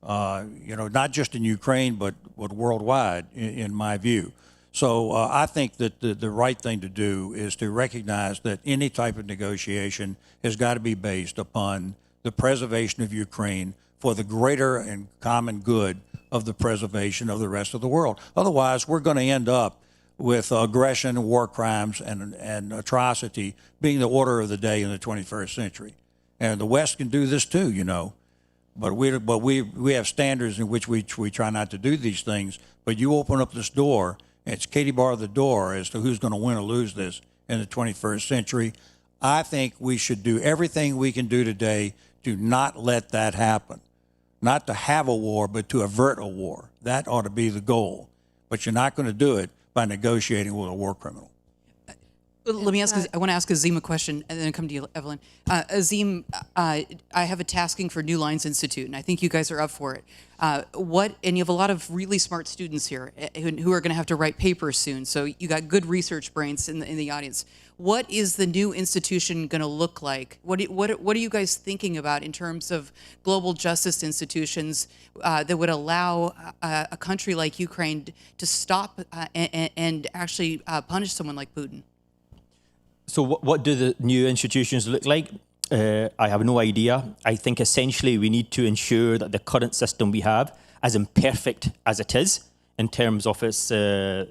Not just in Ukraine, but worldwide, in my view. So I think that the right thing to do is to recognize that any type of negotiation has got to be based upon the preservation of Ukraine for the greater and common good of the preservation of the rest of the world. Otherwise, we're going to end up with aggression, war crimes, and atrocity being the order of the day in the 21st century. And the West can do this too, but we have standards in which we try not to do these things. But you open up this door, and it's Katie bar the door as to who's going to win or lose this in the 21st century. I think we should do everything we can do today to not let that happen. Not to have a war, but to avert a war. That ought to be the goal. But you're not going to do it by negotiating with a war criminal. Let me ask. I want to ask Azim a question, and then come to you, Evelyn. Azim, I have a tasking for New Lines Institute, and I think you guys are up for it. And you have a lot of really smart students here who are going to have to write papers soon. So you got good research brains in the audience. What is the new institution going to look like? What are you guys thinking about in terms of global justice institutions that would allow a country like Ukraine to stop and actually punish someone like Putin? So what do the new institutions look like? I have no idea. I think essentially we need to ensure that the current system we have, as imperfect as it is, in terms of its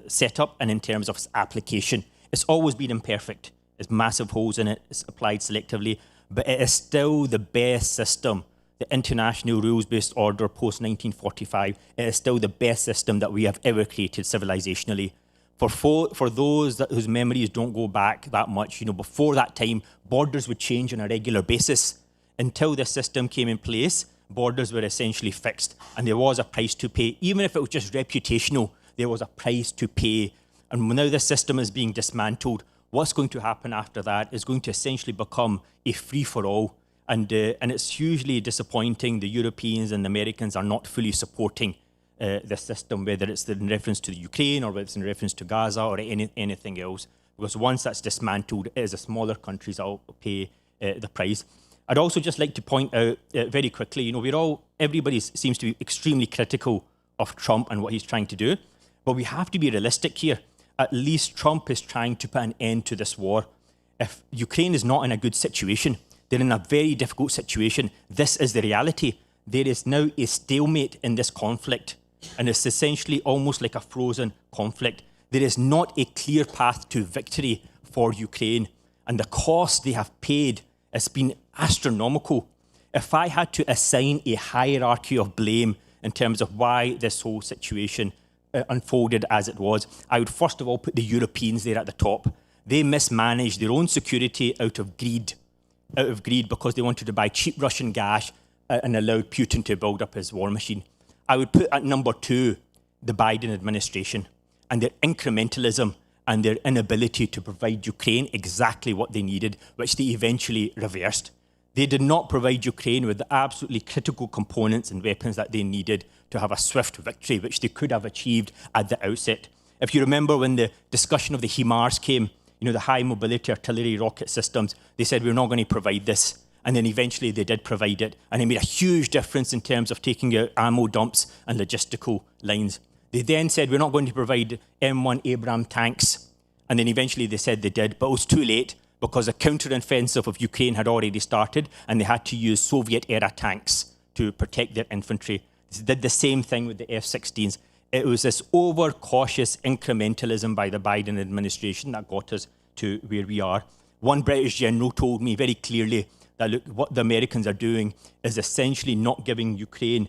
setup and in terms of its application, it's always been imperfect. There's massive holes in it. It's applied selectively, but it is still the best system. The international rules-based order post-1945, it is still the best system that we have ever created civilizationally. For those whose memories don't go back that much, before that time, borders would change on a regular basis. Until this system came in place, borders were essentially fixed, and there was a price to pay. Even if it was just reputational, there was a price to pay. And now this system is being dismantled. What's going to happen after that is going to essentially become a free-for-all. And it's hugely disappointing. The Europeans and the Americans are not fully supporting the system, whether it's in reference to the Ukraine or whether it's in reference to Gaza or anything else. Because once that's dismantled, it is the smaller countries that will pay the price. I'd also just like to point out very quickly, everybody seems to be extremely critical of Trump and what he's trying to do. But we have to be realistic here. At least Trump is trying to put an end to this war. If Ukraine is not in a good situation, they're in a very difficult situation. This is the reality. There is now a stalemate in this conflict, and it's essentially almost like a frozen conflict. There is not a clear path to victory for Ukraine, and the cost they have paid has been astronomical. If I had to assign a hierarchy of blame in terms of why this whole situation unfolded as it was, I would first of all put the Europeans there at the top. They mismanaged their own security out of greed because they wanted to buy cheap Russian gas and allowed Putin to build up his war machine. I would put at number 2 the Biden administration and their incrementalism and their inability to provide Ukraine exactly what they needed, which they eventually reversed. They did not provide Ukraine with the absolutely critical components and weapons that they needed to have a swift victory, which they could have achieved at the outset. If you remember when the discussion of the HIMARS came, the high mobility artillery rocket systems, they said, we're not going to provide this. And then eventually they did provide it. And it made a huge difference in terms of taking out ammo dumps and logistical lines. They then said, we're not going to provide M1 Abrams tanks. And then eventually they said they did, but it was too late because the counter-offensive of Ukraine had already started and they had to use Soviet-era tanks to protect their infantry. They did the same thing with the F-16s. It was this over-cautious incrementalism by the Biden administration that got us to where we are. One British general told me very clearly that, look, what the Americans are doing is essentially not giving Ukraine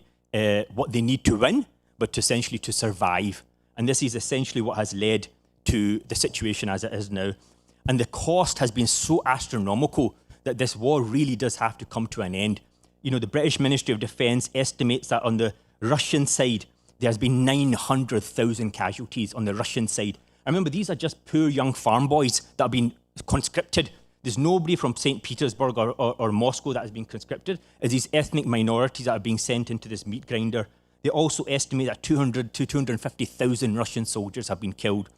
what they need to win, but essentially to survive. And this is essentially what has led to the situation as it is now. And the cost has been so astronomical that this war really does have to come to an end. The British Ministry of Defence estimates that on the Russian side, there has been 900,000 casualties on the Russian side. And remember, these are just poor young farm boys that have been conscripted. There's nobody from St. Petersburg or Moscow that has been conscripted. It's these ethnic minorities that are being sent into this meat grinder. They also estimate that 200 to 250,000 Russian soldiers have been killed.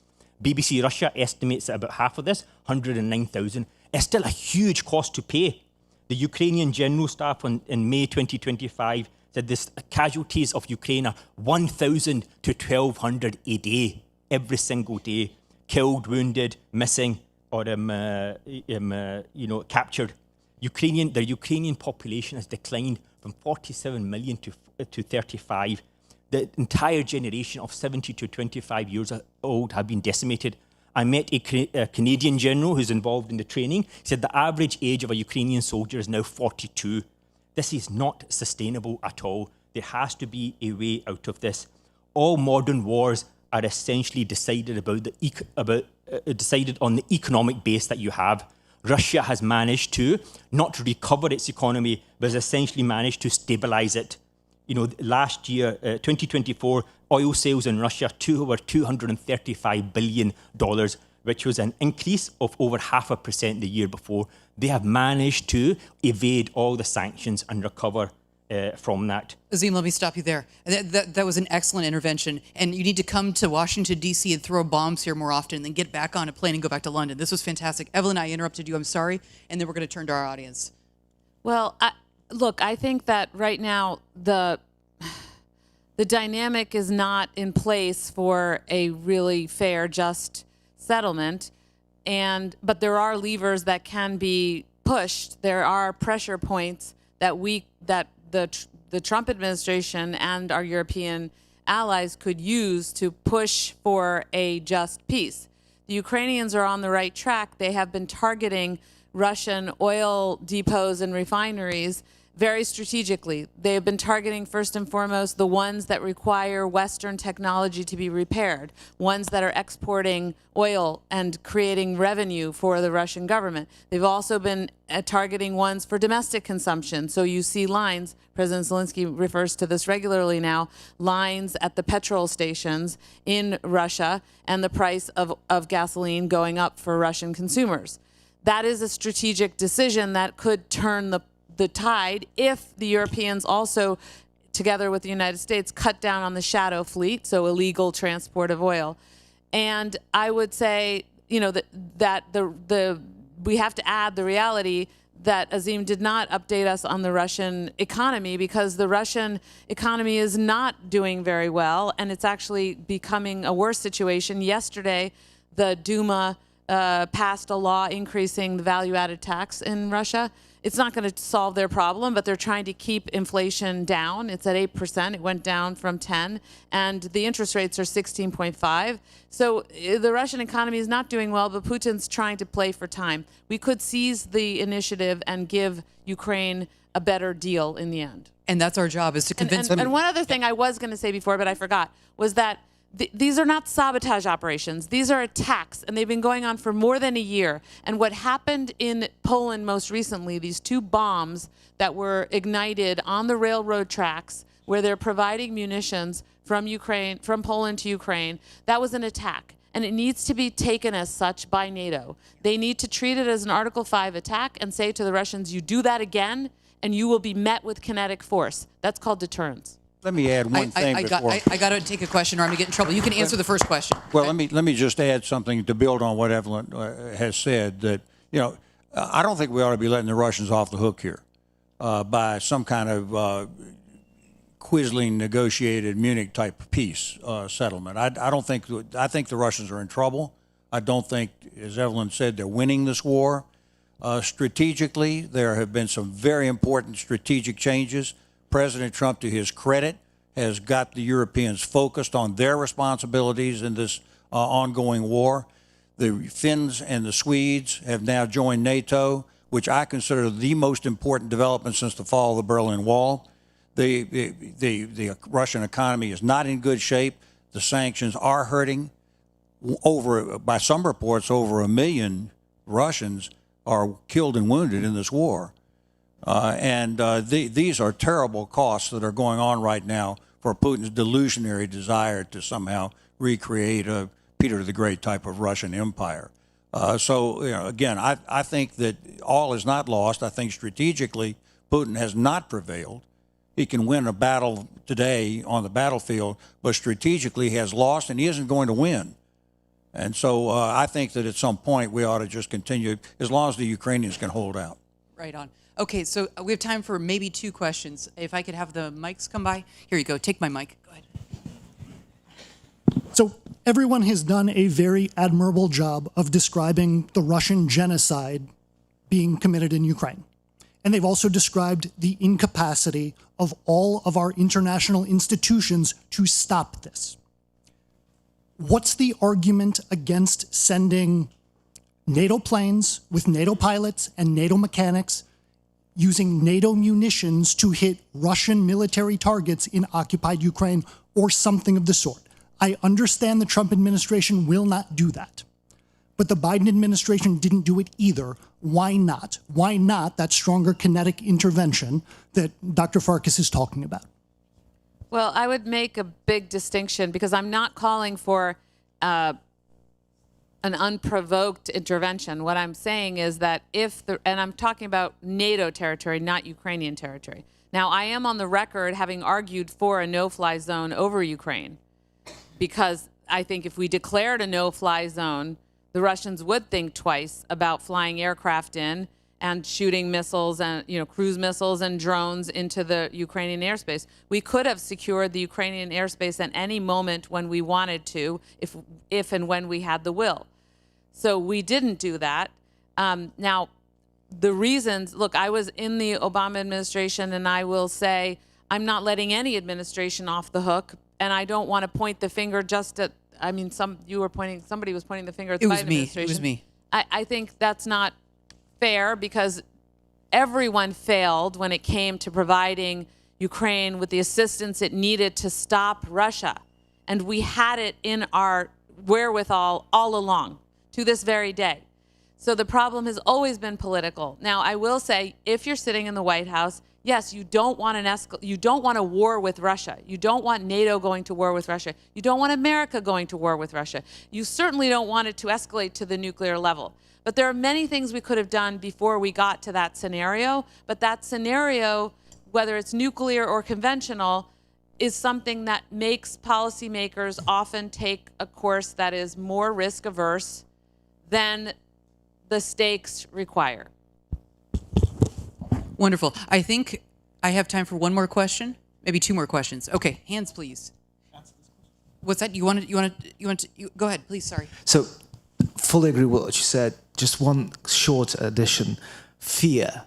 BBC Russia estimates that about half of this, 109,000. It's still a huge cost to pay. The Ukrainian General Staff in May 2025 said the casualties of Ukraine are 1,000 to 1,200 a day, every single day. Killed, wounded, missing, or captured. The Ukrainian population has declined from 47 million to 35. The entire generation of 70 to 25 years old have been decimated. I met a Canadian general who's involved in the training. He said the average age of a Ukrainian soldier is now 42. This is not sustainable at all. There has to be a way out of this. All modern wars are essentially decided decided on the economic base that you have. Russia has managed to not recover its economy, but has essentially managed to stabilize it. Last year, 2024, oil sales in Russia were $235 billion, which was an increase of over 0.5% the year before. They have managed to evade all the sanctions and recover from that. Azim, let me stop you there. That was an excellent intervention. And you need to come to Washington, D.C. and throw bombs here more often and then get back on a plane and go back to London. This was fantastic. Evelyn, I interrupted you. I'm sorry. And then we're going to turn to our audience. Well, I think that right now the dynamic is not in place for a really fair, just settlement. But there are levers that can be pushed. There are pressure points that the Trump administration and our European allies could use to push for a just peace. The Ukrainians are on the right track. They have been targeting Russian oil depots and refineries very strategically. They have been targeting, first and foremost, the ones that require Western technology to be repaired, ones that are exporting oil and creating revenue for the Russian government. They've also been targeting ones for domestic consumption. So you see lines, President Zelensky refers to this regularly now, lines at the petrol stations in Russia and the price of gasoline going up for Russian consumers. That is a strategic decision that could turn the tide if the Europeans also, together with the United States, cut down on the shadow fleet, so illegal transport of oil. And I would say, that we have to add the reality that Azim did not update us on the Russian economy, because the Russian economy is not doing very well, and it's actually becoming a worse situation. Yesterday, the Duma passed a law increasing the value-added tax in Russia. It's not going to solve their problem, but they're trying to keep inflation down. It's at 8%. It went down from 10, and the interest rates are 16.5. So the Russian economy is not doing well, but Putin's trying to play for time. We could seize the initiative and give Ukraine a better deal in the end. And that's our job, is to convince them. And one other thing I was going to say before, but I forgot, was that these are not sabotage operations. These are attacks, and they've been going on for more than a year. And what happened in Poland most recently, these two bombs that were ignited on the railroad tracks where they're providing munitions from Ukraine, from Poland to Ukraine, that was an attack. And it needs to be taken as such by NATO. They need to treat it as an Article 5 attack and say to the Russians, you do that again, and you will be met with kinetic force. That's called deterrence. Let me add one thing before. I got to take a question or I'm going to get in trouble. You can answer the first question. Well, let me just add something to build on what Evelyn has said. That I don't think we ought to be letting the Russians off the hook here by some kind of Quisling negotiated Munich type peace settlement. I think the Russians are in trouble. I don't think, as Evelyn said, they're winning this war. Strategically, there have been some very important strategic changes. President Trump, to his credit, has got the Europeans focused on their responsibilities in this ongoing war. The Finns and the Swedes have now joined NATO, which I consider the most important development since the fall of the Berlin Wall. The Russian economy is not in good shape. The sanctions are hurting. By some reports, over 1 million Russians are killed and wounded in this war. These are terrible costs that are going on right now for Putin's delusionary desire to somehow recreate a Peter the Great type of Russian empire. Again, I think that all is not lost. I think strategically Putin has not prevailed. He can win a battle today on the battlefield, but strategically he has lost and he isn't going to win. And so I think that at some point we ought to just continue as long as the Ukrainians can hold out. Right on. Okay, so we have time for maybe 2 questions. If I could have the mics come by. Here you go. Take my mic. Go ahead. So everyone has done a very admirable job of describing the Russian genocide being committed in Ukraine. And they've also described the incapacity of all of our international institutions to stop this. What's the argument against sending NATO planes with NATO pilots and NATO mechanics using NATO munitions to hit Russian military targets in occupied Ukraine or something of the sort? I understand the Trump administration will not do that, but the Biden administration didn't do it either. Why not? Why not that stronger kinetic intervention that Dr. Farkas is talking about? Well, I would make a big distinction because I'm not calling for an unprovoked intervention. What I'm saying is that and I'm talking about NATO territory, not Ukrainian territory. Now, I am on the record having argued for a no-fly zone over Ukraine because I think if we declared a no-fly zone, the Russians would think twice about flying aircraft in and shooting missiles and cruise missiles and drones into the Ukrainian airspace. We could have secured the Ukrainian airspace at any moment when we wanted to, if and when we had the will. So we didn't do that. Now, the reasons, look, I was in the Obama administration, and I will say I'm not letting any administration off the hook, and I don't want to point the finger just at, somebody was pointing the finger at the Biden administration. It was me. I think that's not fair because everyone failed when it came to providing Ukraine with the assistance it needed to stop Russia. And we had it in our wherewithal all along to this very day. So the problem has always been political. Now, I will say, if you're sitting in the White House, yes, you don't want you don't want a war with Russia. You don't want NATO going to war with Russia. You don't want America going to war with Russia. You certainly don't want it to escalate to the nuclear level. But there are many things we could have done before we got to that scenario. But that scenario, whether it's nuclear or conventional, is something that makes policymakers often take a course that is more risk averse than the stakes require. Wonderful. I think I have time for one more question, maybe 2 more questions. Okay, hands, please. What's that? You want to go ahead, please. Sorry. So, fully agree with what you said. Just one short addition. Fear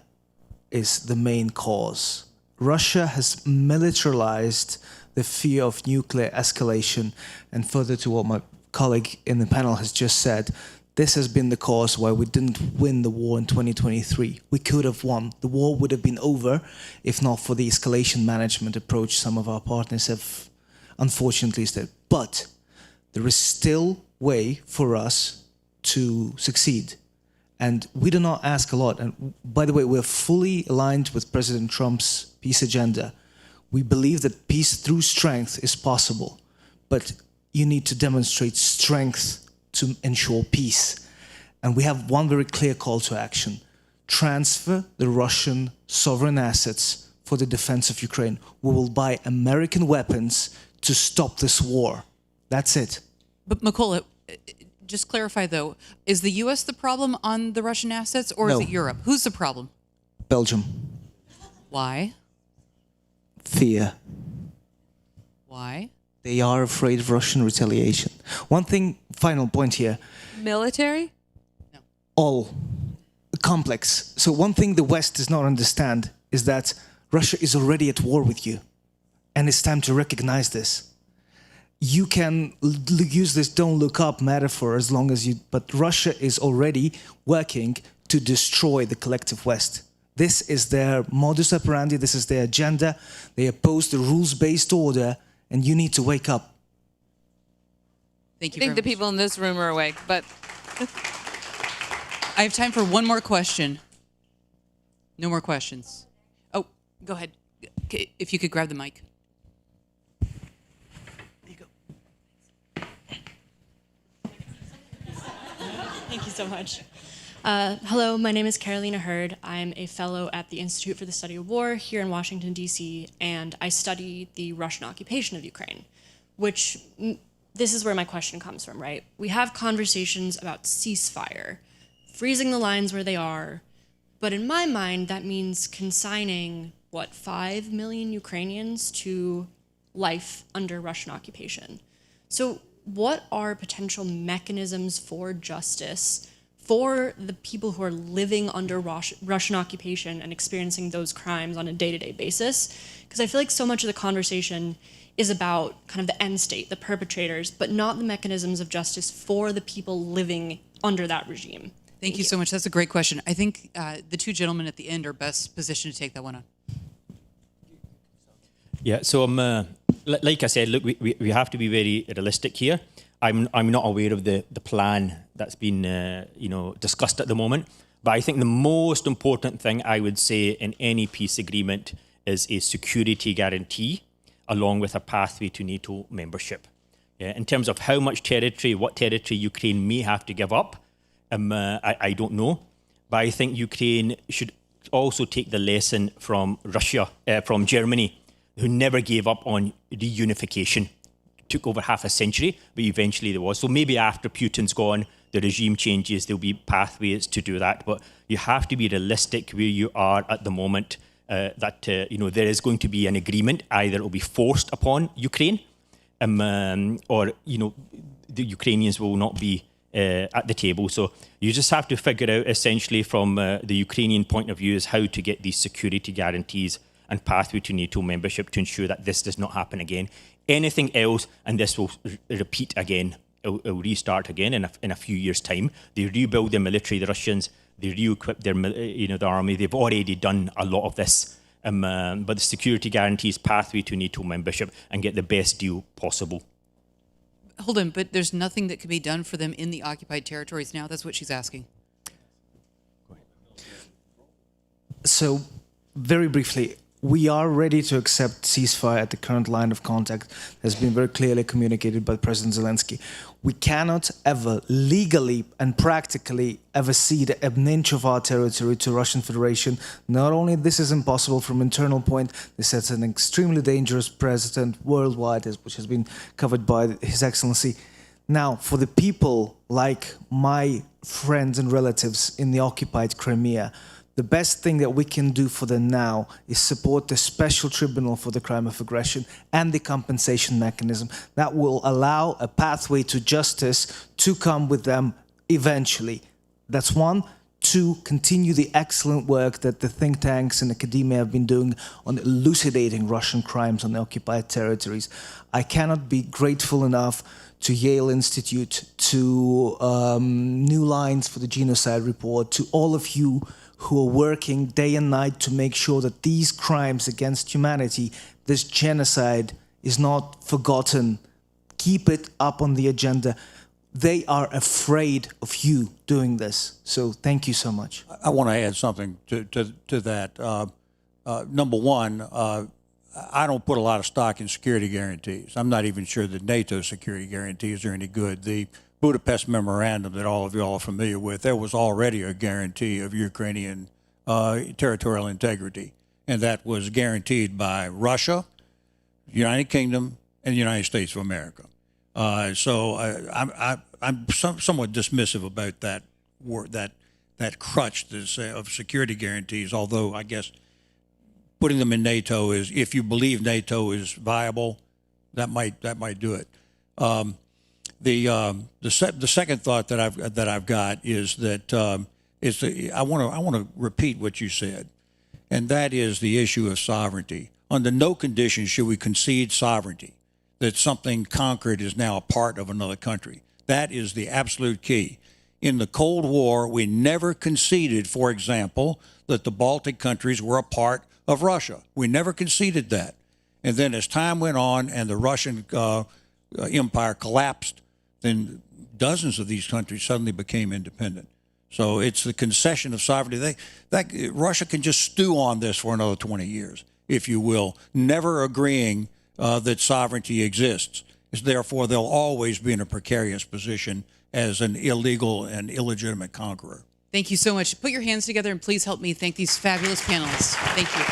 is the main cause. Russia has militarized the fear of nuclear escalation, and further to what my colleague in the panel has just said, this has been the cause why we didn't win the war in 2023. We could have won. The war would have been over if not for the escalation management approach some of our partners have unfortunately said. But there is still way for us to succeed. And we do not ask a lot. And by the way, we're fully aligned with President Trump's peace agenda. We believe that peace through strength is possible, but you need to demonstrate strength to ensure peace. And we have one very clear call to action. Transfer the Russian sovereign assets for the defense of Ukraine. We will buy American weapons to stop this war. That's it. But Mykola, just clarify though, is the U.S. the problem on the Russian assets, or No. is it Europe? Who's the problem? Belgium. Why? Fear. Why? They are afraid of Russian retaliation. One thing, final point here. Military? All complex. So one thing the West does not understand is that Russia is already at war with you. And it's time to recognize this. You can use this don't look up metaphor as long as you, but Russia is already working to destroy the collective West. This is their modus operandi, this is their agenda. They oppose the rules-based order, and you need to wake up. Thank you I very think the much. people in this room are awake, but I have time for one more question. No more questions. Oh, go ahead. Okay, if you could grab the mic. Thank you so much. Hello, my name is Carolina Hurd. I'm a fellow at the Institute for the Study of War here in Washington, D.C., and I study the Russian occupation of Ukraine, which this is where my question comes from, right? We have conversations about ceasefire, freezing the lines where they are, but in my mind, that means consigning, 5 million Ukrainians to life under Russian occupation. So what are potential mechanisms for justice for the people who are living under Russian occupation and experiencing those crimes on a day-to-day basis? Because I feel like so much of the conversation is about kind of the end state, the perpetrators, but not the mechanisms of justice for the people living under that regime. Thank you so much. That's a great question. I think the two gentlemen at the end are best positioned to take that one on. Yeah, so like I said, look, we have to be very realistic here. I'm not aware of the plan that's been discussed at the moment, but I think the most important thing I would say in any peace agreement is a security guarantee along with a pathway to NATO membership. Yeah, in terms of how much territory, what territory Ukraine may have to give up, I don't know, but I think Ukraine should also take the lesson from Russia, from Germany, who never gave up on reunification. Took over half a century, but eventually there was. So maybe after Putin's gone, the regime changes, there'll be pathways to do that. But you have to be realistic where you are at the moment, that there is going to be an agreement. Either it will be forced upon Ukraine, or the Ukrainians will not be at the table. So you just have to figure out essentially from the Ukrainian point of view is how to get these security guarantees and pathway to NATO membership to ensure that this does not happen again. Anything else, and this will repeat again, it'll restart again in a few years' time. They rebuild their military, the Russians, they re-equip their the army. They've already done a lot of this. But the security guarantees pathway to NATO membership and get the best deal possible. Hold on, but there's nothing that can be done for them in the occupied territories now? That's what she's asking. So, very briefly, we are ready to accept ceasefire at the current line of contact that has been very clearly communicated by President Zelensky. We cannot ever legally and practically ever cede an inch of our territory to Russian Federation. Not only this is impossible from internal point, this sets an extremely dangerous precedent worldwide, which has been covered by His Excellency. Now, for the people like my friends and relatives in the occupied Crimea, the best thing that we can do for them now is support the special tribunal for the crime of aggression and the compensation mechanism that will allow a pathway to justice to come with them eventually. That's one. Two, continue the excellent work that the think tanks and academia have been doing on elucidating Russian crimes on the occupied territories. I cannot be grateful enough to Yale Institute, to New Lines for the Genocide Report, to all of you who are working day and night to make sure that these crimes against humanity, this genocide, is not forgotten. Keep it up on the agenda. They are afraid of you doing this. So thank you so much. I want to add something to that. Number one, I don't put a lot of stock in security guarantees. I'm not even sure that NATO security guarantees are any good. The Budapest Memorandum that all of you all are familiar with, there was already a guarantee of Ukrainian territorial integrity, and that was guaranteed by Russia, United Kingdom, and the United States of America. So I'm somewhat dismissive about that crutch of security guarantees, although I guess putting them in NATO is, if you believe NATO is viable, that might do it. The second thought that I've got is that I want to repeat what you said, and that is the issue of sovereignty. Under no conditions should we concede sovereignty, that something conquered is now a part of another country. That is the absolute key. In the Cold War, we never conceded, for example, that the Baltic countries were a part of Russia. We never conceded that. And then as time went on and the Russian empire collapsed, then dozens of these countries suddenly became independent. So it's the concession of sovereignty. Russia can just stew on this for another 20 years, if you will, never agreeing that sovereignty exists. Therefore, they'll always be in a precarious position as an illegal and illegitimate conqueror. Thank you so much. Put your hands together and please help me thank these fabulous panelists. Thank you.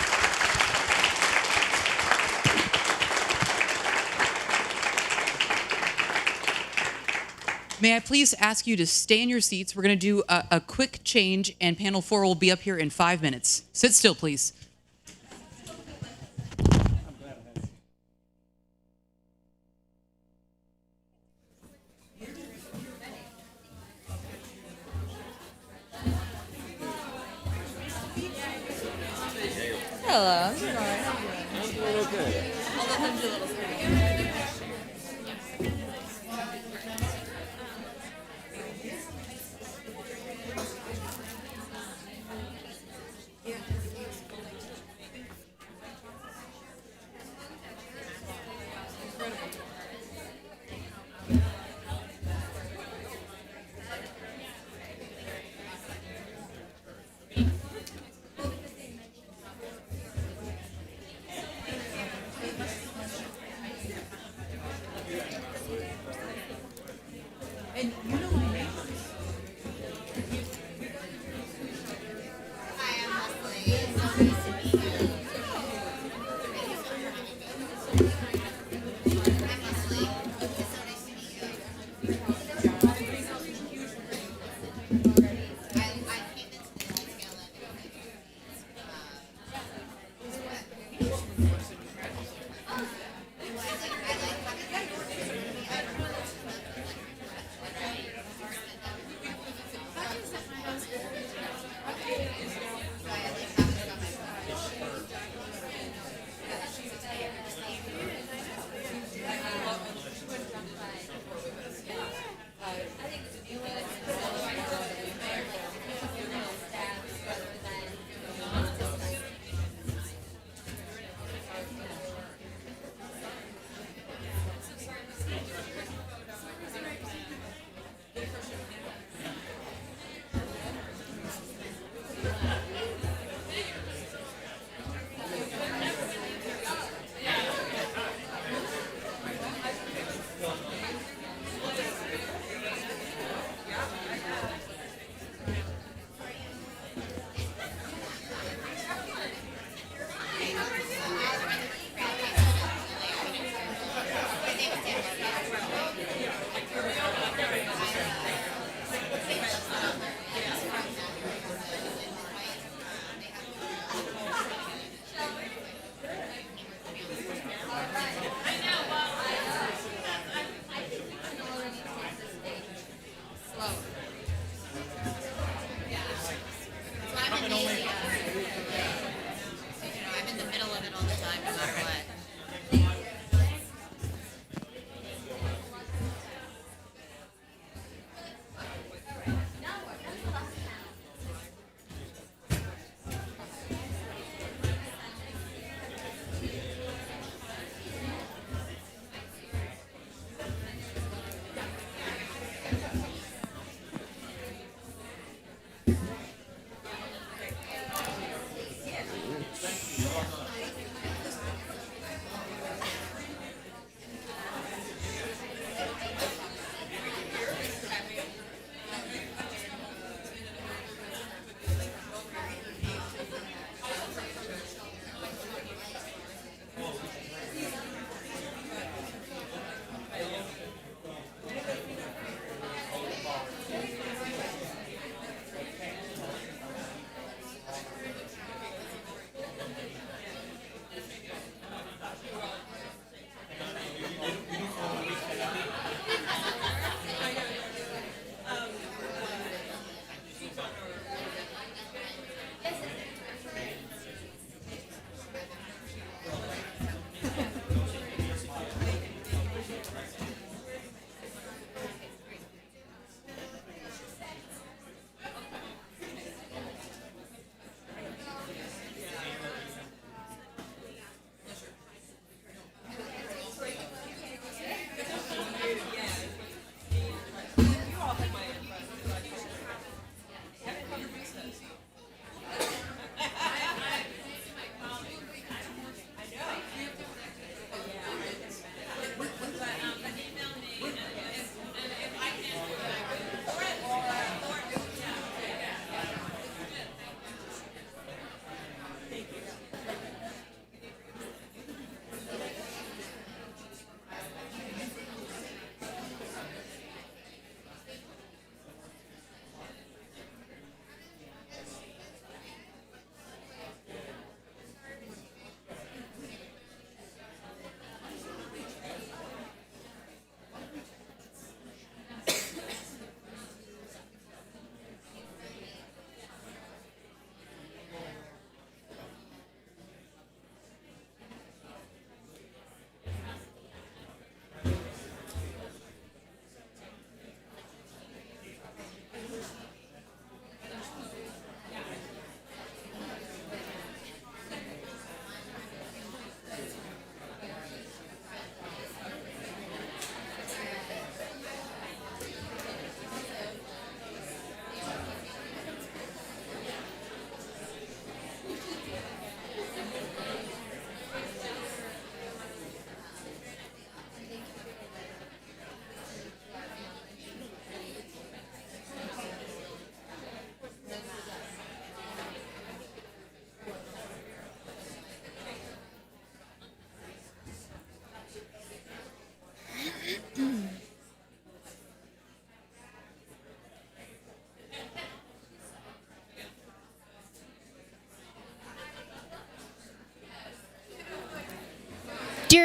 May I please ask you to stay in your seats? We're going to do a quick change, and panel 4 will be up here in 5 minutes. Sit still, please. Hello. I'm doing all right. How are you doing? Okay. I'll let them do a little screening.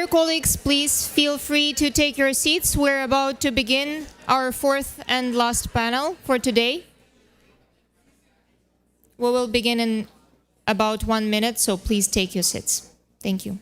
colleagues, please feel free to take your seats. We're about to begin our fourth and last panel for today. We will begin in about 1 minute, so please take your seats. Thank you.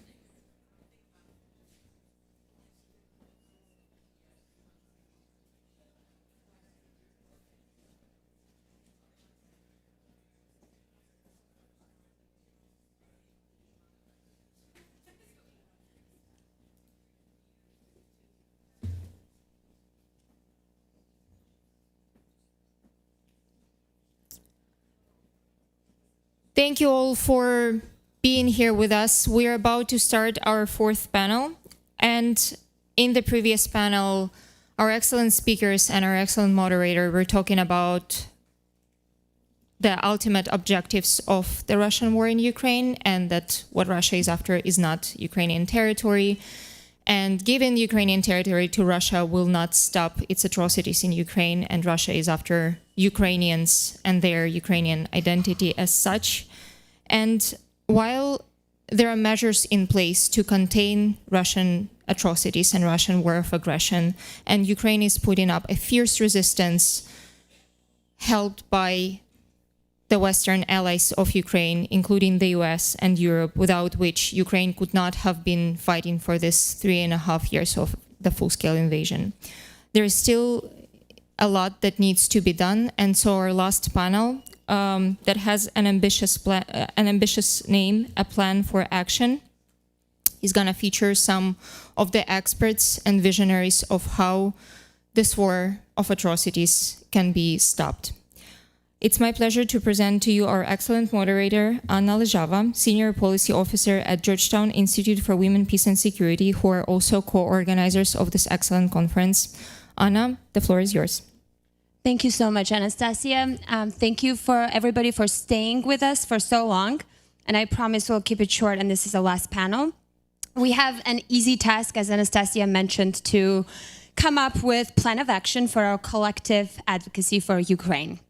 Thank you all for being here with us. We're about to start our fourth panel. And in the previous panel, our excellent speakers and our excellent moderator were talking about the ultimate objectives of the Russian war in Ukraine, and that what Russia is after is not Ukrainian territory. And giving Ukrainian territory to Russia will not stop its atrocities in Ukraine, and Russia is after Ukrainians and their Ukrainian identity as such. And while there are measures in place to contain Russian atrocities and Russian war of aggression, and Ukraine is putting up a fierce resistance helped by the Western allies of Ukraine, including the US and Europe, without which Ukraine could not have been fighting for this 3.5 years of the full-scale invasion. There is still a lot that needs to be done, and so our last panel that has an ambitious name, a plan for action, is going to feature some of the experts and visionaries of how this war of atrocities can be stopped. It's my pleasure to present to you our excellent moderator, Anna Lezhava, Senior Policy Officer at Georgetown Institute for Women, Peace and Security, who are also co-organizers of this excellent conference. Anna, the floor is yours. Thank you so much, Anastasia. Thank you for everybody for staying with us for so long. And I promise we'll keep it short, and this is the last panel. We have an easy task, as Anastasia mentioned, to come up with a plan of action for our collective advocacy for Ukraine.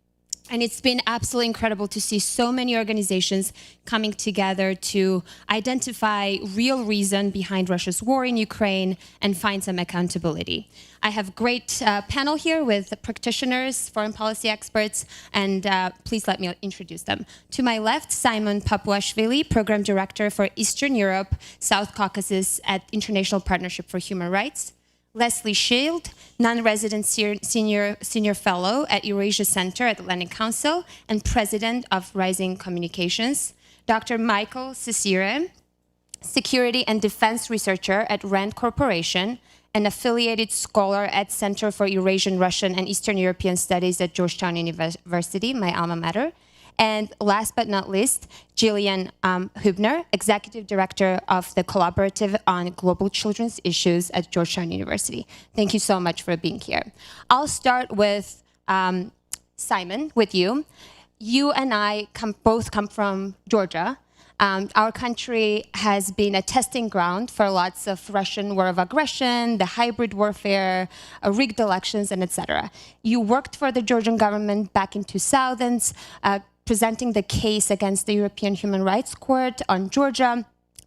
And it's been absolutely incredible to see so many organizations coming together to identify real reason behind Russia's war in Ukraine and find some accountability. I have a great panel here with practitioners, foreign policy experts, and please let me introduce them. To my left, Simon Papuashvili, Program Director for Eastern Europe, South Caucasus at International Partnership for Human Rights. Leslie Shield, non-resident senior fellow at Eurasia Center at Atlantic Council and president of Rising Communications. Dr. Michael Cicire, security and defense researcher at RAND Corporation, an affiliated scholar at Center for Eurasian, Russian, and Eastern European Studies at Georgetown University, my alma mater. And last but not least, Jillian Hübner, Executive Director of the Collaborative on Global Children's Issues at Georgetown University. Thank you so much for being here. I'll start with Simon, with you. You and I both come from Georgia. Our country has been a testing ground for lots of Russian war of aggression, the hybrid warfare, rigged elections, and etc. You worked for the Georgian government back in 2000s, presenting the case against the European Human Rights Court on Georgia.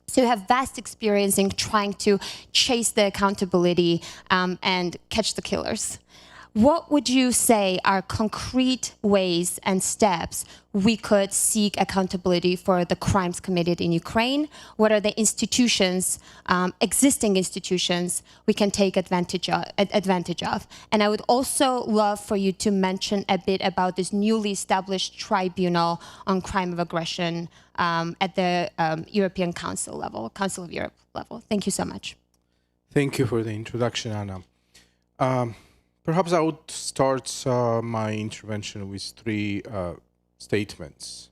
So you have vast experience in trying to chase the accountability and catch the killers. What would you say are concrete ways and steps we could seek accountability for the crimes committed in Ukraine? What are the institutions, existing institutions, we can take advantage of? And I would also love for you to mention a bit about this newly established tribunal on crime of aggression at the European Council level, Council of Europe level. Thank you so much. Thank you for the introduction, Anna. Perhaps I would start my intervention with three statements.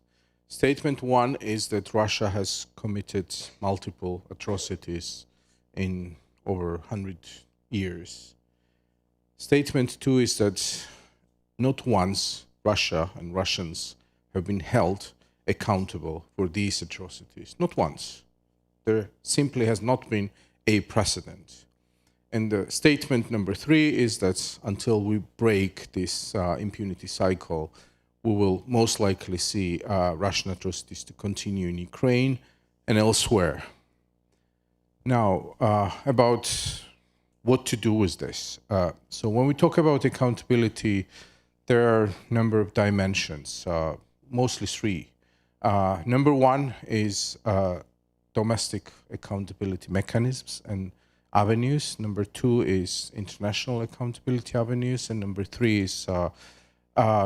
Statement one is that Russia has committed multiple atrocities in over 100 years. Statement two is that not once Russia and Russians have been held accountable for these atrocities. Not once. There simply has not been a precedent. And the statement number three is that until we break this impunity cycle, we will most likely see Russian atrocities to continue in Ukraine and elsewhere. Now, about what to do with this. So when we talk about accountability, there are a number of dimensions, mostly three. Number one is domestic accountability mechanisms and avenues. Number two is international accountability avenues. And number three is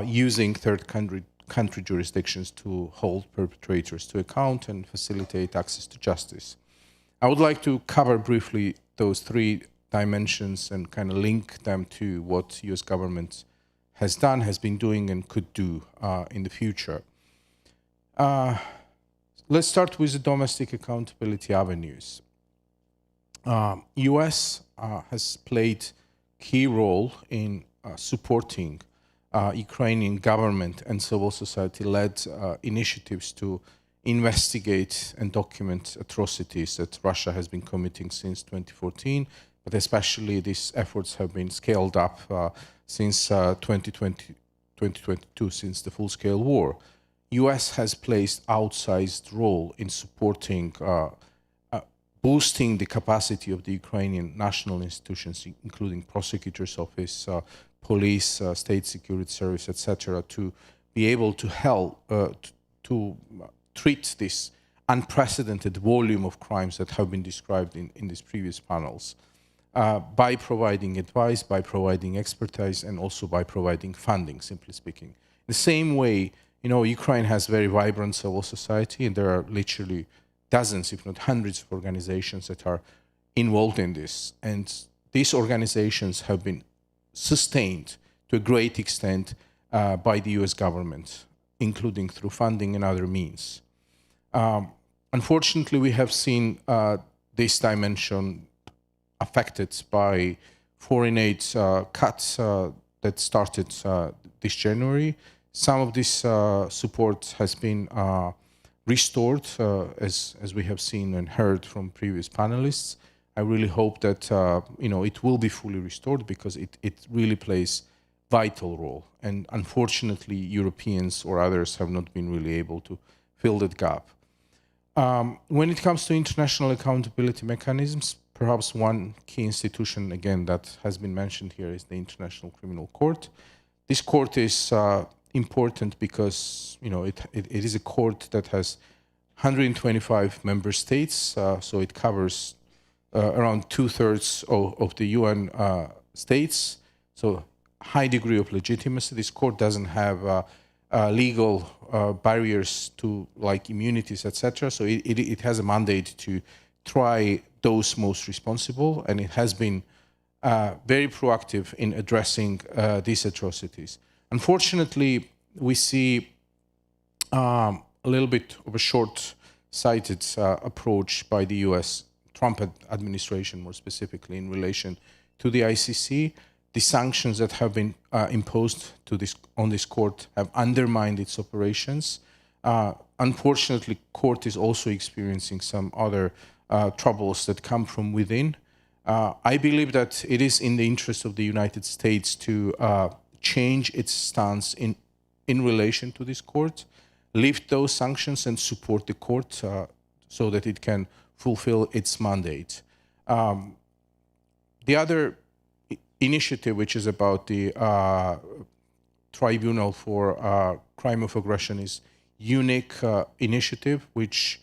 using third country jurisdictions to hold perpetrators to account and facilitate access to justice. I would like to cover briefly those three dimensions and kind of link them to what US government has done, has been doing, and could do in the future. Let's start with the domestic accountability avenues. US has played key role in supporting Ukrainian government and civil society-led initiatives to investigate and document atrocities that Russia has been committing since 2014, but especially these efforts have been scaled up since 2022, since the full-scale war. US has placed outsized role in supporting, boosting the capacity of the Ukrainian national institutions, including prosecutor's office, police, state security service, etc., to be able to help to treat this unprecedented volume of crimes that have been described in these previous panels, by providing advice, by providing expertise, and also by providing funding, simply speaking. The same way, you know, Ukraine has very vibrant civil society, and there are literally dozens, if not hundreds, of organizations that are involved in this. And these organizations have been sustained to a great extent by the US government, including through funding and other means. Unfortunately, we have seen this dimension affected by foreign aid cuts that started this January. Some of this support has been restored, as we have seen and heard from previous panelists. I really hope that you know, it will be fully restored, because it really plays vital role. And unfortunately, Europeans or others have not been really able to fill that gap. When it comes to international accountability mechanisms, perhaps one key institution, again, that has been mentioned here is the International Criminal Court. This court is important because, you know, it is a court that has 125 member states, so it covers around 2/3 of the UN states, so high degree of legitimacy. This court doesn't have legal barriers to, like, immunities, etc. So it has a mandate to try those most responsible, and it has been very proactive in addressing these atrocities. Unfortunately, we see a little bit of a short-sighted approach by the US Trump administration, more specifically in relation to the ICC. The sanctions that have been imposed on this court have undermined its operations. Unfortunately, court is also experiencing some other troubles that come from within. I believe that it is in the interest of the United States to change its stance in relation to this court, lift those sanctions, and support the court so that it can fulfill its mandate. The other initiative, which is about the Tribunal for Crime of Aggression, is unique initiative, which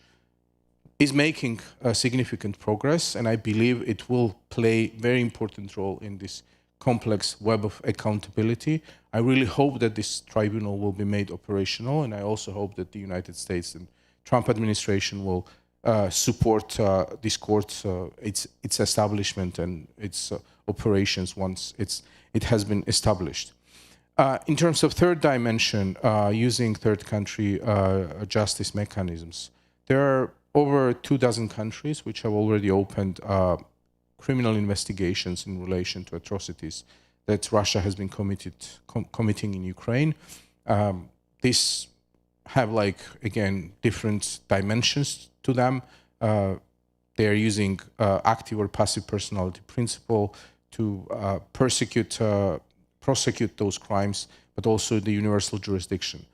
is making significant progress, and I believe it will play a very important role in this complex web of accountability. I really hope that this tribunal will be made operational, and I also hope that the United States and Trump administration will support this court, its establishment and its operations once it has been established. In terms of third dimension, using third country justice mechanisms, there are over 24 countries which have already opened criminal investigations in relation to atrocities that Russia has been committing in Ukraine. These have, like, again, different dimensions to them. They are using active or passive personality principle to prosecute those crimes, but also the universal jurisdiction.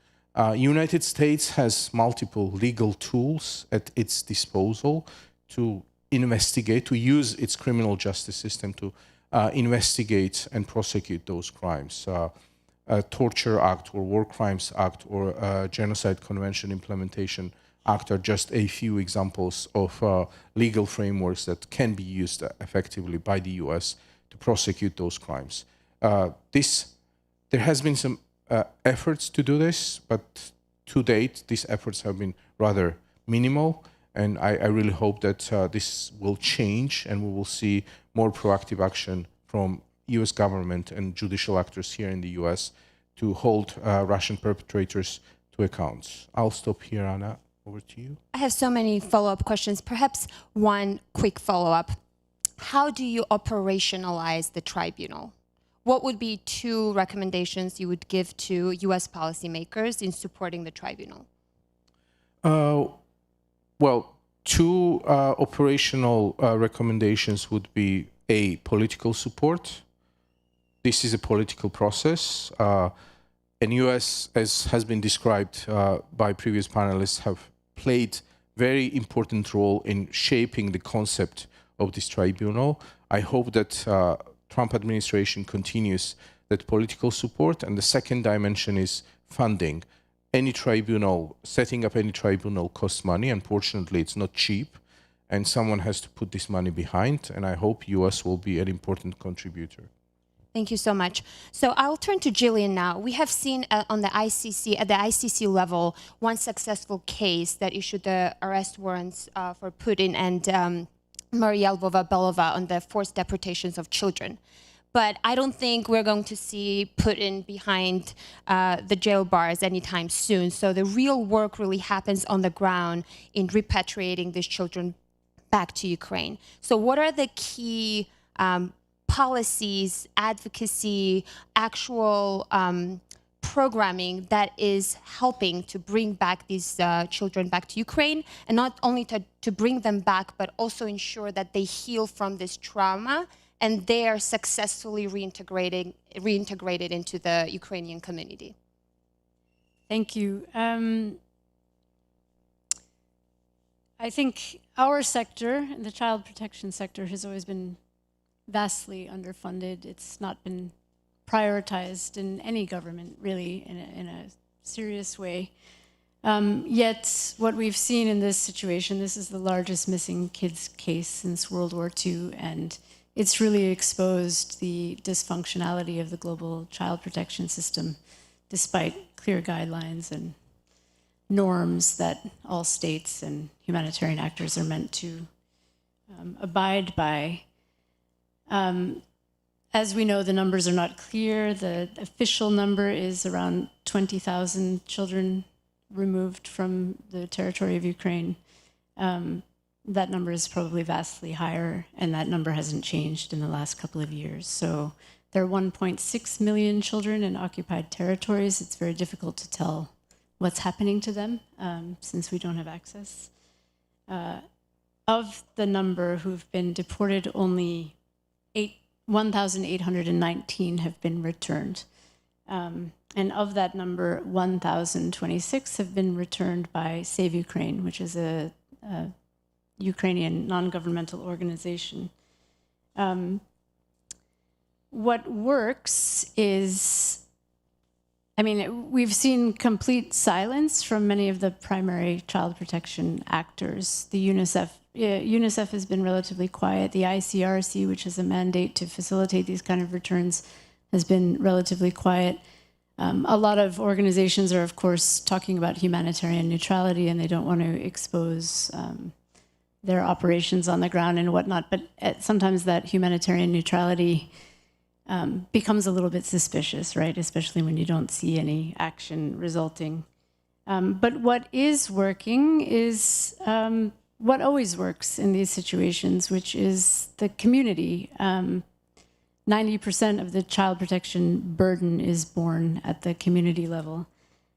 United States has multiple legal tools at its disposal to investigate, to use its criminal justice system to investigate and prosecute those crimes. Torture Act or War Crimes Act or Genocide Convention Implementation Act are just a few examples of legal frameworks that can be used effectively by the US to prosecute those crimes. There has been some efforts to do this, but to date, these efforts have been rather minimal, and I really hope that this will change and we will see more proactive action from US government and judicial actors here in the US to hold Russian perpetrators to account. I'll stop here, Anna. Over to you. I have so many follow-up questions. Perhaps one quick follow-up. How do you operationalize the tribunal? What would be 2 recommendations you would give to US policymakers in supporting the tribunal? Well, 2 operational recommendations would be A, political support. This is a political process. And US, as has been described by previous panelists, have played very important role in shaping the concept of this tribunal. I hope that Trump administration continues that political support. And the second dimension is funding. Any tribunal, setting up any tribunal costs money. Unfortunately, it's not cheap. And someone has to put this money behind. And I hope US will be an important contributor. Thank you so much. So I'll turn to Jillian now. We have seen on the ICC, at the ICC level, one successful case that issued the arrest warrants for Putin and Maria Lvova-Belova on the forced deportations of children. But I don't think we're going to see Putin behind the jail bars anytime soon. So the real work really happens on the ground in repatriating these children back to Ukraine. So what are the key policies, advocacy, actual programming that is helping to bring back these children back to Ukraine, and not only to bring them back, but also ensure that they heal from this trauma and they are successfully reintegrated into the Ukrainian community? Thank you. I think our sector, the child protection sector, has always been vastly underfunded. It's not been prioritized in any government, really, in a serious way. Yet, what we've seen in this situation, this is the largest missing kids case since World War II, and it's really exposed the dysfunctionality of the global child protection system, despite clear guidelines and norms that all states and humanitarian actors are meant to abide by. As we know, the numbers are not clear. The official number is around 20,000 children removed from the territory of Ukraine. That number is probably vastly higher, and that number hasn't changed in the last couple of years. So there are 1.6 million children in occupied territories. It's very difficult to tell what's happening to them since we don't have access. Of the number who've been deported, only 1,819 have been returned. And of that number, 1,026 have been returned by Save Ukraine, which is a Ukrainian non-governmental organization. What works is, I mean, we've seen complete silence from many of the primary child protection actors. The UNICEF has been relatively quiet. The ICRC, which has a mandate to facilitate these kind of returns, has been relatively quiet. A lot of organizations are, of course, talking about humanitarian neutrality, and they don't want to expose their operations on the ground and whatnot. But sometimes that humanitarian neutrality becomes a little bit suspicious, right? Especially when you don't see any action resulting. But what is working is what always works in these situations, which is the community. 90% of the child protection burden is borne at the community level.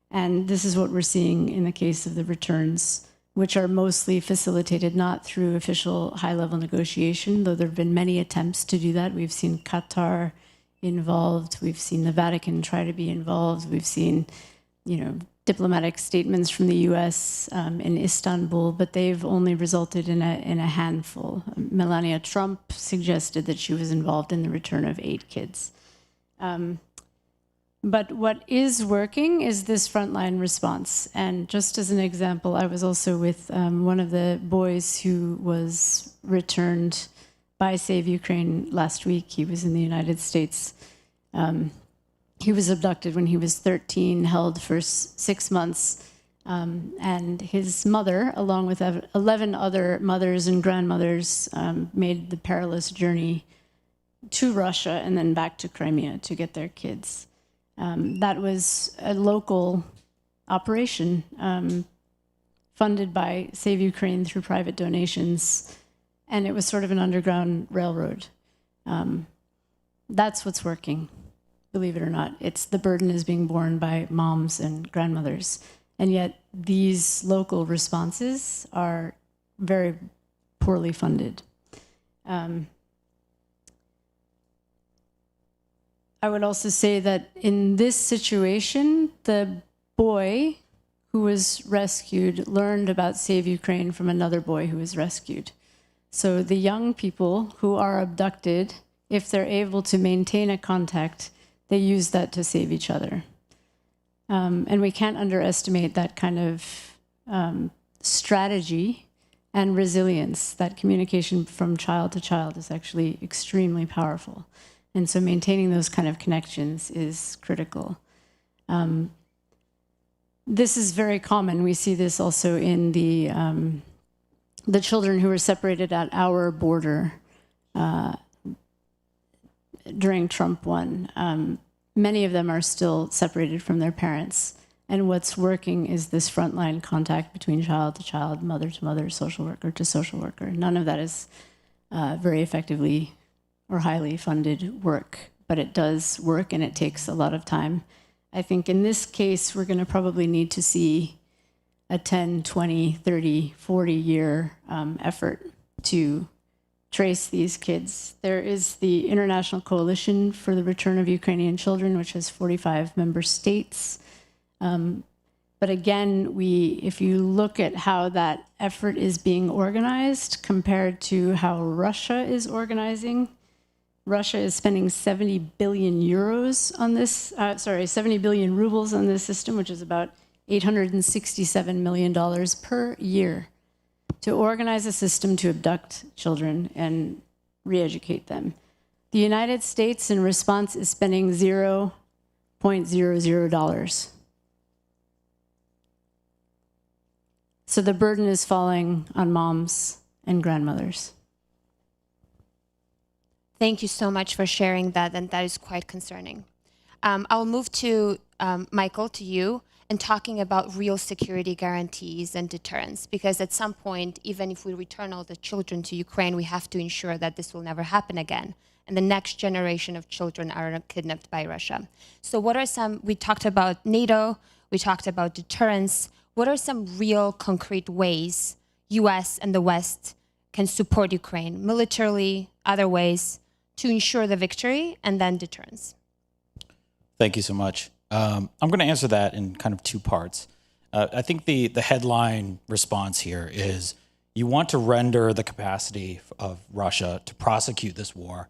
And this is what we're seeing in the case of the returns, which are mostly facilitated not through official high-level negotiation, though there have been many attempts to do that. We've seen Qatar involved. We've seen the Vatican try to be involved. We've seen, diplomatic statements from the U.S. In Istanbul, but they've only resulted in a handful. Melania Trump suggested that she was involved in the return of 8 kids. But what is working is this frontline response. And just as an example, I was also with one of the boys who was returned by Save Ukraine last week. He was in the United States. He was abducted when he was 13, held for 6 months. And his mother, along with 11 other mothers and grandmothers, made the perilous journey to Russia and then back to Crimea to get their kids. That was a local operation funded by Save Ukraine through private donations, and it was sort of an underground railroad. That's what's working, believe it or not. It's the burden is being borne by moms and grandmothers, and yet these local responses are very poorly funded. I would also say that in this situation, the boy who was rescued learned about Save Ukraine from another boy who was rescued. So the young people who are abducted, if they're able to maintain a contact, they use that to save each other. And we can't underestimate that kind of strategy and resilience. That communication from child to child is actually extremely powerful. And so maintaining those kind of connections is critical. This is very common. We see this also in the children who were separated at our border during Trump 1. Many of them are still separated from their parents. And what's working is this frontline contact between child to child, mother to mother, social worker to social worker. None of that is very effectively or highly funded work, but it does work and it takes a lot of time. I think in this case, we're going to probably need to see a 10, 20, 30, 40-year effort to trace these kids. There is the International Coalition for the Return of Ukrainian Children, which has 45 member states. But again, if you look at how that effort is being organized compared to how Russia is organizing, Russia is spending 70 billion euros on this, 70 billion rubles on this system, which is about $867 million per year, to organize a system to abduct children and re-educate them. The United States, in response, is spending $0.00. So the burden is falling on moms and grandmothers. Thank you so much for sharing that, and that is quite concerning. I'll move to Michael, to you, and talking about real security guarantees and deterrence, because at some point, even if we return all the children to Ukraine, we have to ensure that this will never happen again, and the next generation of children are not kidnapped by Russia. So what are we talked about NATO, we talked about deterrence. What are some real concrete ways US and the West can support Ukraine, militarily, other ways, to ensure the victory and then deterrence? Thank you so much. I'm going to answer that in kind of 2 parts. I think the headline response here is you want to render the capacity of Russia to prosecute this war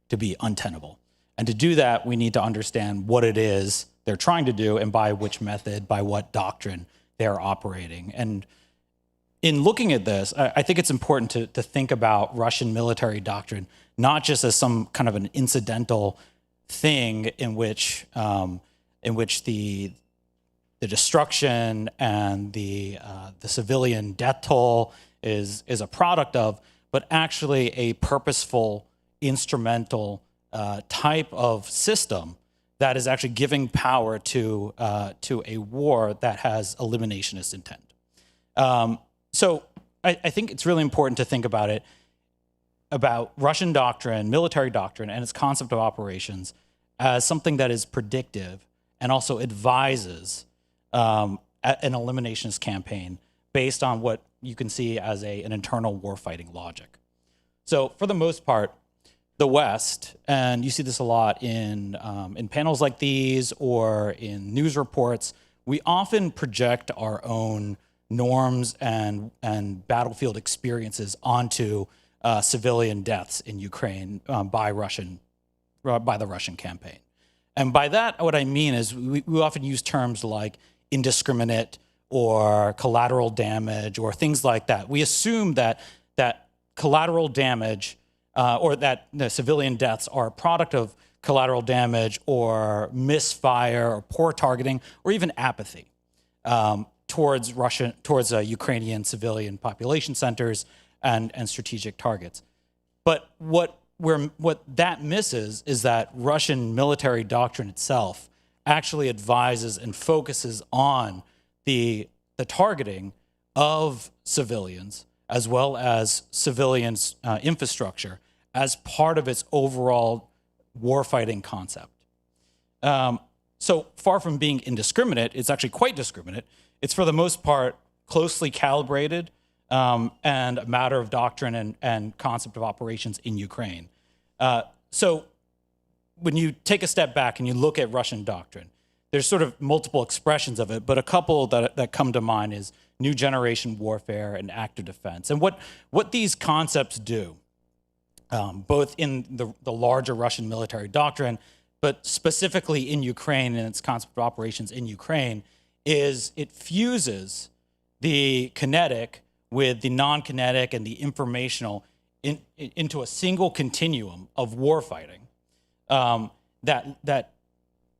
to be untenable. And to do that, we need to understand what it is they're trying to do and by which method, by what doctrine they're operating. And in looking at this, I think it's important to think about Russian military doctrine not just as some kind of an incidental thing in which the destruction and the civilian death toll is a product of, but actually a purposeful, instrumental type of system that is actually giving power to a war that has eliminationist intent. So I think it's really important to think about it, about Russian doctrine, military doctrine, and its concept of operations as something that is predictive and also advises an eliminationist campaign based on what you can see as an internal warfighting logic. So for the most part, the West, and you see this a lot in panels like these or in news reports, we often project our own norms and battlefield experiences onto civilian deaths in Ukraine by the Russian campaign. And by that, what I mean is we often use terms like indiscriminate or collateral damage or things like that. We assume that collateral damage or that the civilian deaths are a product of collateral damage or misfire or poor targeting or even apathy towards Ukrainian civilian population centers and strategic targets. But what that misses is that Russian military doctrine itself actually advises and focuses on the targeting of civilians as well as civilians' infrastructure as part of its overall warfighting concept. So far from being indiscriminate, it's actually quite discriminate. It's for the most part closely calibrated and a matter of doctrine and concept of operations in Ukraine. So when you take a step back and you look at Russian doctrine, there's sort of multiple expressions of it, but a couple that come to mind is new generation warfare and active defense. And what these concepts do, both in the larger Russian military doctrine, but specifically in Ukraine and its concept of operations in Ukraine, is it fuses the kinetic with the non-kinetic and the informational into a single continuum of warfighting that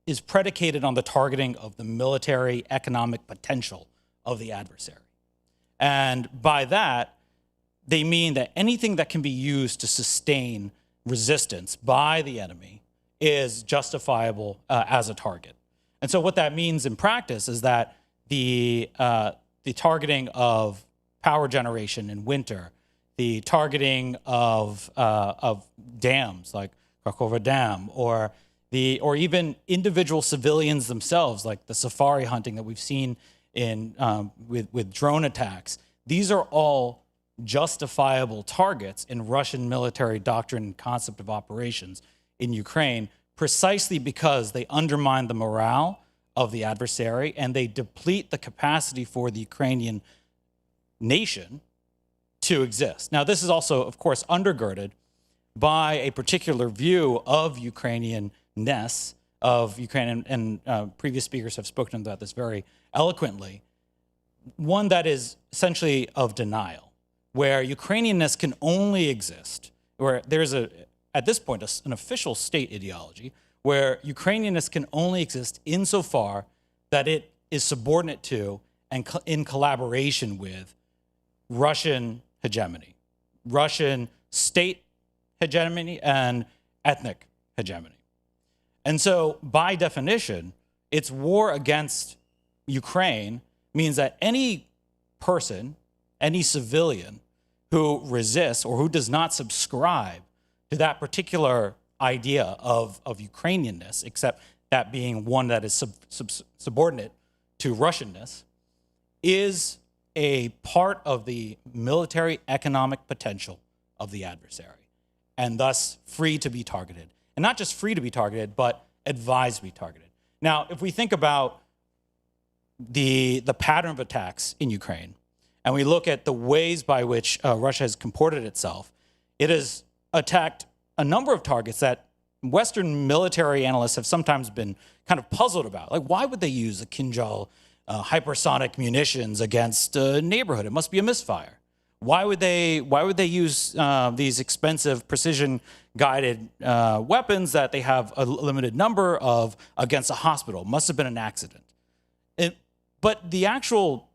is predicated on the targeting of the military economic potential of the adversary. And by that, they mean that anything that can be used to sustain resistance by the enemy is justifiable as a target. And so what that means in practice is that the targeting of power generation in winter, the targeting of dams like Kharkova Dam, or even individual civilians themselves, like the safari hunting that we've seen with drone attacks. These are all justifiable targets in Russian military doctrine and concept of operations in Ukraine, precisely because they undermine the morale of the adversary and they deplete the capacity for the Ukrainian nation to exist. Now, this is also, of course, undergirded by a particular view of Ukrainian-ness, of Ukraine, and previous speakers have spoken about this very eloquently, one that is essentially of denial, where Ukrainian-ness can only exist, where there's at this point, an official state ideology, where Ukrainian-ness can only exist insofar that it is subordinate to and in collaboration with Russian hegemony, Russian state hegemony and ethnic hegemony. And so by definition, its war against Ukraine means that any person, any civilian who resists or who does not subscribe to that particular idea of Ukrainianness, except that being one that is subordinate to Russianness, is a part of the military economic potential of the adversary, and thus free to be targeted. And not just free to be targeted, but advised to be targeted. Now, if we think about the pattern of attacks in Ukraine, and we look at the ways by which Russia has comported itself, it has attacked a number of targets that Western military analysts have sometimes been kind of puzzled about. Like, why would they use a Kinjal hypersonic munitions against a neighborhood? It must be a misfire. Why would they use these expensive precision-guided weapons that they have a limited number of against a hospital? Must have been an accident. But the actual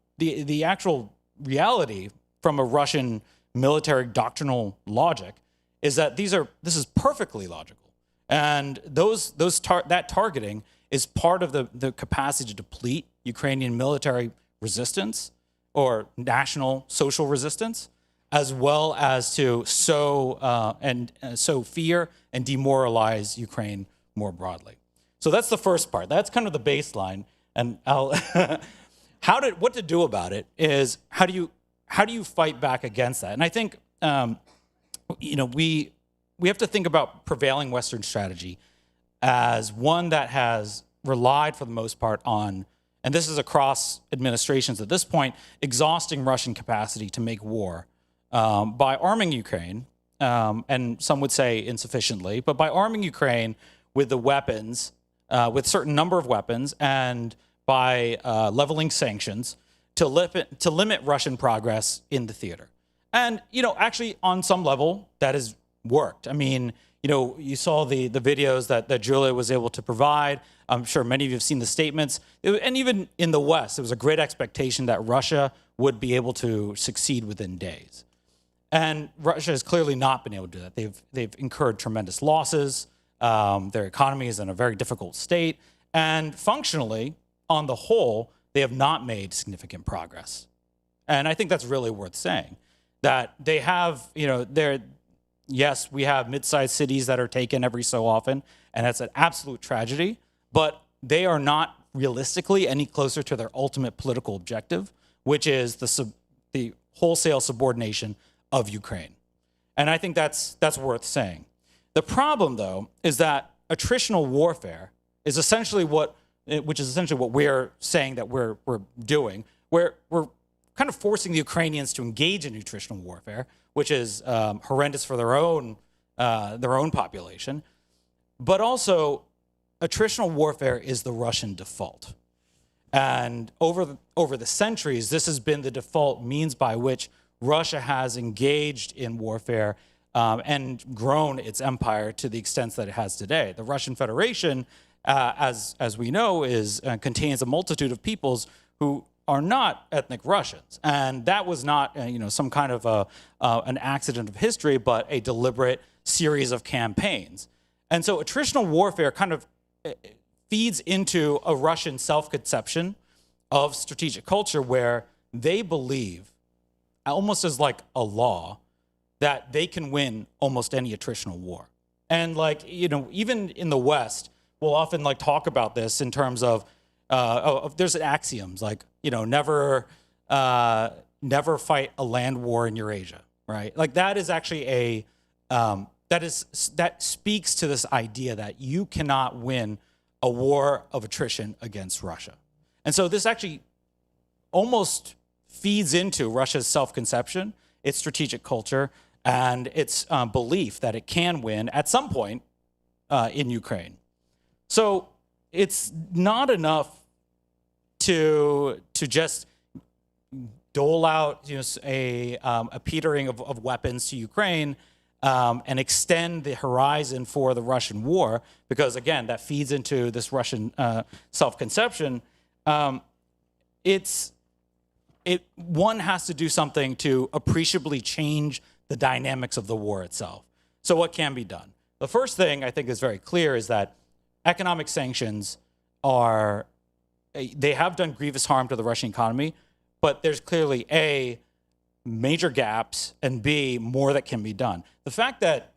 reality from a Russian military doctrinal logic is that this is perfectly logical, and that targeting is part of the capacity to deplete Ukrainian military resistance or national social resistance, as well as to sow fear and demoralize Ukraine more broadly. So that's the first part. That's kind of the baseline, and what to do about it is how do you fight back against that? And I think we have to think about prevailing Western strategy as one that has relied for the most part on and this is across administrations at this point, exhausting Russian capacity to make war by arming Ukraine, and some would say insufficiently, but by arming Ukraine with the weapons, with a certain number of weapons, and by leveling sanctions to limit Russian progress in the theater. And, actually on some level, that has worked. I mean, you saw the videos that Julia was able to provide. I'm sure many of you have seen the statements. And even in the West, there was a great expectation that Russia would be able to succeed within days. And Russia has clearly not been able to do that. They've incurred tremendous losses. Their economy is in a very difficult state. And functionally, on the whole, they have not made significant progress. And I think that's really worth saying. That they have, yes, we have mid-sized cities that are taken every so often, and that's an absolute tragedy, but they are not realistically any closer to their ultimate political objective, which is the wholesale subordination of Ukraine. And I think that's worth saying. The problem, though, is that attritional warfare is essentially what we're saying that we're doing, where we're kind of forcing the Ukrainians to engage in attritional warfare, which is horrendous for their own population. But also, attritional warfare is the Russian default. And over the centuries, this has been the default means by which Russia has engaged in warfare and grown its empire to the extent that it has today. The Russian Federation, as we know, contains a multitude of peoples who are not ethnic Russians, and that was not some kind of an accident of history, but a deliberate series of campaigns. And so attritional warfare kind of feeds into a Russian self-conception of strategic culture, where they believe, almost as like a law, that they can win almost any attritional war. And even in the West, we'll often talk about this in terms of there's axioms like, never fight a land war in Eurasia, right? That is actually that speaks to this idea that you cannot win a war of attrition against Russia. And so this actually almost feeds into Russia's self-conception, its strategic culture, and its belief that it can win at some point in Ukraine. So it's not enough to just dole out a petering of weapons to Ukraine and extend the horizon for the Russian war, because again, that feeds into this Russian self-conception. One has to do something to appreciably change the dynamics of the war itself. So what can be done? The first thing I think is very clear is that economic sanctions they have done grievous harm to the Russian economy, but there's clearly A, major gaps, and B, more that can be done. The fact that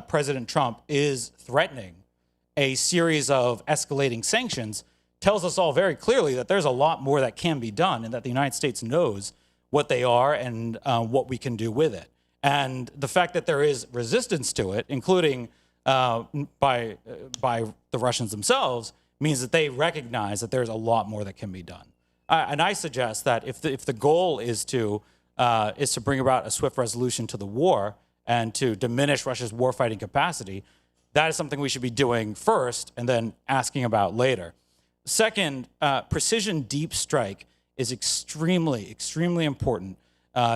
President Trump is threatening a series of escalating sanctions tells us all very clearly that there's a lot more that can be done, and that the United States knows what they are and what we can do with it. And the fact that there is resistance to it, including by the Russians themselves, means that they recognize that there's a lot more that can be done. And I suggest that if the goal is to bring about a swift resolution to the war and to diminish Russia's warfighting capacity, that is something we should be doing first and then asking about later. Second, precision deep strike is extremely, extremely important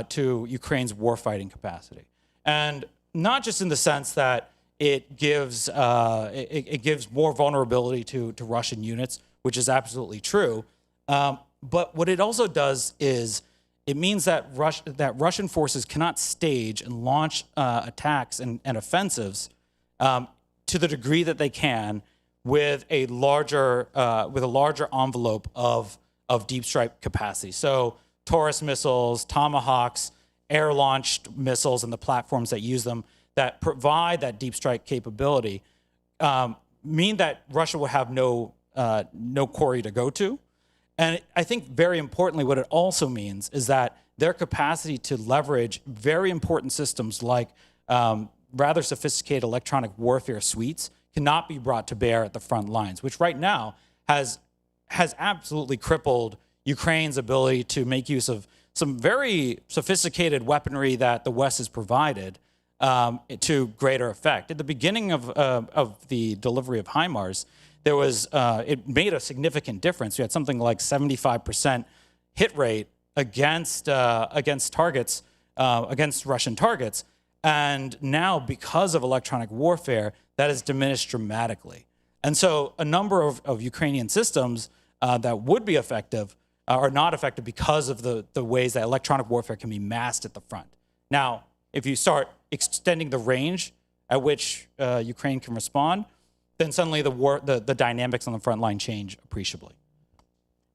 to Ukraine's warfighting capacity. And not just in the sense that it gives more vulnerability to Russian units, which is absolutely true. But what it also does is it means that Russian forces cannot stage and launch attacks and offensives to the degree that they can with a larger envelope of deep strike capacity. So Taurus missiles, Tomahawks, air-launched missiles, and the platforms that use them that provide that deep strike capability mean that Russia will have no quarry to go to. And I think very importantly, what it also means is that their capacity to leverage very important systems like rather sophisticated electronic warfare suites cannot be brought to bear at the front lines, which right now has has absolutely crippled Ukraine's ability to make use of some very sophisticated weaponry that the West has provided to greater effect. At the beginning of the delivery of HIMARS, there was it made a significant difference. We had something like 75% hit rate against targets, against Russian targets. And now, because of electronic warfare, that has diminished dramatically. And so a number of Ukrainian systems that would be effective are not effective because of the ways that electronic warfare can be masked at the front. Now, if you start extending the range at which Ukraine can respond, then suddenly the dynamics on the front line change appreciably.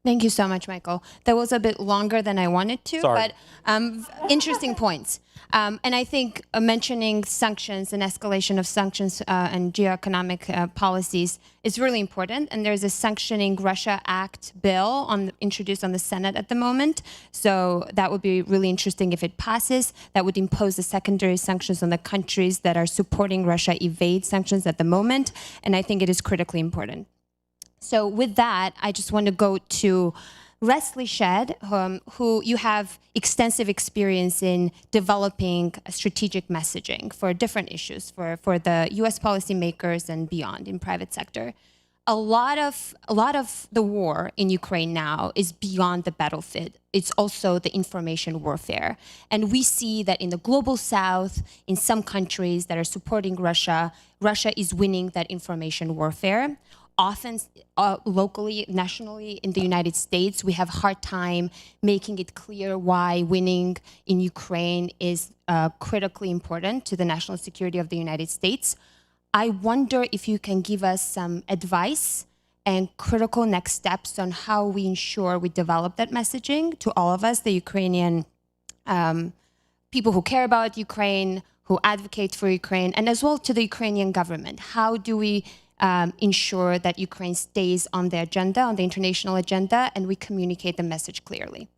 Thank you so much, Michael. That was a bit longer than I wanted to, Sorry. but interesting points. And I think mentioning sanctions and escalation of sanctions and geoeconomic policies is really important. And there's a Sanctioning Russia Act bill introduced on the Senate at the moment. So that would be really interesting if it passes. That would impose the secondary sanctions on the countries that are supporting Russia evade sanctions at the moment. And I think it is critically important. So with that, I just want to go to Leslie Shedd, who you have extensive experience in developing strategic messaging for different issues for the U.S. policymakers and beyond in private sector. A lot of the war in Ukraine now is beyond the battlefield. It's also the information warfare. And we see that in the global south, in some countries that are supporting Russia, Russia is winning that information warfare. Often locally, nationally in the United States, we have a hard time making it clear why winning in Ukraine is critically important to the national security of the United States. I wonder if you can give us some advice and critical next steps on how we ensure we develop that messaging to all of us, the Ukrainian people who care about Ukraine, who advocate for Ukraine, and as well to the Ukrainian government. How do we ensure that Ukraine stays on the agenda, on the international agenda, and we communicate the message clearly?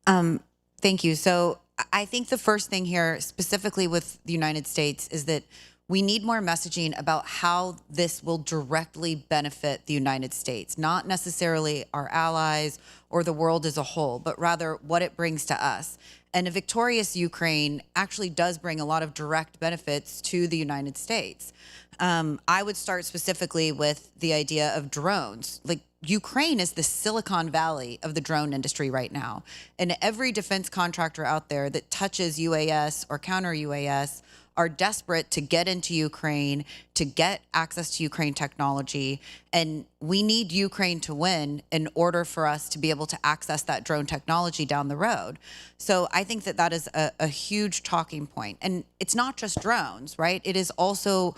Thank you. So I think the first thing here, specifically with the United States, is that we need more messaging about how this will directly benefit the United States, not necessarily our allies or the world as a whole, but rather what it brings to us. And a victorious Ukraine actually does bring a lot of direct benefits to the United States. I would start specifically with the idea of drones. Like, Ukraine is the Silicon Valley of the drone industry right now. And every defense contractor out there that touches UAS or counter UAS are desperate to get into Ukraine, to get access to Ukraine technology. And we need Ukraine to win in order for us to be able to access that drone technology down the road. So I think that that is a huge talking point. And it's not just drones, right? It is also,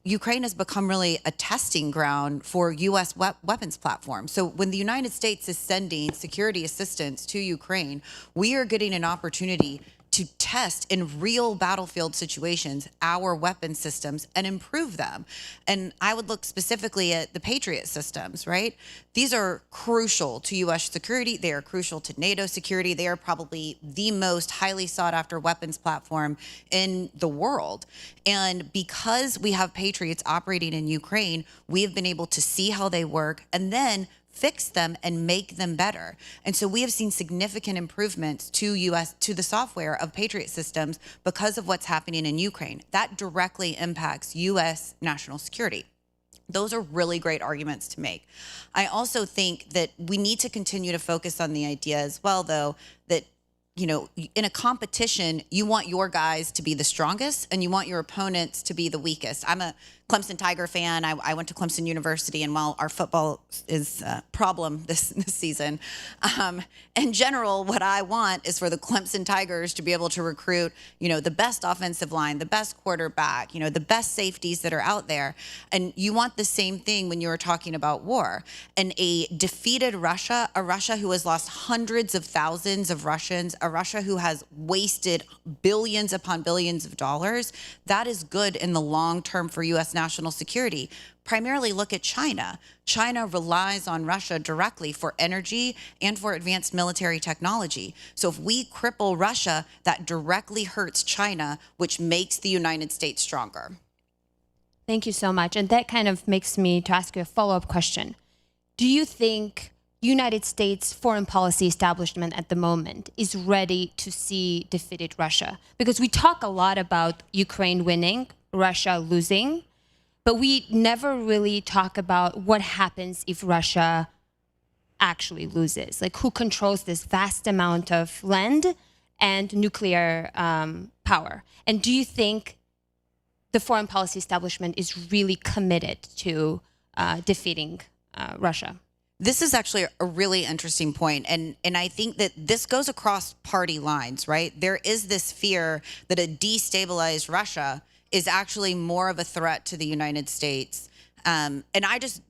Ukraine has become really a testing ground for U.S. weapons platforms. So when the United States is sending security assistance to Ukraine, we are getting an opportunity to test in real battlefield situations our weapon systems and improve them. And I would look specifically at the Patriot systems, right? These are crucial to U.S. security. They are crucial to NATO security. They are probably the most highly sought after weapons platform in the world. And because we have Patriots operating in Ukraine, we have been able to see how they work and then fix them and make them better. And so we have seen significant improvements to the software of Patriot systems because of what's happening in Ukraine. That directly impacts U.S. national security. Those are really great arguments to make. I also think that we need to continue to focus on the idea as well, though, that in a competition, you want your guys to be the strongest and you want your opponents to be the weakest. I'm a Clemson Tiger fan. I went to Clemson University, and while our football is a problem this season, in general, what I want is for the Clemson Tigers to be able to recruit, the best offensive line, the best quarterback, the best safeties that are out there. And you want the same thing when you're talking about war. And a defeated Russia, a Russia who has lost hundreds of thousands of Russians, a Russia who has wasted billions upon billions of dollars, that is good in the long term for U.S. national security. Primarily look at China. China relies on Russia directly for energy and for advanced military technology. So if we cripple Russia, that directly hurts China, which makes the United States stronger. Thank you so much. And that kind of makes me to ask you a follow-up question. Do you think United States foreign policy establishment at the moment is ready to see defeated Russia? Because we talk a lot about Ukraine winning, Russia losing, but we never really talk about what happens if Russia actually loses. Like, who controls this vast amount of land and nuclear power? And do you think the foreign policy establishment is really committed to defeating Russia? This is actually a really interesting point, and I think that this goes across party lines, right? There is this fear that a destabilized Russia is actually more of a threat to the United States, and I just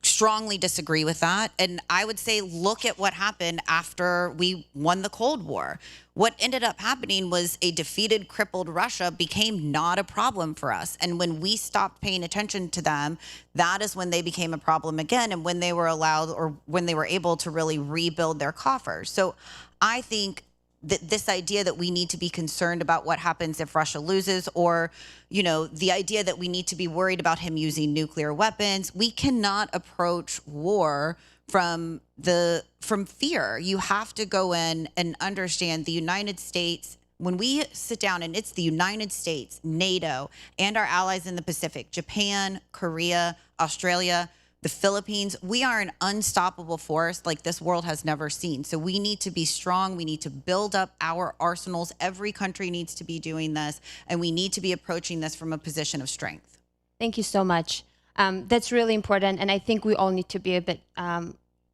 strongly disagree with that. And I would say, look at what happened after we won the Cold War. What ended up happening was a defeated, crippled Russia became not a problem for us. And when we stopped paying attention to them, that is when they became a problem again, and when they were allowed, or when they were able to really rebuild their coffers. So I think that this idea that we need to be concerned about what happens if Russia loses, or, you know, the idea that we need to be worried about him using nuclear weapons, we cannot approach war from fear. You have to go in and understand the United States. When we sit down, and it's the United States, NATO, and our allies in the Pacific, Japan, Korea, Australia, the Philippines, we are an unstoppable force like this world has never seen. So we need to be strong. We need to build up our arsenals. Every country needs to be doing this, and we need to be approaching this from a position of strength. Thank you so much. That's really important, and I think we all need to be a bit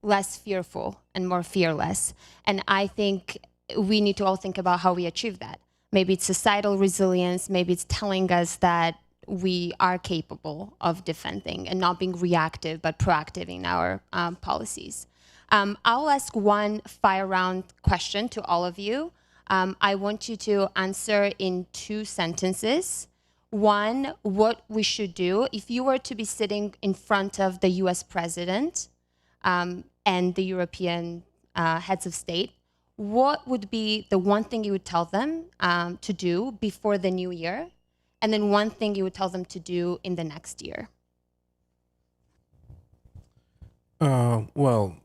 less fearful and more fearless. And I think we need to all think about how we achieve that. Maybe it's societal resilience. Maybe it's telling us that we are capable of defending and not being reactive, but proactive in our policies. I'll ask one fire round question to all of you. I want you to answer in 2 sentences. One, what we should do if you were to be sitting in front of the US president and the European heads of state, what would be the one thing you would tell them to do before the new year? And then one thing you would tell them to do in the next year? Well,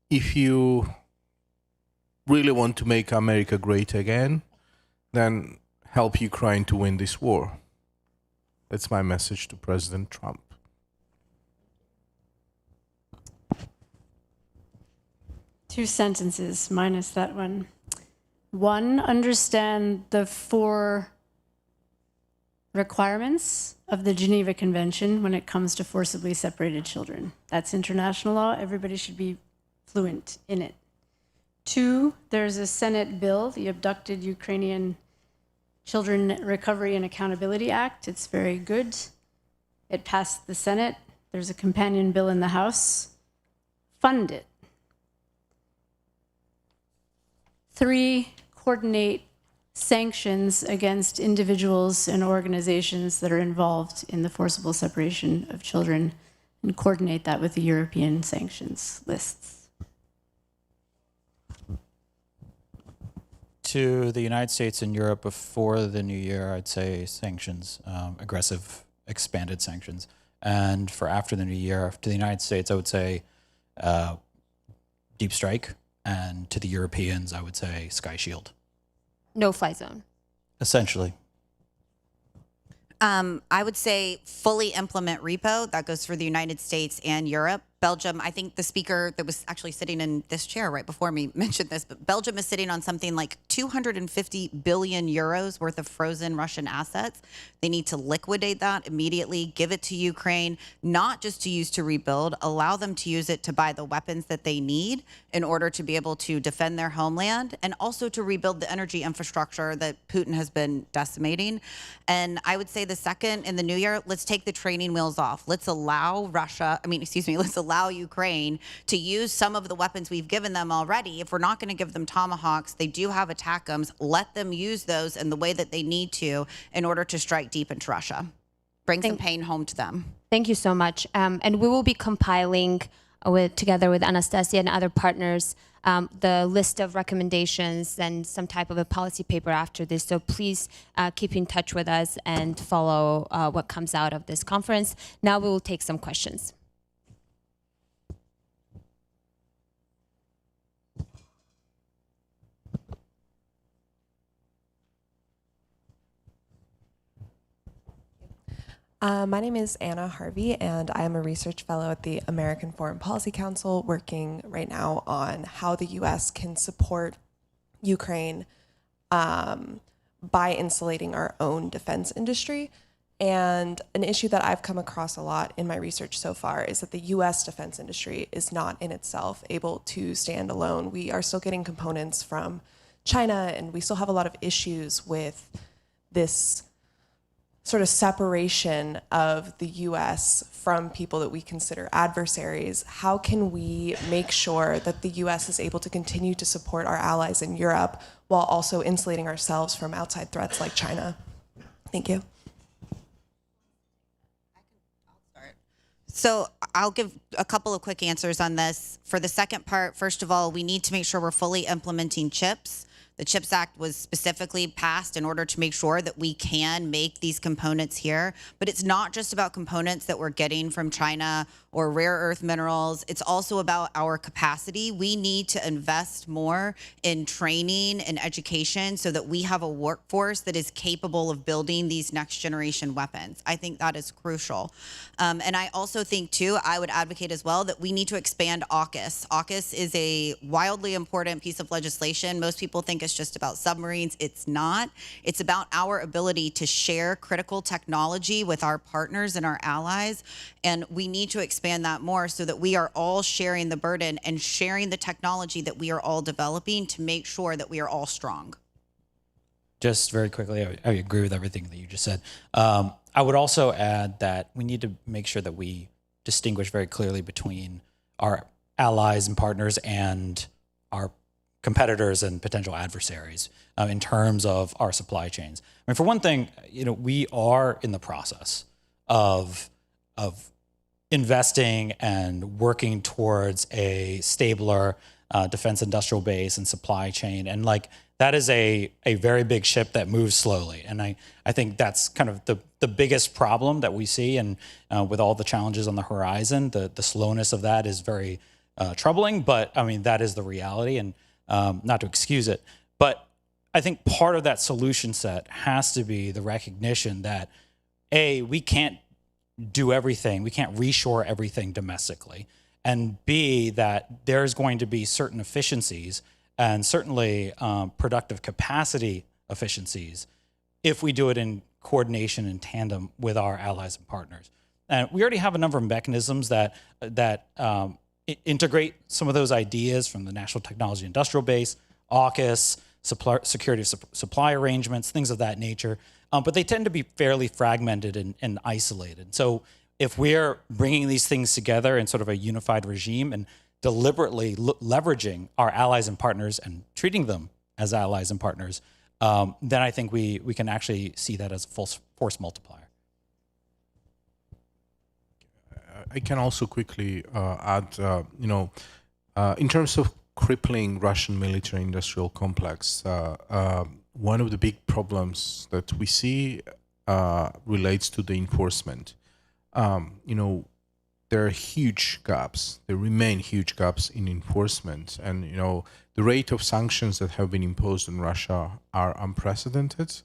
if you really want to make America great again, then help Ukraine to win this war. That's my message to President Trump. Two sentences minus that one. One, understand the 4 requirements of the Geneva Convention when it comes to forcibly separated children. That's international law. Everybody should be fluent in it. 2, there's a Senate bill, the Abducted Ukrainian Children Recovery and Accountability Act. It's very good. It passed the Senate. There's a companion bill in the House. Fund it. 3, coordinate sanctions against individuals and organizations that are involved in the forcible separation of children, and coordinate that with the European sanctions lists. To the United States and Europe before the new year, I'd say sanctions, aggressive, expanded sanctions. And for after the new year, to the United States, I would say deep strike. And to the Europeans, I would say Sky Shield. No-fly zone. Essentially. I would say fully implement repo. That goes for the United States and Europe. Belgium, I think the speaker that was actually sitting in this chair right before me mentioned this, but Belgium is sitting on something like 250 billion euros worth of frozen Russian assets. They need to liquidate that immediately, give it to Ukraine, not just to use to rebuild, allow them to use it to buy the weapons that they need in order to be able to defend their homeland, and also to rebuild the energy infrastructure that Putin has been decimating. And I would say the second, in the new year, let's take the training wheels off. Let's allow let's allow Ukraine to use some of the weapons we've given them already. If we're not going to give them Tomahawks, they do have ATACMS. Let them use those in the way that they need to in order to strike deep into Russia. Bring some pain home to them. Thank you so much. And we will be compiling together with Anastasia and other partners the list of recommendations and some type of a policy paper after this. So please keep in touch with us and follow what comes out of this conference. Now we will take some questions. My name is Anna Harvey, and I am a research fellow at the American Foreign Policy Council, working right now on how the U.S. can support Ukraine by insulating our own defense industry. And an issue that I've come across a lot in my research so far is that the U.S. defense industry is not in itself able to stand alone. We are still getting components from China, and we still have a lot of issues with this sort of separation of the U.S. from people that we consider adversaries. How can we make sure that the U.S. is able to continue to support our allies in Europe while also insulating ourselves from outside threats like China? Thank you. So I'll give a couple of quick answers on this. For the second part, first of all, we need to make sure we're fully implementing CHIPS. The CHIPS Act was specifically passed in order to make sure that we can make these components here. But it's not just about components that we're getting from China or rare earth minerals. It's also about our capacity. We need to invest more in training and education so that we have a workforce that is capable of building these next generation weapons. I think that is crucial. And I also think, too, I would advocate as well that we need to expand AUKUS. AUKUS is a wildly important piece of legislation. Most people think it's just about submarines. It's not. It's about our ability to share critical technology with our partners and our allies. And we need to expand that more so that we are all sharing the burden and sharing the technology that we are all developing to make sure that we are all strong. Just very quickly, I agree with everything that you just said. I would also add that we need to make sure that we distinguish very clearly between our allies and partners and our competitors and potential adversaries in terms of our supply chains. I mean, for one thing, we are in the process of investing and working towards a stabler defense industrial base and supply chain. And that is a very big ship that moves slowly. And I think that's kind of the biggest problem that we see. And with all the challenges on the horizon, the slowness of that is very troubling. But I mean, that is the reality, and not to excuse it. But I think part of that solution set has to be the recognition that, A, we can't do everything. We can't reshore everything domestically. And B, that there's going to be certain efficiencies and certainly productive capacity efficiencies if we do it in coordination and tandem with our allies and partners. And we already have a number of mechanisms that integrate some of those ideas from the National Technology Industrial Base, AUKUS, security of supply arrangements, things of that nature. But they tend to be fairly fragmented and isolated. So if we're bringing these things together in sort of a unified regime and deliberately leveraging our allies and partners and treating them as allies and partners, then I think we can actually see that as a force multiplier. I can also quickly add, in terms of crippling Russian military-industrial complex, one of the big problems that we see relates to the enforcement. There are huge gaps. There remain huge gaps in enforcement, and the rate of sanctions that have been imposed on Russia are unprecedented.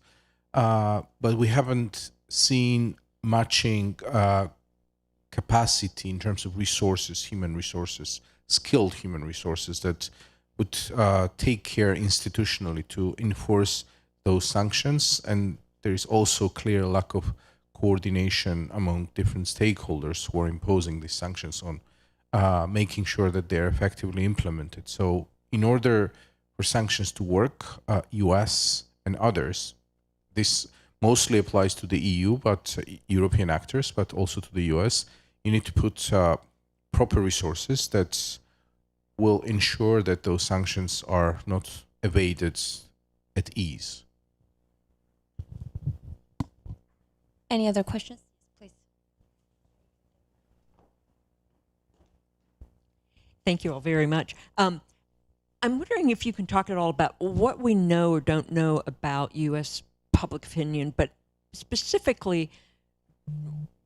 But we haven't seen matching capacity in terms of resources, human resources, skilled human resources that would take care institutionally to enforce those sanctions. And there is also clear lack of coordination among different stakeholders who are imposing these sanctions on, making sure that they're effectively implemented. So in order for sanctions to work, US and others, this mostly applies to the EU, but European actors, but also to the US, you need to put proper resources that will ensure that those sanctions are not evaded at ease. Any other questions, please? Thank you all very much. I'm wondering if you can talk at all about what we know or don't know about U.S. public opinion, but specifically,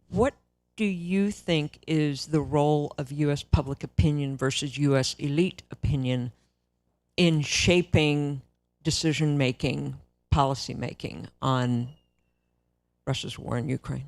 what do you think is the role of U.S. public opinion versus U.S. elite opinion in shaping decision-making, policy-making on Russia's war in Ukraine?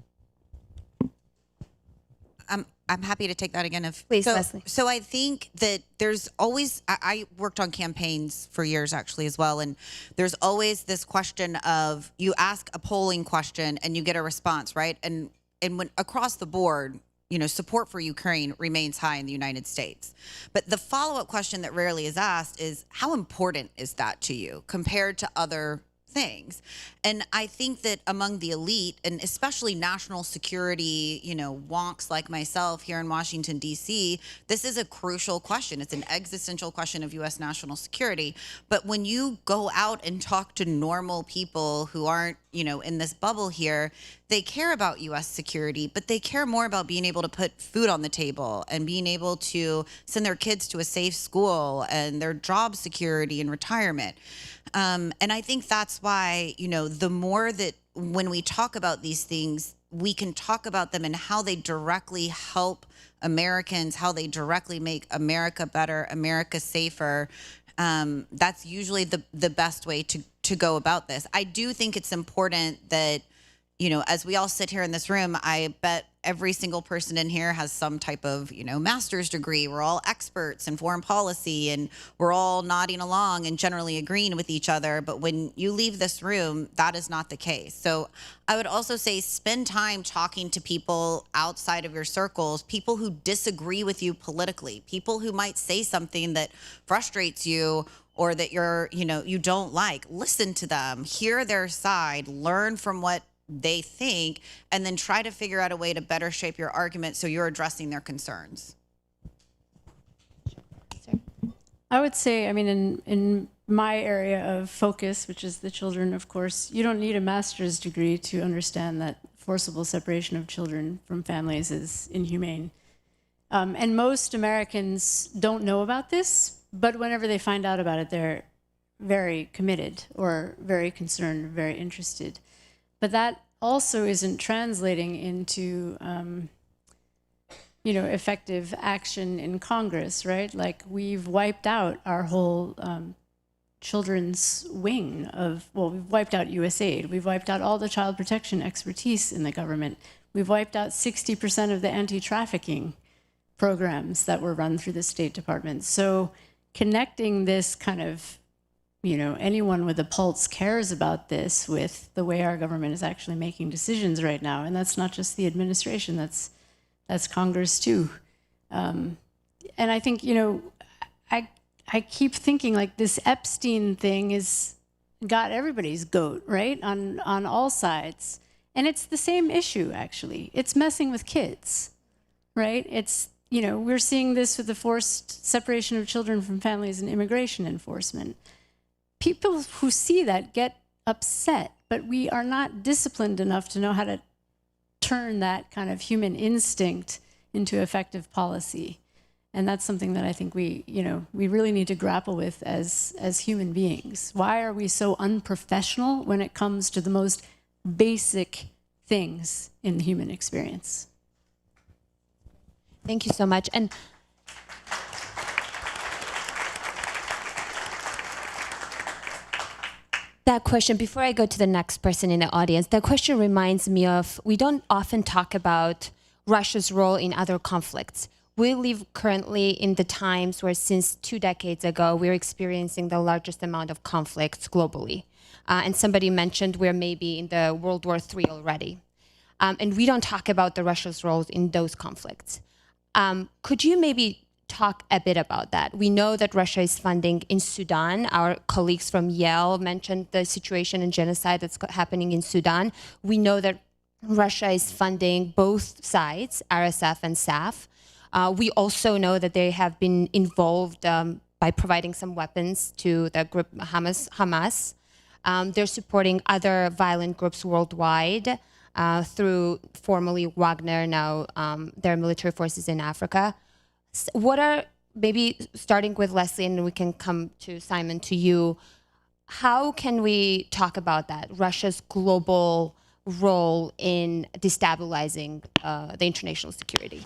I'm happy to take that again. Please, so, Leslie. So I think that there's always, I worked on campaigns for years actually as well. And there's always this question of you ask a polling question and you get a response, right? And when across the board, support for Ukraine remains high in the United States. But the follow-up question that rarely is asked is, how important is that to you compared to other things? And I think that among the elite, and especially national security, wonks like myself here in Washington, D.C., this is a crucial question. It's an existential question of U.S. national security. But when you go out and talk to normal people who aren't, in this bubble here, they care about U.S. security, but they care more about being able to put food on the table and being able to send their kids to a safe school and their job security and retirement. And I think that's why, the more that when we talk about these things, we can talk about them and how they directly help Americans, how they directly make America better, America safer. That's usually the best way to go about this. I do think it's important that, as we all sit here in this room, I bet every single person in here has some type of, master's degree. We're all experts in foreign policy and we're all nodding along and generally agreeing with each other. But when you leave this room, that is not the case. So I would also say spend time talking to people outside of your circles, people who disagree with you politically, people who might say something that frustrates you or that you don't like. Listen to them, hear their side, learn from what they think, and then try to figure out a way to better shape your argument so you're addressing their concerns. I would say, in my area of focus, which is the children, of course, you don't need a master's degree to understand that forcible separation of children from families is inhumane. And most Americans don't know about this, but whenever they find out about it, they're very committed or very concerned, very interested. But that also isn't translating into, effective action in Congress, right? Like, we've wiped out our whole children's wing we've wiped out USAID. We've wiped out all the child protection expertise in the government. We've wiped out 60% of the anti-trafficking programs that were run through the State Department. So connecting this kind of, anyone with a pulse cares about this with the way our government is actually making decisions right now. And that's not just the administration, that's Congress too. And I think, I keep thinking like this Epstein thing is got everybody's goat, right? On all sides. And it's the same issue, actually. It's messing with kids, right? It's, we're seeing this with the forced separation of children from families and immigration enforcement. People who see that get upset, but we are not disciplined enough to know how to turn that kind of human instinct into effective policy. And that's something that I think we really need to grapple with as human beings. Why are we so unprofessional when it comes to the most basic things in the human experience? Thank you so much. And that question, before I go to the next person in the audience, that question reminds me of, we don't often talk about Russia's role in other conflicts. We live currently in the times where since 2 decades ago, we're experiencing the largest amount of conflicts globally. And somebody mentioned we're maybe in the World War III already. And we don't talk about the Russia's roles in those conflicts. Could you maybe talk a bit about that? We know that Russia is funding in Sudan. Our colleagues from Yale mentioned the situation and genocide that's happening in Sudan. We know that Russia is funding both sides, RSF and SAF. We also know that they have been involved by providing some weapons to the group Hamas. They're supporting other violent groups worldwide through formerly Wagner, now their military forces in Africa. What are, maybe starting with Leslie, and we can come to Simon, to you, how can we talk about that, Russia's global role in destabilizing the international security?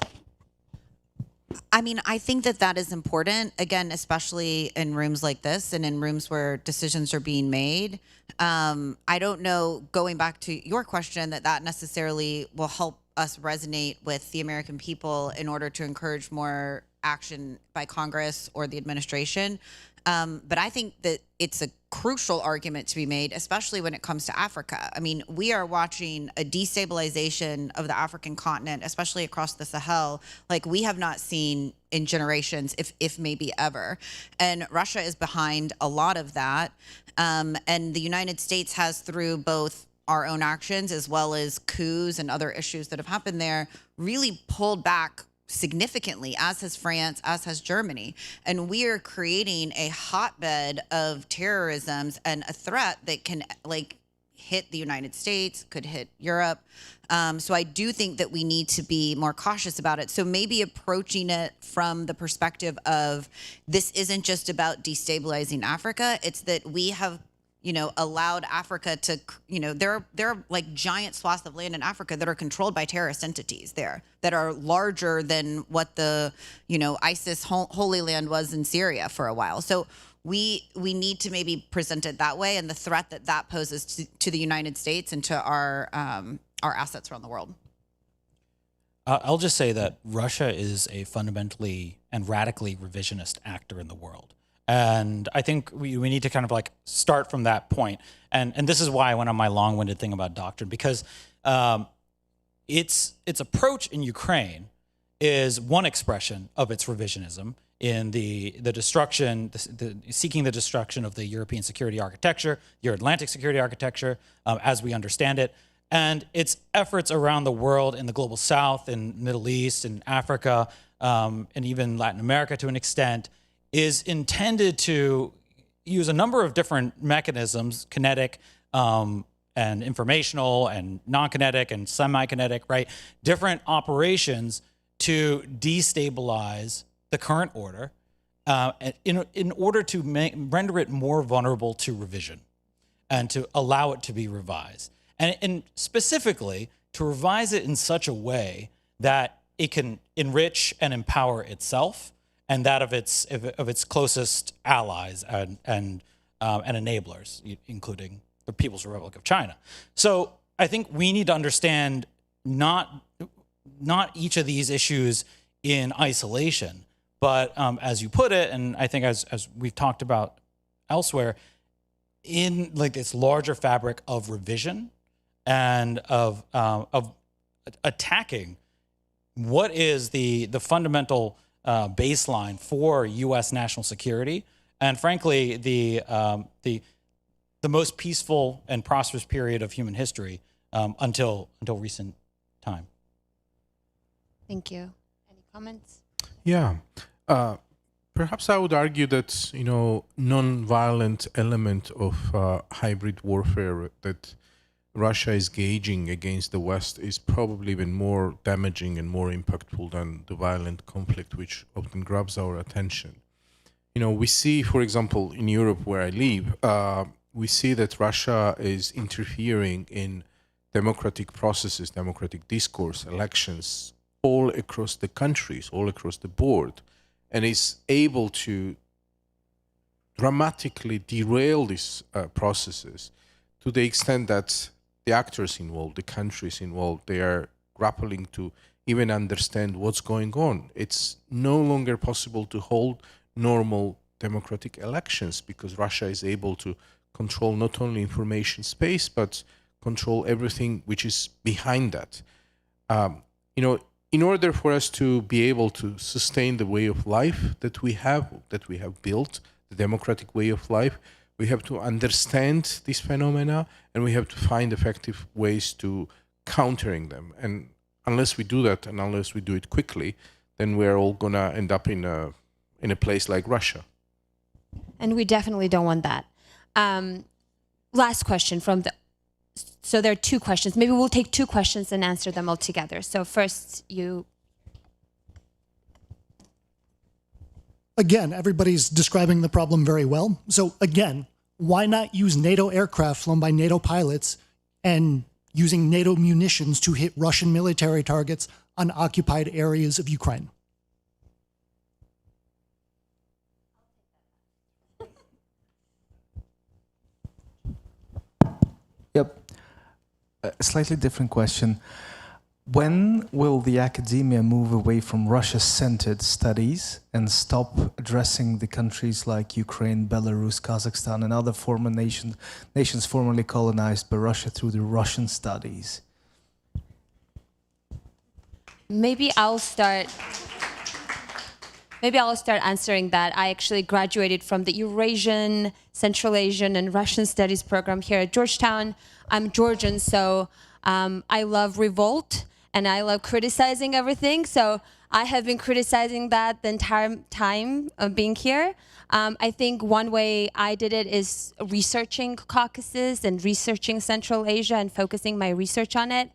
I think that is important, again, especially in rooms like this and in rooms where decisions are being made. I don't know, going back to your question, that necessarily will help us resonate with the American people in order to encourage more action by Congress or the administration. But I think that it's a crucial argument to be made, especially when it comes to Africa. I mean, we are watching a destabilization of the African continent, especially across the Sahel, like we have not seen in generations, if maybe ever. And Russia is behind a lot of that. And the United States has, through both our own actions as well as coups and other issues that have happened there, really pulled back significantly, as has France, as has Germany. And we are creating a hotbed of terrorism and a threat that can hit the United States, could hit Europe. So I do think that we need to be more cautious about it. So maybe approaching it from the perspective of, this isn't just about destabilizing Africa, it's that we have allowed Africa to, there are like giant swaths of land in Africa that are controlled by terrorist entities there that are larger than what the, ISIS Holy Land was in Syria for a while. So we need to maybe present it that way, and the threat that poses to the United States and to our assets around the world. I'll just say that Russia is a fundamentally and radically revisionist actor in the world. And I think we need to kind of start from that point. And this is why I went on my long-winded thing about doctrine, because its approach in Ukraine is one expression of its revisionism in the destruction, seeking the destruction of the European security architecture, Euro-Atlantic security architecture, as we understand it, and its efforts around the world in the global South, in Middle East, in Africa, and even Latin America to an extent, is intended to use a number of different mechanisms, kinetic and informational and non-kinetic and semi-kinetic, right? Different operations to destabilize the current order in order to render it more vulnerable to revision and to allow it to be revised. And specifically, to revise it in such a way that it can enrich and empower itself and that of its closest allies and enablers, including the People's Republic of China. So I think we need to understand not each of these issues in isolation, but as you put it, and I think as we've talked about elsewhere, in this larger fabric of revision and of attacking what is the fundamental baseline for U.S. national security, and frankly, the most peaceful and prosperous period of human history until recent time. Thank you. Any comments? Yeah. Perhaps I would argue that, non-violent element of hybrid warfare that Russia is gauging against the West is probably even more damaging and more impactful than the violent conflict, which often grabs our attention. We see, for example, in Europe where I live, we see that Russia is interfering in democratic processes, democratic discourse, elections, all across the countries, all across the board, and is able to dramatically derail these processes to the extent that the actors involved, the countries involved, they are grappling to even understand what's going on. It's no longer possible to hold normal democratic elections because Russia is able to control not only information space, but control everything which is behind that. In order for us to be able to sustain the way of life that we have built, the democratic way of life, we have to understand these phenomena and we have to find effective ways to countering them. And unless we do that, and unless we do it quickly, then we're all gonna end up in a place like Russia. And we definitely don't want that. Last question so there are two questions. Maybe we'll take two questions and answer them all together. So first you. Again, everybody's describing the problem very well. So again, why not use NATO aircraft flown by NATO pilots and using NATO munitions to hit Russian military targets on occupied areas of Ukraine? Yep. A slightly different question. When will the academia move away from Russia-centered studies and stop addressing the countries like Ukraine, Belarus, Kazakhstan, and other former nations formerly colonized by Russia through the Russian studies? Maybe I'll start answering that. I actually graduated from the Eurasian, Central Asian, and Russian Studies program here at Georgetown. I'm Georgian, so I love revolt, and I love criticizing everything. So I have been criticizing that the entire time of being here. I think one way I did it is researching Caucasus and researching Central Asia and focusing my research on it.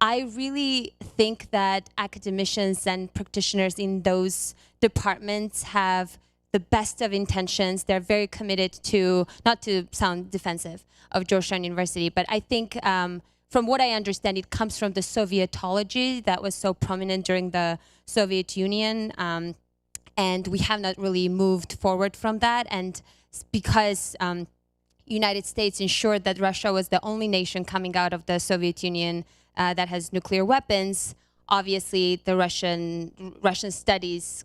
I really think that academicians and practitioners in those departments have the best of intentions. They're very committed to, not to sound defensive of Georgetown University, but I think from what I understand, it comes from the Sovietology that was so prominent during the Soviet Union. And we have not really moved forward from that. And because United States ensured that Russia was the only nation coming out of the Soviet Union that has nuclear weapons, obviously the Russian studies,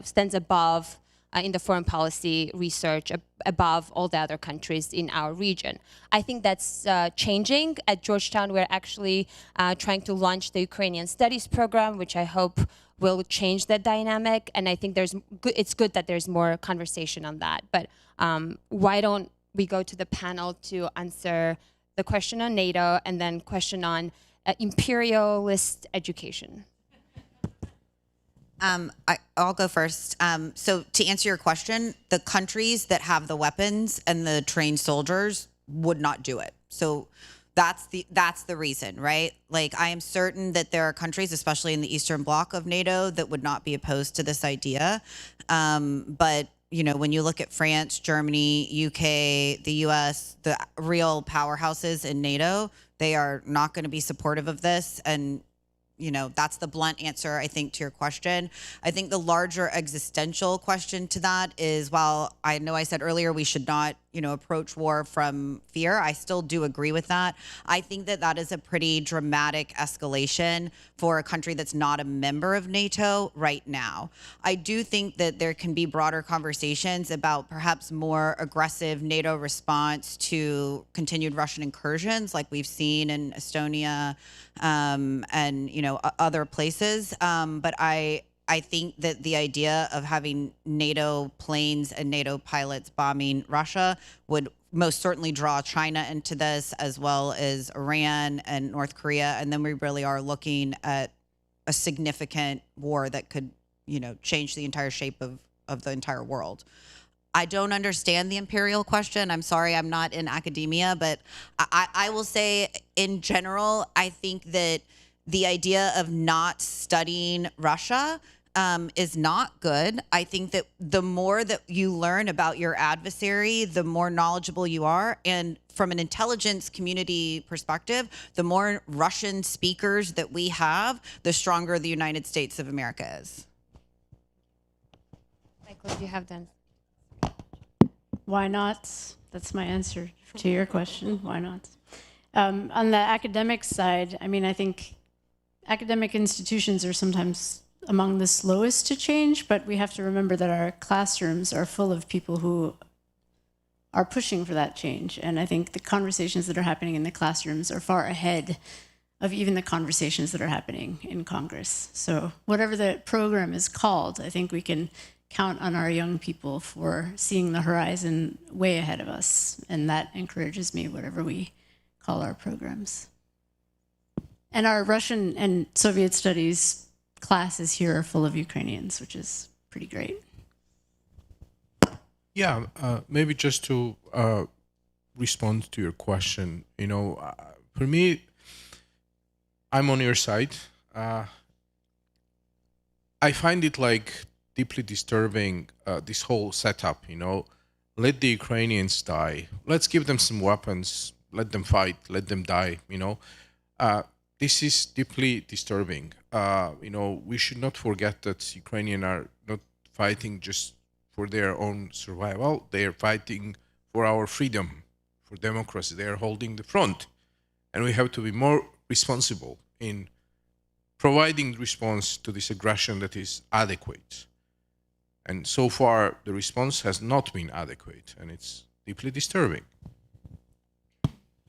stands above in the foreign policy research above all the other countries in our region. I think that's changing. At Georgetown, we're actually trying to launch the Ukrainian Studies program, which I hope will change that dynamic. And I think it's good that there's more conversation on that. But why don't we go to the panel to answer the question on NATO and then question on imperialist education? I'll go first. So to answer your question, the countries that have the weapons and the trained soldiers would not do it. So that's the reason, right? Like, I am certain that there are countries, especially in the Eastern Bloc of NATO, that would not be opposed to this idea. But when you look at France, Germany, UK, the US, the real powerhouses in NATO, they are not going to be supportive of this. And that's the blunt answer, I think, to your question. I think the larger existential question to that is, while I know I said earlier we should not, approach war from fear, I still do agree with that. I think that is a pretty dramatic escalation for a country that's not a member of NATO right now. I do think that there can be broader conversations about perhaps more aggressive NATO response to continued Russian incursions like we've seen in Estonia and other places. But I think that the idea of having NATO planes and NATO pilots bombing Russia would most certainly draw China into this, as well as Iran and North Korea. And then we really are looking at a significant war that could, change the entire shape of the entire world. I don't understand the imperial question. I'm sorry, I'm not in academia, but I will say in general, I think that the idea of not studying Russia is not good. I think that the more that you learn about your adversary, the more knowledgeable you are. And from an intelligence community perspective, the more Russian speakers that we have, the stronger the United States of America is. Michael, do you have that? Why not? That's my answer to your question. Why not? On the academic side, I think academic institutions are sometimes among the slowest to change, but we have to remember that our classrooms are full of people who are pushing for that change. And I think the conversations that are happening in the classrooms are far ahead of even the conversations that are happening in Congress. So whatever the program is called, I think we can count on our young people for seeing the horizon way ahead of us. And that encourages me, whatever we call our programs. And our Russian and Soviet studies classes here are full of Ukrainians, which is pretty great. Yeah, maybe just to respond to your question, for me, I'm on your side. I find it deeply disturbing, this whole setup, let the Ukrainians die. Let's give them some weapons, let them fight, let them die, This is deeply disturbing. We should not forget that Ukrainians are not fighting just for their own survival. They are fighting for our freedom, for democracy. They are holding the front. And we have to be more responsible in providing response to this aggression that is adequate. And so far, the response has not been adequate, and it's deeply disturbing.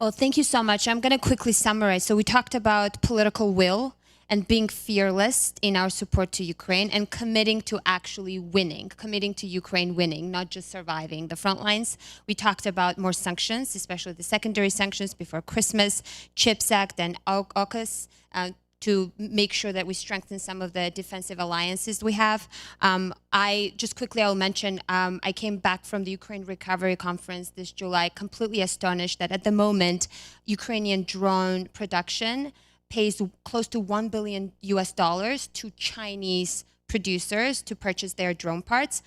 Well, thank you so much. I'm going to quickly summarize. So we talked about political will and being fearless in our support to Ukraine and committing to actually winning, committing to Ukraine winning, not just surviving the front lines. We talked about more sanctions, especially the secondary sanctions before Christmas, CHIPS Act and AUKUS, to make sure that we strengthen some of the defensive alliances we have. I'll mention, I came back from the Ukraine Recovery Conference this July, completely astonished that at the moment, Ukrainian drone production pays close to $1 billion to Chinese producers to purchase their drone parts.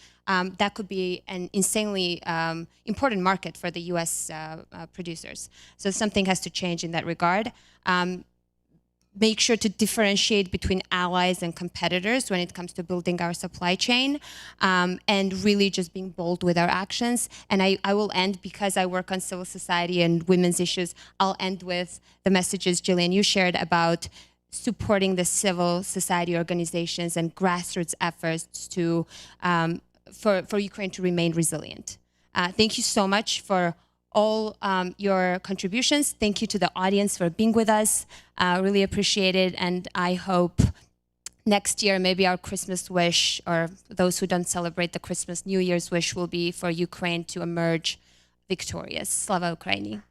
That could be an insanely important market for the US producers. So something has to change in that regard. Make sure to differentiate between allies and competitors when it comes to building our supply chain, and really just being bold with our actions. And I will end, because I work on civil society and women's issues, I'll end with the messages, Jillian, you shared about supporting the civil society organizations and grassroots efforts to for Ukraine to remain resilient. Thank you so much for all your contributions. Thank you to the audience for being with us. Really appreciate it. And I hope next year, maybe our Christmas wish, or those who don't celebrate the Christmas, New Year's wish, will be for Ukraine to emerge victorious. Slava Ukraini.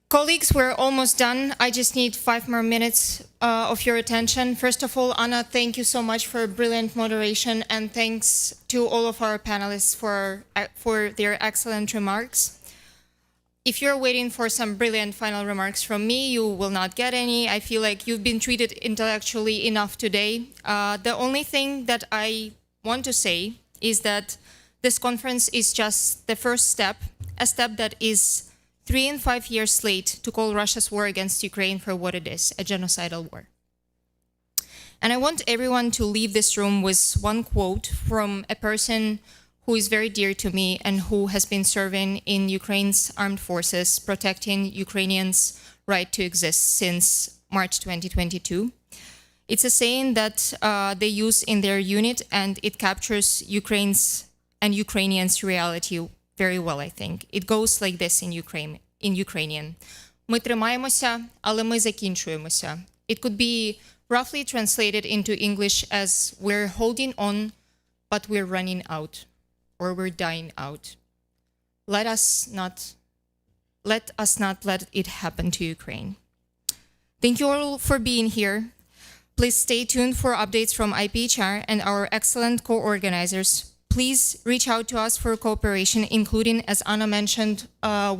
Colleagues, we're almost done. I just need 5 more minutes of your attention. First of all, Anna, thank you so much for brilliant moderation, and thanks to all of our panelists for their excellent remarks. If you're waiting for some brilliant final remarks from me, you will not get any. I feel like you've been treated intellectually enough today. The only thing that I want to say is that this conference is just the first step, a step that is 3 and 5 years late to call Russia's war against Ukraine for what it is, a genocidal war. And I want everyone to leave this room with one quote from a person who is very dear to me and who has been serving in Ukraine's armed forces, protecting Ukrainians' right to exist since March 2022. It's a saying that they use in their unit, and it captures Ukraine's and Ukrainians' reality very well, I think. It goes like this in Ukrainian. Ми тримаємося, але ми закінчуємося. It could be roughly translated into English as we're holding on, but we're running out, or we're dying out. Let us not let it happen to Ukraine. Thank you all for being here. Please stay tuned for updates from IPHR and our excellent co-organizers. Please reach out to us for cooperation, including, as Anna mentioned,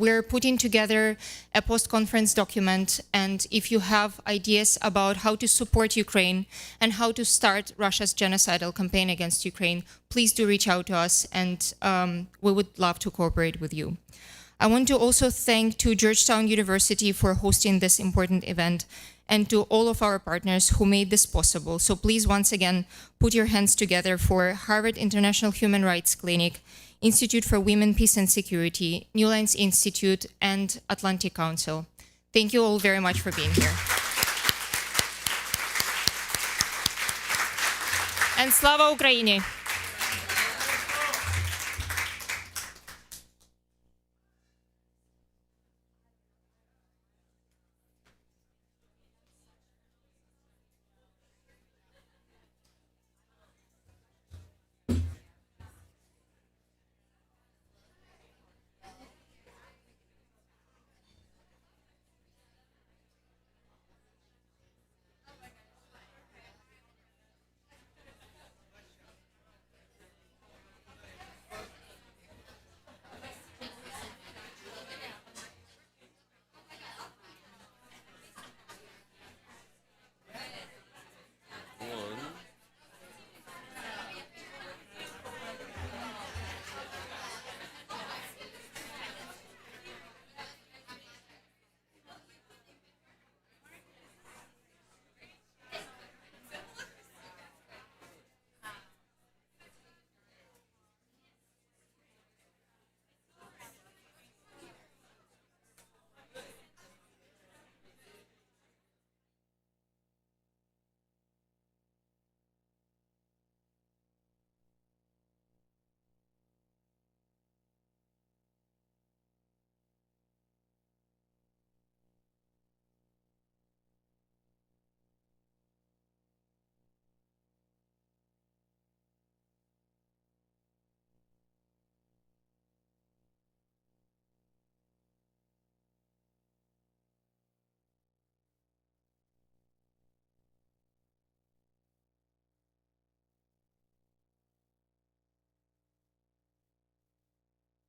we're putting together a post-conference document. And if you have ideas about how to support Ukraine and how to start Russia's genocidal campaign against Ukraine, please do reach out to us, and we would love to cooperate with you. I want to also thank to Georgetown University for hosting this important event, and to all of our partners who made this possible. So please, once again, put your hands together for Harvard International Human Rights Clinic, Institute for Women, Peace and Security, New Lines Institute, and Atlantic Council. Thank you all very much for being here. And Slava Ukraini!